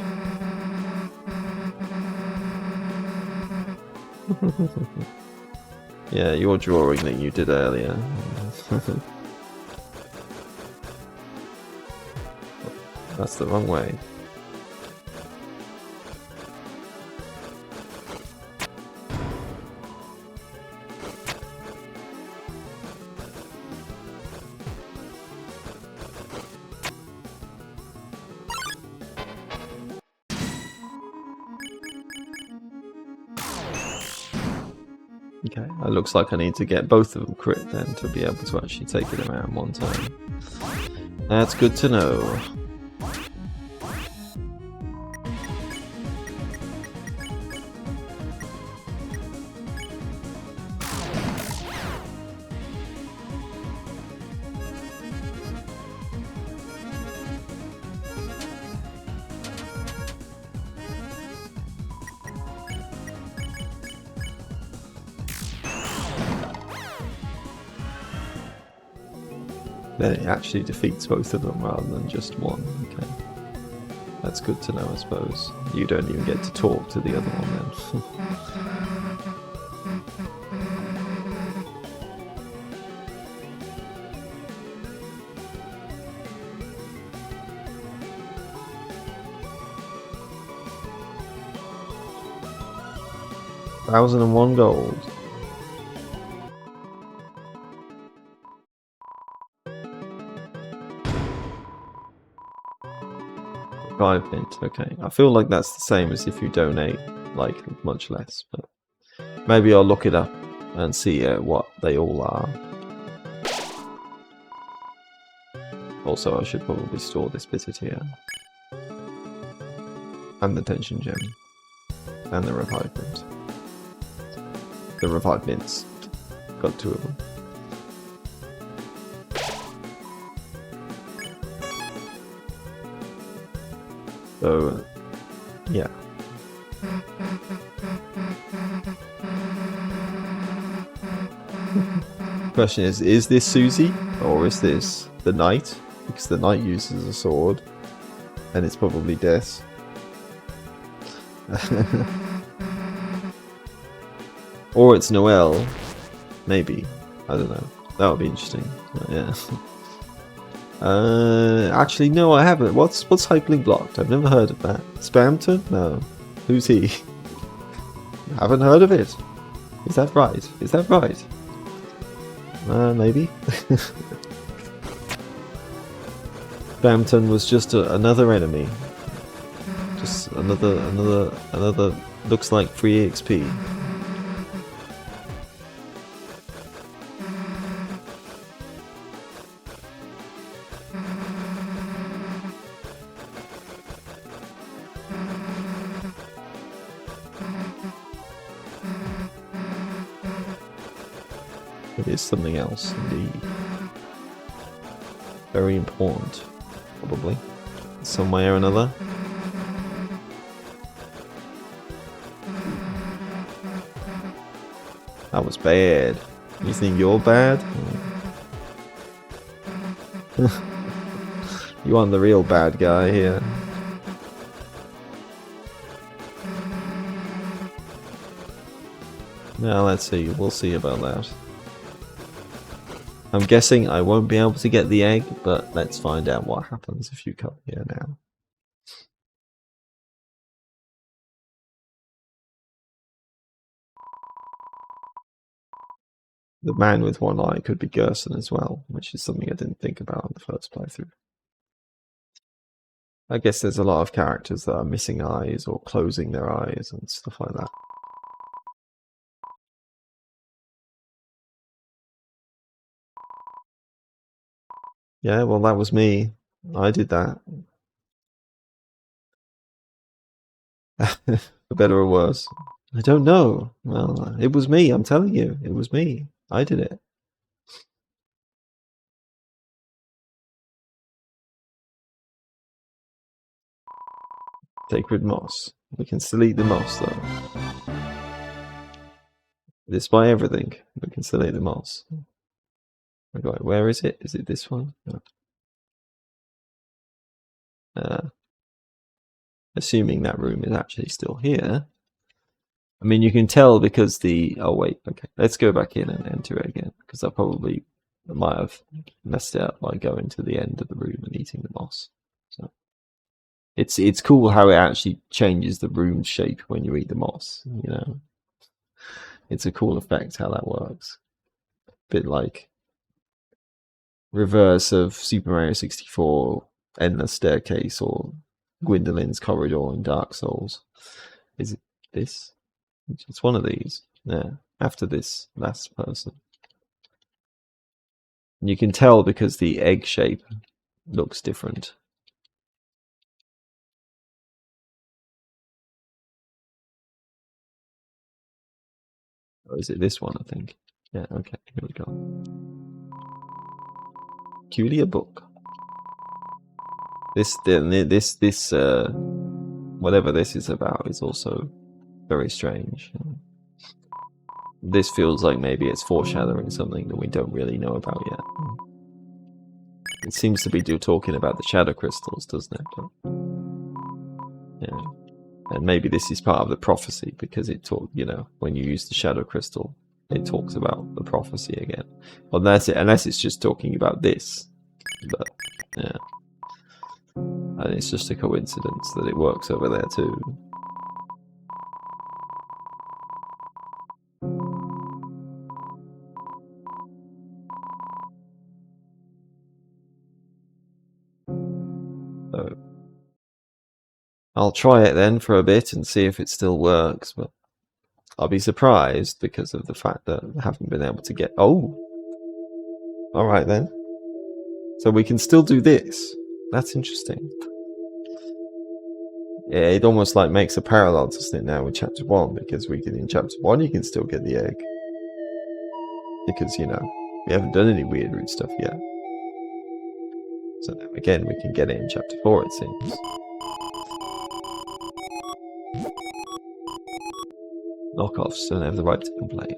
Yeah, your drawing that you did earlier. That's the wrong way. Okay, it looks like I need to get both of them crit then to be able to actually take it around one time. That's good to know. Then it actually defeats both of them rather than just one. Okay. That's good to know, I suppose. You don't even get to talk to the other one then. 1,001 gold. £5 okay. I feel like that's the same as if you donate, like, much less, but maybe I'll look it up and see what they all are. Also, I should probably store this bit here. And the tension gem. And the revive mint. The revive mints. Got 2 of them. So, yeah. Question is this Susie? Or is this the knight? Because the knight uses a sword. And it's probably Death. Or it's Noelle. Maybe. I don't know. That would be interesting. But yeah. Actually, no, I haven't. What's Hyperlink Blocked? I've never heard of that. Spamton? No. Who's he? Haven't heard of it. Is that right? Is that right? Maybe. Spamton was just another enemy. Just another. Looks like free XP. It is something else, indeed. Very important, probably. Some way or another. That was bad. You think you're bad? You aren't the real bad guy here. Now let's see, we'll see about that. I'm guessing I won't be able to get the egg, but let's find out what happens if you come here now. The man with one eye could be Gerson as well, which is something I didn't think about in the first playthrough. I guess there's a lot of characters that are missing eyes or closing their eyes and stuff like that. Yeah, well, that was me. I did that. For better or worse. I don't know. Well, it was me, I'm telling you. It was me. I did it. Sacred moss. We can still eat the moss, though. Display everything. We can select the mouse. Okay, where is it? Is it this one? No. Assuming that room is actually still here. I mean, you can tell because the... Oh, wait. Okay, let's go back in and enter it again. Because I probably might have messed it up by going to the end of the room and eating the moss. So it's cool how it actually changes the room shape when you eat the moss, you know. It's a cool effect how that works. A bit like reverse of Super Mario 64 Endless Staircase or Gwendolyn's Corridor in Dark Souls. Is it this? It's one of these. Yeah, after this last person. And you can tell because the egg shape looks different. Or is it this one, I think? Yeah, okay, here we go. Peculiar book. This whatever this is about is also very strange. This feels like maybe it's foreshadowing something that we don't really know about yet. It seems to be talking about the shadow crystals, doesn't it? But, yeah. And maybe this is part of the prophecy because it you know, when you use the shadow crystal, it talks about the prophecy again. Well, that's it, unless it's just talking about this. But yeah. And it's just a coincidence that it works over there too. So I'll try it then for a bit and see if it still works, but I'll be surprised because of the fact that I haven't been able to get... Oh! Alright then. So we can still do this. That's interesting. Yeah, it almost like makes a parallel, doesn't it, now with Chapter 1, because we can, in Chapter 1 you can still get the egg. Because, you know, we haven't done any weird root stuff yet. So now again we can get it in Chapter 4, it seems. Knockoffs don't have the right to complain.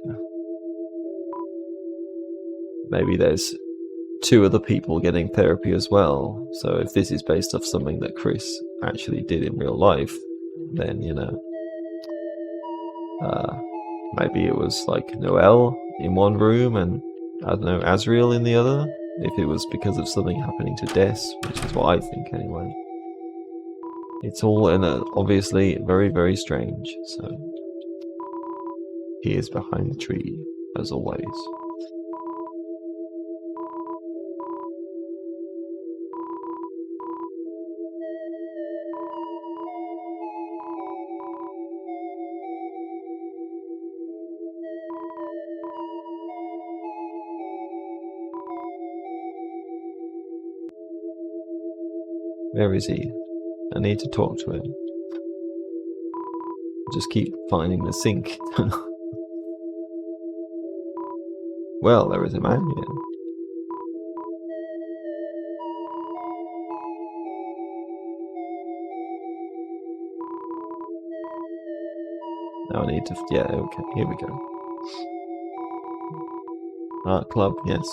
Maybe there's 2 other people getting therapy as well. So if this is based off something that Chris actually did in real life, then, you know, maybe it was like Noelle in one room and, I don't know, Azriel in the other. If it was because of something happening to Des, which is what I think anyway. It's all obviously very, very strange. So he is behind the tree, as always. Where is he? I need to talk to him. Just keep finding the sink. Well, there is a man here. Now I need to... Yeah, okay, here we go. Art club, yes.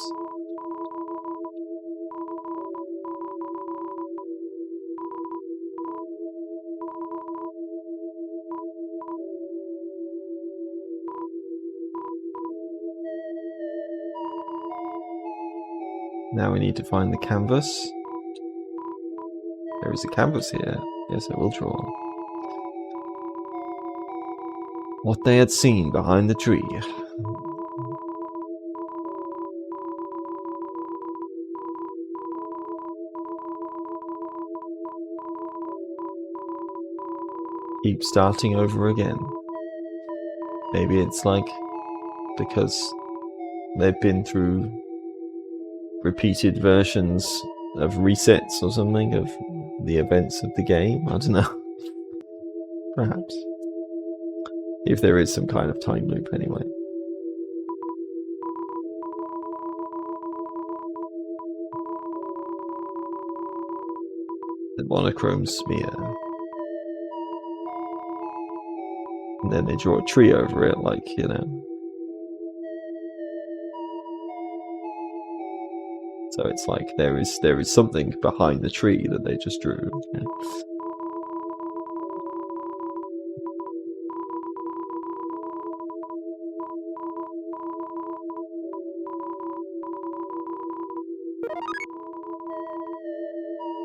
Now we need to find the canvas. There is a canvas here. Yes, I will draw. What they had seen behind the tree. Keep starting over again. Maybe it's like because they've been through repeated versions of resets or something of the events of the game. I don't know. Perhaps. If there is some kind of time loop anyway. The monochrome smear. And then they draw a tree over it, like, you know, So it's like there is something behind the tree that they just drew. Yeah.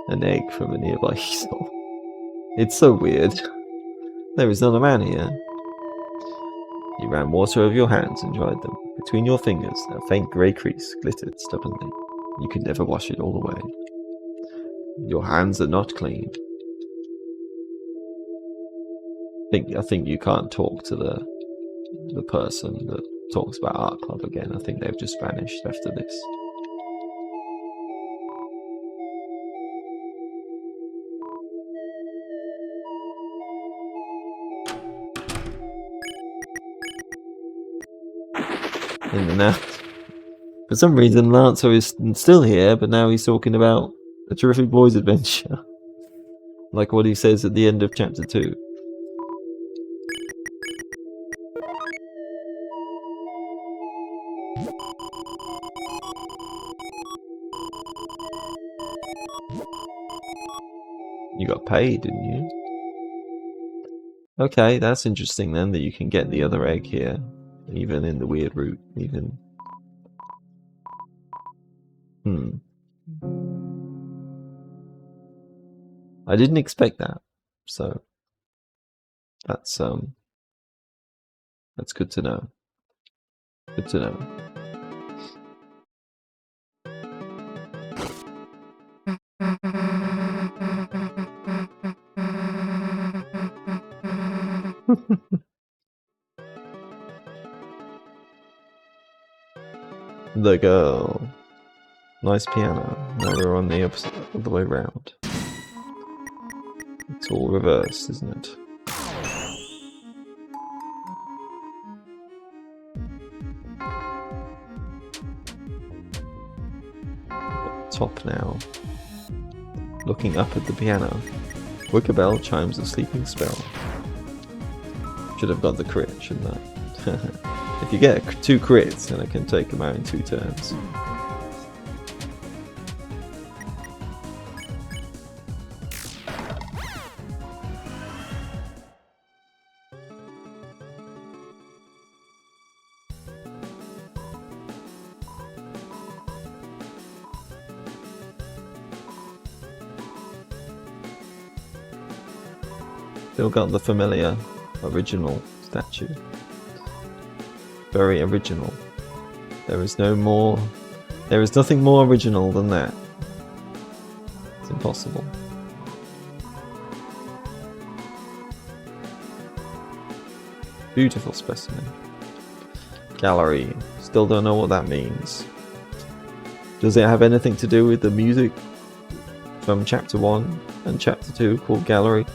An egg from a nearby easel. It's so weird. There is not a man here. You ran water over your hands and dried them. Between your fingers, a faint grey crease glittered stubbornly. You could never wash it all away. Your hands are not clean. I think you can't talk to the person that talks about Art Club again. I think they've just vanished after this. In and out. For some reason, Lancer is still here, but now he's talking about a terrific boys adventure. Like what he says at the end of chapter 2. You got paid, didn't you? Okay, that's interesting then, that you can get the other egg here. Even in the weird route, even... I didn't expect that, so... That's good to know. Good to know. The girl. Nice piano. Now we're on the opposite of the way round. It's all reversed, isn't it? Top now. Looking up at the piano. Wicker bell chimes a sleeping spell. Should have got the crit, shouldn't I? If you get 2 crits, then I can take them out in 2 turns. Still got the familiar, original statue. Very original. There is nothing more original than that. It's impossible. Beautiful specimen. Gallery. Still don't know what that means. Does it have anything to do with the music from chapter 1 and chapter 2 called Gallery?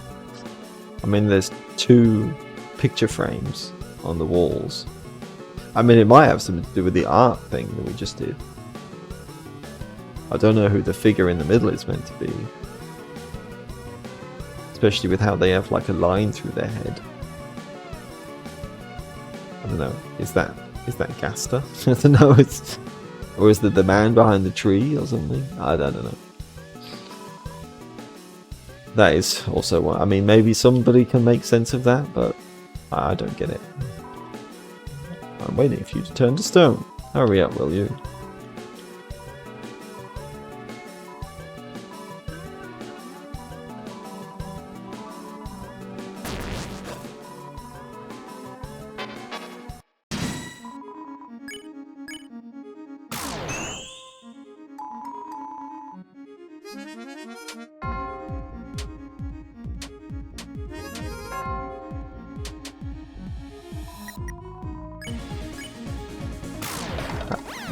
I mean, there's 2 picture frames on the walls. I mean, it might have something to do with the art thing that we just did. I don't know who the figure in the middle is meant to be. Especially with how they have like a line through their head. I don't know. Is that Gaster? I don't know. Or is it the man behind the tree or something? I don't know. That is also what I mean. Maybe somebody can make sense of that, but I don't get it. I'm waiting for you to turn to stone. Hurry up, will you?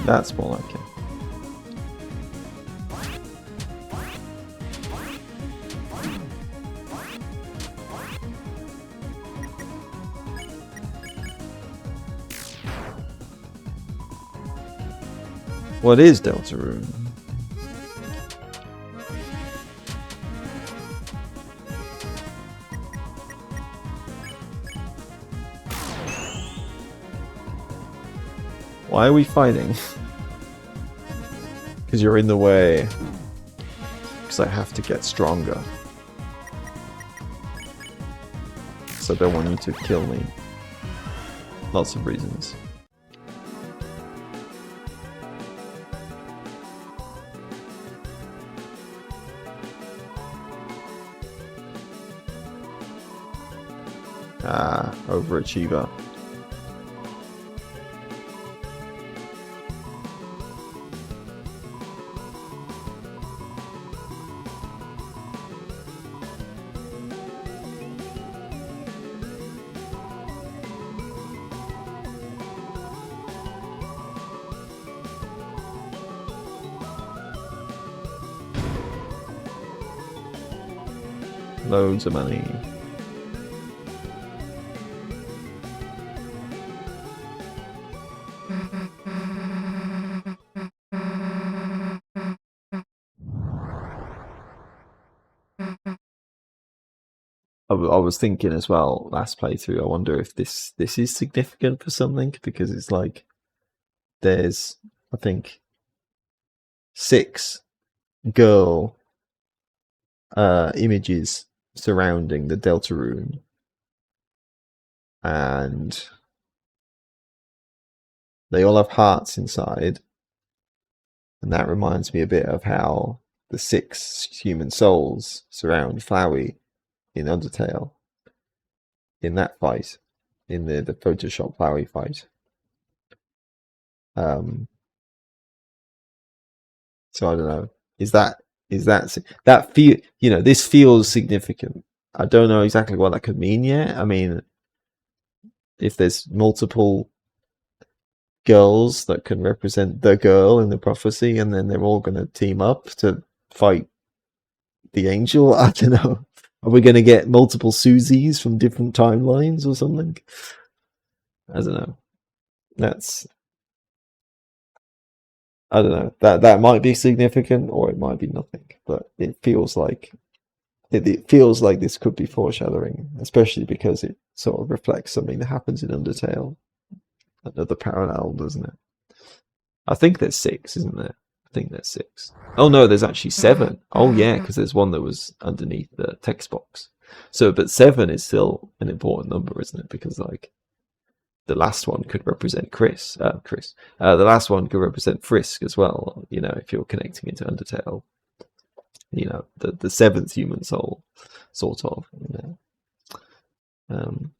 That's more like it. What is Deltarune? Why are we fighting? Because you're in the way. Because I have to get stronger. So I don't want you to kill me. Lots of reasons. Ah, overachiever. Loads of money. I was thinking as well last playthrough. I wonder if this is significant for something, because it's like there's, I think, 6 girl images surrounding the Deltarune, and they all have hearts inside, and that reminds me a bit of how the 6 human souls surround Flowey in Undertale, in that fight, in the Photoshop Flowey fight. So I don't know. Is that feel? You know, this feels significant. I don't know exactly what that could mean yet. I mean, if there's multiple girls that can represent the girl in the prophecy, and then they're all going to team up to fight the angel. I don't know. Are we going to get multiple Susies from different timelines or something? I don't know. I don't know. That might be significant, or it might be nothing. But it feels like this could be foreshadowing, especially because it sort of reflects something that happens in Undertale. Another parallel, doesn't it? I think there's 6, isn't there? I think there's 6. Oh no, there's actually 7. Oh yeah, because there's one that was underneath the text box. So, but 7 is still an important number, isn't it? Because like the last one could represent Chris. The last one could represent Frisk as well. You know, if you're connecting into Undertale, you know, the 7th human soul, sort of. You know.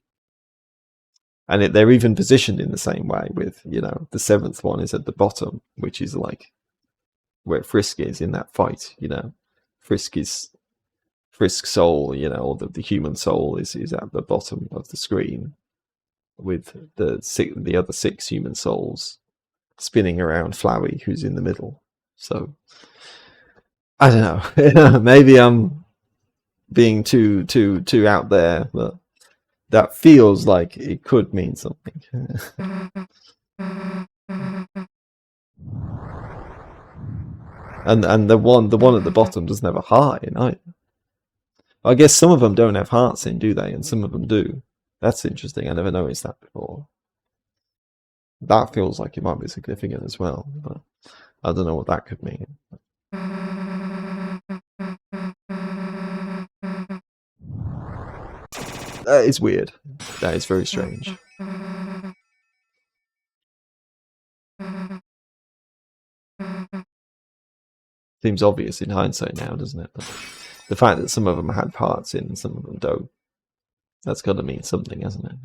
And they're even positioned in the same way. With, you know, the 7th one is at the bottom, which is like where Frisk is in that fight. You know, Frisk's soul, you know, or the human soul is at the bottom of the screen, with the other 6 human souls spinning around Flowey, who's in the middle. So I don't know. Maybe I'm being too out there, but that feels like it could mean something. and the one at the bottom doesn't have a heart in either. I guess some of them don't have hearts in, do they? And some of them do. That's interesting. I never noticed that before. That feels like it might be significant as well, but I don't know what that could mean. That is weird. That is very strange. Seems obvious in hindsight now, doesn't it? But the fact that some of them had parts in and some of them don't, that's got to mean something, hasn't it?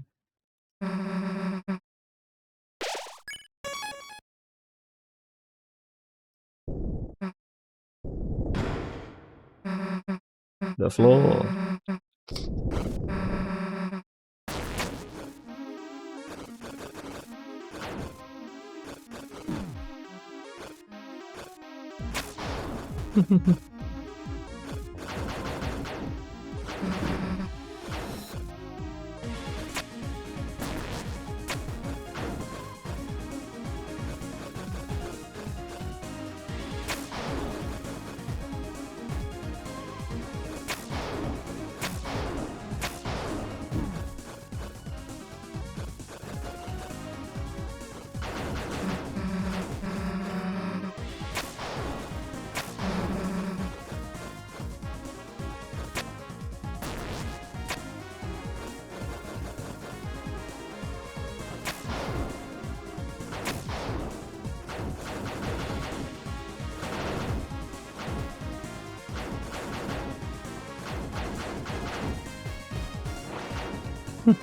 The floor. No,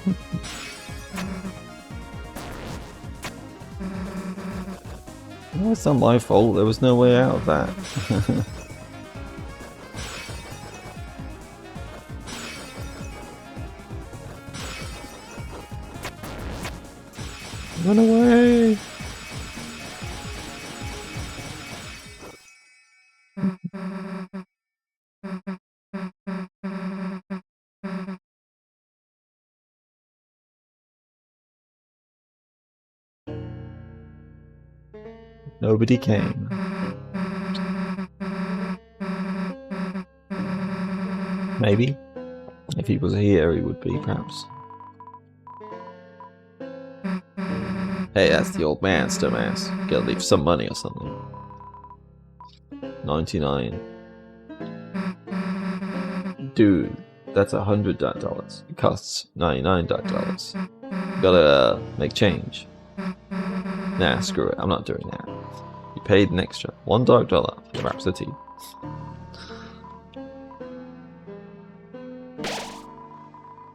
it's not my fault. There was no way out of that. Run away! Nobody came. Maybe. If he was here, he would be, perhaps. Hey, that's the old man, dumbass. Gotta leave some money or something. 99. Dude, that's $100. It costs $99. Gotta make change. Nah, screw it. I'm not doing that. You paid an extra $1 for the Rhapsody.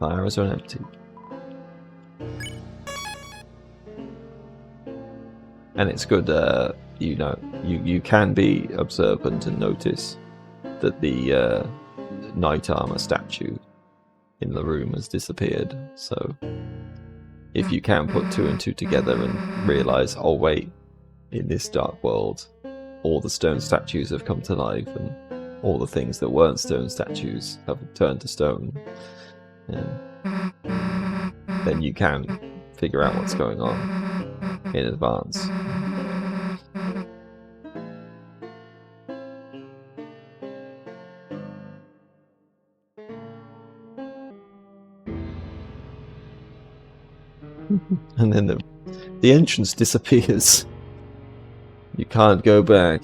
Fires are empty. And it's good, you know, you can be observant and notice that the knight armor statue in the room has disappeared. So if you can put two and two together and realize, oh wait, in this dark world, all the stone statues have come to life, and all the things that weren't stone statues have turned to stone. Yeah. Then you can figure out what's going on in advance. And then the entrance disappears. You can't go back.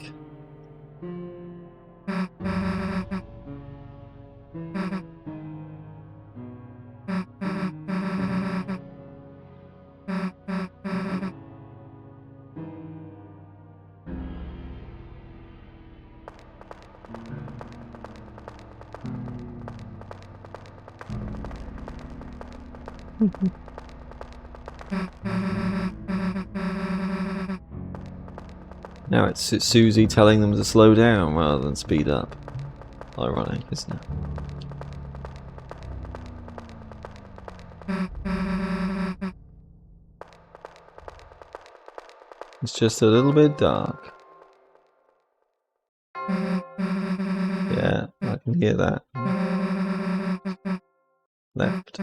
Now it's Susie telling them to slow down rather than speed up. Ironic, isn't it? It's just a little bit dark. Yeah, I can hear that. Left.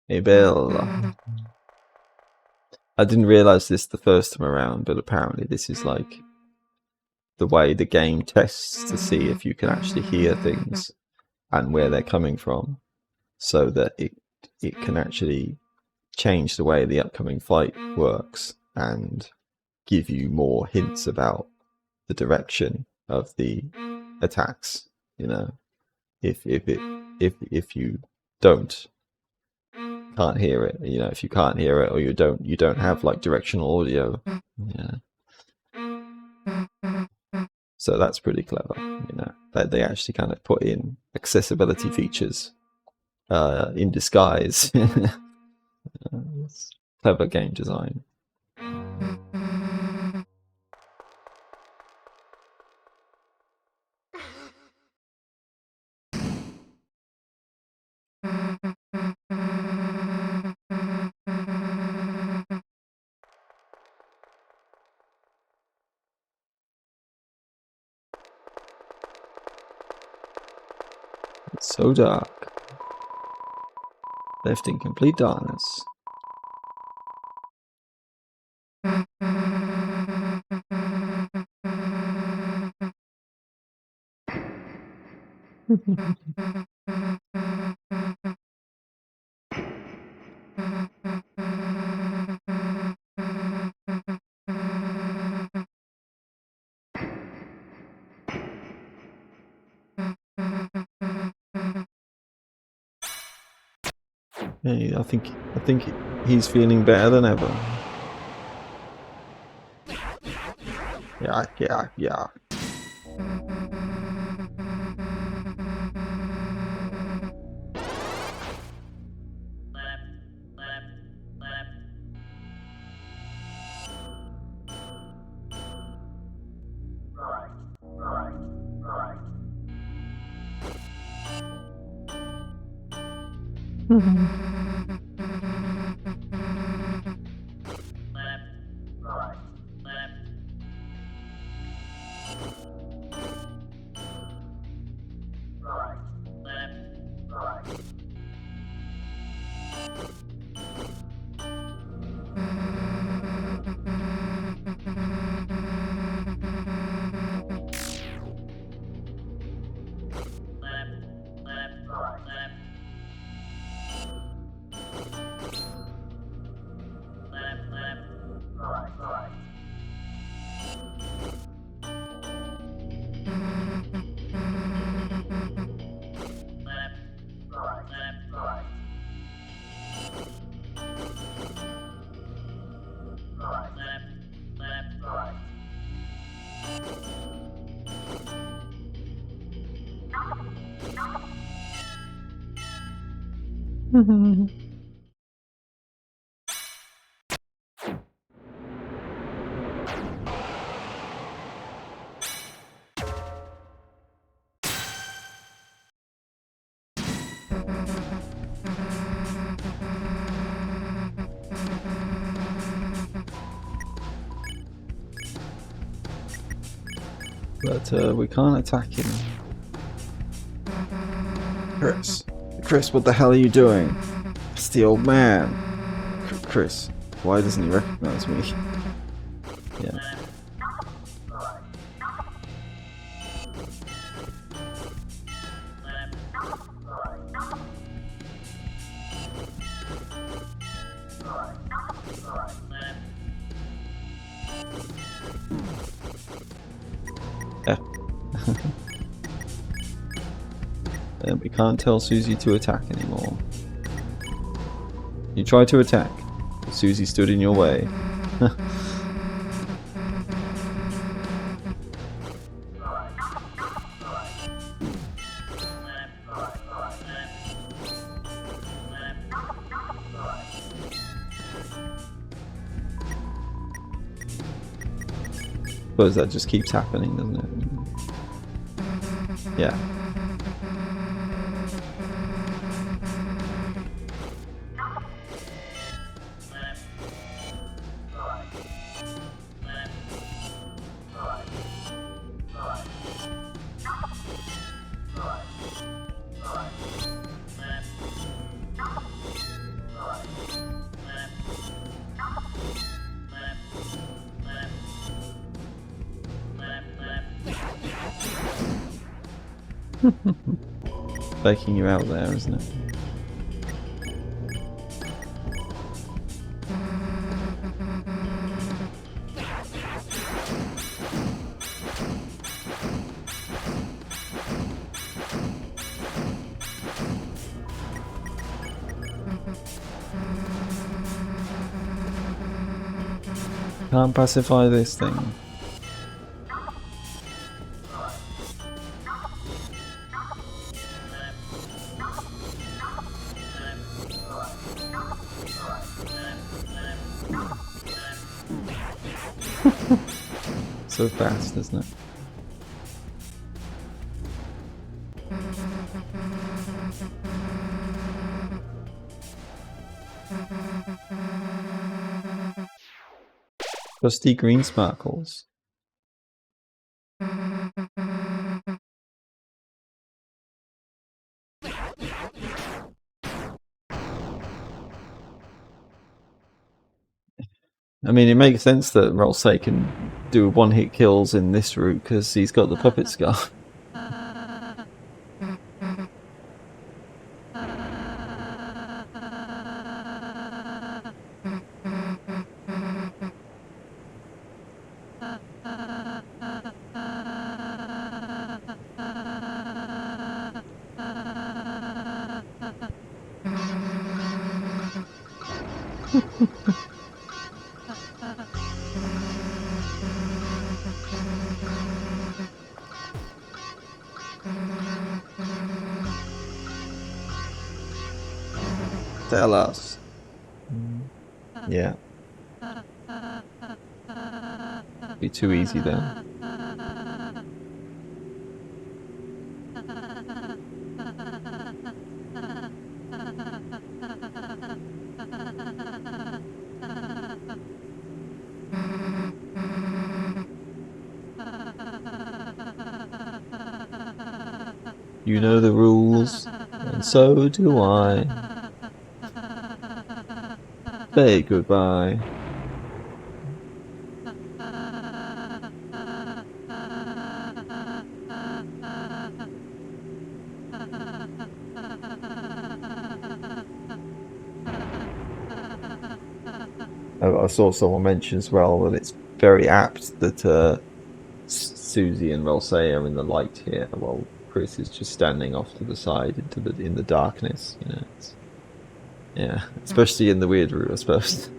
Hey, Bella. I didn't realise this the first time around, but apparently this is like the way the game tests to see if you can actually hear things and where they're coming from, so that it can actually change the way the upcoming fight works and give you more hints about the direction of the attacks. You know, if you can't hear it, you know, if you can't hear it, or you don't have like directional audio, yeah. So that's pretty clever, you know, that they actually kind of put in accessibility features in disguise. Clever game design. It's so dark. Left in complete darkness. Hey, I think he's feeling better than ever. Yeah. But we can't attack him. Chris, what the hell are you doing? It's the old man. Chris, why doesn't he recognize me? Yeah. We can't tell Susie to attack anymore. You tried to attack, but Susie stood in your way. Suppose that just keeps happening, doesn't it? Yeah. Faking you out there, isn't it? Can't pacify this thing. So fast, isn't it? Dusty green sparkles. I mean, it makes sense that Rolsei can do one-hit kills in this route because he's got the puppet scarf. Tell us. Yeah. Be too easy then. You know the rules, and so do I. Say goodbye. I saw someone mention as well that it's very apt that Susie and Rolsei are in the light here, while Chris is just standing off to the side in the darkness. You know, yeah, especially in the weird room, I suppose.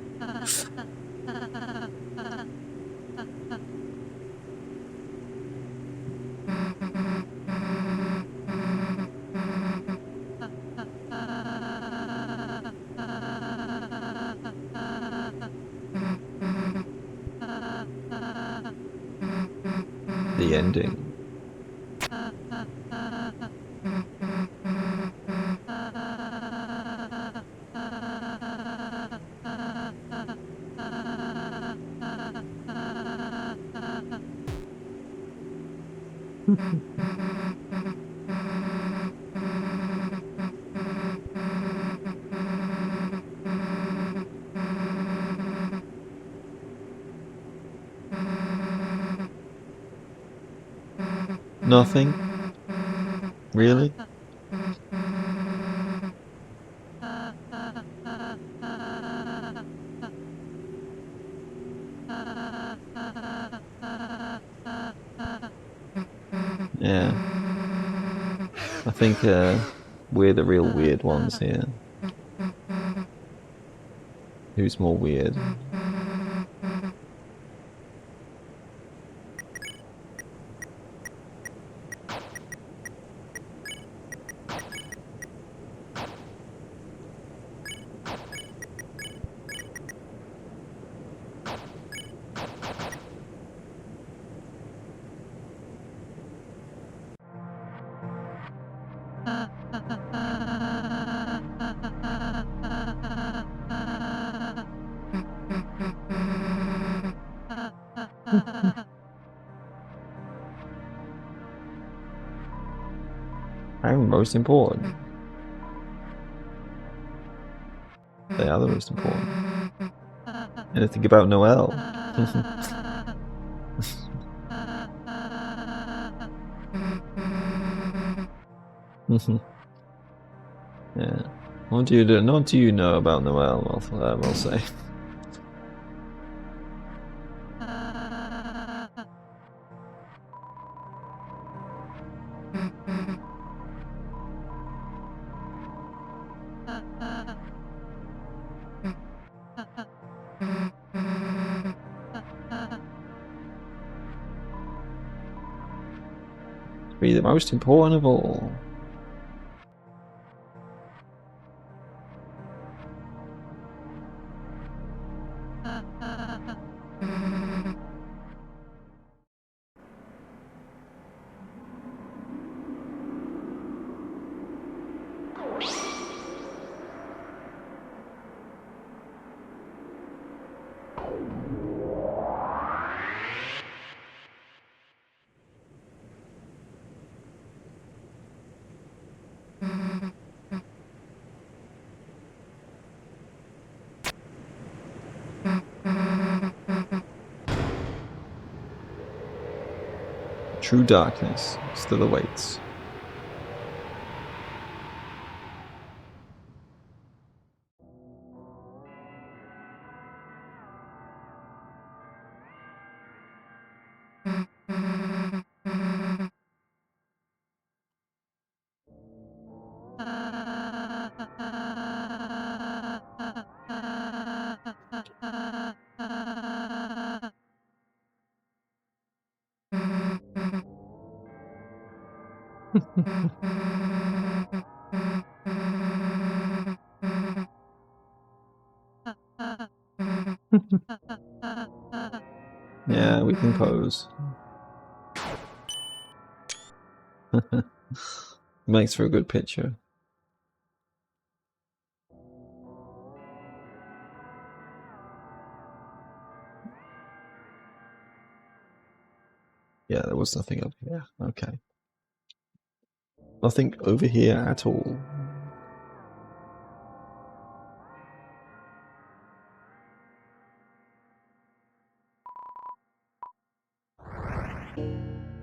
The ending. Nothing? Really? Yeah. I think we're the real weird ones here. Who's more weird? I'm most important. They are the most important. Anything about Noel? Yeah. What do you do? What do you know about Noel? I'll say. Be the most important of all. True darkness still awaits. Yeah, we can pose. Makes for a good picture. Yeah, there was nothing up here. Okay. Nothing over here at all.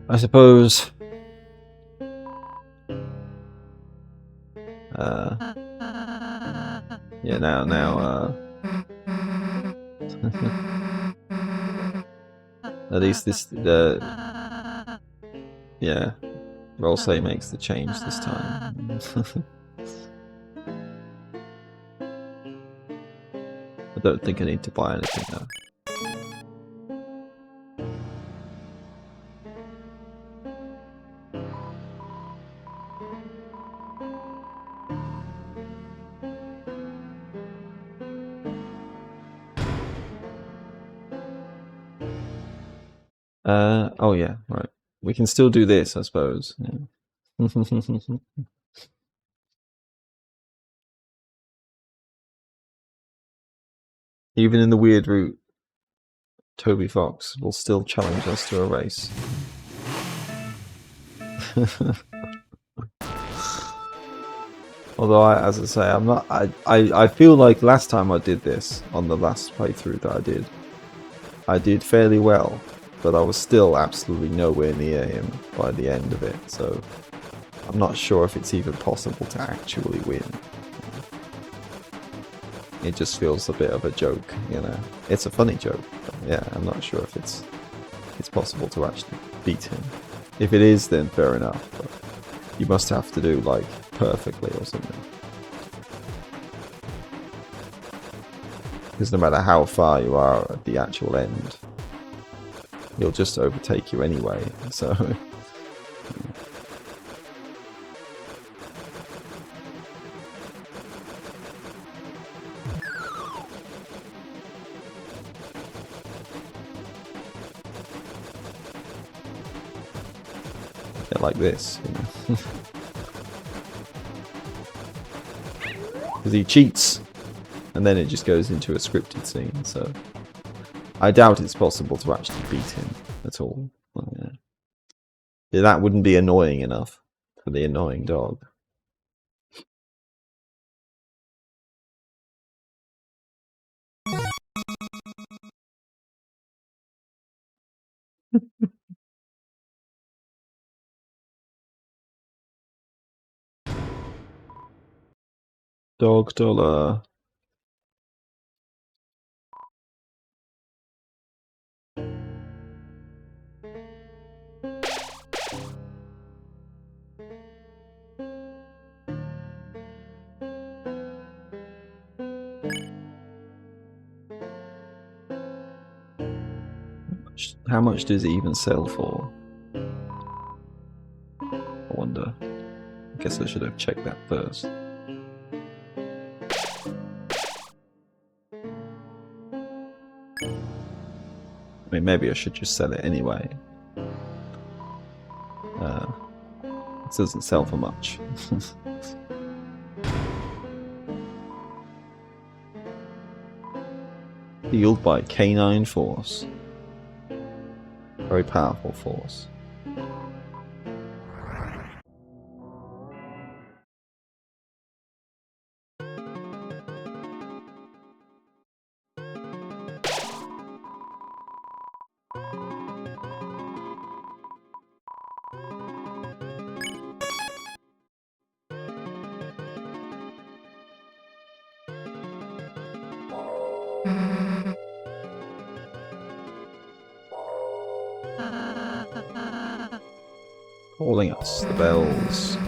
I suppose. Yeah, now, at least this, yeah, roll say makes the change this time. I don't think I need to buy anything though. Oh yeah, right. We can still do this, I suppose. Yeah. Even in the weird route, Toby Fox will still challenge us to a race. Although, as I say, I'm not. I feel like last time I did this on the last playthrough that I did fairly well, but I was still absolutely nowhere near him by the end of it. So I'm not sure if it's even possible to actually win. It just feels a bit of a joke, you know. It's a funny joke, but yeah, I'm not sure if it's possible to actually beat him. If it is, then fair enough. But you must have to do like perfectly or something. Because no matter how far you are at the actual end, he'll just overtake you anyway. So. Like this, you know. Because he cheats and then it just goes into a scripted scene, so I doubt it's possible to actually beat him at all. Well, yeah, that wouldn't be annoying enough for the annoying dog. Dog dollar. How much does it even sell for? I wonder. I guess I should have checked that first. I mean, maybe I should just sell it anyway. It doesn't sell for much. Healed by canine force. Very powerful force. Calling us the bells.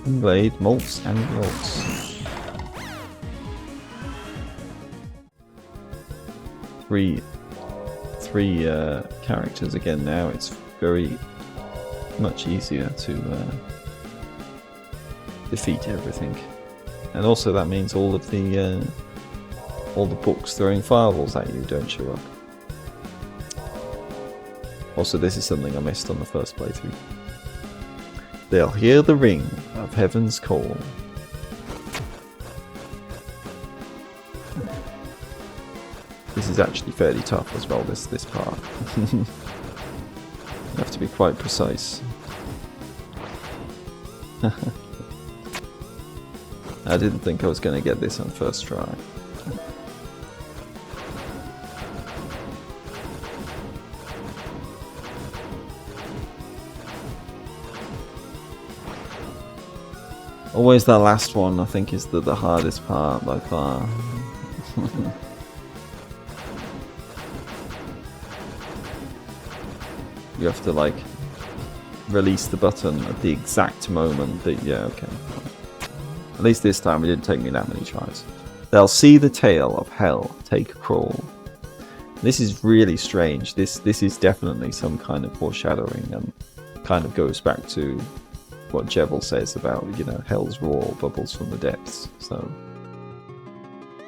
Blade, malts, and malts. Three characters again now. It's very much easier to defeat everything. And also that means all the books throwing fireballs at you don't show up. Also, this is something I missed on the first playthrough. They'll hear the ring of heaven's call. This is actually fairly tough as well, this part. You have to be quite precise. I didn't think I was going to get this on first try. Always that last one, I think, is the hardest part by far. You have to, like, release the button at the exact moment that... Yeah, okay. At least this time it didn't take me that many tries. They'll see the tail of hell take a crawl. This is really strange. This is definitely some kind of foreshadowing, and kind of goes back to what Jevil says about, you know, hell's roar bubbles from the depths. So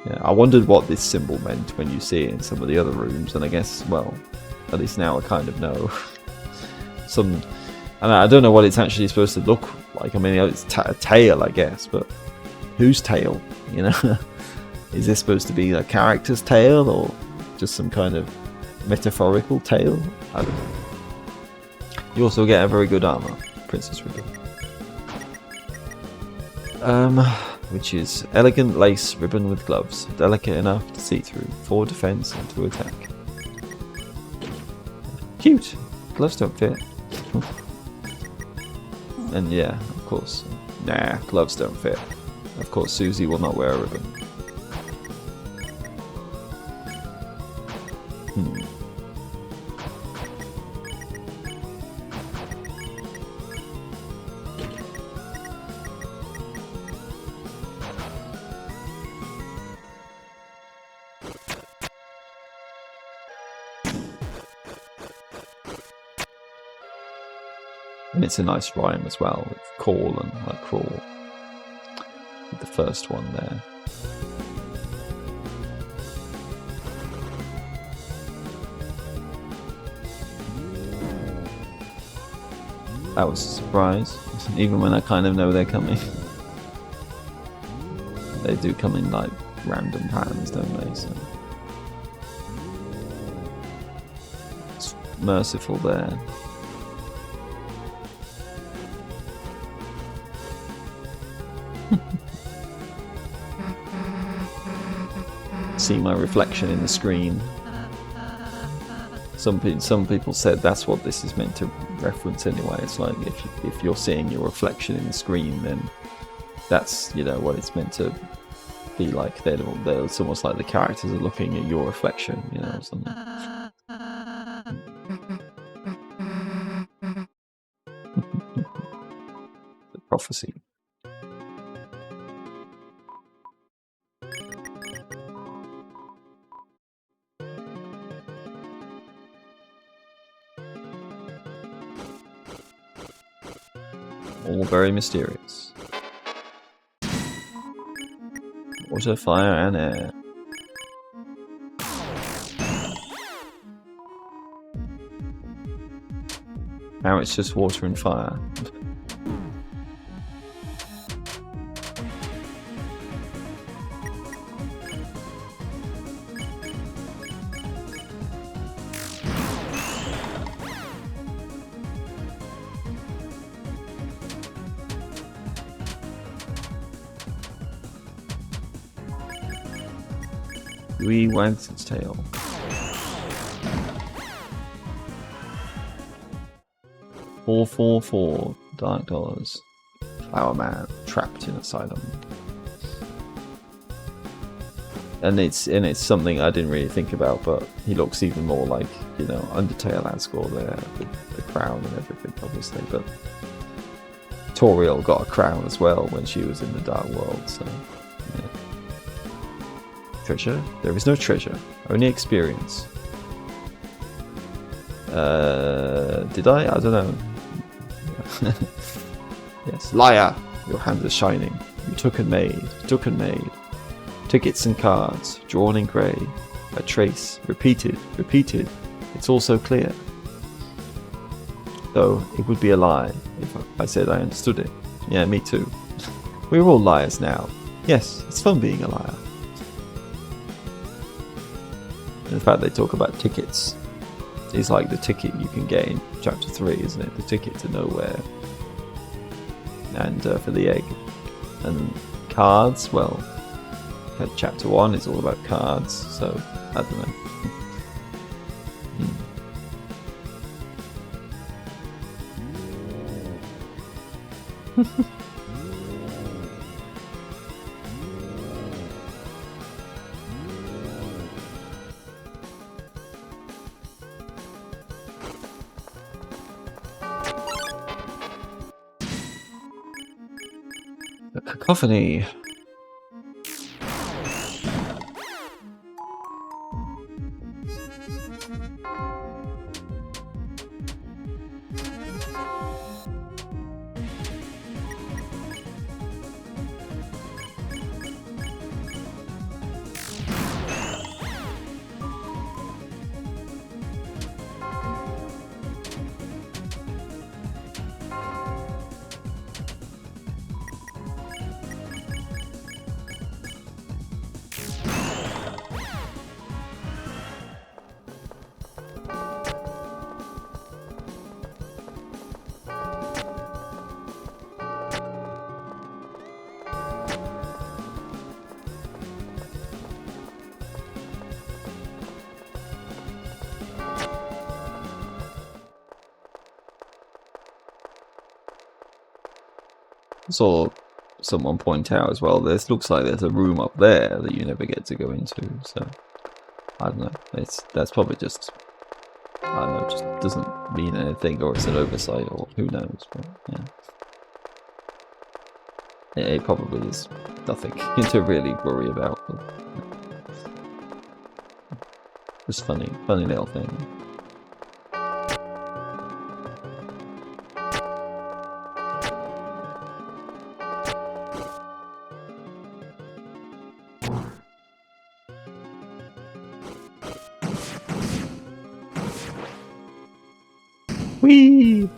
yeah, I wondered what this symbol meant when you see it in some of the other rooms, and I guess, well, at least now I kind of know. And I don't know what it's actually supposed to look like. I mean, it's a tail, I guess, but whose tail? You know, is this supposed to be a character's tail, or just some kind of metaphorical tail? I don't know. You also get a very good armor, Princess Ribbon. Which is elegant lace ribbon with gloves, delicate enough to see through, for defense and to attack. Cute. Gloves don't fit. And yeah, of course. Nah, gloves don't fit. Of course, Susie will not wear a ribbon. And it's a nice rhyme as well, with call and like crawl. With the first one there. That was a surprise, even when I kind of know they're coming. They do come in like random patterns, don't they? So it's merciful there. See my reflection in the screen. Some people said that's what this is meant to reference anyway. It's like if you're seeing your reflection in the screen, then that's, you know, what it's meant to be like. It's almost like the characters are looking at your reflection, you know, or something. The prophecy. All very mysterious. Water, fire, and air. Now it's just water and fire. Louis wags its tail. $444 Dark Dollars. Flower Man trapped in asylum. And it's something I didn't really think about, but he looks even more like, you know, Undertale Asgore there, with the crown and everything, obviously. But Toriel got a crown as well when she was in the Dark World, so yeah. Treasure? There is no treasure, only experience. Did I? I don't know. Yes. Liar! Your hand is shining. You took and made, took and made. Tickets and cards, drawn in grey. A trace, repeated, repeated. It's all so clear. Though it would be a lie if I said I understood it. Yeah, me too. We're all liars now. Yes, it's fun being a liar. In fact, they talk about tickets. It's like the ticket you can get in Chapter 3, isn't it? The ticket to nowhere. And for the egg. And cards, well, Chapter 1 is all about cards, so I don't know. A cacophony. Saw someone point out as well, this looks like there's a room up there that you never get to go into, so I don't know, that's probably just, I don't know, just doesn't mean anything, or it's an oversight, or who knows, but yeah. It probably is nothing to really worry about, but just funny little thing. Whee!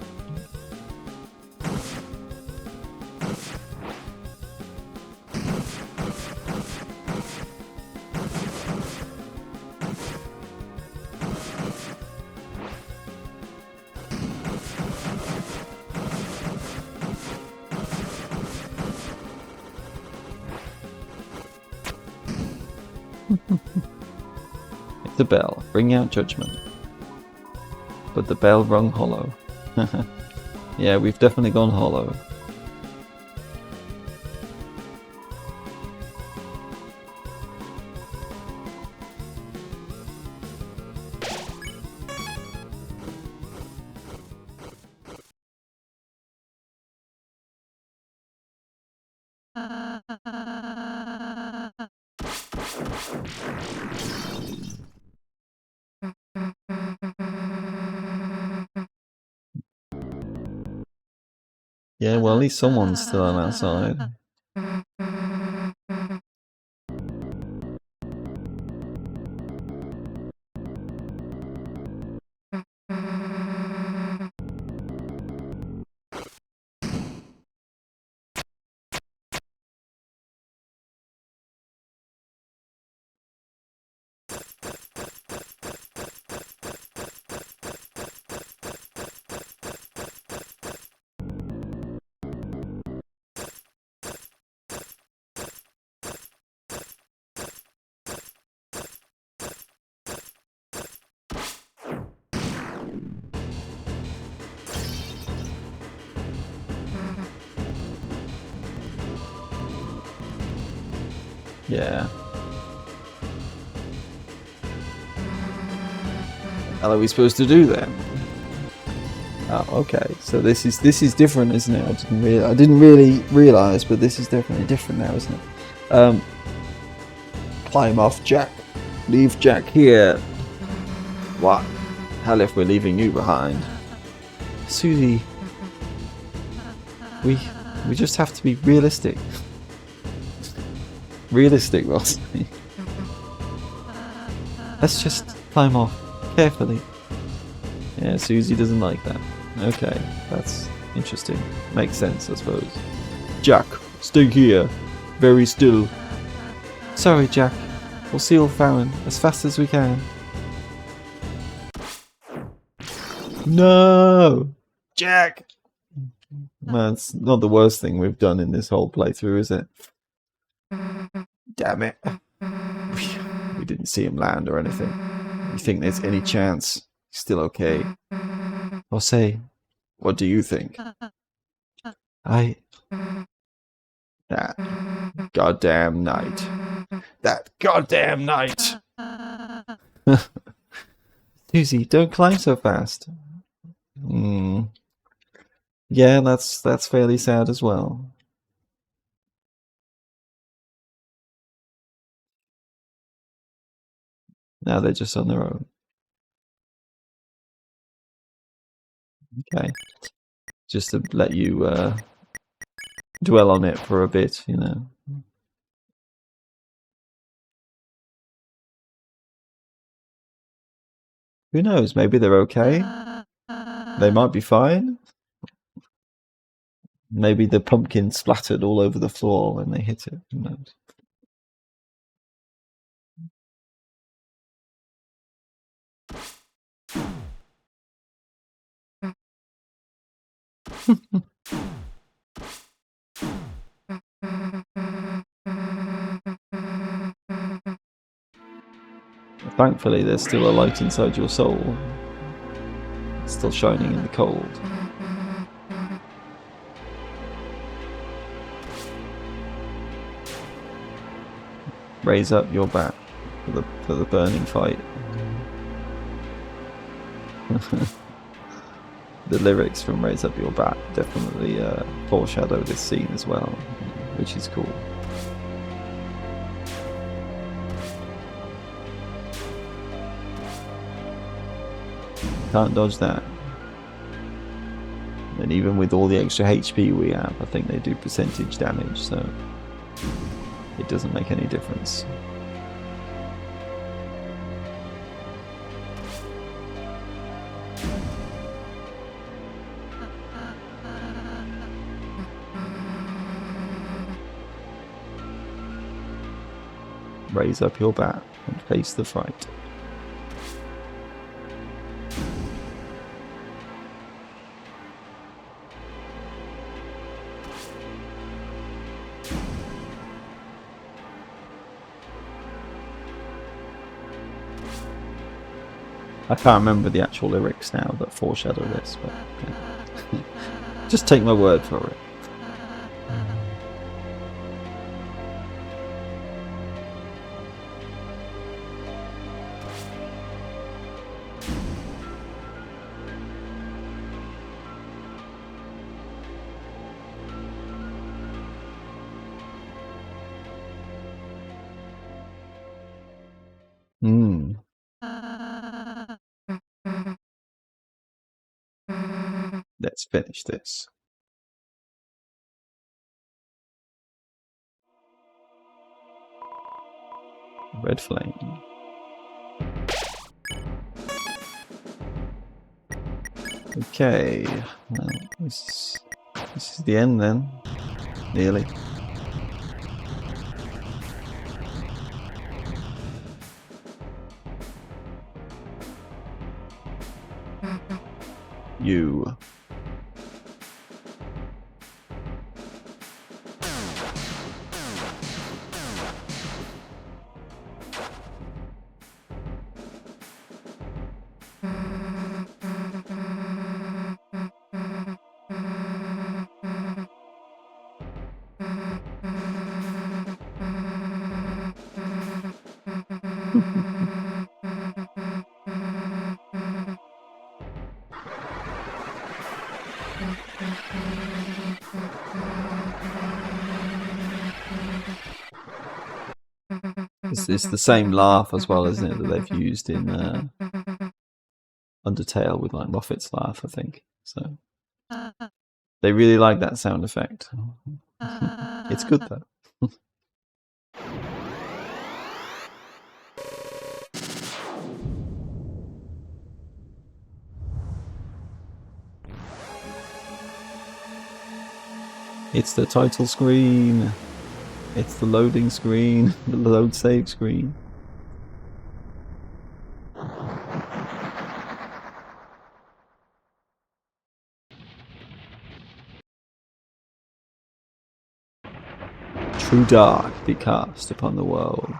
Hit the bell, bring out judgment. But the bell rung hollow. Yeah, we've definitely gone hollow. Yeah, well, at least someone's still on our side. Yeah. How are we supposed to do that? Oh, okay. So this is different, isn't it? I didn't really realise, but this is definitely different now, isn't it? Climb off, Jack. Leave Jack here. What? Hell if we're leaving you behind. Susie. We just have to be realistic. realistic, Ross. Let's just climb off carefully. Yeah, Susie doesn't like that. Okay, that's interesting. Makes sense, I suppose. Jack, stay here. Very still. Sorry, Jack. We'll seal Farron as fast as we can. No! Jack! Man, it's not the worst thing we've done in this whole playthrough, is it? Damn it. We didn't see him land or anything. You think there's any chance he's still okay? Or say, what do you think? That goddamn night. That goddamn night! Susie, don't climb so fast. Yeah, that's fairly sad as well. Now they're just on their own. Okay. Just to let you dwell on it for a bit, you know. Who knows? Maybe they're okay. They might be fine. Maybe the pumpkin splattered all over the floor when they hit it. Who knows? Thankfully, there's still a light inside your soul. It's still shining in the cold. Raise up your bat for the burning fight. The lyrics from Raise Up Your Bat definitely foreshadow this scene as well, which is cool. Can't dodge that. And even with all the extra HP we have, I think they do percentage damage, so it doesn't make any difference. Raise up your bat and face the fright. I can't remember the actual lyrics now that foreshadow this, but okay. Just take my word for it. Let's finish this. Red flame. Okay, well, this is the end then. Nearly. You. It's the same laugh as well, isn't it, that they've used in Undertale with like Moffat's laugh, I think. So they really like that sound effect. It's good though. It's the title screen. It's the loading screen. The load save screen. True dark be cast upon the world.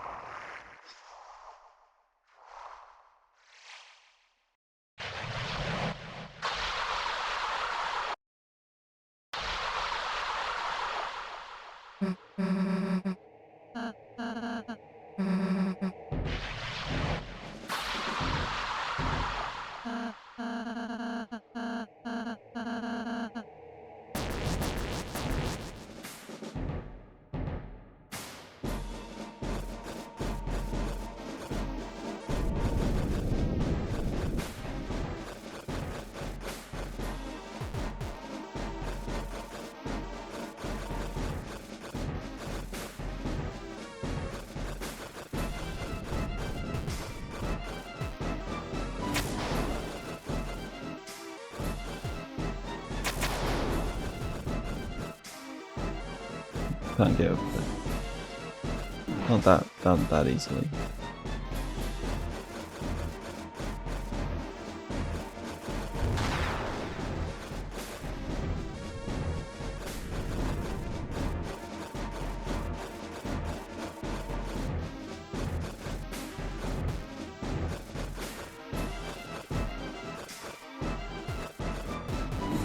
Can't get over there. Not that easily.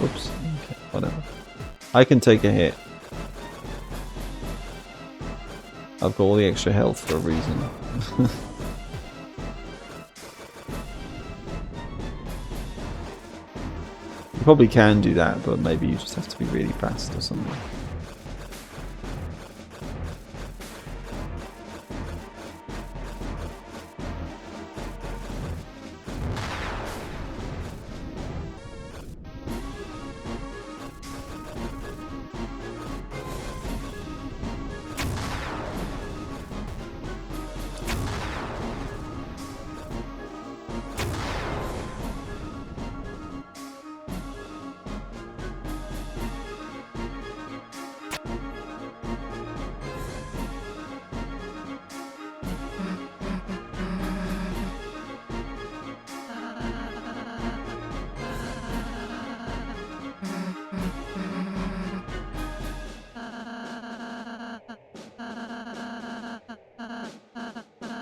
Oops. Okay, whatever. I can take a hit. I've got all the extra health for a reason. You probably can do that, but maybe you just have to be really fast or something.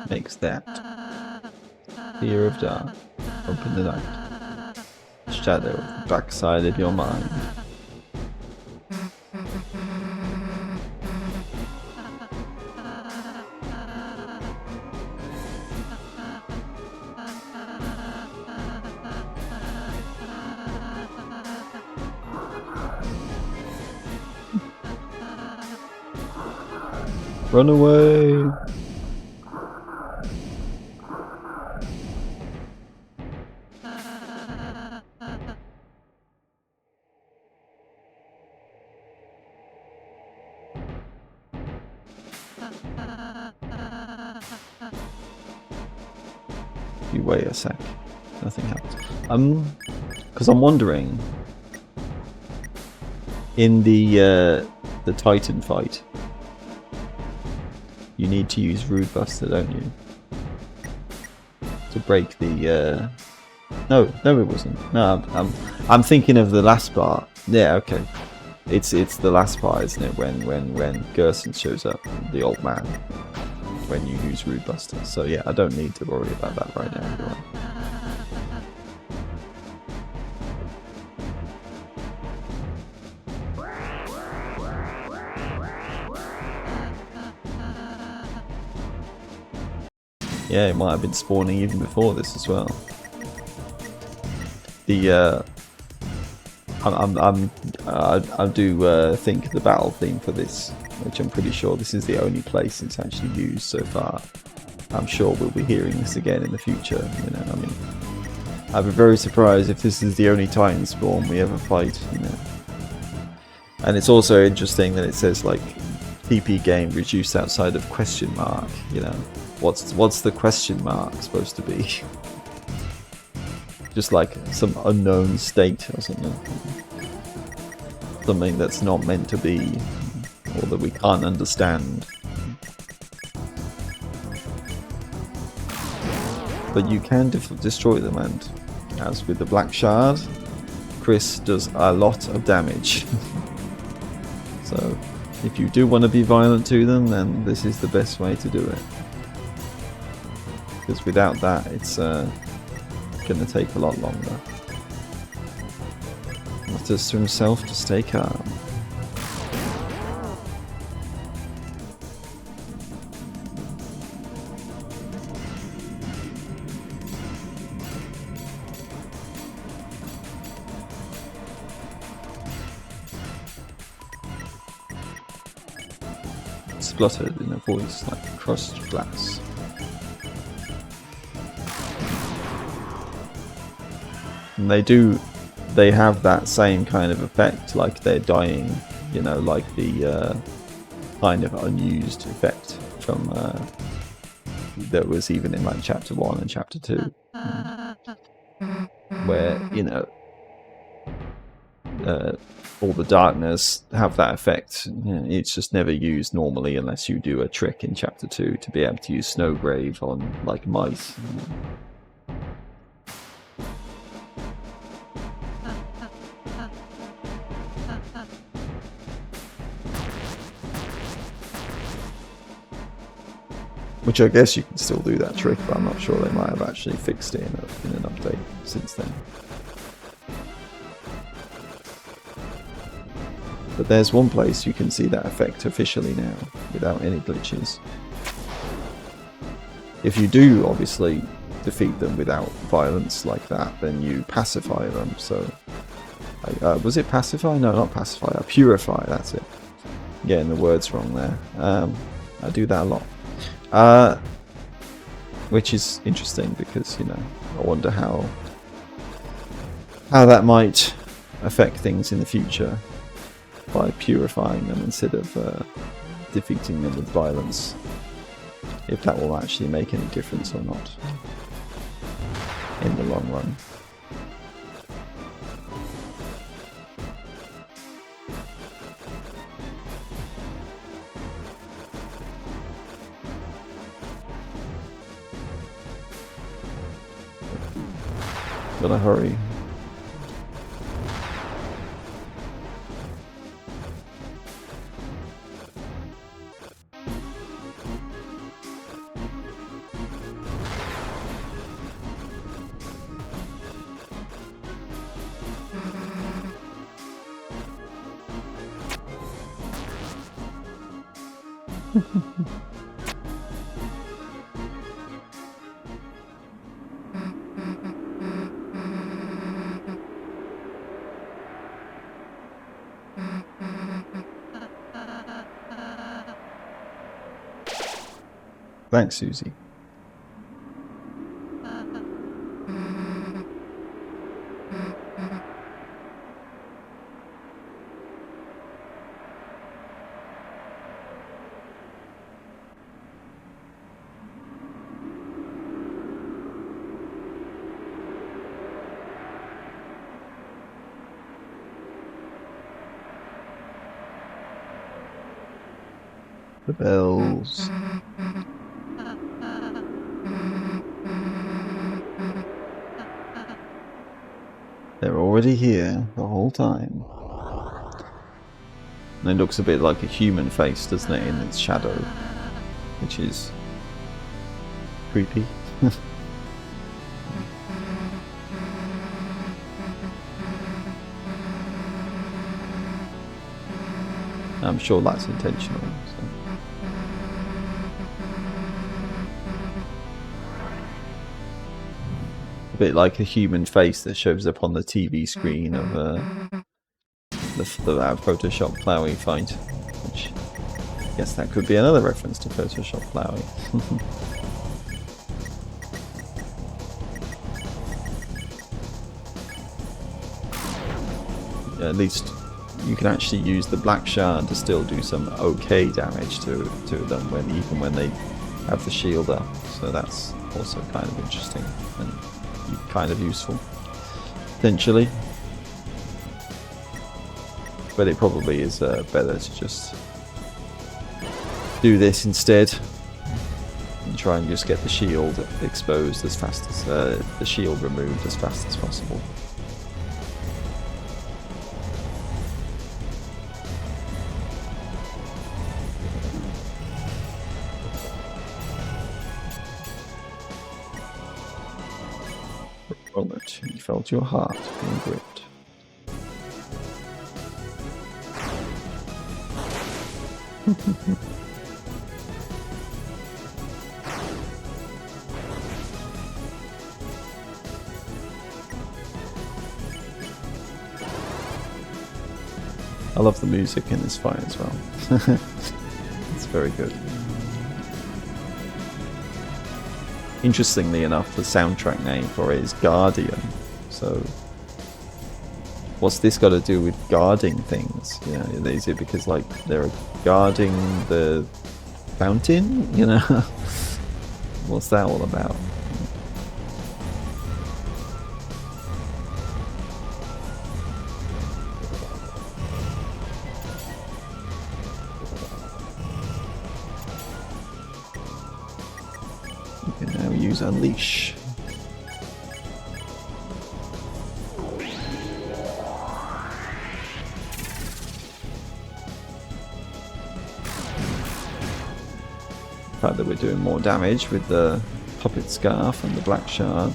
Makes that fear of dark. Open the night. Shadow of the backside of your mind. Run away! You wait a sec. Nothing happens. Because I'm wondering, in the Titan fight, you need to use Rude Buster, don't you? To break the No, it wasn't. No, I'm thinking of the last part. Yeah, okay. It's the last part, isn't it? When Gerson shows up, the old man. When you use Rude Buster. So yeah, I don't need to worry about that right now. Do I? Yeah, it might have been spawning even before this as well. The I do think the battle theme for this, which I'm pretty sure this is the only place it's actually used so far. I'm sure we'll be hearing this again in the future. You know, I mean, I'd be very surprised if this is the only Titan spawn we ever fight. You know, and it's also interesting that it says like TP game reduced outside of question mark. You know, what's the question mark supposed to be? Just like some unknown state or something. something that's not meant to be, or that we can't understand. But you can destroy them, and as with the Black Shard, Chris does a lot of damage. So if you do want to be violent to them, then this is the best way to do it. Because without that, it's going to take a lot longer. Mutters to himself to stay calm. Spluttered in a voice like crushed glass. And they have that same kind of effect, like they're dying, you know, like the kind of unused effect from that was even in like chapter 1 and chapter 2, where, you know, all the darkness have that effect. It's just never used normally unless you do a trick in chapter 2 to be able to use Snowgrave on like mice. Which I guess you can still do that trick, but I'm not sure they might have actually fixed it in an update since then. But there's one place you can see that effect officially now, without any glitches. If you do, obviously, defeat them without violence like that, then you pacify them. So, was it pacify? No, not pacify. Purify, that's it. Getting the words wrong there. I do that a lot. Which is interesting because, you know, I wonder how that might affect things in the future by purifying them instead of defeating them with violence. If that will actually make any difference or not in the long run. Gotta hurry. Thanks, Susie. The bells. They're already here the whole time. And it looks a bit like a human face, doesn't it, in its shadow, which is creepy. I'm sure that's intentional. So. A bit like a human face that shows up on the TV screen of the Photoshop Flowey fight, which I guess that could be another reference to Photoshop Flowey. Yeah, at least you can actually use the Black Shard to still do some okay damage to them even when they have the shield up. So that's also kind of interesting and kind of useful, potentially. But it probably is better to just do this instead and try and just get the shield exposed as fast as the shield removed as fast as possible. Moment you felt your heart being gripped. I love the music in this fight as well. It's very good. Interestingly enough, the soundtrack name for it is Guardian. So, what's this got to do with guarding things? You know, is it because like they're guarding the fountain? You know, what's that all about? You can now use Unleash. The fact that we're doing more damage with the Puppet Scarf and the Black Shard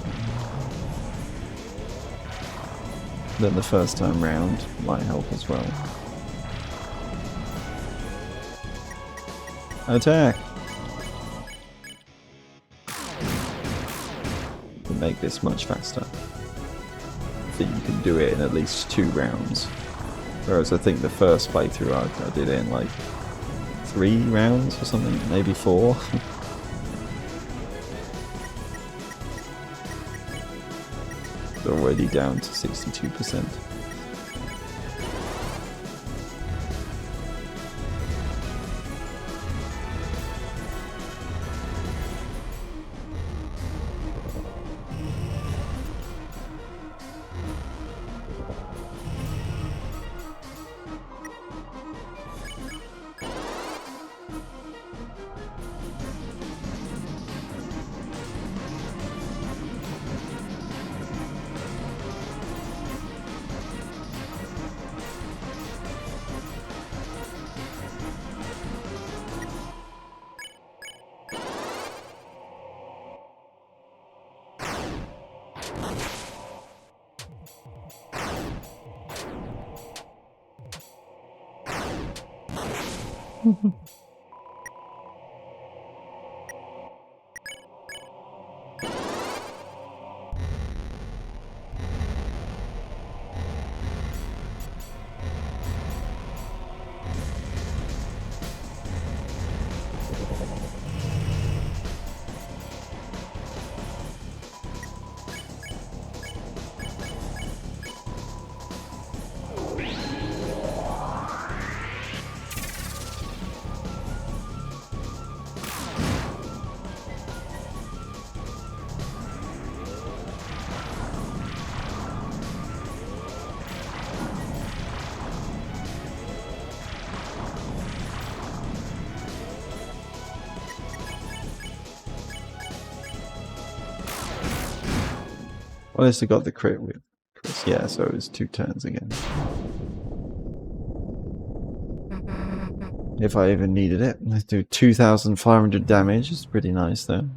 than the first time round might help as well. Attack! To make this much faster. I think you can do it in at least 2 rounds. Whereas I think the first playthrough I did it in like 3 rounds or something, maybe 4. They're already down to 62%. Well, at least I got the crit with Chris. Yeah, so it was 2 turns again. If I even needed it. Let's do 2,500 damage. It's pretty nice though.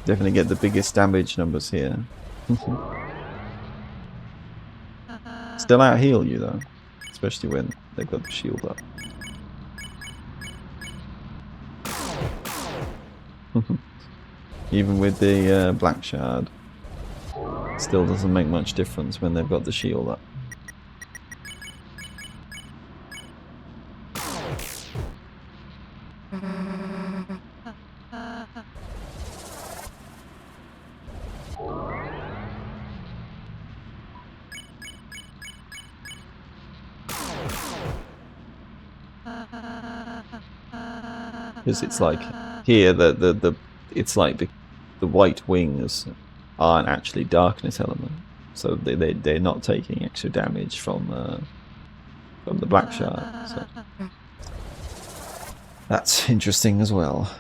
Definitely get the biggest damage numbers here. Still out heal you though. Especially when they've got the shield up. Even with the Black Shard, still doesn't make much difference when they've got the shield up. Because it's like here it's like the white wings aren't actually darkness element, so they're not taking extra damage from the black shard. So that's interesting as well.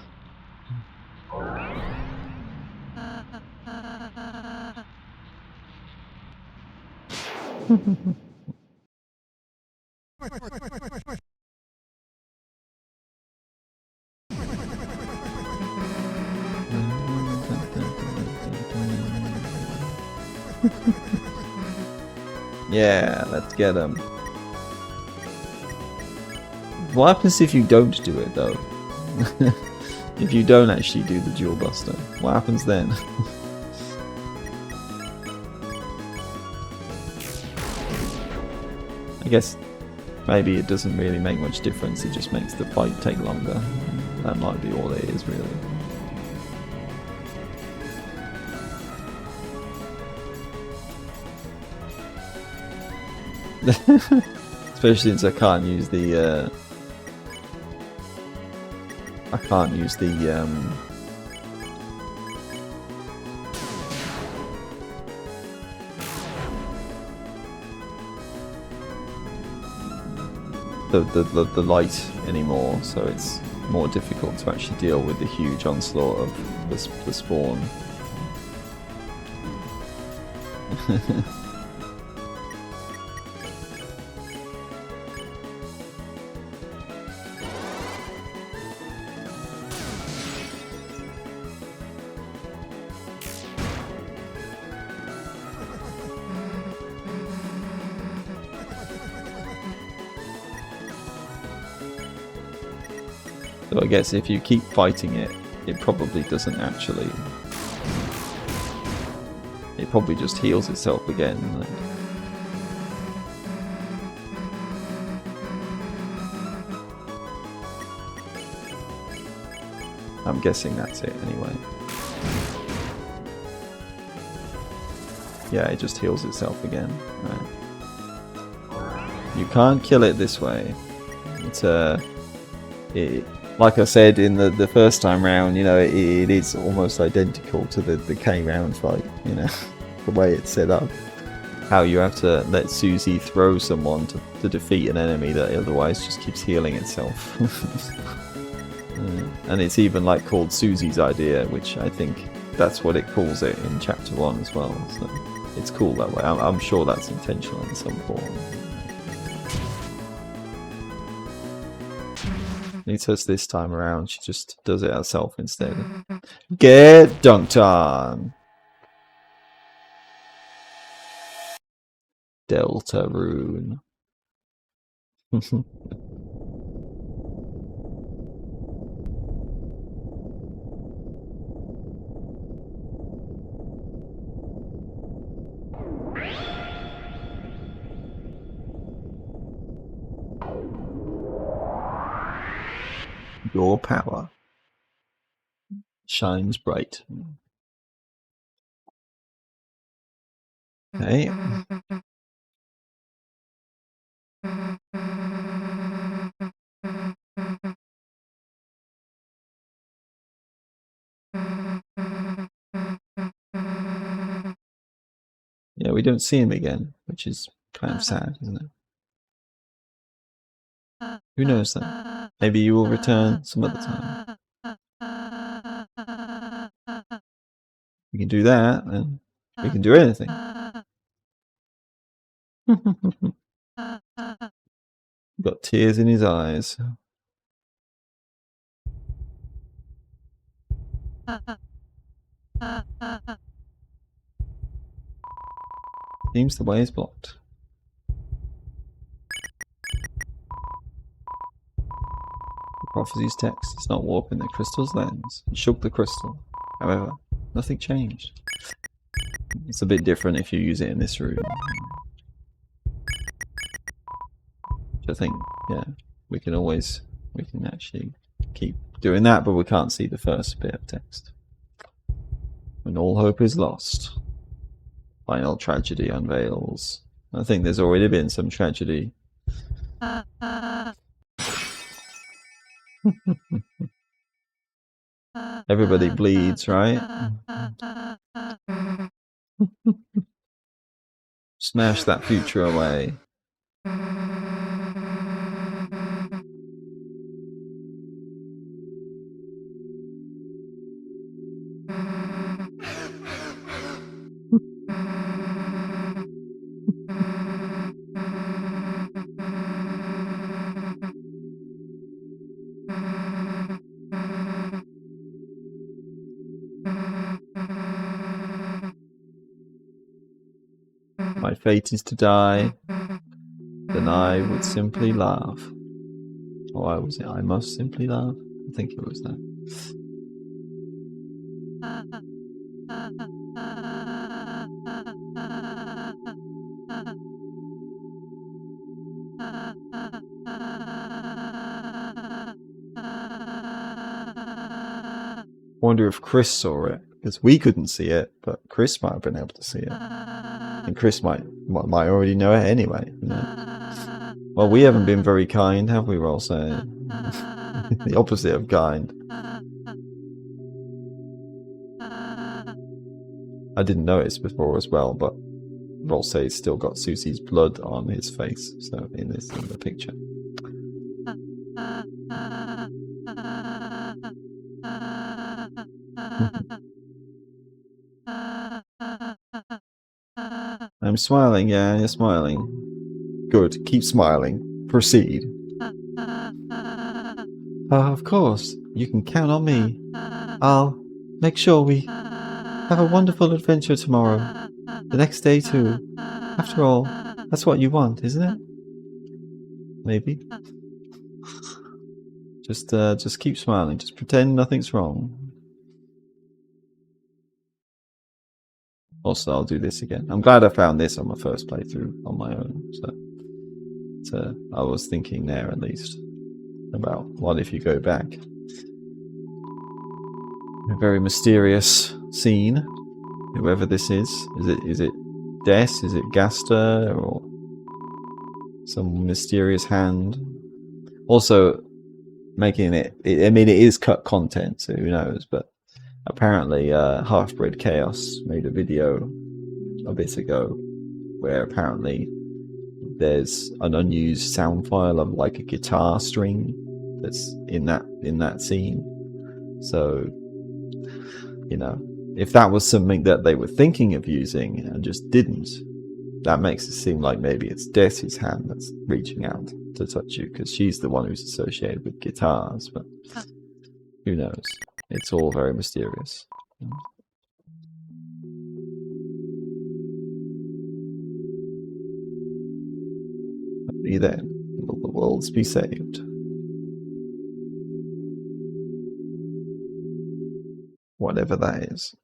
Yeah, let's get them. What happens if you don't do it though? If you don't actually do the Jewel Buster, what happens then? I guess maybe it doesn't really make much difference, it just makes the fight take longer. That might be all it is, really. Especially since I can't use the the light anymore, so it's more difficult to actually deal with the huge onslaught of the spawn. So I guess if you keep fighting it, it probably doesn't actually... It probably just heals itself again. Like. I'm guessing that's it anyway. Yeah, it just heals itself again. Right. You can't kill it this way. It's like I said in the first time round, you know, it is almost identical to the K round fight, you know, the way it's set up. How you have to let Susie throw someone to defeat an enemy that otherwise just keeps healing itself. And it's even like called Susie's idea, which I think that's what it calls it in chapter 1 as well. So it's cool that way. I'm sure that's intentional in some form. It's just this time around, she just does it herself instead. Get dunked on! Deltarune. Your power shines bright. Okay. Yeah, we don't see him again, which is kind of sad, isn't it? Who knows then? Maybe you will return some other time. We can do that, and we can do anything. Got tears in his eyes. Seems the way is blocked. The prophecy's text is not warping the crystal's lens. It shook the crystal. However, nothing changed. It's a bit different if you use it in this room. I think, yeah, we can actually keep doing that, but we can't see the first bit of text. When all hope is lost, final tragedy unveils. I think there's already been some tragedy. Everybody bleeds, right? Smash that future away. My fate is to die. Then I would simply laugh. Or why was it? I must simply laugh. I think it was that. Wonder if Chris saw it, because we couldn't see it, but Chris might have been able to see it, and Chris might already know it anyway. You know? Well, we haven't been very kind, have we, Roll? The opposite of kind. I didn't notice before as well, but Rolsey's still got Susie's blood on his face, so in the picture. I'm smiling, yeah, you're smiling. Good, keep smiling. Proceed. Of course, you can count on me. I'll make sure we have a wonderful adventure tomorrow. The next day too. After all, that's what you want, isn't it? Maybe. Just keep smiling. Just pretend nothing's wrong. Also, I'll do this again. I'm glad I found this on my first playthrough on my own. So I was thinking there at least about what if you go back. A very mysterious scene. Whoever this is it Des? Is it Gaster or some mysterious hand? Also, making it. I mean, it is cut content, so who knows? But apparently, Half-Bred Chaos made a video a bit ago where apparently there's an unused sound file of like a guitar string that's in that scene. So, you know, if that was something that they were thinking of using and just didn't, that makes it seem like maybe it's Desi's hand that's reaching out to touch you, because she's the one who's associated with guitars. But who knows? It's all very mysterious. Only then will the worlds be saved. Whatever that is.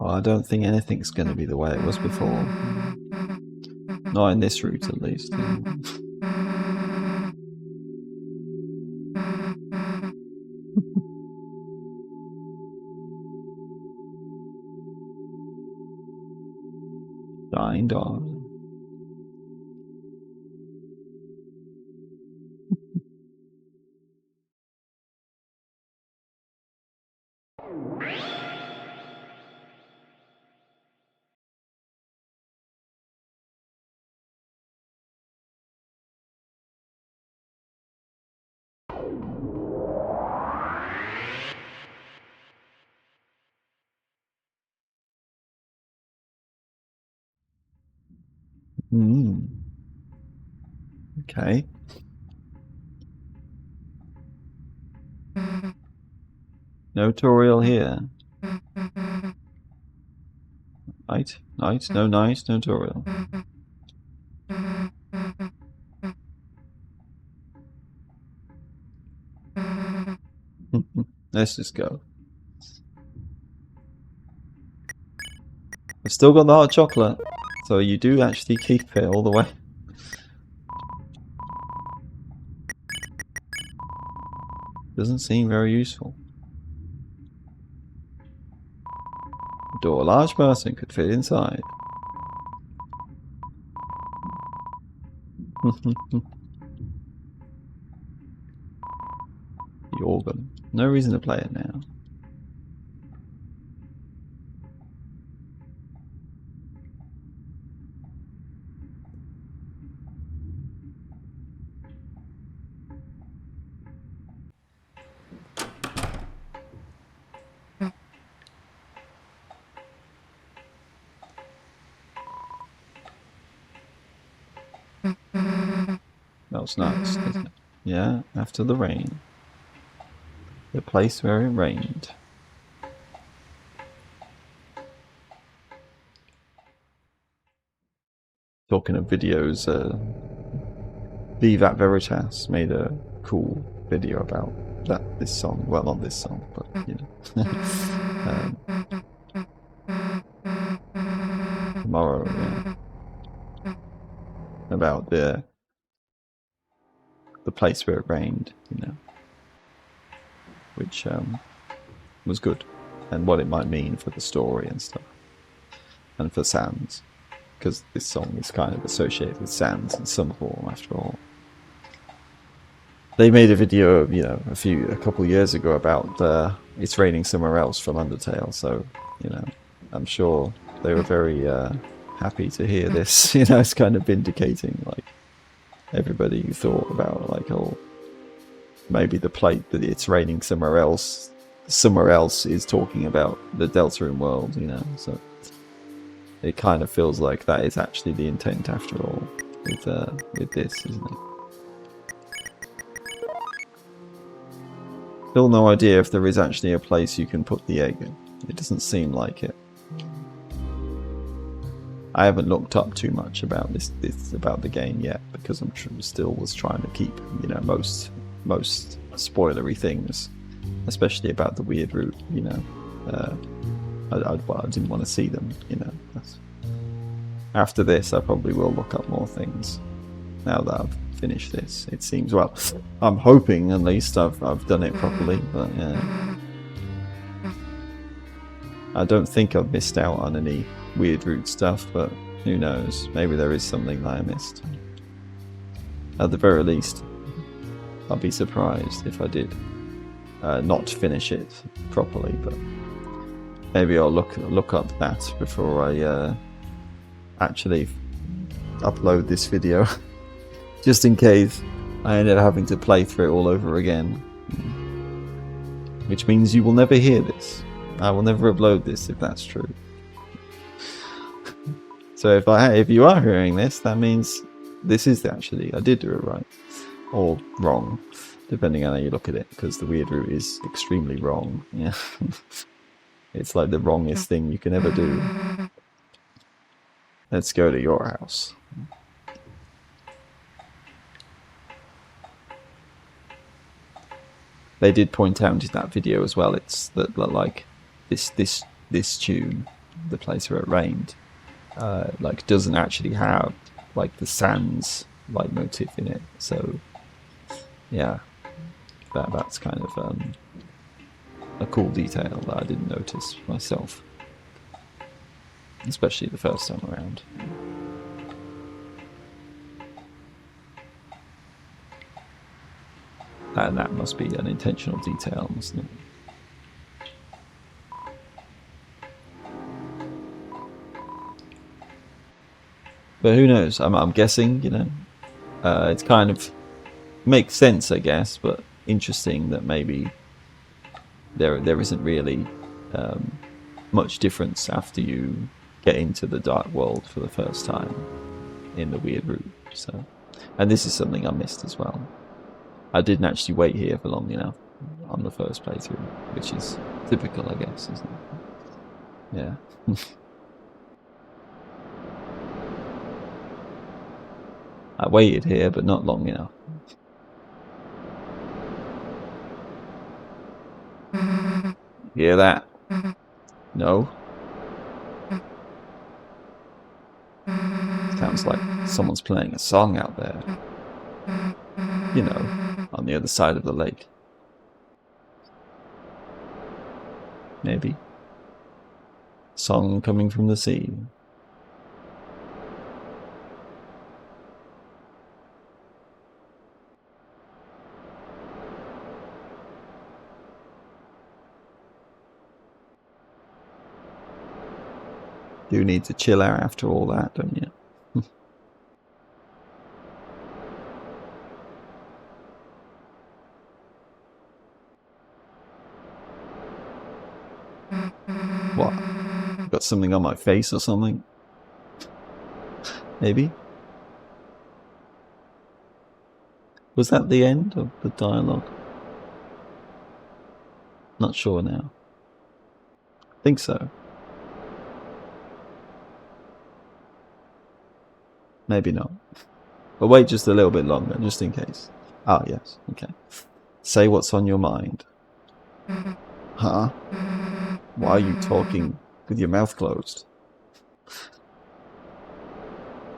Well, I don't think anything's going to be the way it was before. Not in this route, at least. Dying dog. Okay. No tutorial here. Night, no night, no tutorial. Let's just go. I've still got the hot chocolate, so you do actually keep it all the way. Doesn't seem very useful. A door a large person could fit inside. The organ. No reason to play it now. Smells nice, doesn't it? Yeah, after the rain. The place where it rained. Talking of videos, Vivat Veritas made a cool video about this song. Well, not this song, but you know, tomorrow, yeah. About the place where it rained, you know, which was good, and what it might mean for the story and stuff, and for Sans, because this song is kind of associated with Sans in some form after all. They made a video, you know, a couple years ago about It's Raining Somewhere Else from Undertale, so, you know, I'm sure they were very happy to hear this. You know, it's kind of vindicating, like, everybody who thought about, like, oh, maybe the plate that It's Raining Somewhere Else is talking about the Deltarune world, you know, so it kind of feels like that is actually the intent after all with this, isn't it? Still no idea if there is actually a place you can put the egg in. It doesn't seem like it. I haven't looked up too much about this about the game yet, because I'm still was trying to keep, you know, most spoilery things, especially about the weird route, you know. I didn't want to see them, you know. After this, I probably will look up more things. Now that I've finished this, it seems, well, I'm hoping at least I've done it properly, but yeah. I don't think I've missed out on any weird route stuff, but who knows? Maybe there is something that I missed. At the very least, I'll be surprised if I did not finish it properly, but maybe I'll look up that before I actually upload this video, just in case I end up having to play through it all over again, which means you will never hear this. I will never upload this if that's true. So if you are hearing this, that means this is actually, I did do it right or wrong, depending on how you look at it, because the weird route is extremely wrong. Yeah. It's like the wrongest thing you can ever do. Let's go to your house. They did point out in that video as well, it's that, like, this tune, The Place Where It Rained, like, doesn't actually have, like, the Sans leitmotif in it. So yeah, that's kind of a cool detail that I didn't notice myself, especially the first time around. And that must be an intentional detail, mustn't it? But who knows? I'm guessing, you know, it's kind of makes sense, I guess, but interesting that maybe there isn't really much difference after you get into the dark world for the first time in the weird route. So, and this is something I missed as well. I didn't actually wait here for long enough on the first playthrough, which is typical, I guess, isn't it? Yeah. I waited here, but not long enough. Hear that? No? Sounds like someone's playing a song out there. You know, on the other side of the lake. Maybe. Song coming from the sea. You need to chill out after all that, don't you? What? Got something on my face or something? Maybe? Was that the end of the dialogue? Not sure now. Think so. Maybe not. But wait just a little bit longer, just in case. Ah, yes. Okay. Say what's on your mind. Huh? Why are you talking with your mouth closed?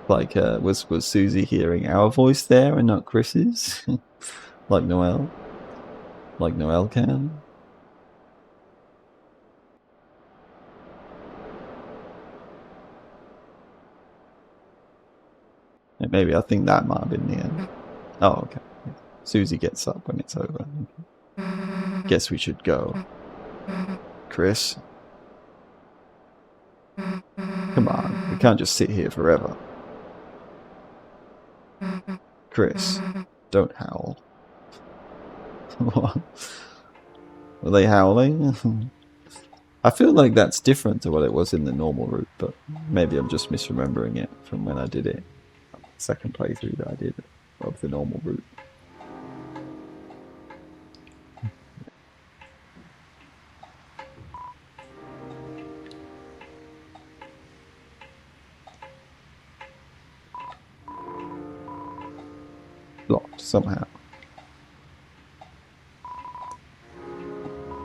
Like, was Susie hearing our voice there and not Chris's? Like Noelle? Like Noelle can? Maybe I think that might have been the end. Oh, okay. Susie gets up when it's over. Guess we should go. Chris? Come on, we can't just sit here forever. Chris, don't howl. What? Were they howling? I feel like that's different to what it was in the normal route, but maybe I'm just misremembering it from when I did it. Second playthrough that I did of the normal route. Blocked somehow.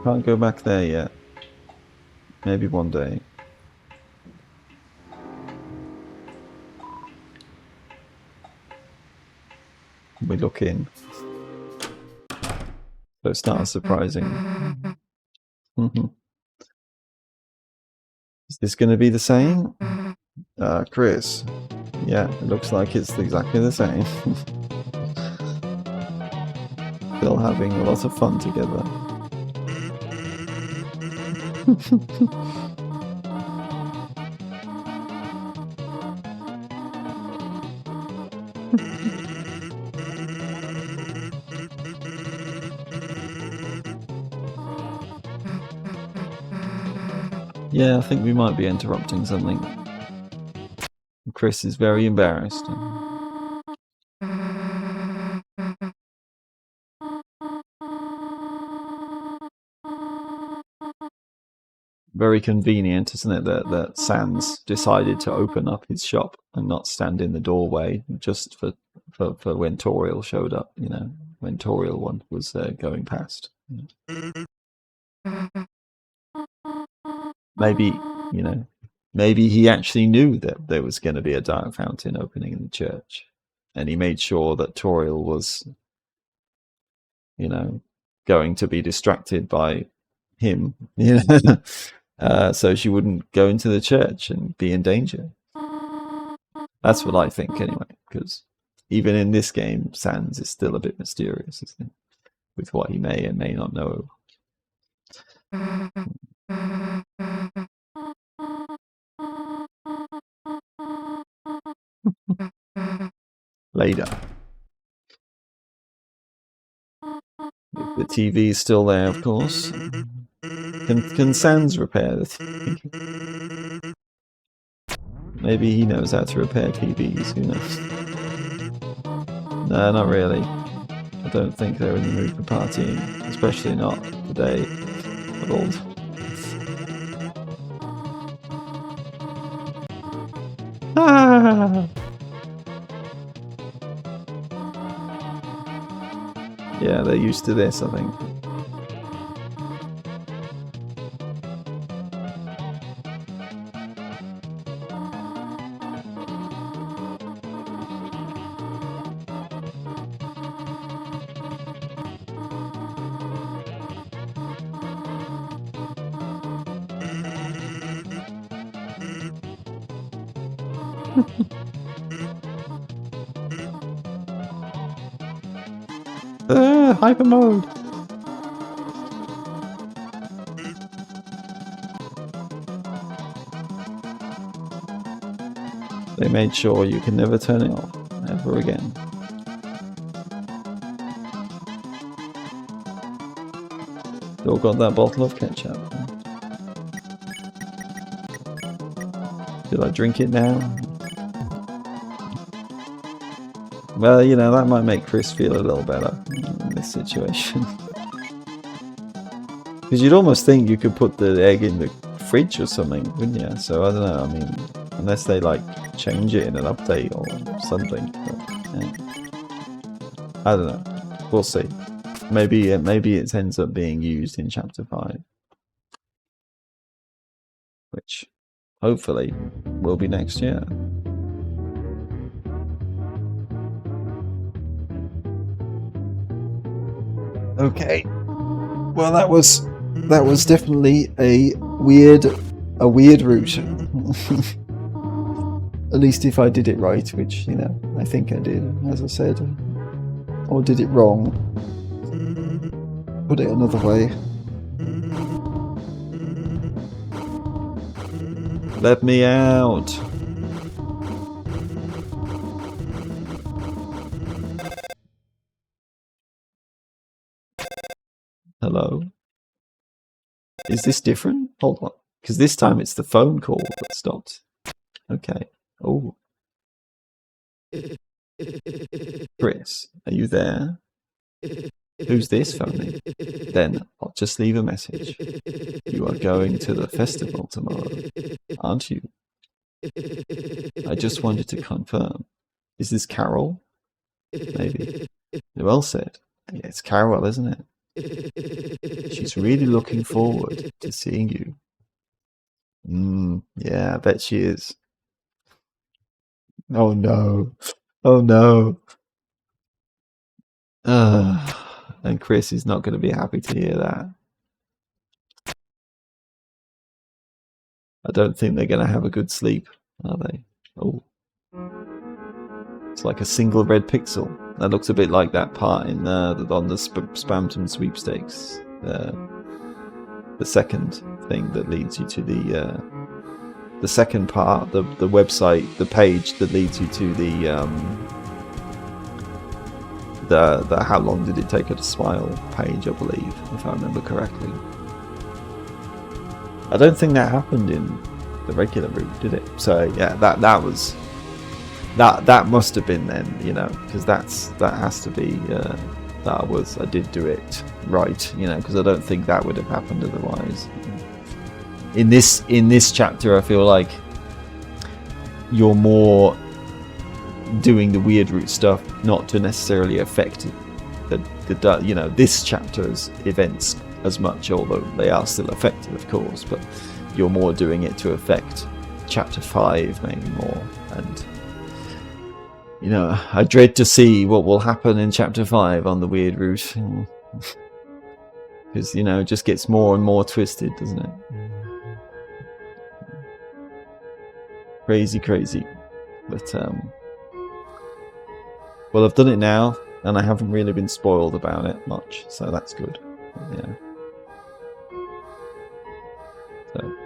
Can't go back there yet. Maybe one day. We look in. So it's not surprising. Is this going to be the same? Chris. Yeah, it looks like it's exactly the same. Still having a lot of fun together. Yeah, I think we might be interrupting something. Chris is very embarrassed. Very convenient, isn't it, that Sans decided to open up his shop and not stand in the doorway just for when Toriel showed up, you know, when Toriel one was going past. Maybe, you know, maybe he actually knew that there was going to be a dark fountain opening in the church, and he made sure that Toriel was, you know, going to be distracted by him, you know, so she wouldn't go into the church and be in danger. That's what I think, anyway, because even in this game, Sans is still a bit mysterious, isn't it? With what he may and may not know. Later. The TV is still there, of course. Can Sans repair the TV? Maybe he knows how to repair TVs, who knows? No, not really. I don't think they're in the mood for partying, especially not today at all. Ah! Yeah, they're used to this, I think. Hyper mode. They made sure you can never turn it off ever again. Still got that bottle of ketchup. Did I drink it now? Well, you know, that might make Chris feel a little better in this situation. Because you'd almost think you could put the egg in the fridge or something, wouldn't you? So I don't know, I mean, unless they like change it in an update or something. But, yeah. I don't know. We'll see. Maybe it ends up being used in Chapter 5. Which, hopefully, will be next year. Okay. Well, that was definitely a weird route. At least if I did it right, which, you know, I think I did, as I said. Or did it wrong. Put it another way. Let me out. Hello? Is this different? Hold on. Because this time it's the phone call that stopped. Okay. Oh. Chris, are you there? Who's this phoning? Then I'll just leave a message. You are going to the festival tomorrow, aren't you? I just wanted to confirm. Is this Carol? Maybe. Well said. Yeah, it's Carol, isn't it? She's really looking forward to seeing you. Yeah, I bet she is. Oh no. Oh no. And Chris is not going to be happy to hear that. I don't think they're going to have a good sleep, are they? Oh. It's like a single red pixel. That looks a bit like that part in on the Spamton sweepstakes. The second thing that leads you to the second part, the website, the page that leads you to the how long did it take her to smile page, I believe, if I remember correctly. I don't think that happened in the regular route, did it? So yeah, that must have been then, you know, because that has to be I did do it right, you know, because I don't think that would have happened otherwise. In this chapter, I feel like you're more doing the weird route stuff, not to necessarily affect the you know, this chapter's events as much, although they are still affected, of course, but you're more doing it to affect Chapter 5 maybe more. And you know, I dread to see what will happen in Chapter 5 on the weird route, because, you know, it just gets more and more twisted, doesn't it? Crazy. But well, I've done it now, and I haven't really been spoiled about it much, so that's good. Yeah. So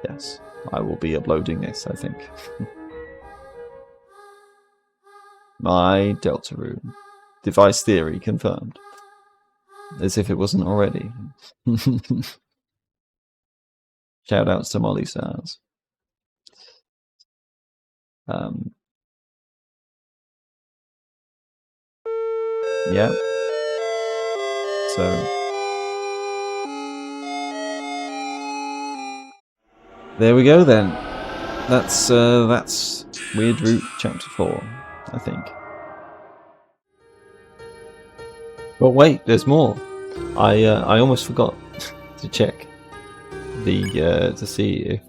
yes, I will be uploading this, I think. My Deltarune. Device theory confirmed. As if it wasn't already. Shout outs to Molly Stars. Yeah. So there we go then. That's Weird Route Chapter 4, I think. But wait, there's more. I almost forgot to check the to see if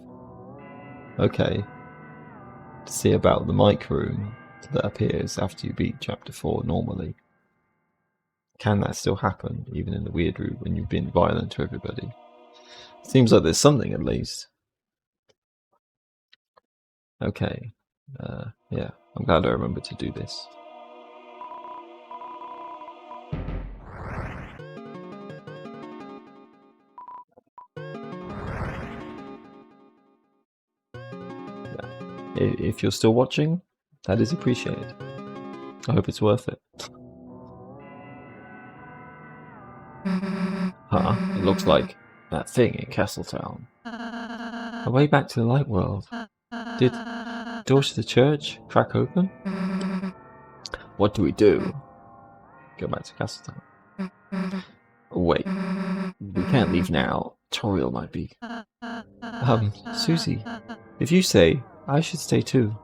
to see about the mic room that appears after you beat Chapter 4 normally. Can that still happen even in the Weird Route when you've been violent to everybody? Seems like there's something at least. Okay. Yeah, I'm glad I remembered to do this. If you're still watching, that is appreciated. I hope it's worth it. Huh? It looks like that thing in Castletown. A way back to the light world. Did doors to the church crack open? What do we do? Go back to Castletown. Wait, we can't leave now. Toriel might be. Susie, if you say, I should stay too.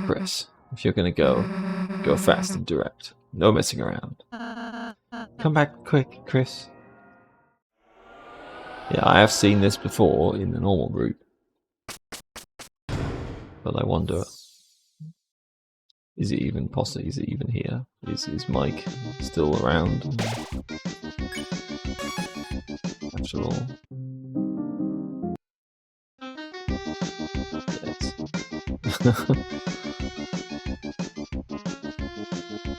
Chris, if you're gonna go, go fast and direct. No messing around. Come back quick, Chris. Yeah, I have seen this before in the normal route. But I wonder, is it even possible? Is it even here? Is Mike still around? After all. Yes.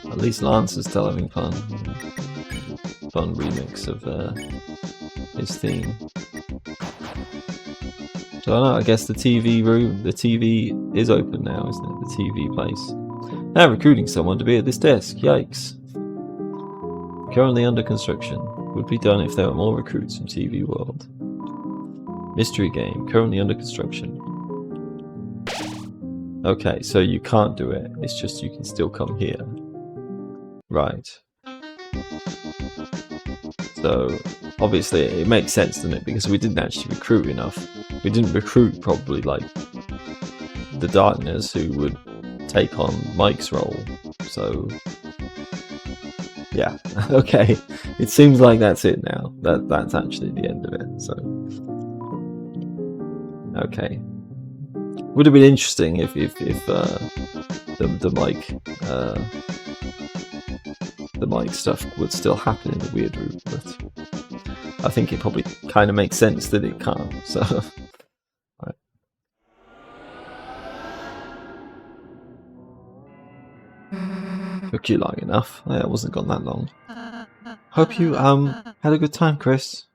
At least Lance is still having fun. Fun remix of his theme. So I don't know, I guess the TV room, the TV is open now, isn't it? The TV place. Now recruiting someone to be at this desk. Yikes. Currently under construction. Would be done if there were more recruits from TV World. Mystery game. Currently under construction. Okay, so you can't do it. It's just you can still come here. Right. So, obviously it makes sense, doesn't it? Because we didn't actually recruit enough. We didn't recruit probably like the Darkness who would take on Mike's role. So, yeah. Okay. It seems like that's it now. That's actually the end of it. So, okay. Would have been interesting if the Mike stuff would still happen in the weird route, but I think it probably kind of makes sense that it can't. So, right. Took you long enough. Yeah, it wasn't gone that long. Hope you had a good time, Chris.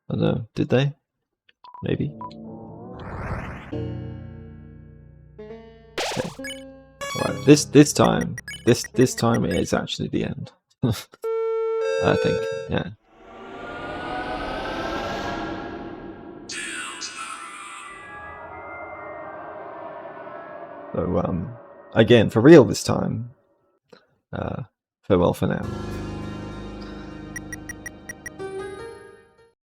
I don't know. Did they? Maybe. Okay. Alright, this time it is actually the end. I think, yeah. So again, for real this time. Farewell for now.